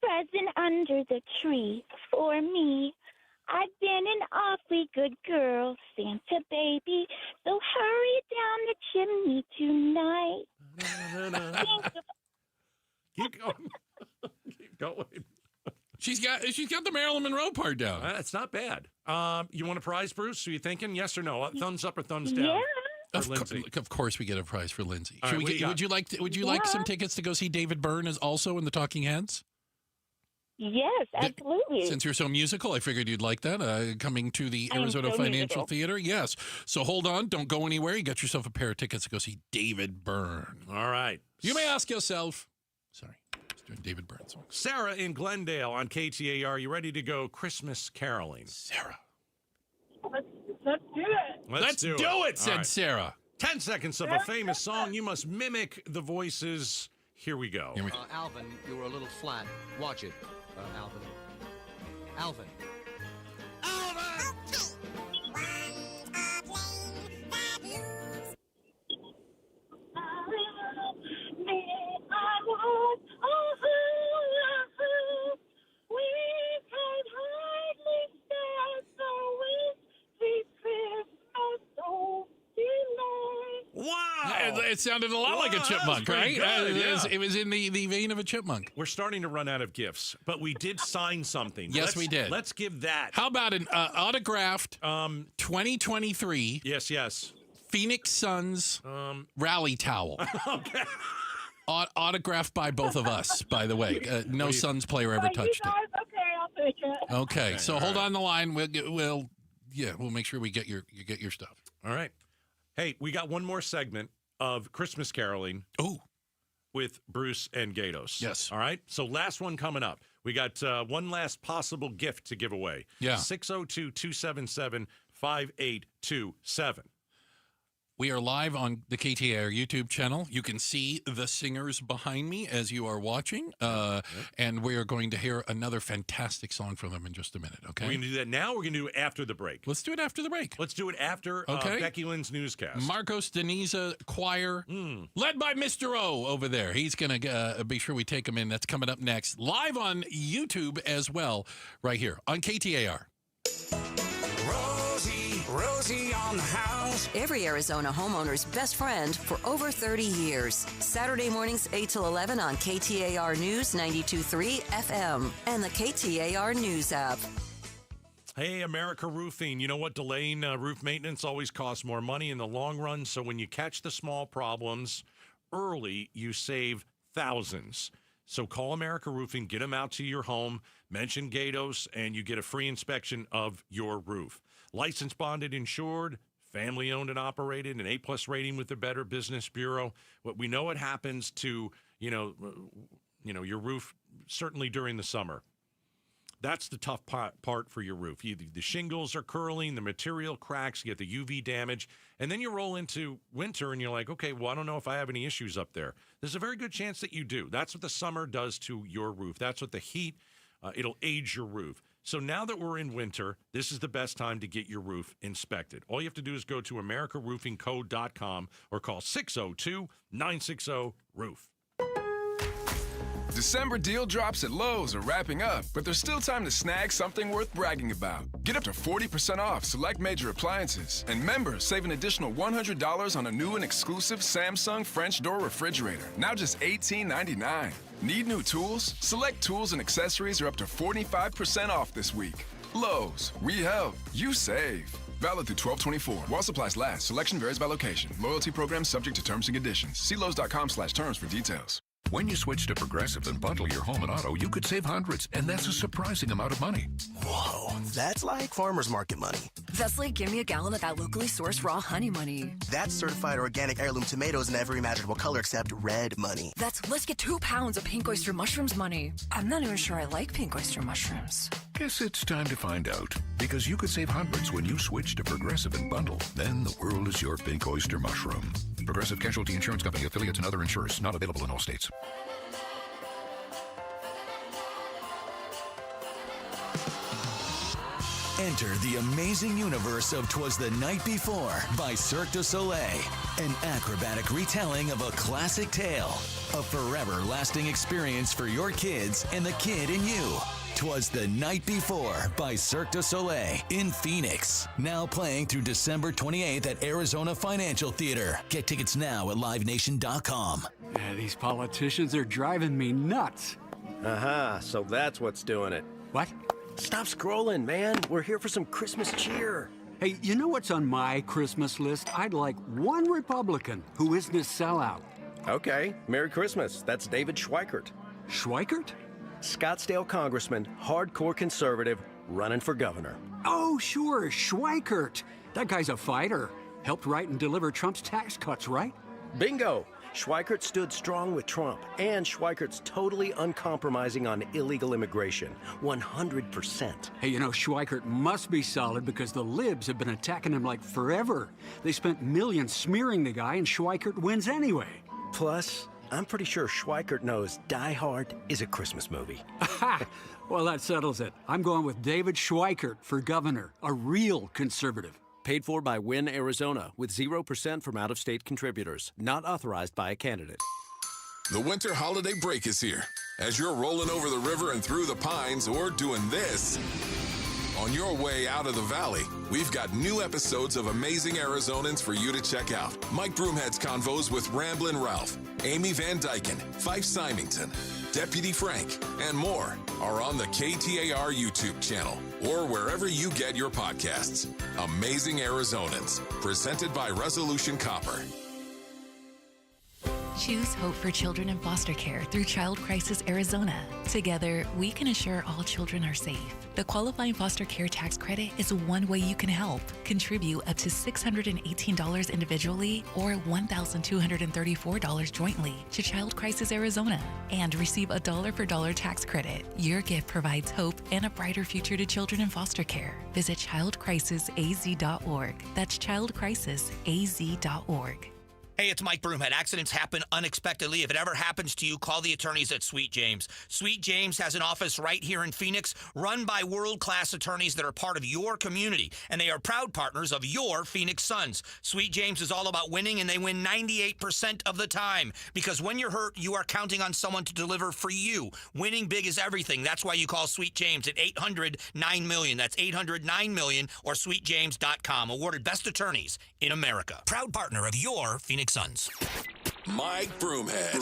present under the tree for me. I've been an awfully good girl, Santa baby. So hurry down the chimney tonight. Keep going. Keep going. She's got the Marilyn Monroe part down. That's not bad. You want a prize, Bruce? Are you thinking yes or no? Thumbs up or thumbs down? Yeah. Of course, we get a prize for Lindsay. All Should right, we get, would you like some tickets to go see David Byrne as also in the Talking Heads? Yes, absolutely. Since you're so musical, I figured you'd like that. Coming to the I am Arizona so Financial musical. Theater. Yes. So hold on. Don't go anywhere. You got yourself a pair of tickets to go see David Byrne. All right. You may ask yourself. Sorry. I was doing David Byrne song. Sarah in Glendale on KTAR. You ready to go Christmas caroling? Sarah. Let's do it. Let's do it, said All right. Sarah. 10 seconds of a famous song. You must mimic the voices. Here we go. Alvin, you were a little flat. Watch it, Alvin. Alvin. Wow. It sounded a lot like a chipmunk, right? Good, yeah. It was in the vein of a chipmunk. We're starting to run out of gifts, but we did sign something. Yes, we did. Let's give that. How about an autographed 2023 Yes. Phoenix Suns rally towel? Okay. Autographed by both of us, by the way. No Suns player ever touched it. Okay, I'll take it. Okay, so hold on the line. We'll make sure we get your stuff. All right. Hey, we got one more segment of Christmas caroling. Ooh. With Bruce and Gatos. Yes. All right. So last one coming up. We got one last possible gift to give away. Yeah. 602-277-5827. We are live on the KTAR YouTube channel. You can see the singers behind me as you are watching. And we are going to hear another fantastic song from them in just a minute, okay? We're going to do that now. We're going to do it after the break. Let's do it after the break. Let's do it after Becky Lynn's newscast. Marcos Deniza Choir, led by Mr. O over there. He's going to be sure we take him in. That's coming up next. Live on YouTube as well, right here on KTAR. Rosie on the house. Every Arizona homeowner's best friend for over 30 years. Saturday mornings 8 till 11 on KTAR News 92.3 FM and the KTAR News app. Hey, America Roofing. You know what? Delaying roof maintenance always costs more money in the long run. So when you catch the small problems early, you save thousands. So call America Roofing, get them out to your home, mention Gatos, and you get a free inspection of your roof. Licensed, bonded, insured, family-owned and operated, an A+ rating with the Better Business Bureau. What we know it happens to, your your roof, certainly during the summer. That's the tough part for your roof. The shingles are curling, the material cracks, you get the UV damage, and then you roll into winter and you're like, okay, well, I don't know if I have any issues up there. There's a very good chance that you do. That's what the summer does to your roof. That's what the heat, it'll age your roof. So now that we're in winter, this is the best time to get your roof inspected. All you have to do is go to americaroofingco.com or call 602-960-ROOF. December deal drops at Lowe's are wrapping up, but there's still time to snag something worth bragging about. Get up to 40% off select major appliances, and members save an additional $100 on a new and exclusive Samsung French door refrigerator, now just $18.99. Need new tools? Select tools and accessories are up to 45% off this week. Lowe's, we help, you save. Valid through 12/24. While supplies last, selection varies by location. Loyalty program subject to terms and conditions. See Lowe's.com/terms for details. When you switch to Progressive and bundle your home and auto, you could save hundreds, and that's a surprising amount of money. Whoa, that's like farmer's market money. That's like give me a gallon of that locally sourced raw honey money. That's certified organic heirloom tomatoes in every imaginable color except red money. That's let's get 2 pounds of pink oyster mushrooms money. I'm not even sure I like pink oyster mushrooms. Guess it's time to find out, because you could save hundreds when you switch to Progressive and bundle. Then the world is your pink oyster mushroom. Progressive Casualty Insurance Company, affiliates, and other insurers. Not available in all states. Enter the amazing universe of 'Twas the Night Before by Cirque du Soleil. An acrobatic retelling of a classic tale. A forever-lasting experience for your kids and the kid in you. 'Twas the Night Before by Cirque du Soleil in Phoenix. Now playing through December 28th at Arizona Financial Theater. Get tickets now at livenation.com. Yeah, these politicians are driving me nuts. So that's what's doing it. What? Stop scrolling, man. We're here for some Christmas cheer. Hey, you know what's on my Christmas list? I'd like one Republican who isn't a sellout. Okay, Merry Christmas. That's David Schweikert. Schweikert? Scottsdale congressman, hardcore conservative, running for governor. Oh, sure, Schweikert. That guy's a fighter. Helped write and deliver Trump's tax cuts, right? Bingo! Schweikert stood strong with Trump, and Schweikert's totally uncompromising on illegal immigration. 100%. Hey, you know, Schweikert must be solid because the libs have been attacking him like forever. They spent millions smearing the guy, and Schweikert wins anyway. Plus, I'm pretty sure Schweikert knows Die Hard is a Christmas movie. Aha! Well, that settles it. I'm going with David Schweikert for governor, a real conservative. Paid for by Win Arizona, with 0% from out-of-state contributors. Not authorized by a candidate. The winter holiday break is here. As you're rolling over the river and through the pines or doing this, on your way out of the valley, we've got new episodes of Amazing Arizonans for you to check out. Mike Broomhead's convos with Ramblin' Ralph, Amy Van Dyken, Fife Symington, Deputy Frank, and more are on the KTAR YouTube channel or wherever you get your podcasts. Amazing Arizonans, presented by Resolution Copper. Choose hope for children in foster care through Child Crisis Arizona. Together, we can ensure all children are safe. The qualifying foster care tax credit is one way you can help. Contribute up to $618 individually or $1,234 jointly to Child Crisis Arizona and receive a $1 tax credit. Your gift provides hope and a brighter future to children in foster care. Visit childcrisisaz.org. That's childcrisisaz.org. Hey, it's Mike Broomhead. Accidents happen unexpectedly. If it ever happens to you, call the attorneys at Sweet James. Sweet James has an office right here in Phoenix, run by world-class attorneys that are part of your community, and they are proud partners of your Phoenix Suns. Sweet James is all about winning, and they win 98% of the time, because when you're hurt, you are counting on someone to deliver for you. Winning big is everything. That's why you call Sweet James at 800-9-MILLION. That's 800-9-MILLION or sweetjames.com. Awarded best attorneys in America. Proud partner of your Phoenix Suns. Mike Broomhead.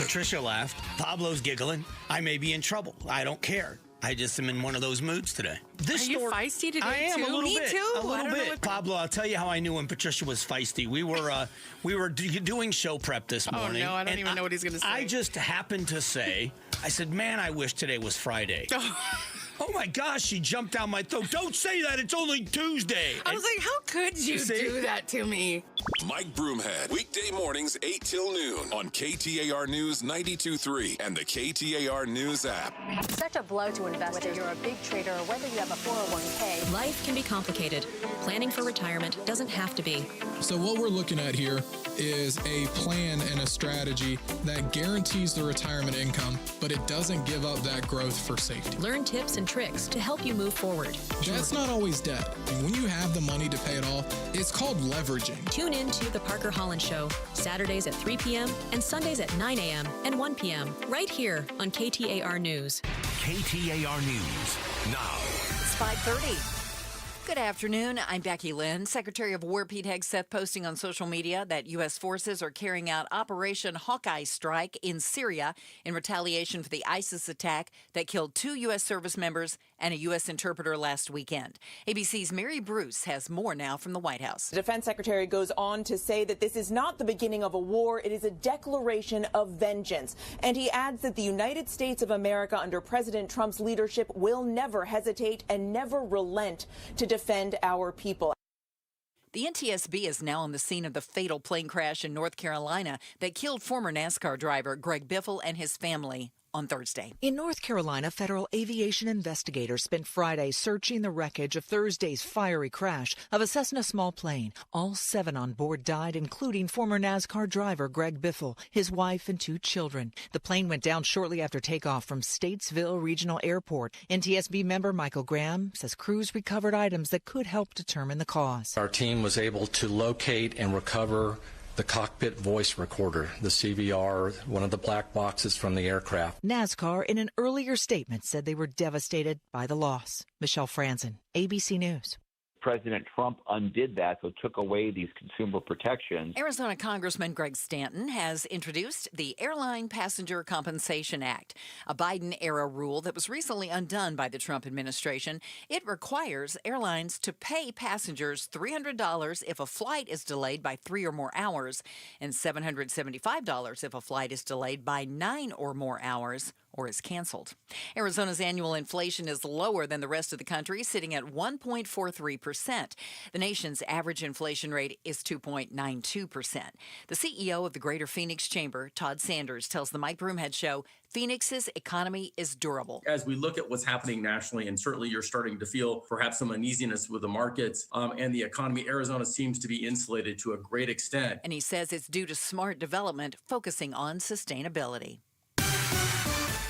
Patricia laughed. Pablo's giggling. I may be in trouble. I don't care. I just am in one of those moods today. Are you feisty today? I am too? a little Me bit. too. A little bit. Pablo, I'll tell you how I knew when Patricia was feisty. We were doing show prep this morning. Oh no, I don't even know what he's going to say. I just happened to say, I said, man, I wish today was Friday. Oh my gosh, she jumped down my throat. Don't say that, it's only Tuesday. I was like, how could you do that to me? Mike Broomhead, weekday mornings 8 till noon on KTAR News 92.3 and the KTAR News app. Such a blow to investors. Whether you're a big trader or whether you have a 401k. Life can be complicated. Planning for retirement doesn't have to be. So what we're looking at here is a plan and a strategy that guarantees the retirement income, but it doesn't give up that growth for safety. Learn tips and tricks to help you move forward. That's not always debt. And when you have the money to pay it off, it's called leveraging. Tune in to The Parker Holland Show, Saturdays at 3 p.m. and Sundays at 9 a.m. and 1 p.m. right here on KTAR News. KTAR News now. It's 5:30. Good afternoon. I'm Becky Lynn. Secretary of War Pete Hegseth posting on social media that U.S. forces are carrying out Operation Hawkeye Strike in Syria in retaliation for the ISIS attack that killed 2 U.S. service members and a U.S. interpreter last weekend. ABC's Mary Bruce has more now from the White House. The defense secretary goes on to say that this is not the beginning of a war. It is a declaration of vengeance. And he adds that the United States of America under President Trump's leadership will never hesitate and never relent to defend our people. The NTSB is now on the scene of the fatal plane crash in North Carolina that killed former NASCAR driver Greg Biffle and his family on Thursday. In North Carolina, federal aviation investigators spent Friday searching the wreckage of Thursday's fiery crash of a Cessna small plane. All 7 on board died, including former NASCAR driver Greg Biffle, his wife, and 2 children. The plane went down shortly after takeoff from Statesville Regional Airport. NTSB member Michael Graham says crews recovered items that could help determine the cause. Our team was able to locate and recover the cockpit voice recorder, the CVR, one of the black boxes from the aircraft. NASCAR, in an earlier statement, said they were devastated by the loss. Michelle Franzen, ABC News. President Trump undid that, so took away these consumer protections. Arizona Congressman Greg Stanton has introduced the Airline Passenger Compensation Act, a Biden-era rule that was recently undone by the Trump administration. It requires airlines to pay passengers $300 if a flight is delayed by 3 or more hours and $775 if a flight is delayed by 9 or more hours or is canceled. Arizona's annual inflation is lower than the rest of the country, sitting at 1.43%. The nation's average inflation rate is 2.92%. The CEO of the Greater Phoenix Chamber, Todd Sanders, tells the Mike Broomhead Show Phoenix's economy is durable. As we look at what's happening nationally, and certainly you're starting to feel perhaps some uneasiness with the markets and the economy, Arizona seems to be insulated to a great extent. And he says it's due to smart development focusing on sustainability.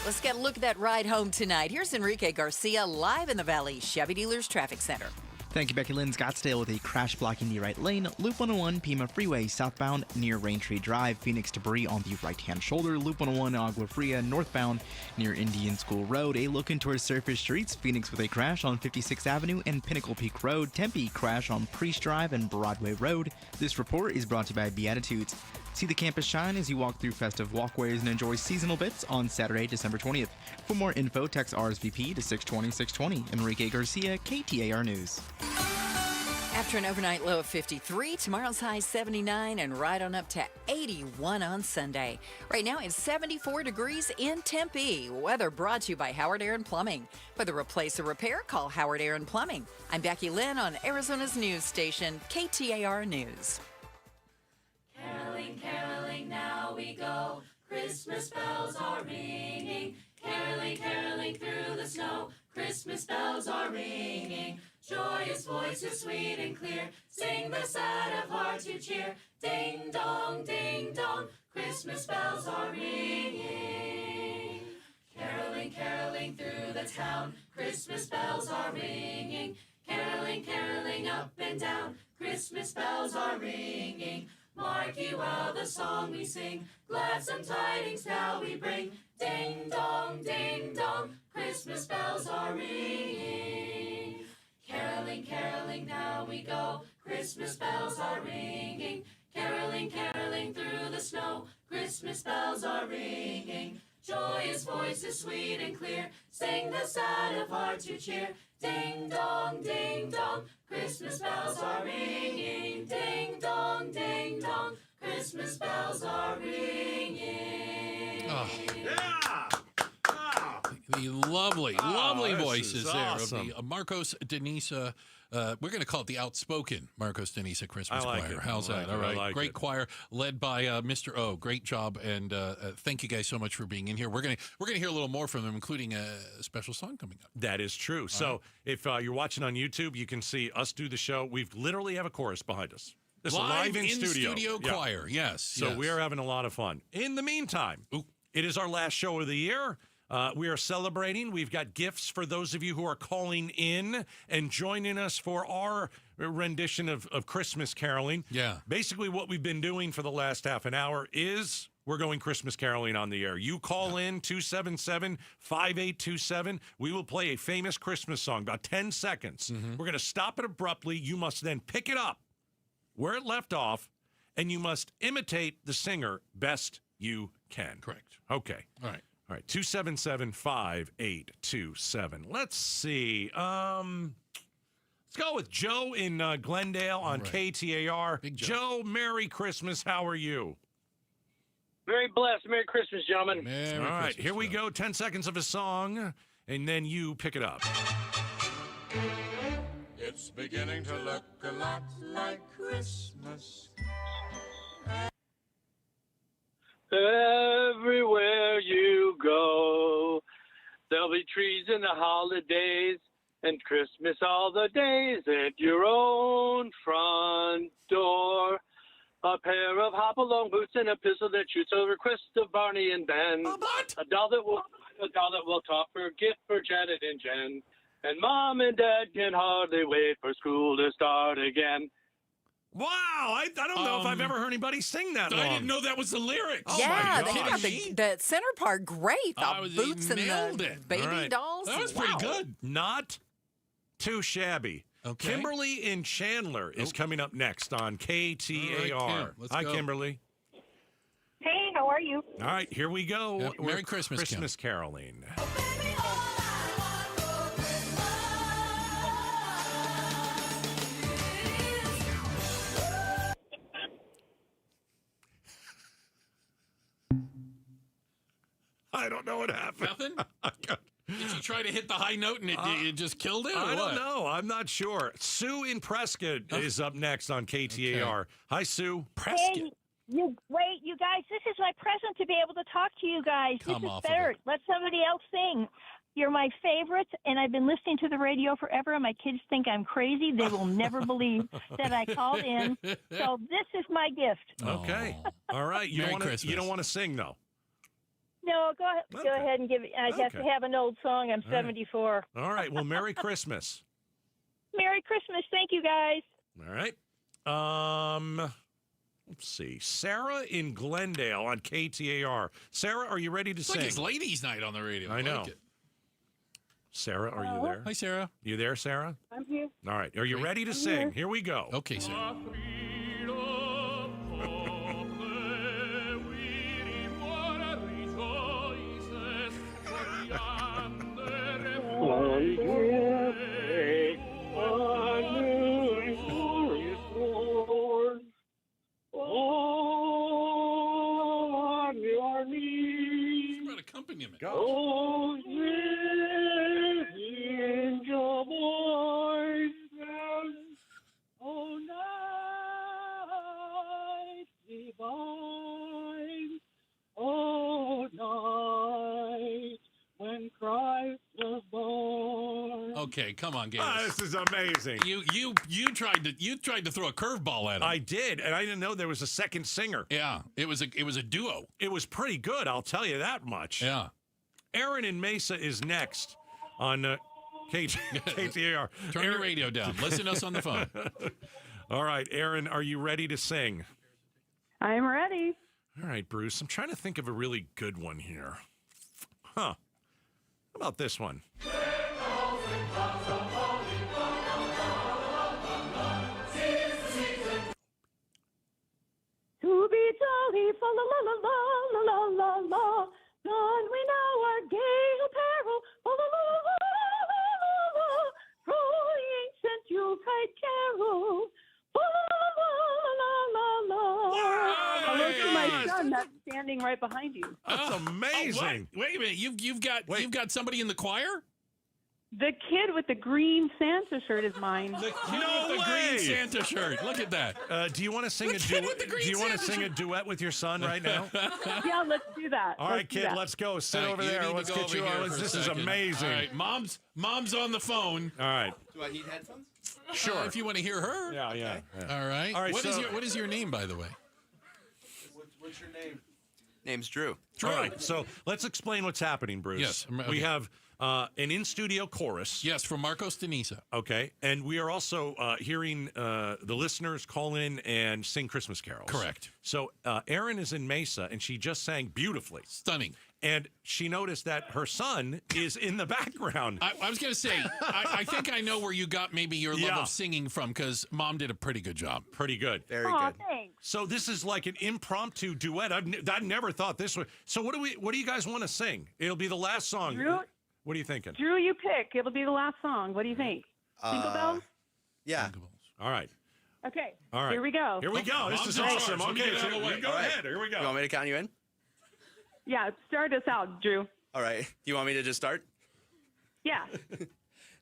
Let's get a look at that ride home tonight. Here's Enrique Garcia live in the Valley Chevy Dealers Traffic Center. Thank you, Becky Lynn. Scottsdale with a crash blocking the right lane. Loop 101, Pima Freeway, southbound near Raintree Drive. Phoenix debris on the right-hand shoulder. Loop 101, Agua Fria, northbound near Indian School Road. A look in towards surface streets. Phoenix with a crash on 56th Avenue and Pinnacle Peak Road. Tempe crash on Priest Drive and Broadway Road. This report is brought to you by Beatitudes. See the campus shine as you walk through festive walkways and enjoy seasonal bits on Saturday, December 20th. For more info, text RSVP to 620-620. Enrique Garcia, KTAR News. After an overnight low of 53, tomorrow's high 79 and right on up to 81 on Sunday. Right now it's 74 degrees in Tempe. Weather brought to you by Howard Aaron Plumbing. For the replace or repair, call Howard Aaron Plumbing. I'm Becky Lynn on Arizona's news station, KTAR News. Caroling, caroling, now we go. Christmas bells are ringing. Caroling, caroling through the snow. Christmas bells are ringing. Joyous voices sweet and clear. Sing the sad of heart to cheer. Ding dong, Christmas bells are ringing. Caroling, caroling through the town. Christmas bells are ringing. Caroling, caroling up and down. Christmas bells are ringing. Mark ye well the song we sing. Gladsome tidings now we bring. Ding dong, Christmas bells are ringing. Caroling, caroling, now we go. Christmas bells are ringing. Caroling, caroling through the snow. Christmas bells are ringing. Joyous voices sweet and clear. Sing the sad of heart to cheer. Ding dong, Christmas bells are ringing. Ding dong, Christmas bells are ringing. Oh. Yeah! Oh. The lovely voices there awesome. of the Marcos Denisa. We're going to call it the outspoken Marcos Denisa Christmas Choir. It. How's that? All right. Great choir led by Mr. O. Great job. And thank you guys so much for being in here. We're going to hear a little more from them, including a special song coming up. That is true. So if you're watching on YouTube, you can see us do the show. We literally have a chorus behind us. This live in studio choir. Yes. So we're having a lot of fun. In the meantime, it is our last show of the year. We are celebrating. We've got gifts for those of you who are calling in and joining us for our rendition of Christmas caroling. Yeah. Basically, what we've been doing for the last half an hour is we're going Christmas caroling on the air. You call in 277-5827. We will play a famous Christmas song, about 10 seconds. Mm-hmm. We're going to stop it abruptly. You must then pick it up where it left off, and you must imitate the singer best you can. Correct. Okay. All right. All right, 277-5827. Let's see. Let's go with Joe in Glendale on KTAR. Big Joe, Merry Christmas. How are you? Very blessed. Merry Christmas, gentlemen. All right, here we go. 10 seconds of a song, and then you pick it up. It's beginning to look a lot like Christmas. Everywhere you go, there'll be trees in the holidays and Christmas all the days at your own front door. A pair of hop-along boots and a pistol that shoots over request of Barney and Ben. A doll that will talk for a gift for Janet and Jen. And Mom and Dad can hardly wait for school to start again. Wow, I don't know if I've ever heard anybody sing that long. I didn't know that was the lyrics. Oh yeah, my they got the center part great. The boots and the baby dolls. That was pretty good. Not too shabby. Okay. Kimberly in Chandler is coming up next on KTAR. All right, Kim, let's Hi, go. Kimberly. Hey, how are you? All right, here we go. Yep, Merry Christmas, Christmas caroling. I don't know what happened. Nothing? Did you try to hit the high note and it just killed it? Or I what? don't know. I'm not sure. Sue in Prescott is up next on KTAR. Okay. Hi, Sue. Prescott. Hey, you guys. This is my present to be able to talk to you guys. Come this off is of better. it. Let somebody else sing. You're my favorite, and I've been listening to the radio forever, and my kids think I'm crazy. They will never believe that I called in. So this is my gift. Okay. All right. You don't want to sing, though. No, go ahead and give it. I have to have an old song. I'm 74. All right. Well, Merry Christmas. Merry Christmas. Thank you, guys. All right. Let's see. Sarah in Glendale on KTAR. Sarah, are you ready to It's sing? like it's ladies' night on the radio. I know. Like it. Sarah, are you there? Hi, Sarah. You there, Sarah? I'm here. All right. Are you ready to sing? Here we go. Okay, Sarah. Accompaniment. Oh, angel boys, oh, night divine, oh, night when Christ was born. Okay, come on, Gabe. This is amazing. You tried to throw a curveball at him. I did, and I didn't know there was a second singer. Yeah, it was a duo. It was pretty good, I'll tell you that much. Yeah. Aaron in Mesa is next on KTAR. Turn your radio down. Listen to us on the phone. All right, Aaron, are you ready to sing? I'm ready. All right, Bruce, I'm trying to think of a really good one here. Huh. How about this one? To be jolly, fa la la la la la la la. Gone we now our gay apparel, fa la la la la la la. Throw the ancient Yuletide carol, fa la la la la la. Hello to my son that's standing right behind you. That's amazing. Oh, wait a minute, you've got somebody in the choir? The kid with the green Santa shirt is mine. The kid with the green Santa shirt. Look at that. Do you want to sing a duet? Do you want to sing a duet with your son right now? Yeah, let's do that. All right, kid, let's go. Sit over there. Let's get you on. This is amazing. All right, mom's on the phone. All right. Do I need headphones? Sure. If you want to hear her. Yeah. All right. All right. What is your name, by the way? What's your name? Name's Drew. All right, so let's explain what's happening, Bruce. Yes. Okay. We have an in-studio chorus. Yes, from Marcos Denisa. Okay, and we are also hearing the listeners call in and sing Christmas carols. Correct. So Erin is in Mesa, and she just sang beautifully. Stunning. And she noticed that her son is in the background. I was going to say, I think I know where you got maybe your love of singing from, because Mom did a pretty good job. Pretty good. Very good. Thanks. So this is like an impromptu duet. I never thought this would. So what do you guys want to sing? It'll be the last song. Drew, what are you thinking? Drew, you pick. It'll be the last song. What do you think? Jingle bells? Yeah. All right. Okay. All right. Here we go. Here we go. This is awesome. Okay, so go ahead. Here we go. You want me to count you in? Yeah, start us out, Drew. All right. Do you want me to just start? Yeah.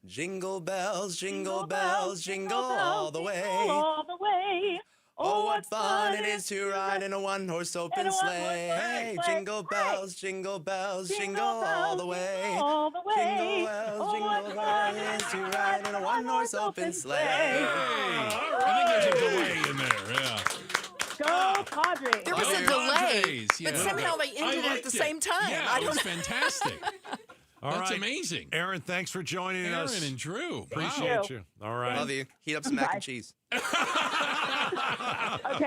Jingle bells, jingle bells, jingle all the way. All the way. Oh, what fun it is to ride in a one-horse open sleigh. Jingle bells, jingle bells, jingle all the way. All the way. Jingle bells, jingle bells, it is to ride in a one-horse open sleigh. I think there's a delay in there, yeah. Go, Padres. There was a delay, but somehow they ended at the same time. Yeah, I it don't was know. fantastic. That's amazing. Aaron, thanks for joining us. Aaron and Drew. Appreciate you. All right. Love you. Heat up some mac and cheese. Okay,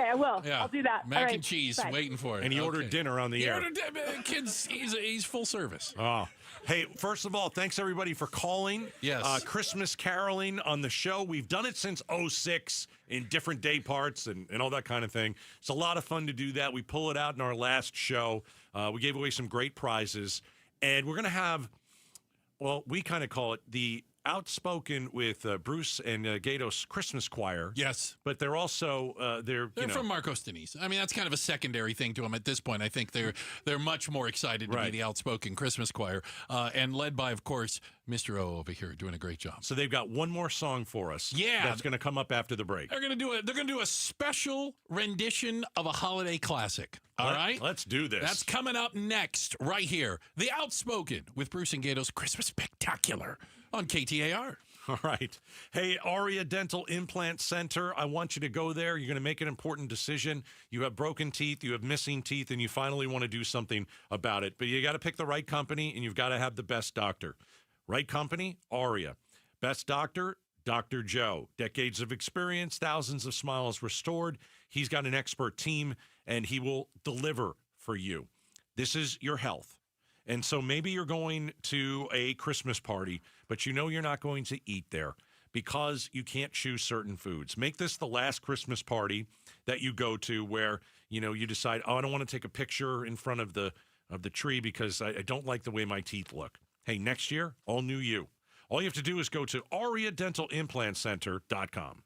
I will. Yeah. I'll do that. Mac All right. and cheese, Bye. waiting for it. And he ordered dinner on the He air. ordered kids. He's full service. Oh. Hey, first of all, thanks everybody for calling. Yes. Christmas caroling on the show. We've done it since 2006 in different day parts and all that kind of thing. It's a lot of fun to do that. We pull it out in our last show. We gave away some great prizes. And we're going to have, well, we kind of call it the Outspoken with Bruce and Gato's Christmas Choir. Yes. But they're also, they're from Marcos Denise. I mean, that's kind of a secondary thing to them at this point. I think they're much more excited to be the Outspoken Christmas Choir, and led by, of course, Mr. O over here, doing a great job. So they've got one more song for us. Yeah. That's going to come up after the break. They're going to do a special rendition of a holiday classic. All right? Let's do this. That's coming up next, right here. The Outspoken with Bruce and Gato's Christmas Spectacular on KTAR. All right. Hey, Aria Dental Implant Center, I want you to go there. You're going to make an important decision. You have broken teeth, you have missing teeth, and you finally want to do something about it. But you got to pick the right company, and you've got to have the best doctor. Right company, Aria. Best doctor, Dr. Joe. Decades of experience, thousands of smiles restored. He's got an expert team, and he will deliver for you. This is your health. And so maybe you're going to a Christmas party, but you know you're not going to eat there because you can't choose certain foods. Make this the last Christmas party that you go to where, you decide, I don't want to take a picture in front of the tree because I don't like the way my teeth look. Hey, next year, all new you. All you have to do is go to ariadentalimplantcenter.com.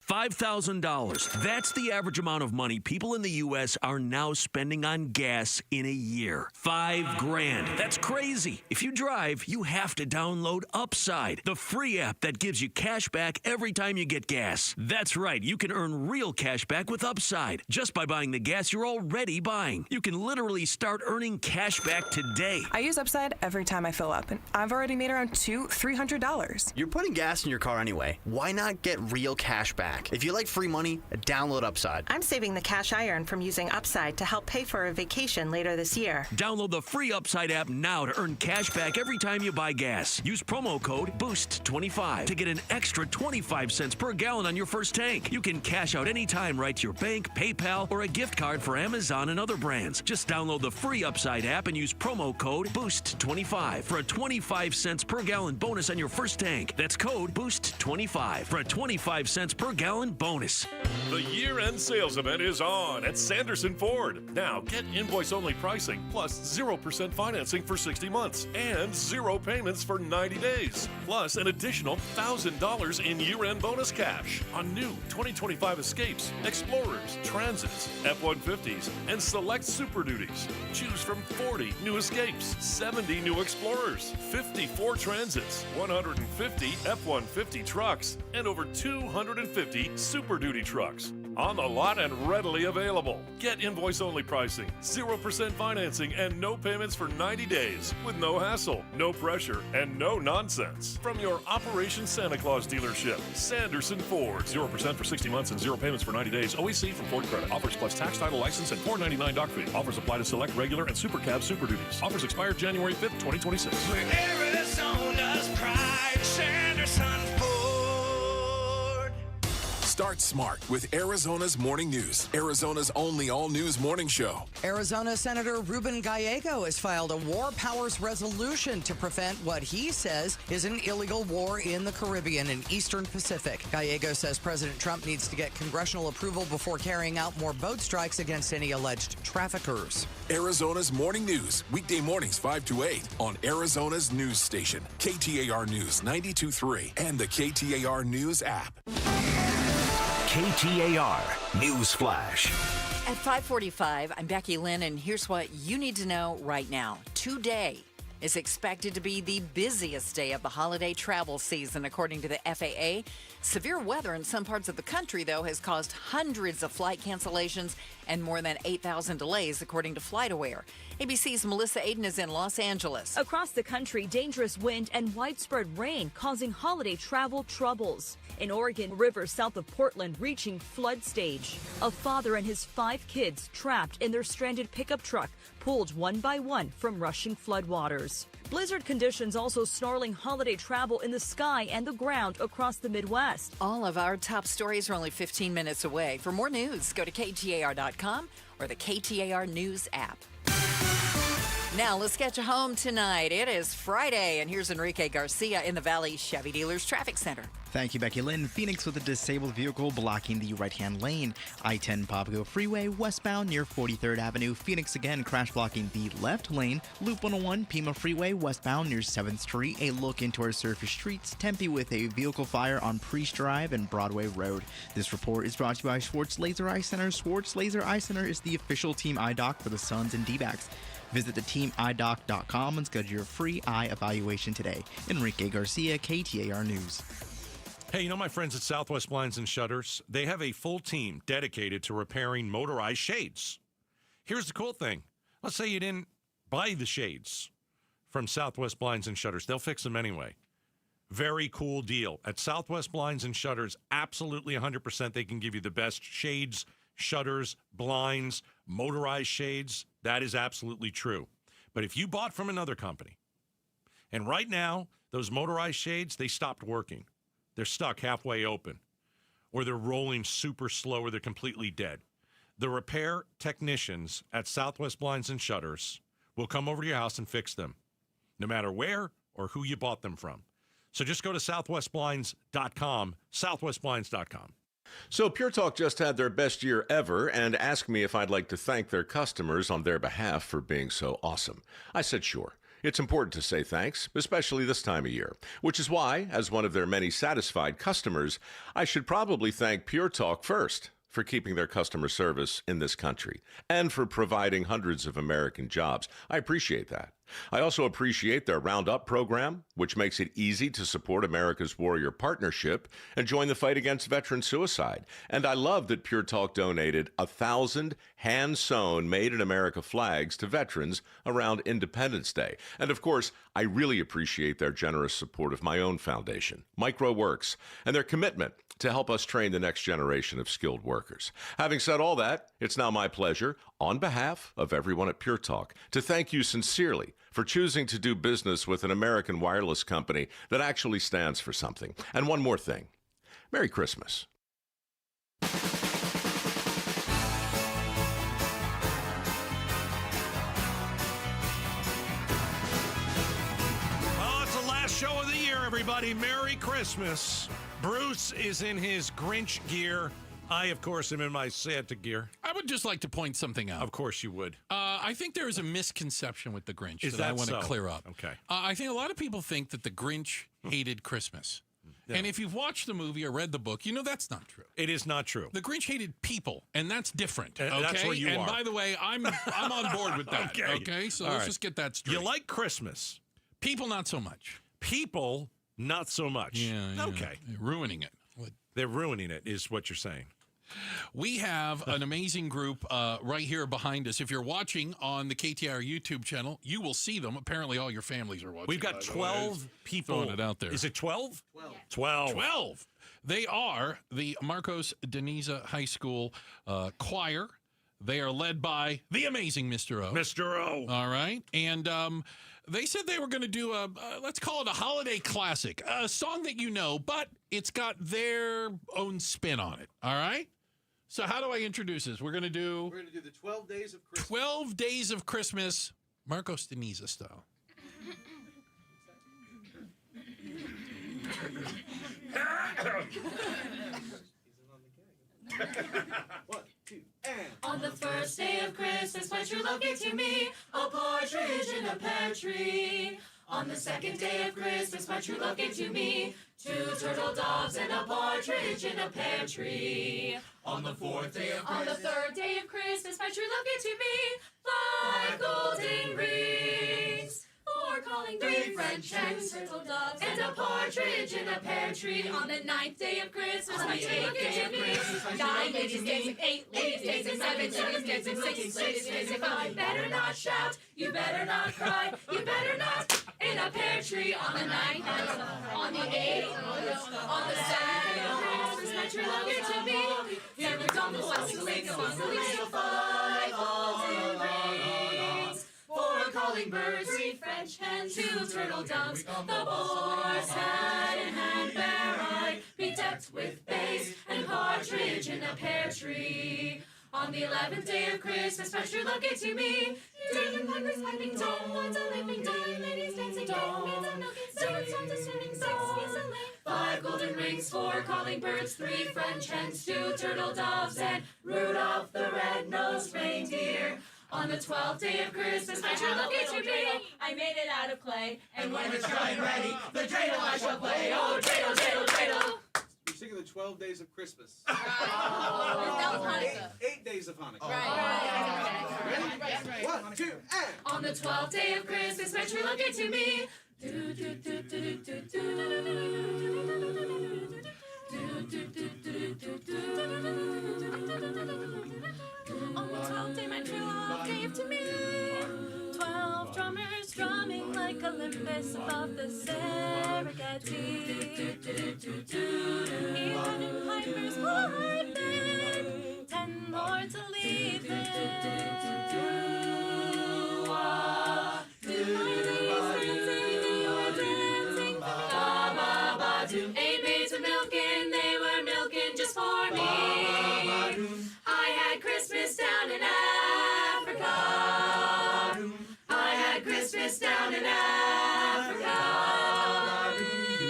$5,000. That's the average amount of money people in the U.S. are now spending on gas in a year. $5,000. That's crazy. If you drive, you have to download Upside, the free app that gives you cash back every time you get gas. That's right. You can earn real cash back with Upside just by buying the gas you're already buying. You can literally start earning cash back today. I use Upside every time I fill up, and I've already made around $200-$300. You're putting gas in your car anyway. Why not get real cash back? If you like free money, download Upside. I'm saving the cash I earn from using Upside to help pay for a vacation later this year. Download the free Upside app now to earn cash back every time you buy gas. Use promo code BOOST25 to get an extra 25 cents per gallon on your first tank. You can cash out anytime right to your bank, PayPal, or a gift card for Amazon and other brands. Just download the free Upside app and use promo code BOOST25 for a 25 cents per gallon bonus on your first tank. That's code BOOST25 for a 25 cents per gallon bonus. The year-end sales event is on at Sanderson Ford. Now get invoice-only pricing plus 0% financing for 60 months and 0 payments for 90 days. Plus an additional $1,000 in year-end bonus cash on new 2025 Escapes, Explorers, Transits, F-150s, and select Super Duties. Choose from 40 new Escapes, 70 new Explorers, 54 Transits, 150 F-150 trucks, and over 250 Super Duty trucks. On the lot and readily available. Get invoice-only pricing, 0% financing, and no payments for 90 days with no hassle, no pressure, and no nonsense. From your Operation Santa Claus dealership, Sanderson Ford. 0% for 60 months and 0 payments for 90 days. OEC from Ford Credit. Offers plus tax, title, license, and $4.99 dock fee. Offers apply to select regular and Super Cab Super Duties. Offers expire January 5th, 2026. Start smart with Arizona's Morning News, Arizona's only all-news morning show. Arizona Senator Ruben Gallego has filed a war powers resolution to prevent what he says is an illegal war in the Caribbean and Eastern Pacific. Gallego says President Trump needs to get congressional approval before carrying out more boat strikes against any alleged traffickers. Arizona's Morning News, weekday mornings 5 to 8 on Arizona's news station, KTAR News 92.3 and the KTAR News app. KTAR News Flash. At 5:45, I'm Becky Lynn, and here's what you need to know right now. Today is expected to be the busiest day of the holiday travel season, according to the FAA. Severe weather in some parts of the country, though, has caused hundreds of flight cancellations and more than 8,000 delays, according to FlightAware. ABC's Melissa Aiden is in Los Angeles. Across the country, dangerous wind and widespread rain causing holiday travel troubles. In Oregon, rivers south of Portland reaching flood stage. A father and his 5 kids trapped in their stranded pickup truck, pulled one by one from rushing floodwaters. Blizzard conditions also snarling holiday travel in the sky and the ground across the Midwest. All of our top stories are only 15 minutes away. For more news, go to KTAR.com or the KTAR News app. Now, let's get you home tonight. It is Friday, and here's Enrique Garcia in the Valley Chevy Dealers Traffic Center. Thank you, Becky Lynn. Phoenix with a disabled vehicle blocking the right-hand lane. I-10 Papago Freeway westbound near 43rd Avenue. Phoenix again crash blocking the left lane. Loop 101 Pima Freeway westbound near 7th Street. A look into our surface streets. Tempe with a vehicle fire on Priest Drive and Broadway Road. This report is brought to you by Schwartz Laser Eye Center. Schwartz Laser Eye Center is the official team eye doc for the Suns and D-backs. Visit theteamidoc.com and schedule your free eye evaluation today. Enrique Garcia, KTAR News. Hey, you know my friends at Southwest Blinds and Shutters? They have a full team dedicated to repairing motorized shades. Here's the cool thing. Let's say you didn't buy the shades from Southwest Blinds and Shutters. They'll fix them anyway. Very cool deal. At Southwest Blinds and Shutters, absolutely 100% they can give you the best shades, shutters, blinds, motorized shades. That is absolutely true. But if you bought from another company, and right now, those motorized shades, they stopped working. They're stuck halfway open, or they're rolling super slow, or they're completely dead. The repair technicians at Southwest Blinds and Shutters will come over to your house and fix them, no matter where or who you bought them from. So just go to southwestblinds.com, southwestblinds.com. So Pure Talk just had their best year ever and asked me if I'd like to thank their customers on their behalf for being so awesome. I said sure. It's important to say thanks, especially this time of year, which is why, as one of their many satisfied customers, I should probably thank Pure Talk first for keeping their customer service in this country and for providing hundreds of American jobs. I appreciate that. I also appreciate their Roundup program, which makes it easy to support America's Warrior Partnership and join the fight against veteran suicide. And I love that Pure Talk donated 1,000 hand-sewn Made in America flags to veterans around Independence Day. And of course, I really appreciate their generous support of my own foundation, MicroWorks, and their commitment to help us train the next generation of skilled workers. Having said all that, it's now my pleasure, on behalf of everyone at Pure Talk, to thank you sincerely for choosing to do business with an American wireless company that actually stands for something. And one more thing. Merry Christmas. Oh, it's the last show of the year, everybody. Merry Christmas. Bruce is in his Grinch gear. I, of course, am in my Santa gear. I would just like to point something out. Of course you would. I think there is a misconception with the Grinch Is that I that want to so? clear up. Okay. I think a lot of people think that the Grinch hated Christmas. Yeah. And if you've watched the movie or read the book, you know that's not true. It is not true. The Grinch hated people, and that's different. Okay? That's where you and are. by the way, I'm on board with that. Okay. So let's just get that straight. You like Christmas. People, not so much. People, not so much. Yeah. Okay. They're ruining it. They're ruining it, is what you're saying. We have an amazing group right here behind us. If you're watching on the KTAR YouTube channel, you will see them. Apparently, all your families are watching. We've got 12 people. Throwing it out there. Is it 12? 12. 12. They are the Marcos Deniza High School choir. They are led by the amazing Mr. O. Mr. O. All right. And they said they were going to do let's call it a holiday classic, a song that you know, but it's got their own spin on it. All right. So how do I introduce this? We're going to do the 12 Days of Christmas. 12 Days of Christmas, Marcos Deniza style. One, two, and. On the first day of Christmas, my true love gave to me a partridge in a pear tree. On the second day of Christmas, my true love gave to me 2 turtle doves and a partridge in a pear tree. On the fourth day of Christmas, on the third day of Christmas, my true love gave to me 5 golden rings, 4 calling birds, 3 French hens, turtle doves, and a partridge in a pear tree. On the 9th day of Christmas, my true love gave to me 9 ladies' days, 8 ladies' days, and 7 ladies' days, and 6 ladies' days. If I better not shout, you better not cry, you better not. In a pear tree on the 9th, on the 8th, on the 7th, Christmas, my true love gave to me. Here we come, the west, the lake, the 5 golden rings, 4 calling birds, 3 French hens, 2 turtle doves, the boar's hat and handbarrow, be decked with bays and partridge in a pear tree. On the 11th day of Christmas, my true love gave to me 10 pipers piping, 10 lords a leaping, 10 ladies dancing, 10 maids a milking, 6 swans a swimming, 6 geese a laying, 5 golden rings, 4 calling birds, 3 French hens, 2 turtle doves, and Rudolph the red-nosed reindeer. On the 12th day of Christmas, my true love gave to me. I made it out of clay, and when it's dry and ready, the dreidel I shall play. Oh, dreidel, dreidel, dreidel. We're singing the 12 Days of Christmas. That was Hanukkah. 8 days of Hanukkah. Right. 1, 2, and. On the 12th day of Christmas, my true love gave to me. Do, do, do, do, do, do, on the 12th day, my true love gave to me 12 drummers drumming like Olympus above the Serengeti. 11 pipers piping, 10 lords a leaping. 8 maids were milking, they were milking just for me. I had Christmas down in Africa. I had Christmas down in Africa.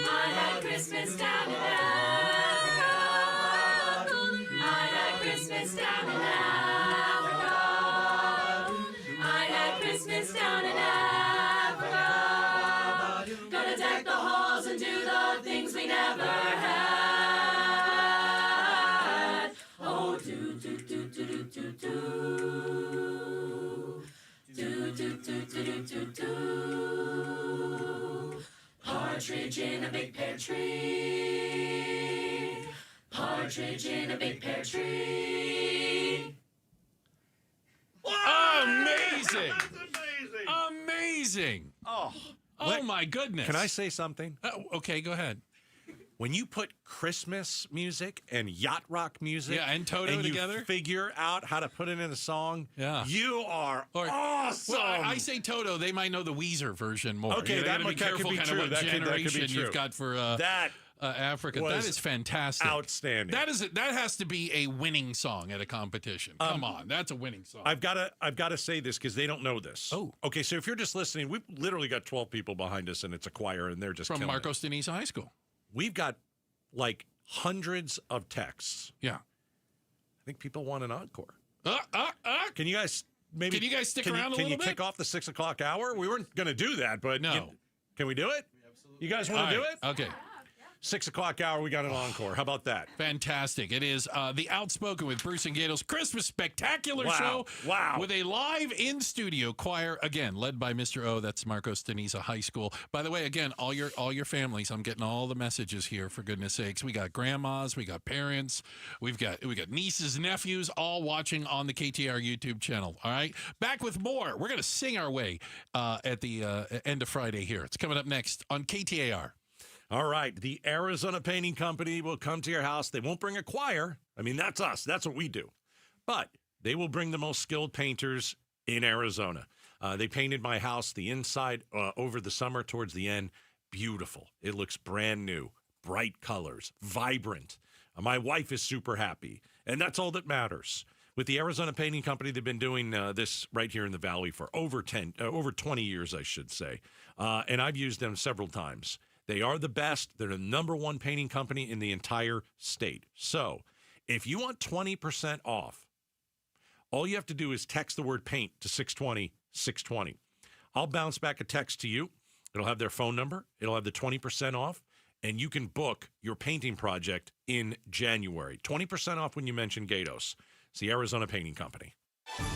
I had Christmas down in Africa. I had Christmas down in Africa. I had Christmas down in Africa. Gonna deck the halls and do the things we never had. Oh, do, do, do, do, do, do, do. Do, do, do, do, do, do. Partridge in a big pear tree. Partridge in a big pear tree. Amazing. Amazing. Oh, my goodness. Can I say something? Okay, go ahead. When you put Christmas music and yacht rock music, and Toto and together, you figure out how to put it in a song, yeah, you are awesome. Well, I say Toto, they might know the Weezer version more. Okay, you that gotta be careful could be kind true. of what generation you've got for that. Africa. That is fantastic. Outstanding. That has to be a winning song at a competition. Come on, that's a winning song. I've got to say this because they don't know this. Oh, okay. So if you're just listening, we've literally got 12 people behind us, and it's a choir, and they're just from Marcos Deniza High School. We've got like hundreds of texts. Yeah, I think people want an encore. Can you guys stick around a little bit? Can you kick off the 6 o'clock hour? We weren't going to do that, but no. Can we do it? You guys want to do it? Okay. 6 o'clock hour, we got an encore. How about that? Fantastic. It is the Outspoken with Bruce and Gato's Christmas Spectacular Show. Wow. With a live in-studio choir, again, led by Mr. O. That's Marcos Deniza High School. By the way, again, all your families, I'm getting all the messages here, for goodness sakes. We got grandmas, we got parents, we got nieces, nephews, all watching on the KTAR YouTube channel. All right? Back with more. We're going to sing our way at the end of Friday here. It's coming up next on KTAR. All right. The Arizona Painting Company will come to your house. They won't bring a choir. I mean, that's us. That's what we do. But They will bring the most skilled painters in Arizona. They painted my house, the inside, over the summer towards the end. Beautiful. It looks brand new, bright colors, vibrant. My wife is super happy, and that's all that matters. With the Arizona Painting Company, they've been doing this right here in the Valley for over 20 years, I should say. And I've used them several times. They are the best. They're the #1 painting company in the entire state. So if you want 20% off, all you have to do is text the word paint to 620-620. I'll bounce back a text to you. It'll have their phone number. It'll have the 20% off, and you can book your painting project in January. 20% off when you mention Gatos. It's the Arizona Painting Company.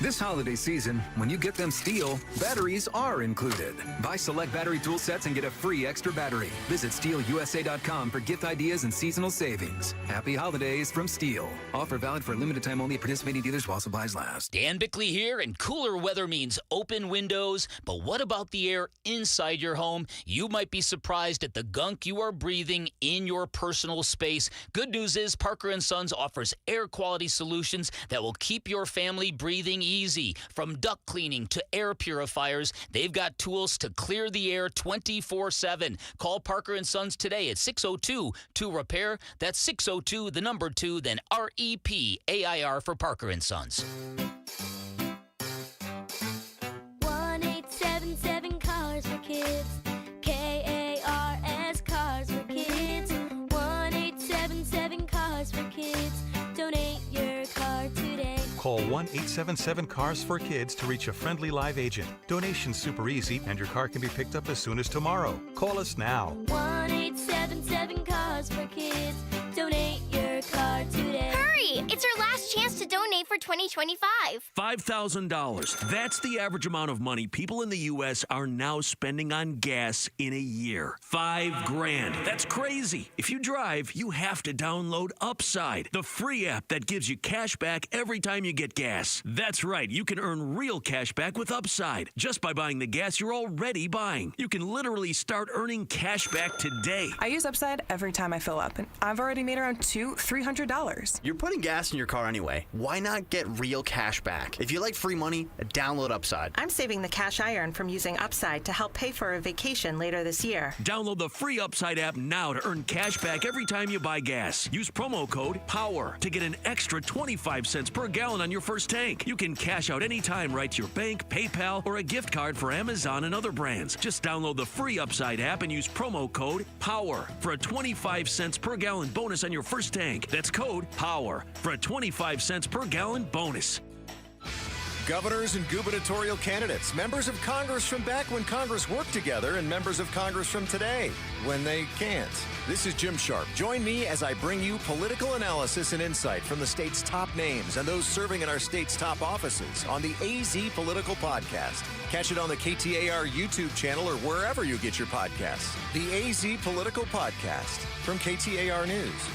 This holiday season, when you get them Steel, batteries are included. Buy select battery tool sets and get a free extra battery. Visit SteelUSA.com for gift ideas and seasonal savings. Happy holidays from Steel. Offer valid for a limited time only at participating dealers while supplies last. Dan Bickley here, and cooler weather means open windows. But what about the air inside your home? You might be surprised at the gunk you are breathing in your personal space. Good news is Parker & Sons offers air quality solutions that will keep your family breathing easy. From duct cleaning to air purifiers, they've got tools to clear the air 24/7. Call Parker & Sons today at 602-2REPAIR. That's 602, 2, then REPAIR for Parker & Sons. 1877 Cars for Kids. KARS Cars for Kids. 1877 Cars for Kids. Donate your car today. Call 1-877-CARS-FOR-KIDS to reach a friendly live agent. Donation's super easy, and your car can be picked up as soon as tomorrow. Call us now. 1877 Cars for Kids. Donate your car today. Hurry! It's our last chance to donate for 2025. $5,000. That's the average amount of money people in the U.S. are now spending on gas in a year. $5,000. That's crazy. If you drive, you have to download Upside, the free app that gives you cash back every time you get gas. That's right. You can earn real cash back with Upside just by buying the gas you're already buying. You can literally start earning cash back today. I use Upside every time I fill up, and I've already made around $300. You're putting gas in your car anyway. Why not get real cash back? If you like free money, download Upside. I'm saving the cash I earn from using Upside to help pay for a vacation later this year. Download the free Upside app now to earn cash back every time you buy gas. Use promo code POWER to get an extra 25 cents per gallon on your first tank. You can cash out anytime right to your bank, PayPal, or a gift card for Amazon and other brands. Just download the free Upside app and use promo code POWER for a 25 cents per gallon bonus on your first tank. That's code POWER for a 25 cents per gallon bonus. Governors and gubernatorial candidates, members of Congress from back when Congress worked together, and members of Congress from today when they can't. This is Jim Sharp. Join me as I bring you political analysis and insight from the state's top names and those serving in our state's top offices on the AZ Political Podcast. Catch it on the KTAR YouTube channel or wherever you get your podcasts. The AZ Political Podcast from KTAR News.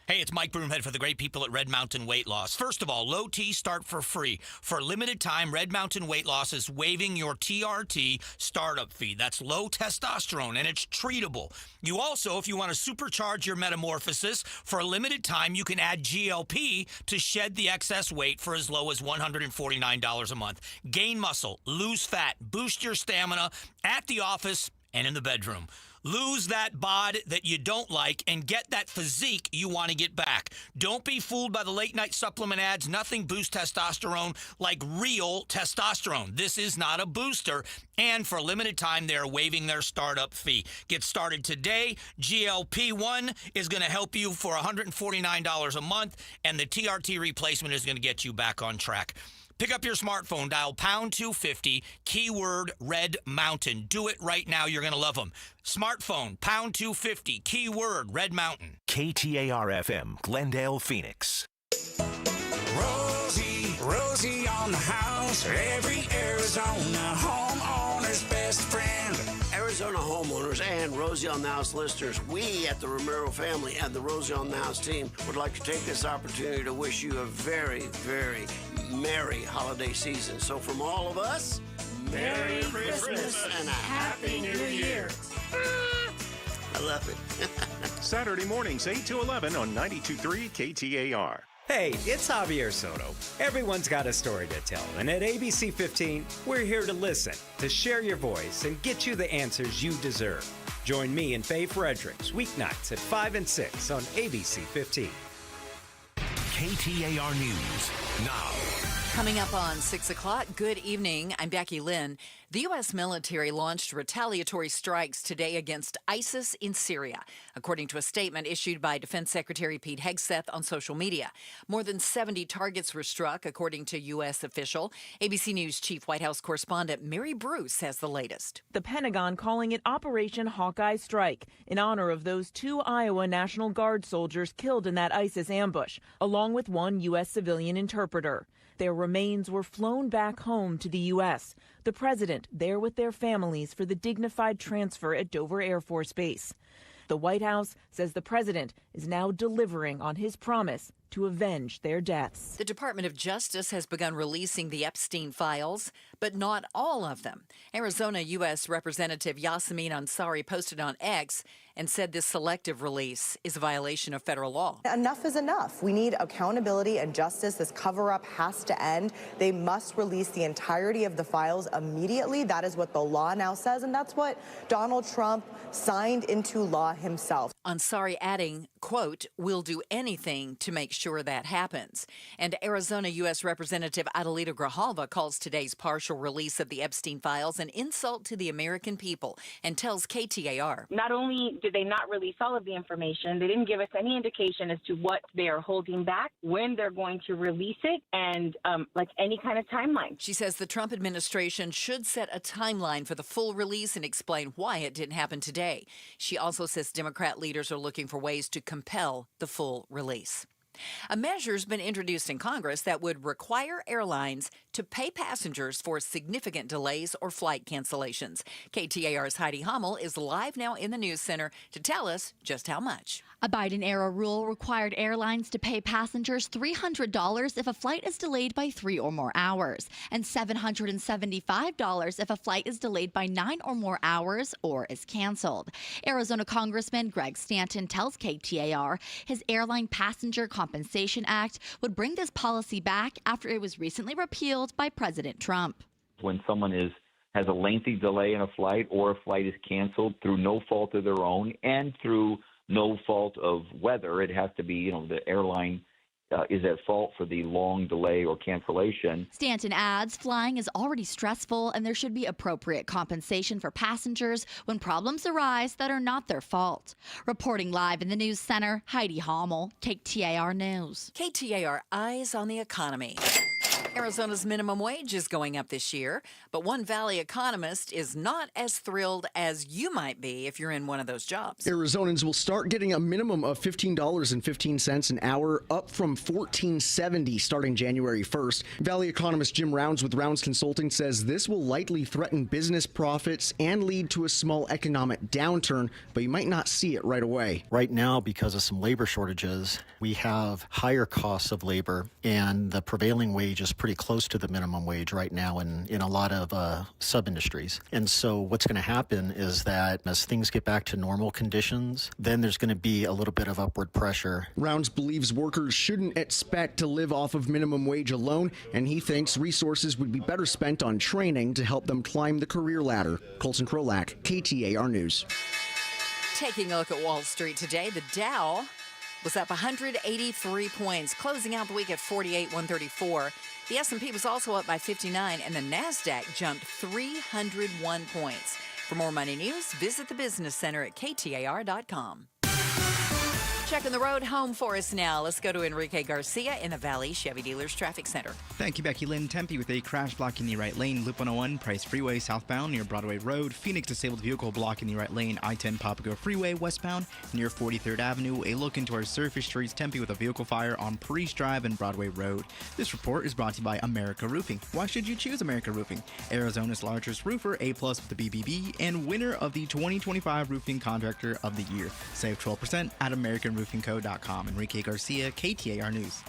Hey, it's Mike Broomhead for the great people at Red Mountain Weight Loss. First of all, low T start for free. For a limited time, Red Mountain Weight Loss is waiving your TRT startup fee. That's low testosterone, and it's treatable. You also, if you want to supercharge your metamorphosis, for a limited time, you can add GLP to shed the excess weight for as low as $149 a month. Gain muscle, lose fat, boost your stamina at the office and in the bedroom. Lose that bod that you don't like and get that physique you want to get back. Don't be fooled by the late-night supplement ads. Nothing boosts testosterone like real testosterone. This is not a booster. And for a limited time, they're waiving their startup fee. Get started today. GLP-1 is going to help you for $149 a month, and the TRT replacement is going to get you back on track. Pick up your smartphone, dial pound 250, keyword Red Mountain. Do it right now. You're going to love them. Smartphone, pound 250, keyword Red Mountain. KTAR-FM, Glendale, Phoenix. Rosie on the house, every Arizona homeowner's best friend. Arizona homeowners and Rosie on the House listeners, we at the Romero family and the Rosie on the House team would like to take this opportunity to wish you a very, very merry holiday season. So from all of us, Merry Christmas and a Happy New Year. I love it. Saturday mornings 8 to 11 on 92.3 KTAR. Hey, it's Javier Soto. Everyone's got a story to tell, and at ABC 15, we're here to listen, to share your voice, and get you the answers you deserve. Join me and Faye Fredericks weeknights at 5 and 6 on ABC 15. KTAR News now. Coming up on 6 o'clock, good evening. I'm Becky Lynn. The U.S. military launched retaliatory strikes today against ISIS in Syria, according to a statement issued by Defense Secretary Pete Hegseth on social media. More than 70 targets were struck, according to U.S. official. ABC News Chief White House correspondent Mary Bruce has the latest. The Pentagon calling it Operation Hawkeye Strike in honor of those 2 Iowa National Guard soldiers killed in that ISIS ambush, along with 1 U.S. civilian interpreter. Their remains were flown back home to the U.S., the president there with their families for the dignified transfer at Dover Air Force Base. The White House says the president is now delivering on his promise to avenge their deaths. The Department of Justice has begun releasing the Epstein files, but not all of them. Arizona U.S. Representative Yasamin Ansari posted on X and said this selective release is a violation of federal law. Enough is enough. We need accountability and justice. This cover-up has to end. They must release the entirety of the files immediately. That is what the law now says, and that's what Donald Trump signed into law himself. Ansari adding, quote, "We'll do anything to make sure that happens." And Arizona U.S. Representative Adelita Grijalva calls today's partial release of the Epstein files an insult to the American people and tells KTAR. Not only did they not release all of the information, they didn't give us any indication as to what they are holding back, when they're going to release it, and like any kind of timeline. She says the Trump administration should set a timeline for the full release and explain why it didn't happen today. She also says Democrat leaders are looking for ways to compel the full release. A measure's been introduced in Congress that would require airlines to pay passengers for significant delays or flight cancellations. KTAR's Heidi Hummel is live now in the news center to tell us just how much. A Biden-era rule required airlines to pay passengers $300 if a flight is delayed by 3 or more hours, and $775 if a flight is delayed by 9 or more hours or is canceled. Arizona Congressman Greg Stanton tells KTAR his Airline Passenger Compensation Act would bring this policy back after it was recently repealed by President Trump. When someone has a lengthy delay in a flight, or a flight is canceled through no fault of their own and through no fault of weather, it has to be, the airline is at fault for the long delay or cancellation. Stanton adds flying is already stressful and there should be appropriate compensation for passengers when problems arise that are not their fault. Reporting live in the news center, Heidi Hummel, KTAR News. KTAR Eyes on the Economy. Arizona's minimum wage is going up this year, but one Valley economist is not as thrilled as you might be if you're in one of those jobs. Arizonans will start getting a minimum of $15.15 an hour, up from $14.70 starting January 1st. Valley economist Jim Rounds with Rounds Consulting says this will likely threaten business profits and lead to a small economic downturn, but you might not see it right away. Right now, because of some labor shortages, we have higher costs of labor, and the prevailing wage is pretty close to the minimum wage right now in a lot of sub-industries. And so what's going to happen is that as things get back to normal conditions, then there's going to be a little bit of upward pressure. Rounds believes workers shouldn't expect to live off of minimum wage alone, and he thinks resources would be better spent on training to help them climb the career ladder. Colton Krolak, KTAR News. Taking a look at Wall Street today, the Dow was up 183 points, closing out the week at 48,134. The S&P was also up by 59, and the NASDAQ jumped 301 points. For more money news, visit the Business Center at KTAR.com. Checking the road home for us now. Let's go to Enrique Garcia in the Valley Chevy Dealers Traffic Center. Thank you, Becky Lynn. Tempe with a crash blocking the right lane. Loop 101, Price Freeway southbound near Broadway Road. Phoenix disabled vehicle blocking the right lane. I-10 Papago Freeway westbound near 43rd Avenue. A look into our surface streets. Tempe with a vehicle fire on Priest Drive and Broadway Road. This report is brought to you by America Roofing. Why should you choose America Roofing? Arizona's largest roofer, A+ with the BBB, and winner of the 2025 Roofing Contractor of the Year. Save 12% at AmericanRoofingCo.com. Enrique Garcia, KTAR News.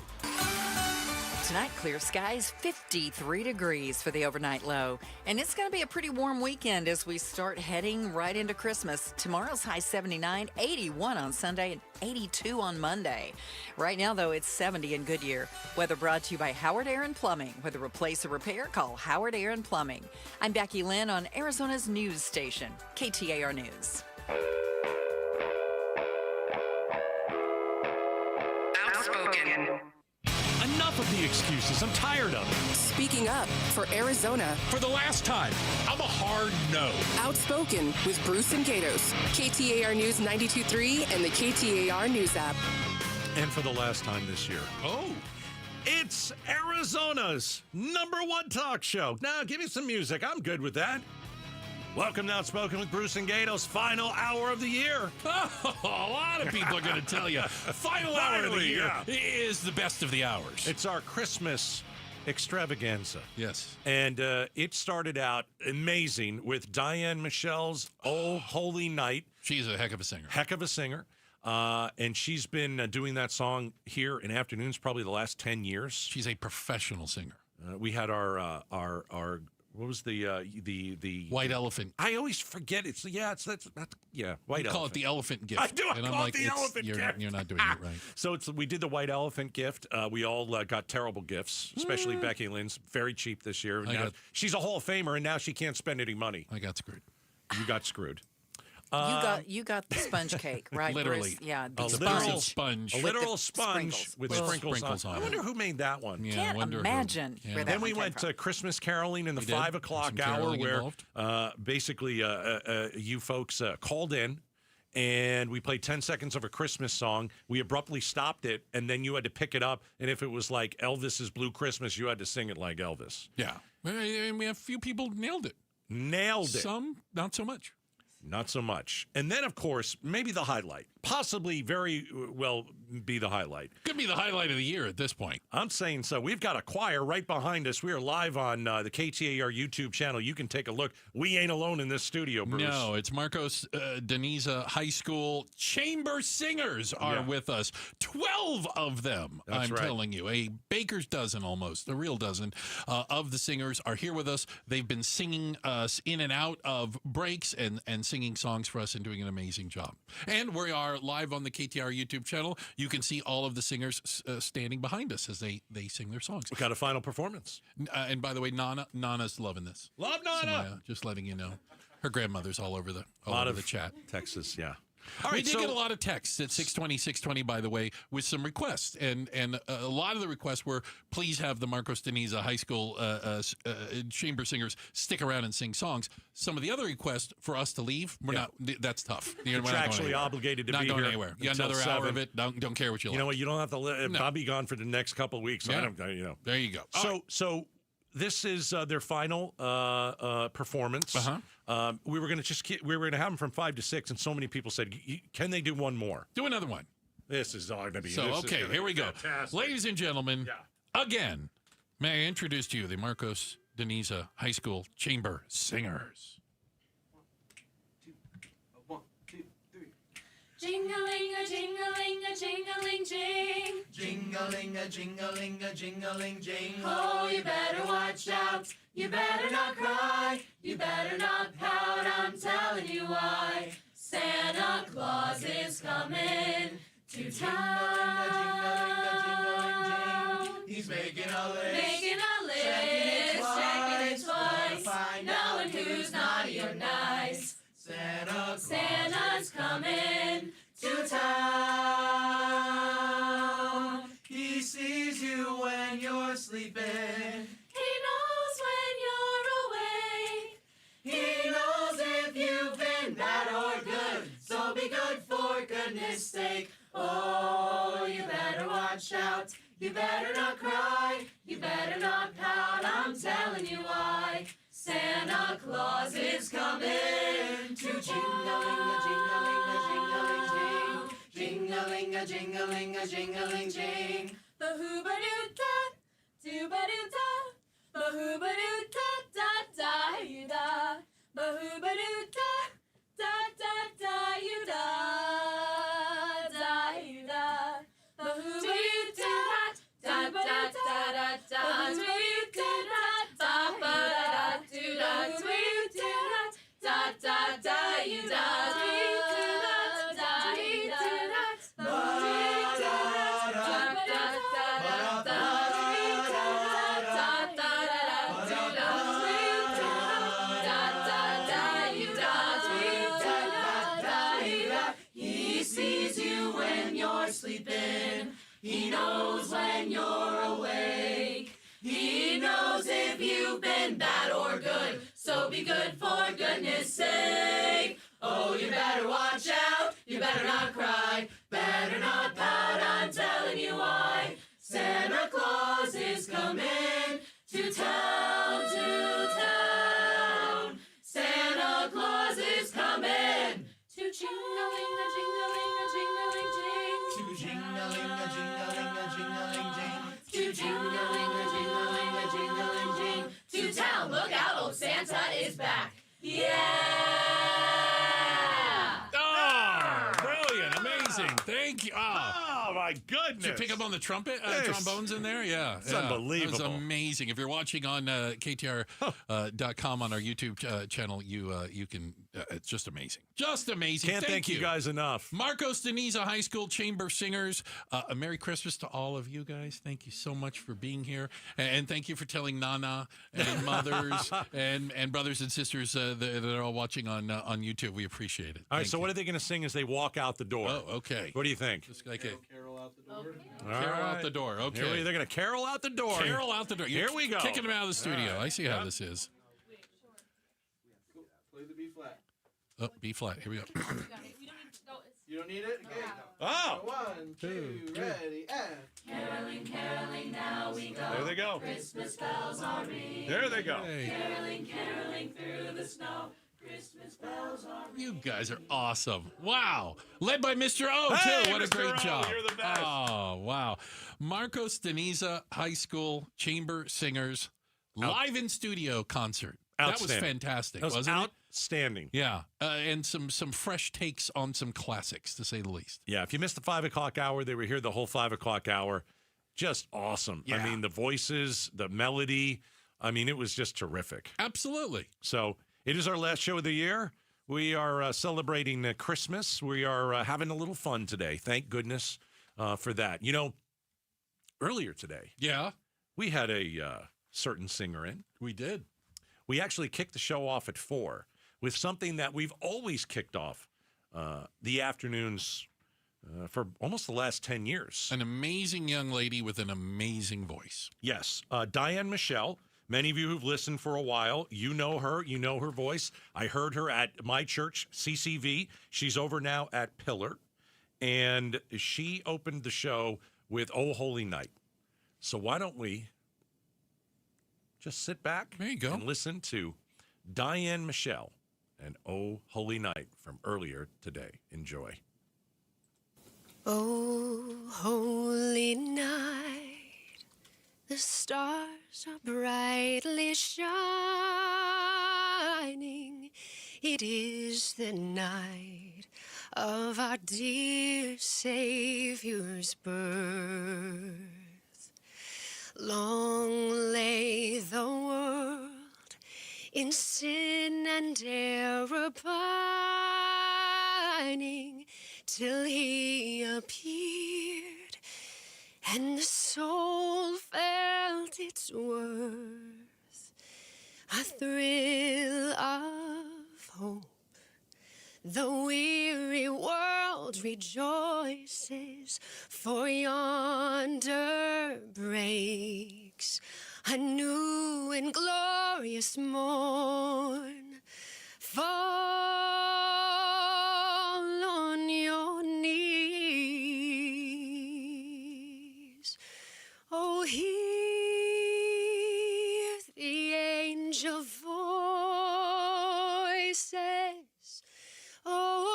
Tonight, clear skies, 53 degrees for the overnight low. And it's going to be a pretty warm weekend as we start heading right into Christmas. Tomorrow's high 79, 81 on Sunday, and 82 on Monday. Right now, though, it's 70 in Goodyear. Weather brought to you by Howard Air and Plumbing. Whether replace or repair, call Howard Air and Plumbing. I'm Becky Lynn on Arizona's news station, KTAR News. Outspoken. Enough of the excuses. I'm tired of it. Speaking up for Arizona. For the last time, I'm a hard no. Outspoken with Bruce and Gatos. KTAR News 92.3 and the KTAR News app. And for the last time this year. Oh, it's Arizona's #1 talk show. Now, give me some music. I'm good with that. Welcome to Outspoken with Bruce and Gatos, final hour of the year. Oh, a lot of people are going to tell you final hour of the year is the best of the hours. It's our Christmas extravaganza. Yes. And it started out amazing with Diane Michelle's Oh Holy Night. She's a heck of a singer. Heck of a singer. And she's been doing that song here in afternoons probably the last 10 years. She's a professional singer. We had our what was the White Elephant? I always forget. White Elephant. Call it the elephant gift. I do. I call it the elephant gift. You're not doing it right. So we did the white elephant gift. We all got terrible gifts, especially Becky Lynn's. Very cheap this year. She's a Hall of Famer, and now she can't spend any money. I got screwed. You got screwed. You got the sponge cake, right? Literally. Bruce? Yeah, a literal sponge. A literal sponge with sprinkles on. I wonder who made that one. Yeah, Can't imagine where that Then we one went came to Christmas caroling in the 5 o'clock hour where basically you folks called in and we played 10 seconds of a Christmas song. We abruptly stopped it, and then you had to pick it up. And if it was like Elvis's Blue Christmas, you had to sing it like Elvis. Yeah. And we have a few people nailed it. Some, not so much. Not so much. And then, of course, maybe the highlight. Possibly very well be the highlight. Could be the highlight of the year at this point. I'm saying so. We've got a choir right behind us. We are live on the KTAR YouTube channel. You can take a look. We ain't alone in this studio, Bruce. No, it's Marcos Deniza High School Chamber Singers are with us. 12 of them, I'm telling you. A baker's dozen almost, a real dozen of the singers are here with us. They've been singing us in and out of breaks and singing songs for us and doing an amazing job. And we are live on the KTAR YouTube channel. You can see all of the singers standing behind us as they sing their songs. We got a final performance. And by the way, Nana's loving this. Love Nana! So, just letting you know. Her grandmother's all over the chat. Texas, yeah. All right, we did get a lot of texts at 620, by the way, with some requests. And a lot of the requests were, please have the Marcos Deniza High School chamber singers stick around and sing songs. Some of the other requests for us to leave, that's tough. We're actually obligated to not be going here anywhere. You got another hour of it. Don't care what you like. You know what? You don't have to I'll be gone for the next couple of weeks. Yeah. There you go. So this is their final performance. We were going to have them from 5 to 6, and so many people said, "Can they do one more? Do another one." This is all going to be. Here we go, fantastic. Ladies and gentlemen. Again, may I introduce to you the Marcos Deniza High School Chamber Singers. 1, 2, 3. Jing-a-ling-a-jing-a-ling-a-jing-a-ling-jing. Jing-a-ling-a-jing-a-ling-a-jing-a-ling-jing. Oh, you better watch out. You better not cry. You better not pout. I'm telling you why. Santa Claus is coming to town. He's making a list. Making a list. Checking it twice. Knowing who's naughty or nice. Santa's coming to town. He sees you when you're sleeping. He knows when you're awake. He knows if you've been bad or good. So be good for goodness sake. Oh, you better watch out. You better not cry. You better not pout. I'm telling you why. Santa Claus is coming to jing-a-ling-a-jing-a-ling-a-jing-a-ling-jing. Jing-a-ling-a-jing-a-ling-a-jing-a-ling-jing. The hoo-ba-doo-da, doo-ba-doo-da, the hoo-ba-doo-da-da-da-you-da, the hoo-ba-doo-da, da-da-da-you-da, da-you-da, the hoo-ba-doo-da, da-da-da-da-da. da you da He sees you when you're sleeping. He knows when you're awake. He knows if you've been bad or good. So be good for goodness sake. Oh, you better watch out. You better not cry. Better not pout. I'm telling you why. Santa Claus is coming to town, to town. Santa Claus is coming to jingling-a-jingling-a-jingling-jing. To jingling-a-jingling-a-jingling-jing. To jingling-a-jingling-a-jingling-jing. To town, look out, old Santa is back. Yeah! Oh, brilliant, amazing. Thank you. Oh, my goodness. Did you pick up on the trumpet, trombones in there? Yeah. It's unbelievable. That was amazing. If you're watching on KTAR.com on our YouTube channel, you can, it's just amazing. Just amazing. Can't thank you guys enough. Marcos Deniza High School Chamber Singers, a Merry Christmas to all of you guys. Thank you so much for being here. And thank you for telling Nana and mothers and brothers and sisters that are all watching on YouTube. We appreciate it. All right, so what are they going to sing as they walk out the door? Oh, okay. What do you think? Just like a Carol out the door. Carol out the door. Okay. They're going to carol out the door. Carol out the door. Here we go. Kicking them out of the studio. Right. I see how this is. Play the B flat. Oh, B flat. Here we go. You don't need it? Okay. Oh. 1, 2, ready, and. Caroling, caroling, now we go. There they go. Christmas bells are ringing. There they go. Hey. Caroling, caroling through the snow. Christmas bells are ringing. You guys are awesome. Wow. Led by Mr. O, Hey, too. What a Mr. great O, job. you're the best. Oh, wow. Marcos Deniza High School Chamber Singers live in studio concert. That was fantastic, wasn't it? Outstanding. Yeah, and some fresh takes on some classics, to say the least. Yeah, if you missed the 5 o'clock hour, they were here the whole 5 o'clock hour. Just awesome. Yeah. I mean, the voices, the melody. I mean, it was just terrific. Absolutely. So it is our last show of the year. We are celebrating Christmas. We are having a little fun today. Thank goodness for that. You know, earlier today, we had a certain singer in. We did. We actually kicked the show off at 4 with something that we've always kicked off the afternoons for almost the last 10 years. An amazing young lady with an amazing voice. Yes. Diane Michelle. Many of you who've listened for a while, you know her. You know her voice. I heard her at my church, CCV. She's over now at Pillar. And she opened the show with Oh Holy Night. So why don't we just sit back and listen to Diane Michelle and Oh Holy Night from earlier today. Enjoy. Oh, holy night, the stars are brightly shining. It is the night of our dear Savior's birth. Long lay the world in sin and error pining, till he appeared and the soul felt its worth. A thrill of hope, the weary world rejoices, for yonder breaks a new and glorious morn. Fall on your knees. Oh, hear the angel voices. Oh,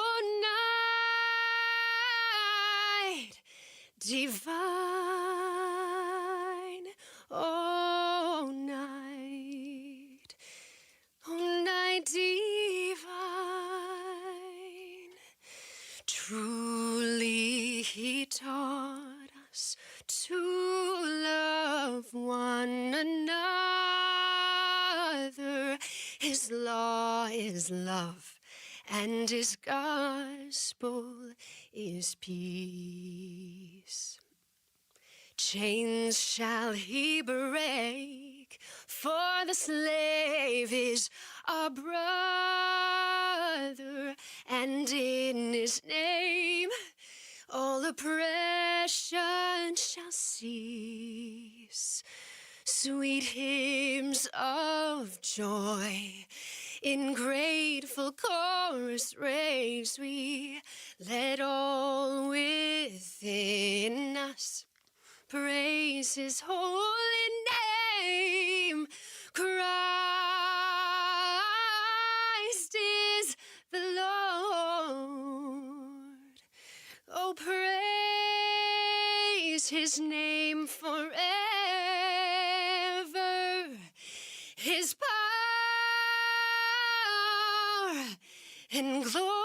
night divine. Oh, night. Oh, night divine. Truly he taught us to love one another. His law is love, and his gospel is peace. Chains shall he break, for the slave is our brother, and in his name all oppression shall cease. Sweet hymns of joy in grateful chorus raise we, let all within us praise his holy name. Christ is the Lord. Oh, praise his name forever. His power and glory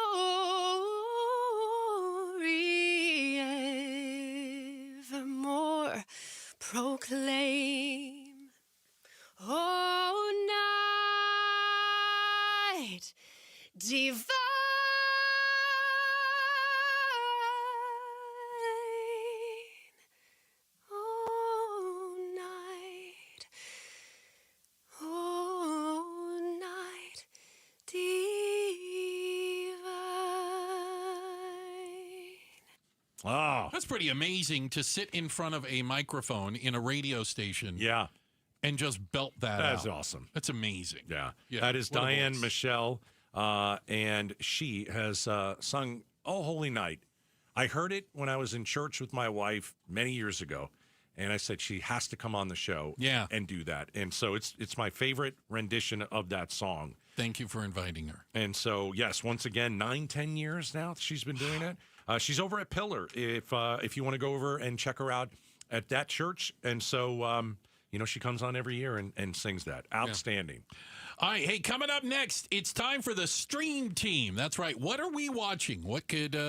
evermore proclaim. Oh, night divine. Oh, that's pretty amazing to sit in front of a microphone in a radio station. Yeah. And just belt that out. That's awesome. That's amazing. Yeah. Yeah, That is what a Diane voice. Michelle, and she has sung Oh Holy Night. I heard it when I was in church with my wife many years ago, and I said she has to come on the show and do that. And so it's my favorite rendition of that song. Thank you for inviting her. And so, yes, once again, 9-10 years now she's been doing it. She's over at Pillar if you want to go over and check her out at that church. And so, she comes on every year and sings that. Outstanding. Yeah. All right. Hey, coming up next, it's time for the Stream Team. That's right. What are we watching? What could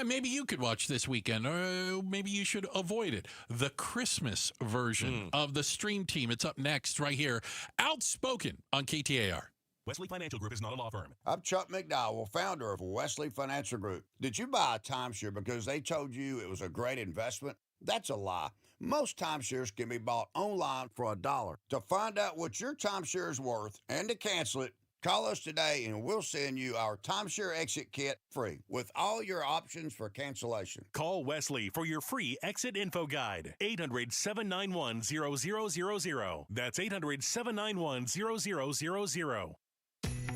maybe you could watch this weekend, or maybe you should avoid it? The Christmas version of the Stream Team. It's up next right here. Outspoken on KTAR. Wesley Financial Group is not a law firm. I'm Chuck McDowell, founder of Wesley Financial Group. Did you buy a timeshare because they told you it was a great investment? That's a lie. Most timeshares can be bought online for $1. To find out what your timeshare is worth and to cancel it, call us today and we'll send you our timeshare exit kit free with all your options for cancellation. Call Wesley for your free exit info guide. 800-791-0000. That's 800-791-0000.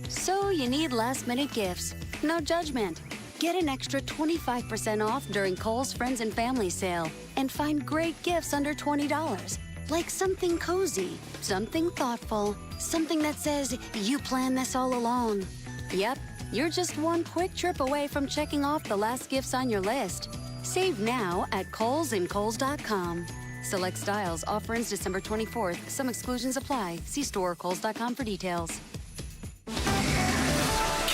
So you need last-minute gifts. No judgment. Get an extra 25% off during Kohl's Friends and Family Sale and find great gifts under $20. Like something cozy, something thoughtful, something that says you planned this all along. Yep, you're just one quick trip away from checking off the last gifts on your list. Save now at Kohl's and Kohl's.com. Select styles. Offer ends December 24th. Some exclusions apply. See store or Kohl's.com for details.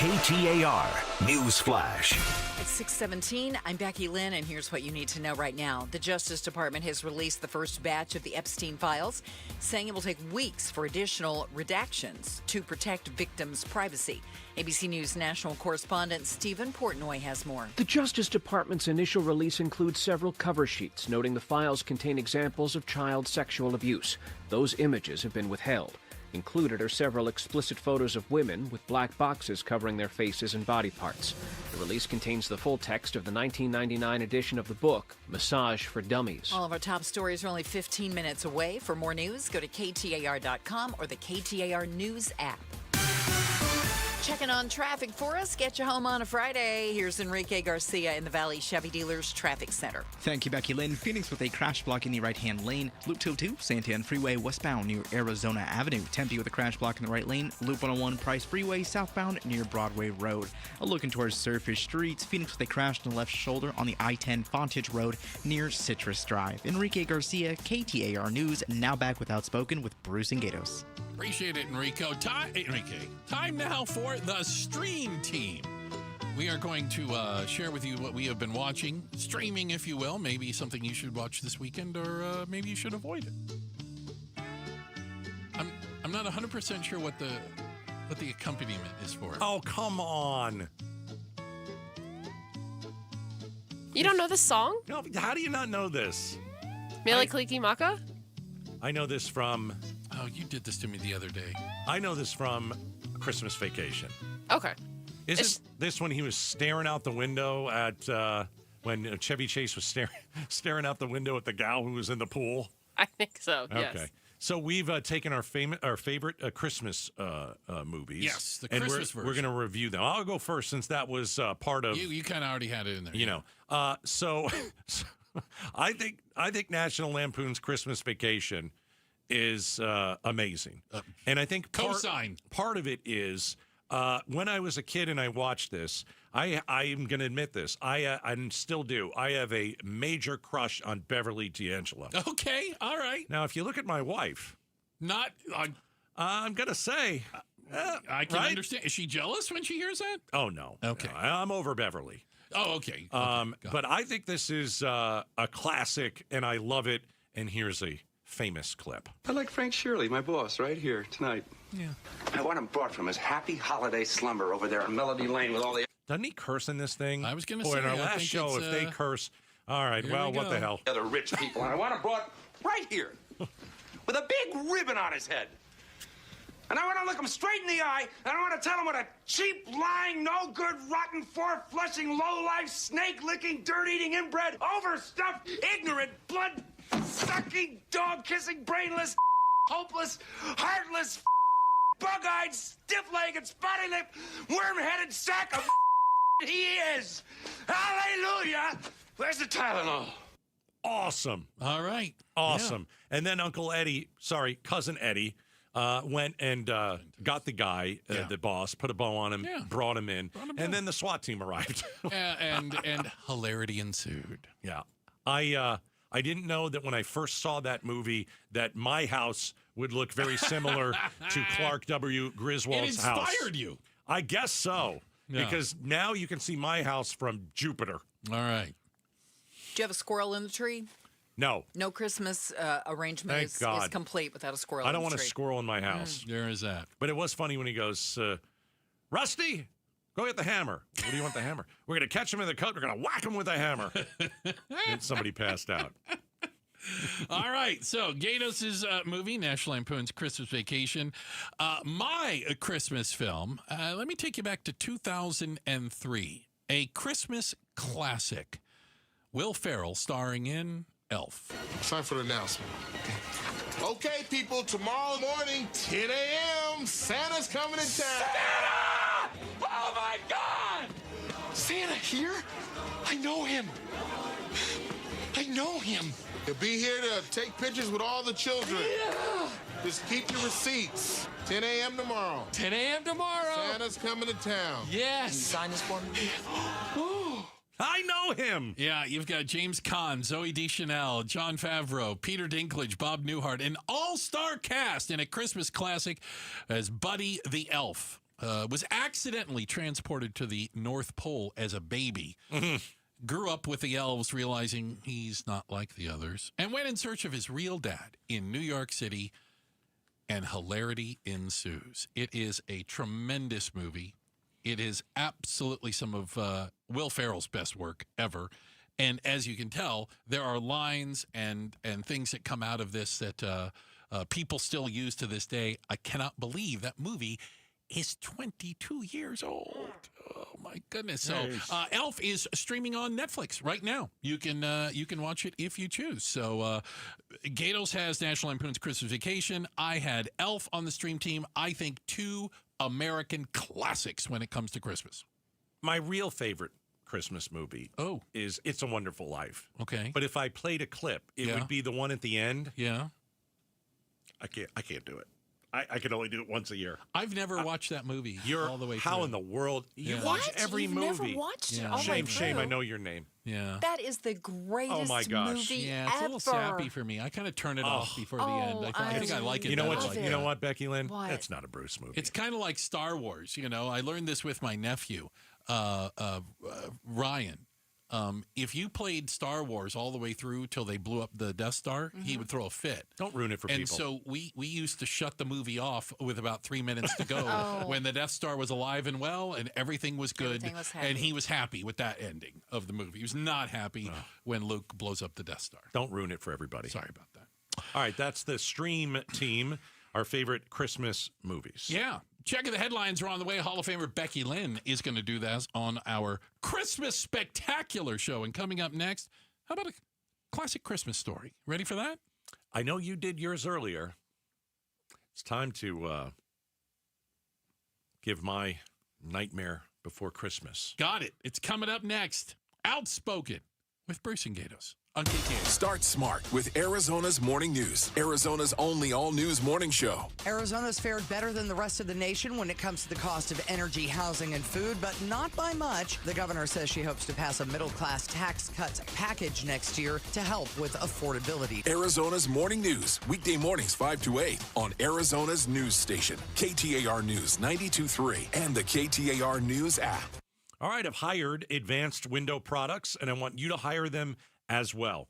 KTAR News Flash. It's 6:17. I'm Becky Lynn, and here's what you need to know right now. The Justice Department has released the first batch of the Epstein files, saying it will take weeks for additional redactions to protect victims' privacy. ABC News national correspondent Stephen Portnoy has more. The Justice Department's initial release includes several cover sheets, noting the files contain examples of child sexual abuse. Those images have been withheld. Included are several explicit photos of women with black boxes covering their faces and body parts. The release contains the full text of the 1999 edition of the book, Massage for Dummies. All of our top stories are only 15 minutes away. For more news, go to KTAR.com or the KTAR News app. Checking on traffic for us. Get you home on a Friday. Here's Enrique Garcia in the Valley Chevy Dealers Traffic Center. Thank you, Becky Lynn. Phoenix with a crash block in the right-hand lane. Loop 202, Santiago Freeway westbound near Arizona Avenue. Tempe with a crash block in the right lane. Loop 101, Price Freeway southbound near Broadway Road. Looking towards Surface Streets. Phoenix with a crash in the left shoulder on the I-10 Fontage Road near Citrus Drive. Enrique Garcia, KTAR News, now back with Outspoken with Bruce and Gatos. Appreciate it, Enrique. Time now for the Stream Team. We are going to share with you what we have been watching, streaming, if you will. Maybe something you should watch this weekend, or maybe you should avoid it. I'm not 100% sure what the what the accompaniment is for. Oh, come on. You don't know this song? No, how do you not know this? Mele Kliki Maka? I know this from... Oh, you did this to me the other day. I know this from Christmas Vacation. Okay. Isn't this when he was staring out the window at... when Chevy Chase was staring out the window at the gal who was in the pool? I think so, yes. Okay. So we've taken our favorite Christmas movies. Yes, the and Christmas we're version. going to review them. I'll go first since that was part of... You kind of already had it in there. You know. So I think National Lampoon's Christmas Vacation is amazing. And I think part of it is when I was a kid and I watched this, I am going to admit this. I still do. I have a major crush on Beverly D'Angelo. Okay, all right. Now, if you look at my wife, I'm going to say, I can understand. Is she jealous when she hears that? Oh no. Okay, no, I'm over Beverly. Oh, okay. But I think this is a classic, and I love it. And here's a famous clip. I like Frank Shirley, my boss, right here tonight. Yeah. I want him brought from his happy holiday slumber over there on Melody Lane with all the... Doesn't he curse in this thing? I was going to Boy, say. in our I last think show, if they curse, all right, Here well, we what go. the hell? other rich people, and I want him brought right here with a big ribbon on his head. And I want to look him straight in the eye, and I want to tell him what a cheap, lying, no-good, rotten, four-flushing, low-life, snake-licking, dirt-eating, inbred, overstuffed, ignorant, blood-sucking, dog-kissing, brainless, hopeless, heartless, bug-eyed, stiff-legged, spotty-lipped, worm-headed sack of he is. Hallelujah! Where's the Tylenol? Awesome. All right. Awesome. Yeah. And then Cousin Eddie, went and got the guy, the boss, put a bow on him, brought him in, and then the SWAT team arrived. and hilarity ensued. Yeah. I didn't know that when I first saw that movie that my house would look very similar to Clark W. Griswold's house. It inspired you. I guess so. Yeah. Because now you can see my house from Jupiter. All right. Do you have a squirrel in the tree? No. No Christmas arrangement Thank God. is complete without a squirrel. I don't in want the a tree. squirrel in my house. There is that. But it was funny when he goes, Rusty, go get the hammer. What do you want the hammer? We're going to catch him in the coat. We're going to whack him with a hammer. And somebody passed out. All right. So Gatos' movie, National Lampoon's Christmas Vacation. My Christmas film, let me take you back to 2003. A Christmas classic. Will Ferrell starring in Elf. Time for the announcement. Okay, people, tomorrow morning, 10 a.m., Santa's coming to town. Santa! Oh, my God! Santa here? I know him. I know him. He'll be here to take pictures with all the children. Yeah! Just keep your receipts. 10 a.m. tomorrow. 10 a.m. tomorrow. Santa's coming to town. Yes. Can you sign this for me? I know him. Yeah, you've got James Caan, Zooey Deschanel, Jon Favreau, Peter Dinklage, Bob Newhart, an all-star cast in a Christmas classic as Buddy the Elf. Was accidentally transported to the North Pole as a baby. Grew up with the elves, realizing he's not like the others, and went in search of his real dad in New York City, and hilarity ensues. It is a tremendous movie. It is absolutely some of Will Ferrell's best work ever. And as you can tell, there are lines and things that come out of this that people still use to this day. I cannot believe that movie is 22 years old. Oh, my goodness. So Elf is streaming on Netflix right now. You can watch it if you choose. So Gatos has National Lampoon's Christmas Vacation. I had Elf on the stream team. I think two American classics when it comes to Christmas. My real favorite Christmas movie is It's a Wonderful Life. Okay. But if I played a clip, it would be the one at the end. Yeah. I can't do it. I can only do it once a year. I've never watched that movie all the way through. How in the world? You Yeah. watch What? every You've movie. never watched it all the Shame, way shame. through? I know your name. Yeah. That is the greatest Oh, my gosh. movie Yeah, it's ever. a little sappy for me. I kind of turn it off before the end. I think I like it. You know better what? like You that. know what, Becky Lynn? What? That's not a Bruce movie. It's kind of like Star Wars. You know, I learned this with my nephew, Ryan. if you played Star Wars all the way through till they blew up the Death Star, he would throw a fit. Don't ruin it for people. And so we used to shut the movie off with about 3 minutes to go when the Death Star was alive and well and everything was good. Everything was happy. And he was happy with that ending of the movie. He was not happy when Luke blows up the Death Star. Don't ruin it for everybody. Sorry about that. All right, that's the Stream Team, our favorite Christmas movies. Yeah. Checking the headlines are on the way. Hall of Famer Becky Lynn is going to do that on our Christmas Spectacular show. And coming up next, how about a classic Christmas story? Ready for that? I know you did yours earlier. It's time to give my Nightmare Before Christmas. Got it. It's coming up next. Outspoken with Bruce and Gatos on KTAR. Start smart with Arizona's Morning News, Arizona's only all-news morning show. Arizona's fared better than the rest of the nation when it comes to the cost of energy, housing, and food, but not by much. The governor says she hopes to pass a middle-class tax cuts package next year to help with affordability. Arizona's Morning News, weekday mornings 5 to 8 on Arizona's news station, KTAR News 92.3 and the KTAR News app. All right, I've hired Advanced Window Products, and I want you to hire them as well.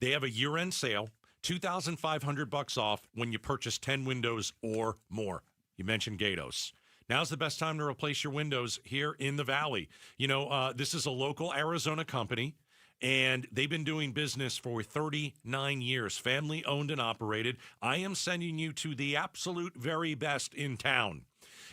They have a year-end sale, $2,500 off when you purchase 10 windows or more. You mentioned Gatos. Now's the best time to replace your windows here in the Valley. You know, this is a local Arizona company, and they've been doing business for 39 years, family-owned and operated. I am sending you to the absolute very best in town.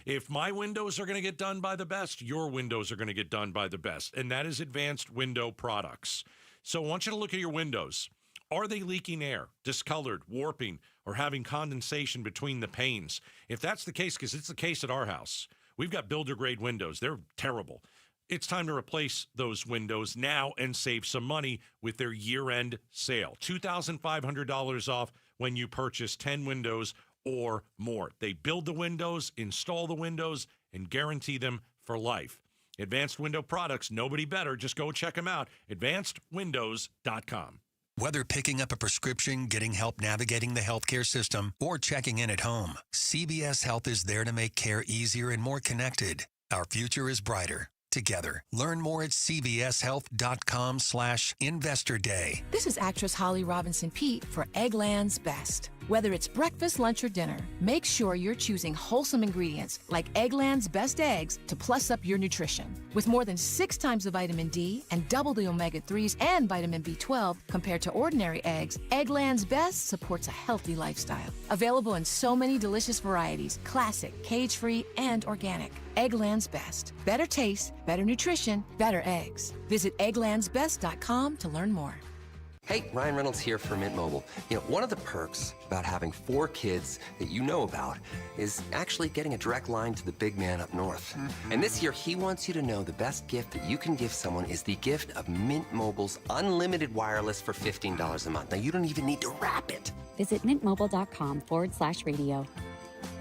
If my windows are going to get done by the best, your windows are going to get done by the best, and that is Advanced Window Products. So I want you to look at your windows. Are they leaking air, discolored, warping, or having condensation between the panes? If that's the case, because it's the case at our house, we've got builder-grade windows. They're terrible. It's time to replace those windows now and save some money with their year-end sale. $2,500 off when you purchase 10 windows or more. They build the windows, install the windows, and guarantee them for life. Advanced Window Products, nobody better. Just go check them out. AdvancedWindows.com. Whether picking up a prescription, getting help navigating the healthcare system, or checking in at home, CVS Health is there to make care easier and more connected. Our future is brighter. Together. Learn more at cvshealth.com/Investor Day. This is actress Holly Robinson Peete for Eggland's Best. Whether it's breakfast, lunch, or dinner, make sure you're choosing wholesome ingredients like Eggland's Best Eggs to plus up your nutrition. With more than 6 times the vitamin D and double the omega-3s and vitamin B12 compared to ordinary eggs, Eggland's Best supports a healthy lifestyle. Available in so many delicious varieties, classic, cage-free, and organic. Eggland's Best. Better taste, better nutrition, better eggs. Visit egglandsbest.com to learn more. Hey, Ryan Reynolds here for Mint Mobile. You know, one of the perks about having 4 kids that you know about is actually getting a direct line to the big man up north. And this year, he wants you to know the best gift that you can give someone is the gift of Mint Mobile's unlimited wireless for $15 a month. Now, you don't even need to wrap it. Visit mintmobile.com/radio.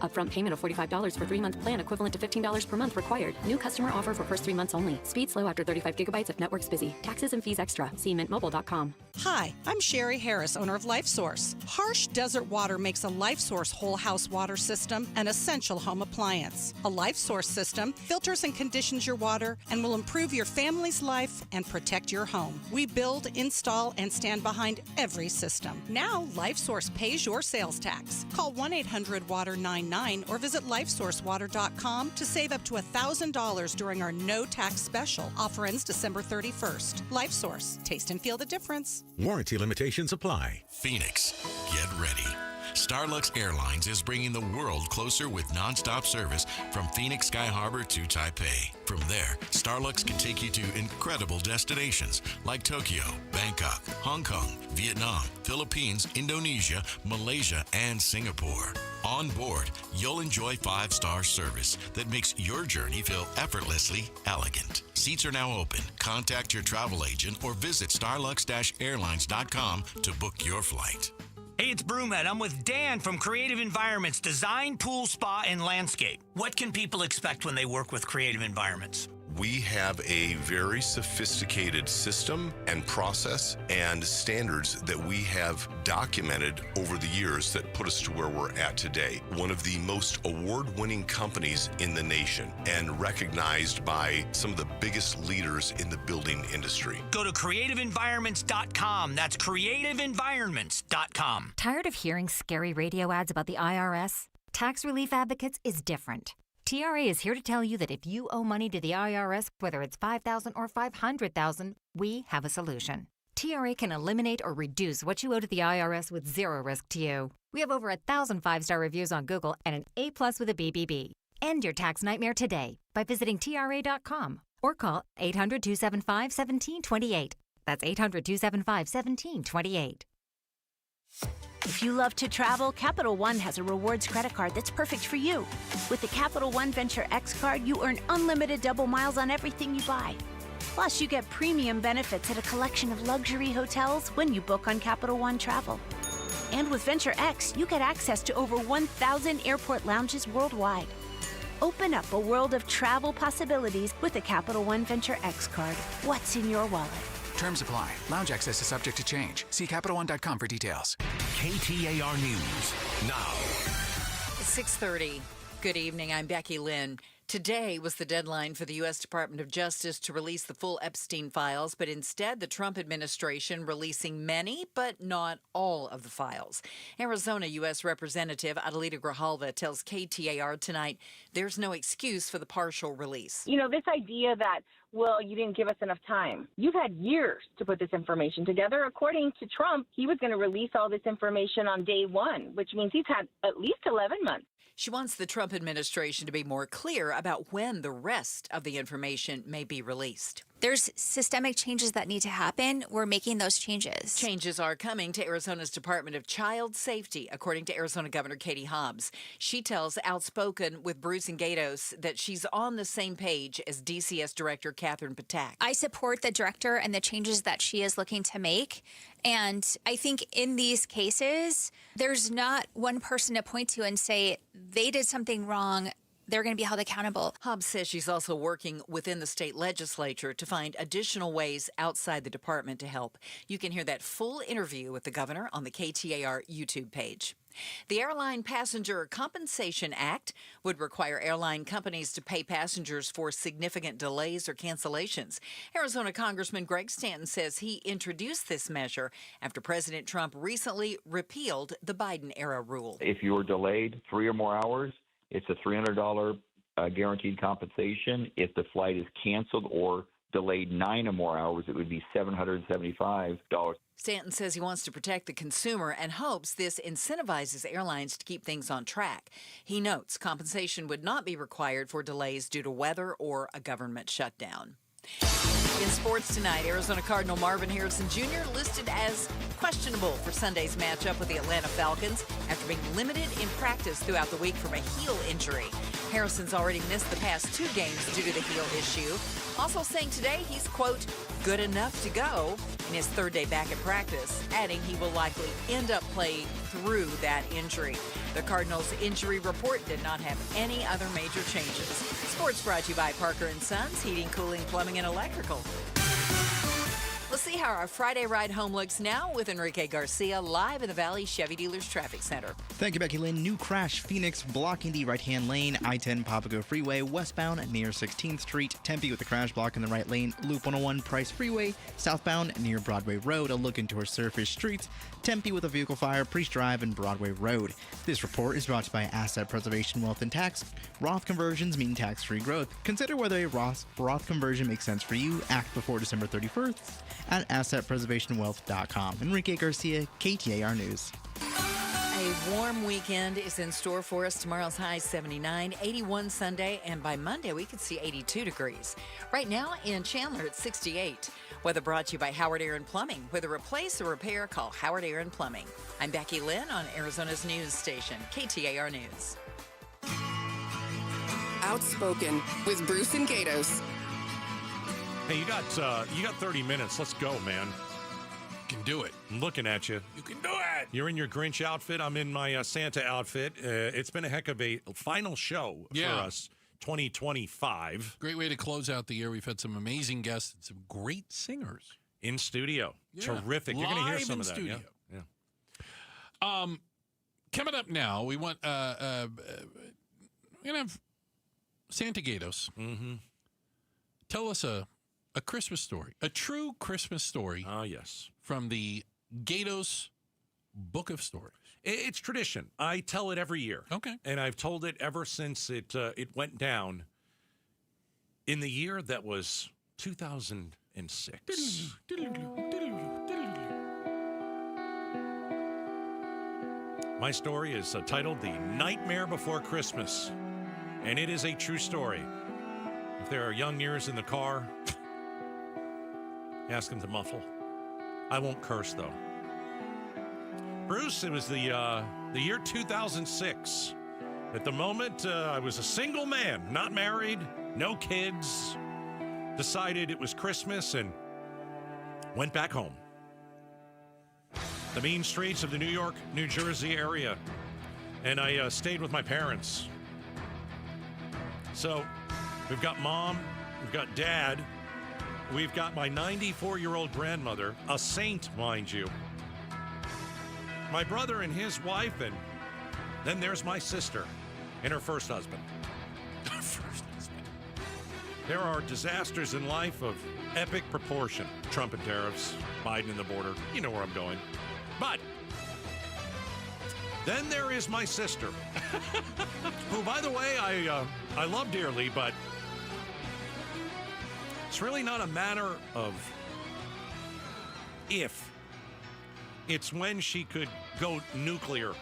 Upfront payment of $45 for 3-month plan equivalent to $15 per month required. New customer offer for first 3 months only. Speed slow after 35 gigabytes if network's busy. Taxes and fees extra. See mintmobile.com. Hi, I'm Sherry Harris, owner of LifeSource. Harsh desert water makes a LifeSource whole house water system an essential home appliance. A LifeSource system filters and conditions your water and will improve your family's life and protect your home. We build, install, and stand behind every system. Now, LifeSource pays your sales tax. Call 1-800-WATER-99 or visit lifesourcewater.com to save up to $1,000 during our no tax special. Offer ends December 31st. LifeSource. Taste and feel the difference. Warranty limitations apply. Phoenix, get ready. Starlux Airlines is bringing the world closer with nonstop service from Phoenix Sky Harbor to Taipei. From there, Starlux can take you to incredible destinations like Tokyo, Bangkok, Hong Kong, Vietnam, Philippines, Indonesia, Malaysia, and Singapore. On board, you'll enjoy 5-star service that makes your journey feel effortlessly elegant. Seats are now open. Contact your travel agent or visit starlux-airlines.com to book your flight. Hey, it's Brewmed. I'm with Dan from Creative Environments Design, Pool, Spa, and Landscape. What can people expect when they work with Creative Environments? We have a very sophisticated system and process and standards that we have documented over the years that put us to where we're at today. One of the most award-winning companies in the nation and recognized by some of the biggest leaders in the building industry. Go to creativeenvironments.com. That's creativeenvironments.com. Tired of hearing scary radio ads about the IRS? Tax Relief Advocates is different. TRA is here to tell you that if you owe money to the IRS, whether it's $5,000 or $500,000, we have a solution. TRA can eliminate or reduce what you owe to the IRS with zero risk to you. We have over 1,000 5-star reviews on Google and an A+ with a BBB. End your tax nightmare today by visiting TRA.com or call 800-275-1728. That's 800-275-1728. If you love to travel, Capital One has a rewards credit card that's perfect for you. With the Capital One Venture X card, you earn unlimited double miles on everything you buy. Plus, you get premium benefits at a collection of luxury hotels when you book on Capital One Travel. And with Venture X, you get access to over 1,000 airport lounges worldwide. Open up a world of travel possibilities with the Capital One Venture X card. What's in your wallet? Terms apply. Lounge access is subject to change. See CapitalOne.com for details. KTAR News now. It's 6:30. Good evening. I'm Becky Lynn. Today was the deadline for the U.S. Department of Justice to release the full Epstein files, but instead the Trump administration releasing many, but not all of the files. Arizona U.S. Representative Adelita Grijalva tells KTAR tonight there's no excuse for the partial release. You know, this idea that, well, you didn't give us enough time. You've had years to put this information together. According to Trump, he was going to release all this information on day one, which means he's had at least 11 months. She wants the Trump administration to be more clear about when the rest of the information may be released. There's systemic changes that need to happen. We're making those changes. Changes are coming to Arizona's Department of Child Safety, according to Arizona Governor Katie Hobbs. She tells Outspoken with Bruce and Gatos that she's on the same page as DCS Director Catherine Patak. I support the director and the changes that she is looking to make. And I think in these cases, there's not one person to point to and say they did something wrong. They're going to be held accountable. Hobbs says she's also working within the state legislature to find additional ways outside the department to help. You can hear that full interview with the governor on the KTAR YouTube page. The Airline Passenger Compensation Act would require airline companies to pay passengers for significant delays or cancellations. Arizona Congressman Greg Stanton says he introduced this measure after President Trump recently repealed the Biden-era rule. If you were delayed 3 or more hours, it's a $300 guaranteed compensation. If the flight is canceled or delayed 9 or more hours, it would be $775. Stanton says he wants to protect the consumer and hopes this incentivizes airlines to keep things on track. He notes compensation would not be required for delays due to weather or a government shutdown. In sports tonight, Arizona Cardinal Marvin Harrison Jr. listed as questionable for Sunday's matchup with the Atlanta Falcons after being limited in practice throughout the week from a heel injury. Harrison's already missed the past 2 games due to the heel issue. Also saying today he's, quote, good enough to go in his 3rd day back at practice, adding he will likely end up playing through that injury. The Cardinals' injury report did not have any other major changes. Sports brought to you by Parker & Sons, Heating, Cooling, Plumbing, and Electrical. Let's see how our Friday ride home looks now with Enrique Garcia live in the Valley Chevy Dealers Traffic Center. Thank you, Becky Lynn. New crash, Phoenix, blocking the right-hand lane, I-10 Papago Freeway, westbound near 16th Street. Tempe with the crash block in the right lane, Loop 101 Price Freeway, southbound near Broadway Road, a look into our surface streets. Tempe with a vehicle fire, Priest Drive and Broadway Road. This report is brought to you by Asset Preservation Wealth and Tax. Roth conversions mean tax-free growth. Consider whether a Roth conversion makes sense for you. Act before December 31st at AssetPreservationWealth.com. Enrique Garcia, KTAR News. A warm weekend is in store for us. Tomorrow's high 79, 81 Sunday, and by Monday we could see 82 degrees. Right now in Chandler it's 68. Weather brought to you by Howard Aaron Plumbing. Whether replace or repair, call Howard Aaron Plumbing. I'm Becky Lynn on Arizona's news station, KTAR News. Outspoken with Bruce and Gatos. Hey, you got 30 minutes. Let's go, man. You can do it. I'm looking at you. You can do it. You're in your Grinch outfit. I'm in my Santa outfit. It's been a heck of a final show for us 2025. Great way to close out the year. We've had some amazing guests and some great singers. In studio. Yeah. Terrific. You're going to hear some of that. Studio. Yeah. Coming up now, we want we're going to have Santa Gatos tell us a Christmas story, a true Christmas story. Yes. From the Gatos Book of Stories. It's tradition. I tell it every year. Okay. And I've told it ever since it went down in the year that was 2006. My story is titled The Nightmare Before Christmas, and it is a true story. If there are young ears in the car, ask them to muffle. I won't curse, though. Bruce, it was the year 2006. At the moment, I was a single man, not married, no kids. Decided it was Christmas and went back home. The mean streets of the New York, New Jersey area. And I stayed with my parents. So we've got mom, we've got dad, we've got my 94-year-old grandmother, a saint, mind you. My brother and his wife, and then there's my sister and her first husband. Her first husband. There are disasters in life of epic proportion. Trump and tariffs, Biden and the border. You know where I'm going. But then there is my sister, who, by the way, I love dearly, but it's really not a matter of if. It's when she could go nuclear.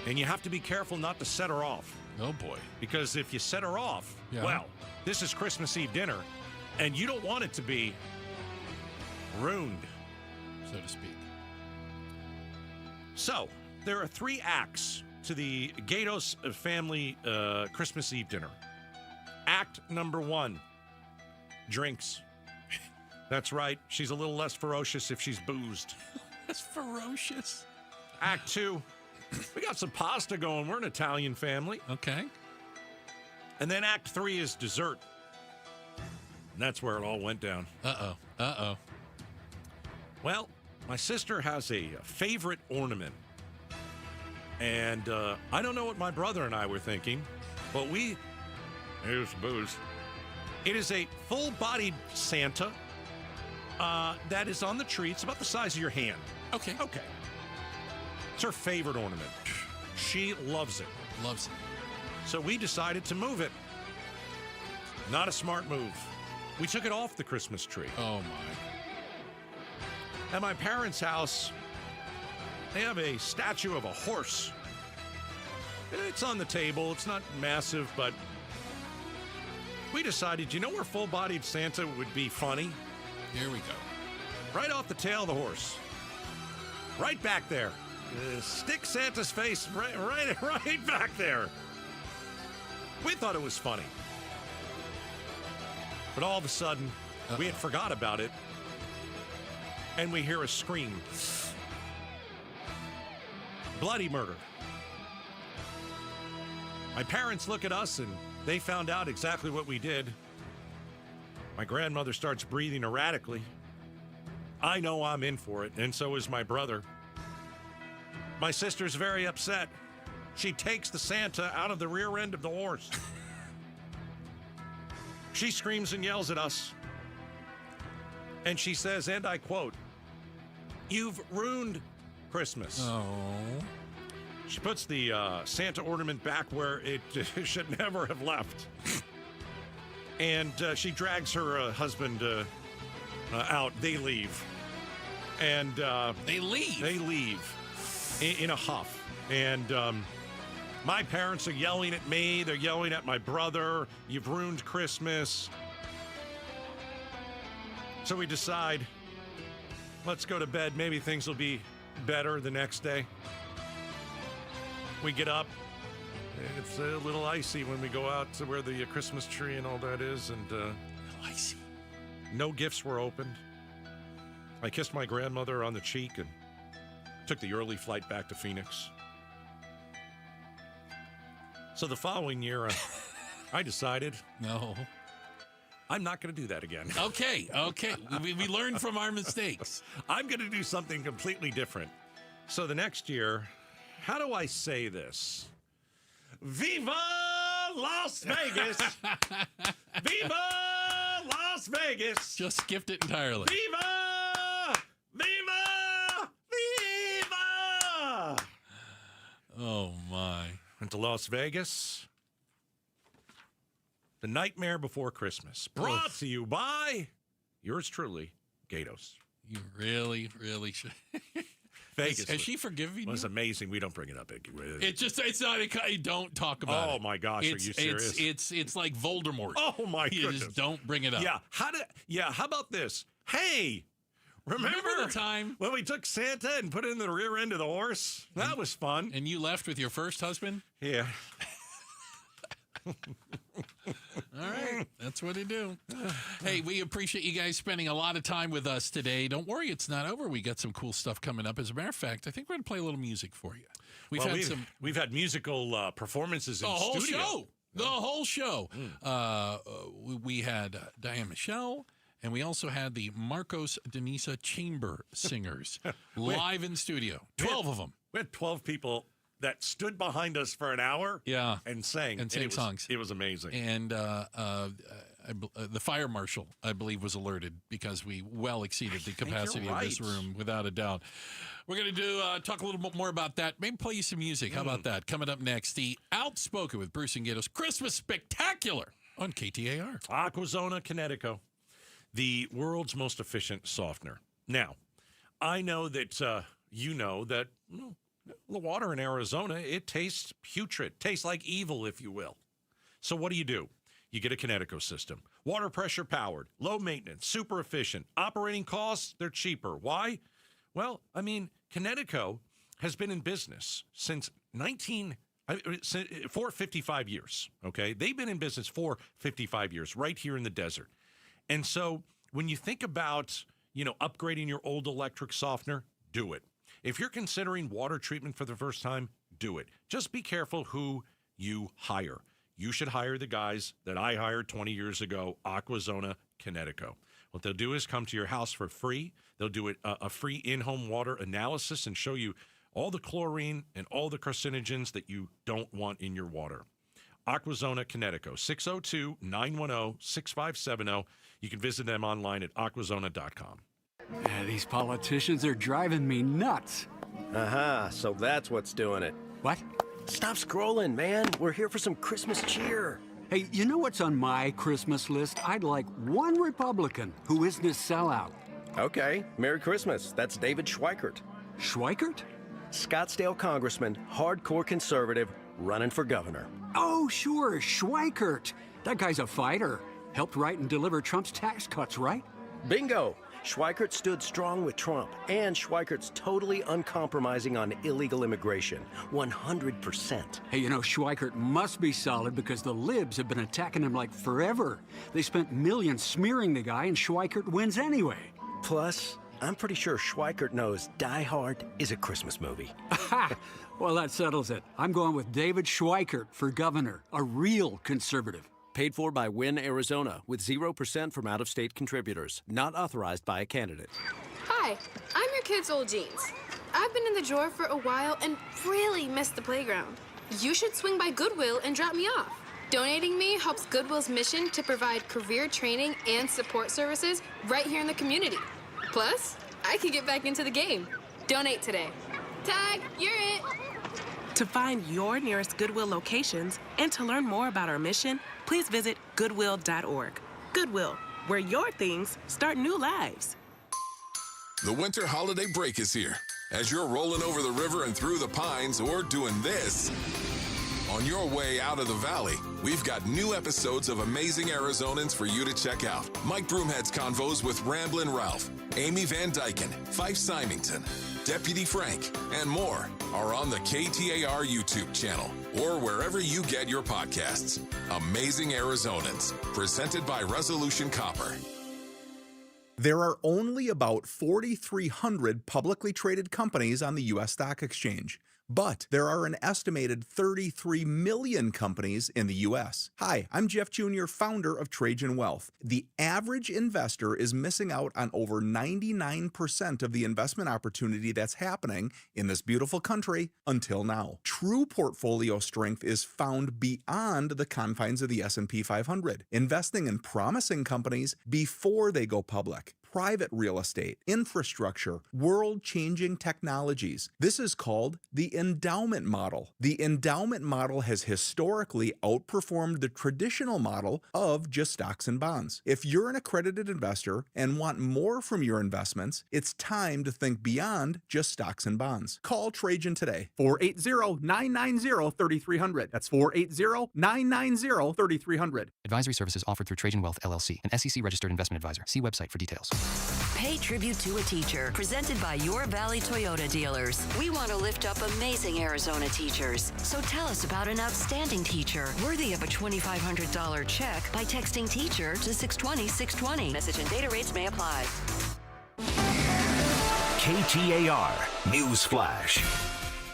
And you have to be careful not to set her off. Oh, boy. Because if you set her off, well, this is Christmas Eve dinner, and you don't want it to be ruined, so to speak. So, there are 3 acts to the Gatos family Christmas Eve dinner. Act number 1, drinks. That's right. She's a little less ferocious if she's boozed. That's ferocious. Act 2, we got some pasta going. We're an Italian family. Okay. And then Act 3 is dessert. And that's where it all went down. Uh-oh. Well, my sister has a favorite ornament. And I don't know what my brother and I were thinking, but here's booze. It is a full-bodied Santa that is on the tree. It's about the size of your hand. Okay. It's her favorite ornament. She loves it. Loves it. So we decided to move it. Not a smart move. We took it off the Christmas tree. Oh, my. At my parents' house, they have a statue of a horse. It's on the table. It's not massive, but we decided, you know where full-bodied Santa would be funny? Here we go. Right off the tail of the horse. Right back there. Stick Santa's face right back there. We thought it was funny. But all of a sudden, we had forgot about it. And we hear a scream. Bloody murder. My parents look at us and they found out exactly what we did. My grandmother starts breathing erratically. I know I'm in for it, and so is my brother. My sister's very upset. She takes the Santa out of the rear end of the horse. She screams and yells at us. And she says, and I quote, "You've ruined Christmas." Oh. She puts the Santa ornament back where it should never have left. And she drags her husband out. They leave. And they leave? They leave in a huff. And my parents are yelling at me. They're yelling at my brother. You've ruined Christmas. So we decide, let's go to bed. Maybe things will be better the next day. We get up. It's a little icy when we go out to where the Christmas tree and all that is. And icy. No gifts were opened. I kissed my grandmother on the cheek and took the early flight back to Phoenix. So the following year, I decided. No. I'm not going to do that again. Okay. We learned from our mistakes. I'm going to do something completely different. So the next year, how do I say this? Viva Las Vegas! Viva Las Vegas! Just skipped it entirely. Viva! Viva! Viva! Oh, my. Went to Las Vegas. The Nightmare Before Christmas. Brought to you by yours truly, Gatos. You really, really should. Vegas. Has she forgiven you? It was amazing. We don't bring it up. It's not. Don't talk about it. Oh my gosh, are you serious? It's like Voldemort. Oh my goodness. You just don't bring it up. Yeah. How about this? Hey, remember the time when we took Santa and put it in the rear end of the horse? That was fun. And you left with your first husband? Yeah. All right. That's what I do. Hey, we appreciate you guys spending a lot of time with us today. Don't worry, it's not over. We got some cool stuff coming up. As a matter of fact, I think we're going to play a little music for you. We've had musical performances in studio. The whole show. We had Diane Michelle, and we also had the Marcos Denisa Chamber Singers live in studio. 12 of them. We had 12 people that stood behind us for an hour and sang. Songs. It was amazing. And the fire marshal, I believe, was alerted because we well exceeded the capacity of this room, without a doubt. We're going to talk a little bit more about that. Maybe play you some music. How about that? Coming up next, the Outspoken with Bruce and Gatos Christmas Spectacular on KTAR. Aquazona Connecticut, the world's most efficient softener. Now, I know that you know that the water in Arizona, it tastes putrid, tastes like evil, if you will. So what do? You get a Connecticut system. Water pressure powered, low maintenance, super efficient. Operating costs, they're cheaper. Why? Well, I mean, Connecticut has been in business since for 55 years, okay? They've been in business for 55 years right here in the desert. And so when you think about, upgrading your old electric softener, do it. If you're considering water treatment for the first time, do it. Just be careful who you hire. You should hire the guys that I hired 20 years ago, Aquazona Connecticut. What they'll do is come to your house for free. They'll do a free in-home water analysis and show you all the chlorine and all the carcinogens that you don't want in your water. Aquazona Connecticut, 602-910-6570. You can visit them online at aquazona.com. These politicians are driving me nuts. So that's what's doing it. What? Stop scrolling, man. We're here for some Christmas cheer. Hey, you know what's on my Christmas list? I'd like one Republican who isn't a sellout. Okay, Merry Christmas. That's David Schweikert. Schweikert? Scottsdale congressman, hardcore conservative, running for governor. Oh, sure, Schweikert. That guy's a fighter. Helped write and deliver Trump's tax cuts, right? Bingo. Schweikert stood strong with Trump, and Schweikert's totally uncompromising on illegal immigration. 100%. Hey, Schweikert must be solid because the libs have been attacking him like forever. They spent millions smearing the guy, and Schweikert wins anyway. Plus, I'm pretty sure Schweikert knows Die Hard is a Christmas movie. Aha! Well, that settles it. I'm going with David Schweikert for governor, a real conservative. Paid for by Win Arizona with 0% from out-of-state contributors. Not authorized by a candidate. Hi, I'm your kid's old jeans. I've been in the drawer for a while and really missed the playground. You should swing by Goodwill and drop me off. Donating me helps Goodwill's mission to provide career training and support services right here in the community. Plus, I can get back into the game. Donate today. Tag, you're it. To find your nearest Goodwill locations and to learn more about our mission, please visit Goodwill.org. Goodwill, where your things start new lives. The winter holiday break is here. As you're rolling over the river and through the pines or doing this, on your way out of the valley, we've got new episodes of Amazing Arizonans for you to check out. Mike Broomhead's convos with Ramblin' Ralph, Amy Van Dyken, Fife Symington, Deputy Frank, and more are on the KTAR YouTube channel or wherever you get your podcasts. Amazing Arizonans, presented by Resolution Copper. There are only about 4,300 publicly traded companies on the U.S. stock exchange, But there are an estimated 33 million companies in the U.S. Hi, I'm Jeff Jr., founder of Trajan Wealth. The average investor is missing out on over 99% of the investment opportunity that's happening in this beautiful country until now. True portfolio strength is found beyond the confines of the S&P 500, investing in promising companies before they go public. Private real estate, infrastructure, world-changing technologies. This is called the endowment model. The endowment model has historically outperformed the traditional model of just stocks and bonds. If you're an accredited investor and want more from your investments, it's time to think beyond just stocks and bonds. Call Trajan today. 480-990-3300. That's 480-990-3300. Advisory services offered through Trajan Wealth, LLC, an SEC-registered investment advisor. See website for details. Pay tribute to a teacher, presented by Your Valley Toyota dealers. We want to lift up amazing Arizona teachers. So tell us about an outstanding teacher worthy of a $2,500 check by texting teacher to 620-620. Message and data rates may apply. KTAR News Flash.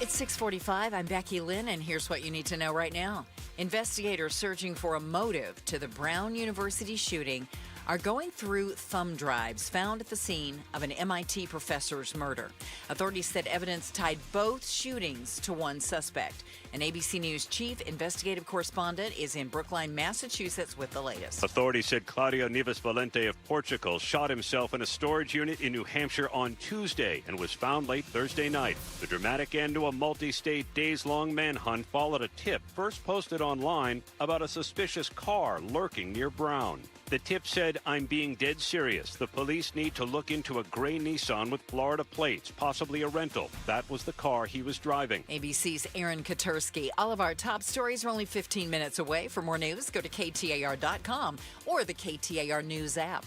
It's 6:45. I'm Becky Lynn, and here's what you need to know right now. Investigators searching for a motive to the Brown University shooting are going through thumb drives found at the scene of an MIT professor's murder. Authorities said evidence tied both shootings to one suspect. An ABC News chief investigative correspondent is in Brookline, Massachusetts with the latest. Authorities said Claudio Neves Valente of Portugal shot himself in a storage unit in New Hampshire on Tuesday and was found late Thursday night. The dramatic end to a multi-state days-long manhunt followed a tip first posted online about a suspicious car lurking near Brown. The tip said, "I'm being dead serious. The police need to look into a gray Nissan with Florida plates, possibly a rental." That was the car he was driving. ABC's Aaron Katursky. All of our top stories are only 15 minutes away. For more news, go to KTAR.com or the KTAR News app.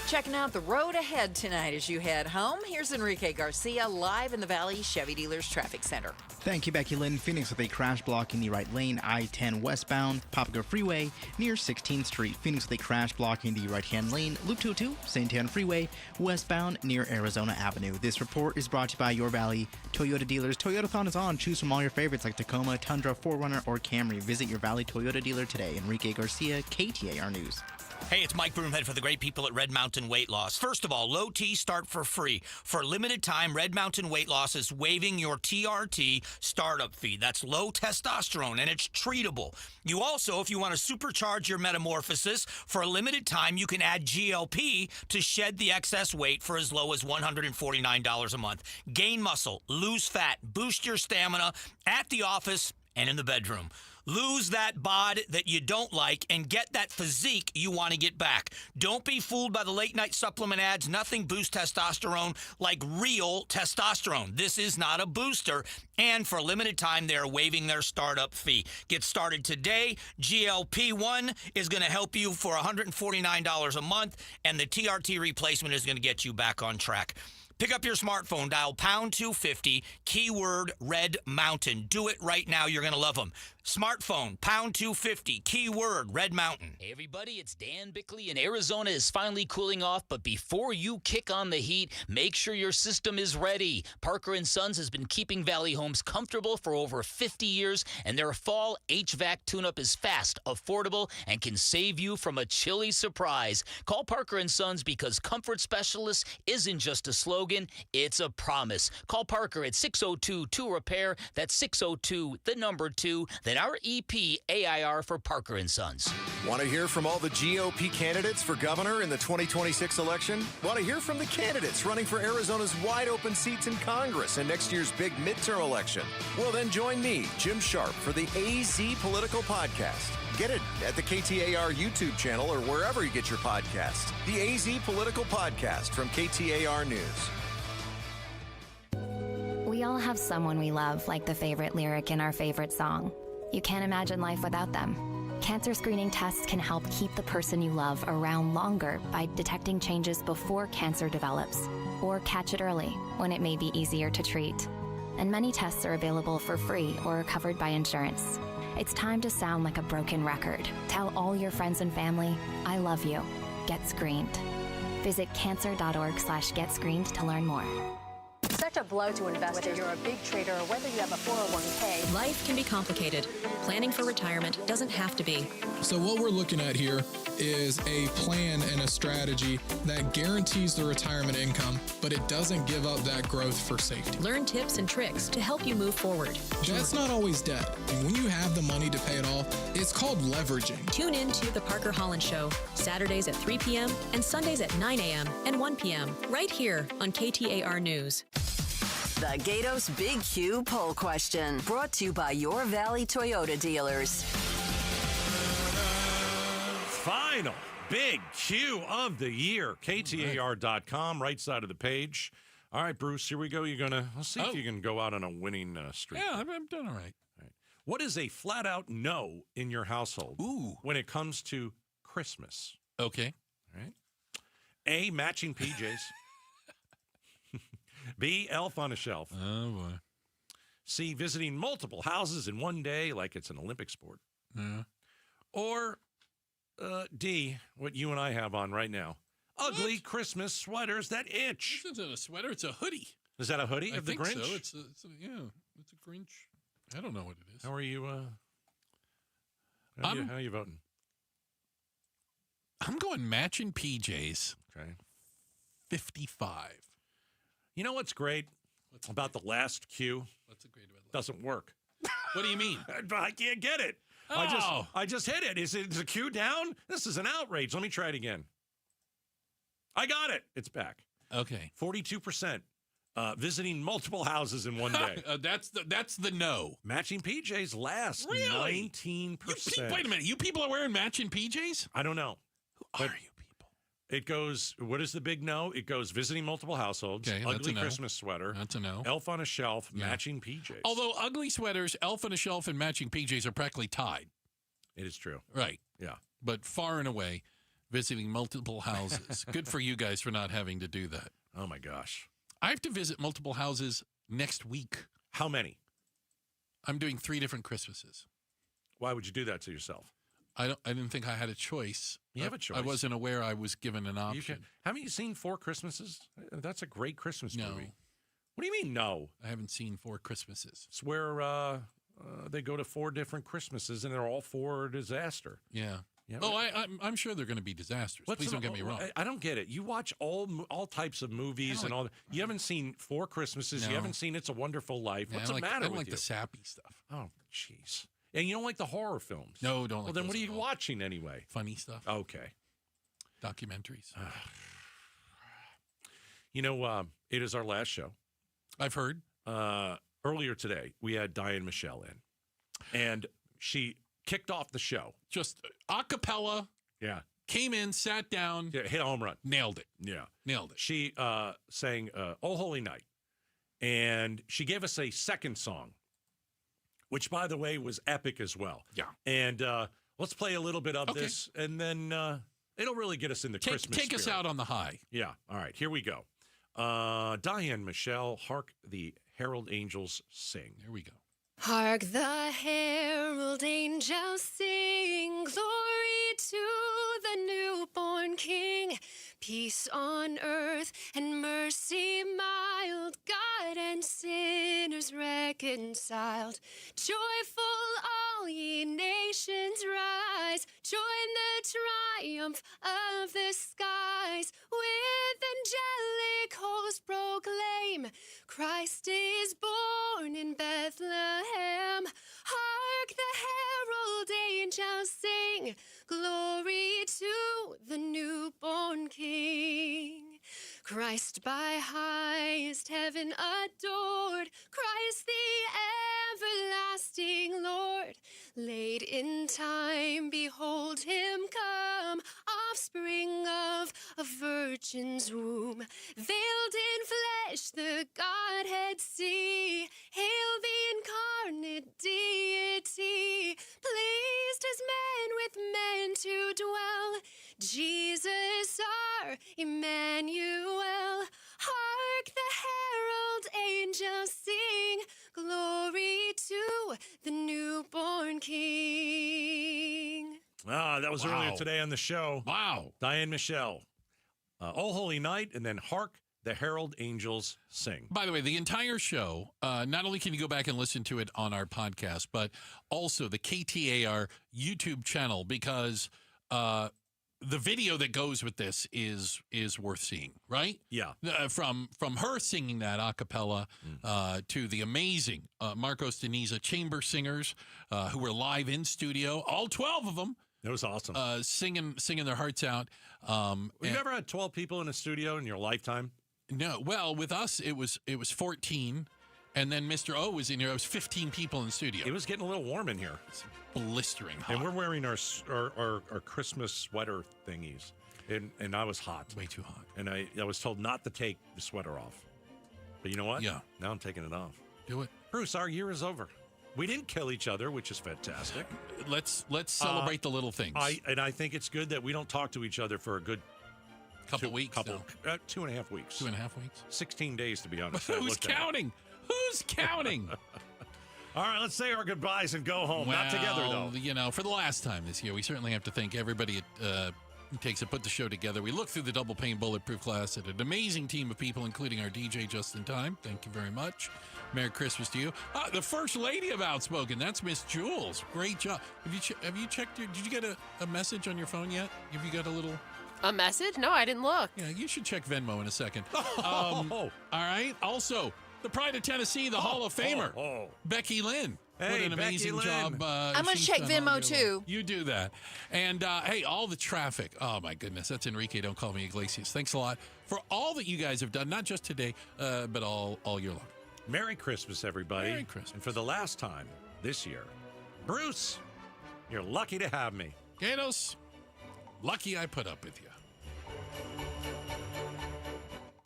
Checking out the road ahead tonight as you head home. Here's Enrique Garcia live in the Valley Chevy Dealers Traffic Center. Thank you, Becky Lynn. Phoenix with a crash blocking the right lane, I-10 westbound, Poplar Freeway near 16th Street. Phoenix with a crash blocking the right-hand lane, Loop 202, St. Anne Freeway westbound near Arizona Avenue. This report is brought to you by Your Valley Toyota dealers. Toyotathon is on. Choose from all your favorites like Tacoma, Tundra, 4Runner, or Camry. Visit your Valley Toyota dealer today. Enrique Garcia, KTAR News. Hey, it's Mike Broomhead for the great people at Red Mountain Weight Loss. First of all, low T start for free. For a limited time, Red Mountain Weight Loss is waiving your TRT startup fee. That's low testosterone, and it's treatable. You also, if you want to supercharge your metamorphosis, for a limited time, you can add GLP to shed the excess weight for as low as $149 a month. Gain muscle, lose fat, boost your stamina at the office and in the bedroom. Lose that bod that you don't like and get that physique you want to get back. Don't be fooled by the late-night supplement ads. Nothing boosts testosterone like real testosterone. This is not a booster. And for a limited time, they're waiving their startup fee. Get started today. GLP-1 is going to help you for $149 a month, and the TRT replacement is going to get you back on track. Pick up your smartphone, dial pound 250, keyword Red Mountain. Do it right now. You're going to love them. Smartphone, pound 250, keyword Red Mountain. Hey everybody, it's Dan Bickley, and Arizona is finally cooling off, but before you kick on the heat, make sure your system is ready. Parker & Sons has been keeping Valley homes comfortable for over 50 years, and their fall HVAC tune-up is fast, affordable, and can save you from a chilly surprise. Call Parker & Sons because comfort specialists isn't just a slogan, it's a promise. Call Parker at 602-2-REPAIR, that's 602-2, then our EP AIR for Parker & Sons. Want to hear from all the GOP candidates for governor in the 2026 election? Want to hear from the candidates running for Arizona's wide-open seats in Congress in next year's big midterm election? Well, then join me, Jim Sharp, for the AZ Political Podcast. Get it at the KTAR YouTube channel or wherever you get your podcasts. The AZ Political Podcast from KTAR News. We all have someone we love, like the favorite lyric in our favorite song. You can't imagine life without them. Cancer screening tests can help keep the person you love around longer by detecting changes before cancer develops, or catch it early when it may be easier to treat. And many tests are available for free or are covered by insurance. It's time to sound like a broken record. Tell all your friends and family, I love you. Get screened. Visit cancer.org/getscreened to learn more. such a blow to investors. Whether you're a big trader or whether you have a 401k. Life can be complicated. Planning for retirement doesn't have to be. So what we're looking at here is a plan and a strategy that guarantees the retirement income, but it doesn't give up that growth for safety. Learn tips and tricks to help you move forward. That's not always debt. And when you have the money to pay it off, it's called leveraging. Tune in to The Parker Holland Show, Saturdays at 3 p.m. and Sundays at 9 a.m. and 1 p.m. right here on KTAR News. The Gatos Big Q poll question, brought to you by Your Valley Toyota dealers. Final Big Q of the year. KTAR.com, right side of the page. All right, Bruce, here we go. Let's see if you can go out on a winning streak. Yeah, I've done all right. What is a flat-out no in your household when it comes to Christmas? Okay. All right. A, matching PJs. B, elf on a shelf. Oh, boy. C, visiting multiple houses in one day like it's an Olympic sport. Yeah. Or D, what you and I have on right now. Ugly Christmas sweaters that itch. This isn't a sweater. It's a hoodie. Is that a hoodie I of the think Grinch? so. It's a Grinch. I don't know what it is. How are you? How are you voting? I'm going matching PJs. Okay. 55. You know what's great about the last Q? What's great about doesn't work. What do you mean? I can't get it. Oh. I just hit it. Is the Q down? This is an outrage. Let me try it again. I got it. It's back. Okay. 42%. Visiting multiple houses in one day. That's the no. Matching PJs last. Really? 19%. Wait a minute. You people are wearing matching PJs? I don't know. Who are you people? It goes, what is the big no? It goes visiting multiple households, Okay, that's ugly a no. Christmas sweater, That's a no. elf on a shelf, matching PJs. Although ugly sweaters, elf on a shelf, and matching PJs are practically tied. It is true. Right. Yeah. But far and away, visiting multiple houses. Good for you guys for not having to do that. Oh, my gosh. I have to visit multiple houses next week. How many? I'm doing 3 different Christmases. Why would you do that to yourself? I didn't think I had a choice. You have a choice. I wasn't aware I was given an option. Haven't you seen 4 Christmases? That's a great Christmas No. movie. What do you mean, no? I haven't seen 4 Christmases. It's where they go to 4 different Christmases, and they're all 4 a disaster. Yeah. Yeah, Oh, I'm sure they're going to be disasters. Please don't get me wrong. I don't get it. You watch all types of movies and all. You haven't seen 4 Christmases. No. You haven't seen It's a Wonderful Life. Yeah, What's the matter I don't with like you? the sappy stuff. Oh, jeez. And you don't like the horror films? No, don't like Well, then those what are at you all. watching anyway? Funny stuff. Okay. Documentaries. You know, it is our last show. I've heard. Earlier today, we had Diane Michelle in, and she kicked off the show. Just a cappella. Yeah. Came in, sat down. Yeah, hit a home run. Nailed it. Yeah. Nailed it. She sang Oh Holy Night, and she gave us a second song, which, by the way, was epic as well. Yeah. And let's play a little bit of this, and then it'll really get us in the Christmas Take us spirit. out on the high. Yeah. All right, here we go. Diane Michelle, Hark the Herald Angels Sing. Here we go. Hark the herald angels sing, glory to the newborn King. Peace on earth and mercy mild, God and sinners reconciled. Joyful all ye nations rise, join the triumph of the skies. With angelic hosts proclaim, Christ is born in Bethlehem. Hark the herald angels sing, glory to the newborn King. Christ by highest heaven adored, Christ the everlasting Lord. Late in time, behold him come, offspring of a virgin's womb. Veiled in flesh, the Godhead see. Hail the incarnate deity, pleased as men with men to dwell. Jesus our Emmanuel. Hark the herald angels sing, glory to the newborn King. That was earlier today on the show. Wow. Diane Michelle. Oh Holy Night, and then Hark the Herald Angels Sing. By the way, the entire show, not only can you go back and listen to it on our podcast, but also the KTAR YouTube channel, because the video that goes with this is worth seeing, right? Yeah. From her singing that a cappella to the amazing Marcos Deniza chamber singers who were live in studio, all 12 of them. It was awesome. Singing their hearts out. Have you ever had 12 people in a studio in your lifetime? No. Well, with us, it was 14. And then Mr. O was in here. It was 15 people in the studio. It was getting a little warm in here. It's blistering hot. And we're wearing our Christmas sweater thingies. And I was hot. Way too hot. And I was told not to take the sweater off. But you know what? Yeah. Now I'm taking it off. Do it. Bruce, our year is over. We didn't kill each other, which is fantastic. Let's celebrate the little things. I think it's good that we don't talk to each other for a good couple weeks. 2.5 weeks. 2.5 weeks. 16 days, to be honest. Who's counting? Who's counting? All right, let's say our goodbyes and go home. Not together, though. You know, for the last time this year, we certainly have to thank everybody who takes to put the show together. We look through the double pane bulletproof glass at an amazing team of people, including our DJ just in time. Thank you very much. Merry Christmas to you. The First Lady of Outspoken, that's Miss Jules. Great job. Have you checked did you get a message on your phone yet? Have you got a little... A message? No, I didn't look. Yeah, you should check Venmo in a second. All right. Also, the Pride of Tennessee, the Hall of Famer, Becky Lynn. Hey, what an amazing job. I'm going to check Venmo, too. You do that. And, hey, all the traffic. Oh, my goodness. That's Enrique. Don't call me Iglesias. Thanks a lot for all that you guys have done, not just today, but all year long. Merry Christmas, everybody. Merry Christmas. And for the last time this year, Bruce, you're lucky to have me. Gatos, lucky I put up with you.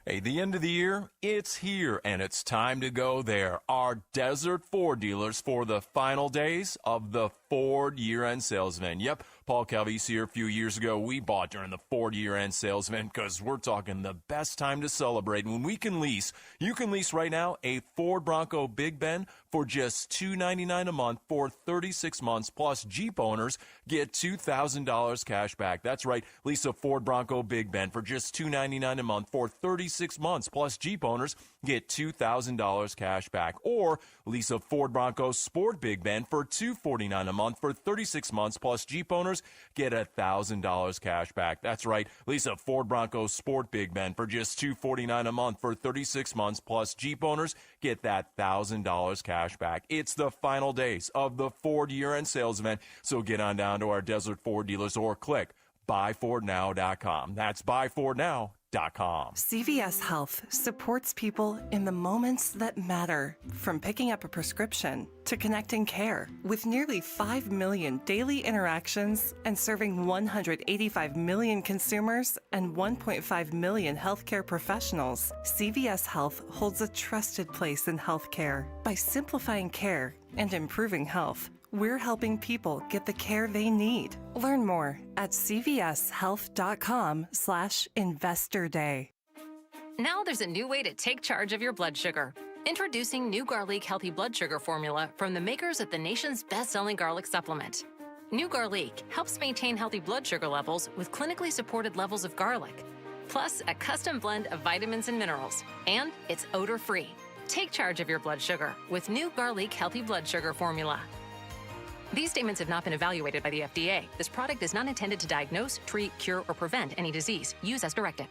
Hey, the end of the year, it's here, and it's time to go there. Our Desert Ford dealers for the final days of the Ford year-end sales event. Yep, Paul Calvise here a few years ago. We bought during the Ford year-end sales event because we're talking the best time to celebrate. When we can lease, you can lease right now a Ford Bronco Big Ben for just $299 a month for 36 months, plus Jeep owners get $2,000 cash back. That's right, lease a Ford Bronco Big Ben for just $299 a month for 36 months, plus Jeep owners get $2,000 cash back. Or lease a Ford Bronco Sport Big Ben for $249 a month for 36 months, plus Jeep owners get $1,000 cash back. That's right, lease a Ford Bronco Sport Big Ben for just $249 a month for 36 months, plus Jeep owners get that $1,000 cash back. It's the final days of the Ford year-end sales event, so get on down to our Desert Ford dealers or click buyfordnow.com. That's buyfordnow.com. CVS Health supports people in the moments that matter, from picking up a prescription to connecting care. With nearly 5 million daily interactions and serving 185 million consumers and 1.5 million healthcare professionals, CVS Health holds a trusted place in healthcare. By simplifying care and improving health, we're helping people get the care they need. Learn more at cvshealth.com/Investor Day. Now there's a new way to take charge of your blood sugar. Introducing new Garlic Healthy Blood Sugar Formula from the makers of the nation's best-selling garlic supplement. New Garlic helps maintain healthy blood sugar levels with clinically supported levels of garlic, plus a custom blend of vitamins and minerals. And it's odor-free. Take charge of your blood sugar with new Garlic Healthy Blood Sugar Formula. These statements have not been evaluated by the FDA. This product is not intended to diagnose, treat, cure, or prevent any disease. Use as directed.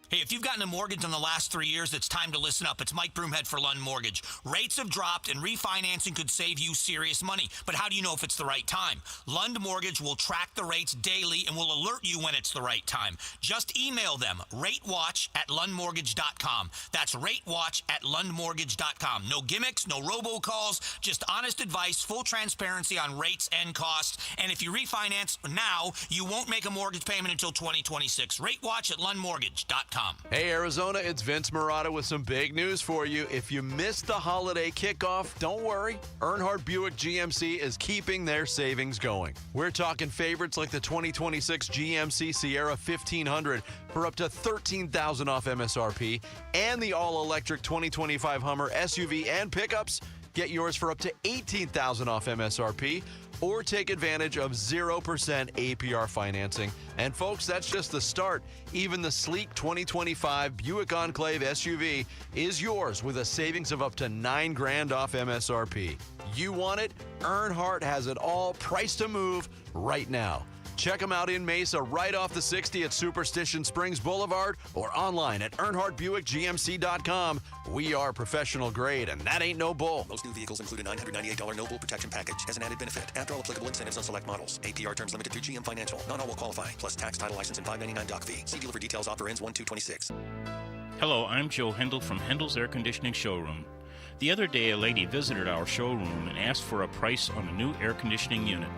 Hey, if you've gotten a mortgage in the last 3 years, it's time to listen up. It's Mike Broomhead for Lund Mortgage. Rates have dropped and refinancing could save you serious money. But how do you know if it's the right time? Lund Mortgage will track the rates daily and will alert you when it's the right time. Just email them, ratewatch@lundmortgage.com. That's ratewatch@lundmortgage.com. No gimmicks, no robocalls, just honest advice, full transparency on rates and costs. And if you refinance now, you won't make a mortgage payment until 2026. Ratewatch@lundmortgage.com. Hey, Arizona, it's Vince Murata with some big news for you. If you missed the holiday kickoff, don't worry. Earnhardt Buick GMC is keeping their savings going. We're talking favorites like the 2026 GMC Sierra 1500 for up to $13,000 off MSRP, and the all-electric 2025 Hummer SUV and pickups. Get yours for up to $18,000 off MSRP. or take advantage of 0% APR financing. And folks, that's just the start. Even the sleek 2025 Buick Enclave SUV is yours with a savings of up to $9,000 off MSRP. You want it? Earnhardt has it all priced to move right now. Check them out in Mesa right off the 60 at Superstition Springs Boulevard or online at EarnhardtBuickGMC.com. We are professional grade, and that ain't no bull. Most new vehicles include a $998 no bull protection package as an added benefit. After all applicable incentives on select models. APR terms limited through GM Financial. Not all will qualify. Plus tax, title, license, and $599 doc fee. See dealer for details. Offer ends 1/2/26. Hello, I'm Joe Hendel from Hendel's Air Conditioning Showroom. The other day, a lady visited our showroom and asked for a price on a new air conditioning unit.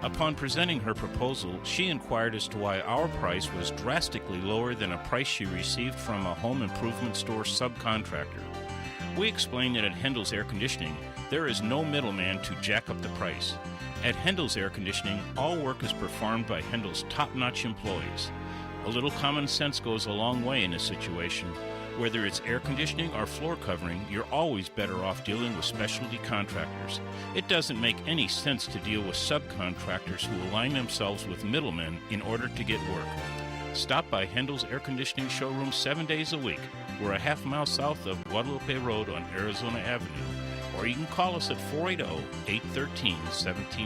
Upon presenting her proposal, she inquired as to why our price was drastically lower than a price she received from a home improvement store subcontractor. We explained that at Hendel's Air Conditioning, there is no middleman to jack up the price. At Hendel's Air Conditioning, all work is performed by Hendel's top-notch employees. A little common sense goes a long way in this situation. Whether it's air conditioning or floor covering, you're always better off dealing with specialty contractors. It doesn't make any sense to deal with subcontractors who align themselves with middlemen in order to get work. Stop by Hendel's Air Conditioning Showroom 7 days a week. We're a half-mile south of Guadalupe Road on Arizona Avenue. Or you can call us at 480-813-17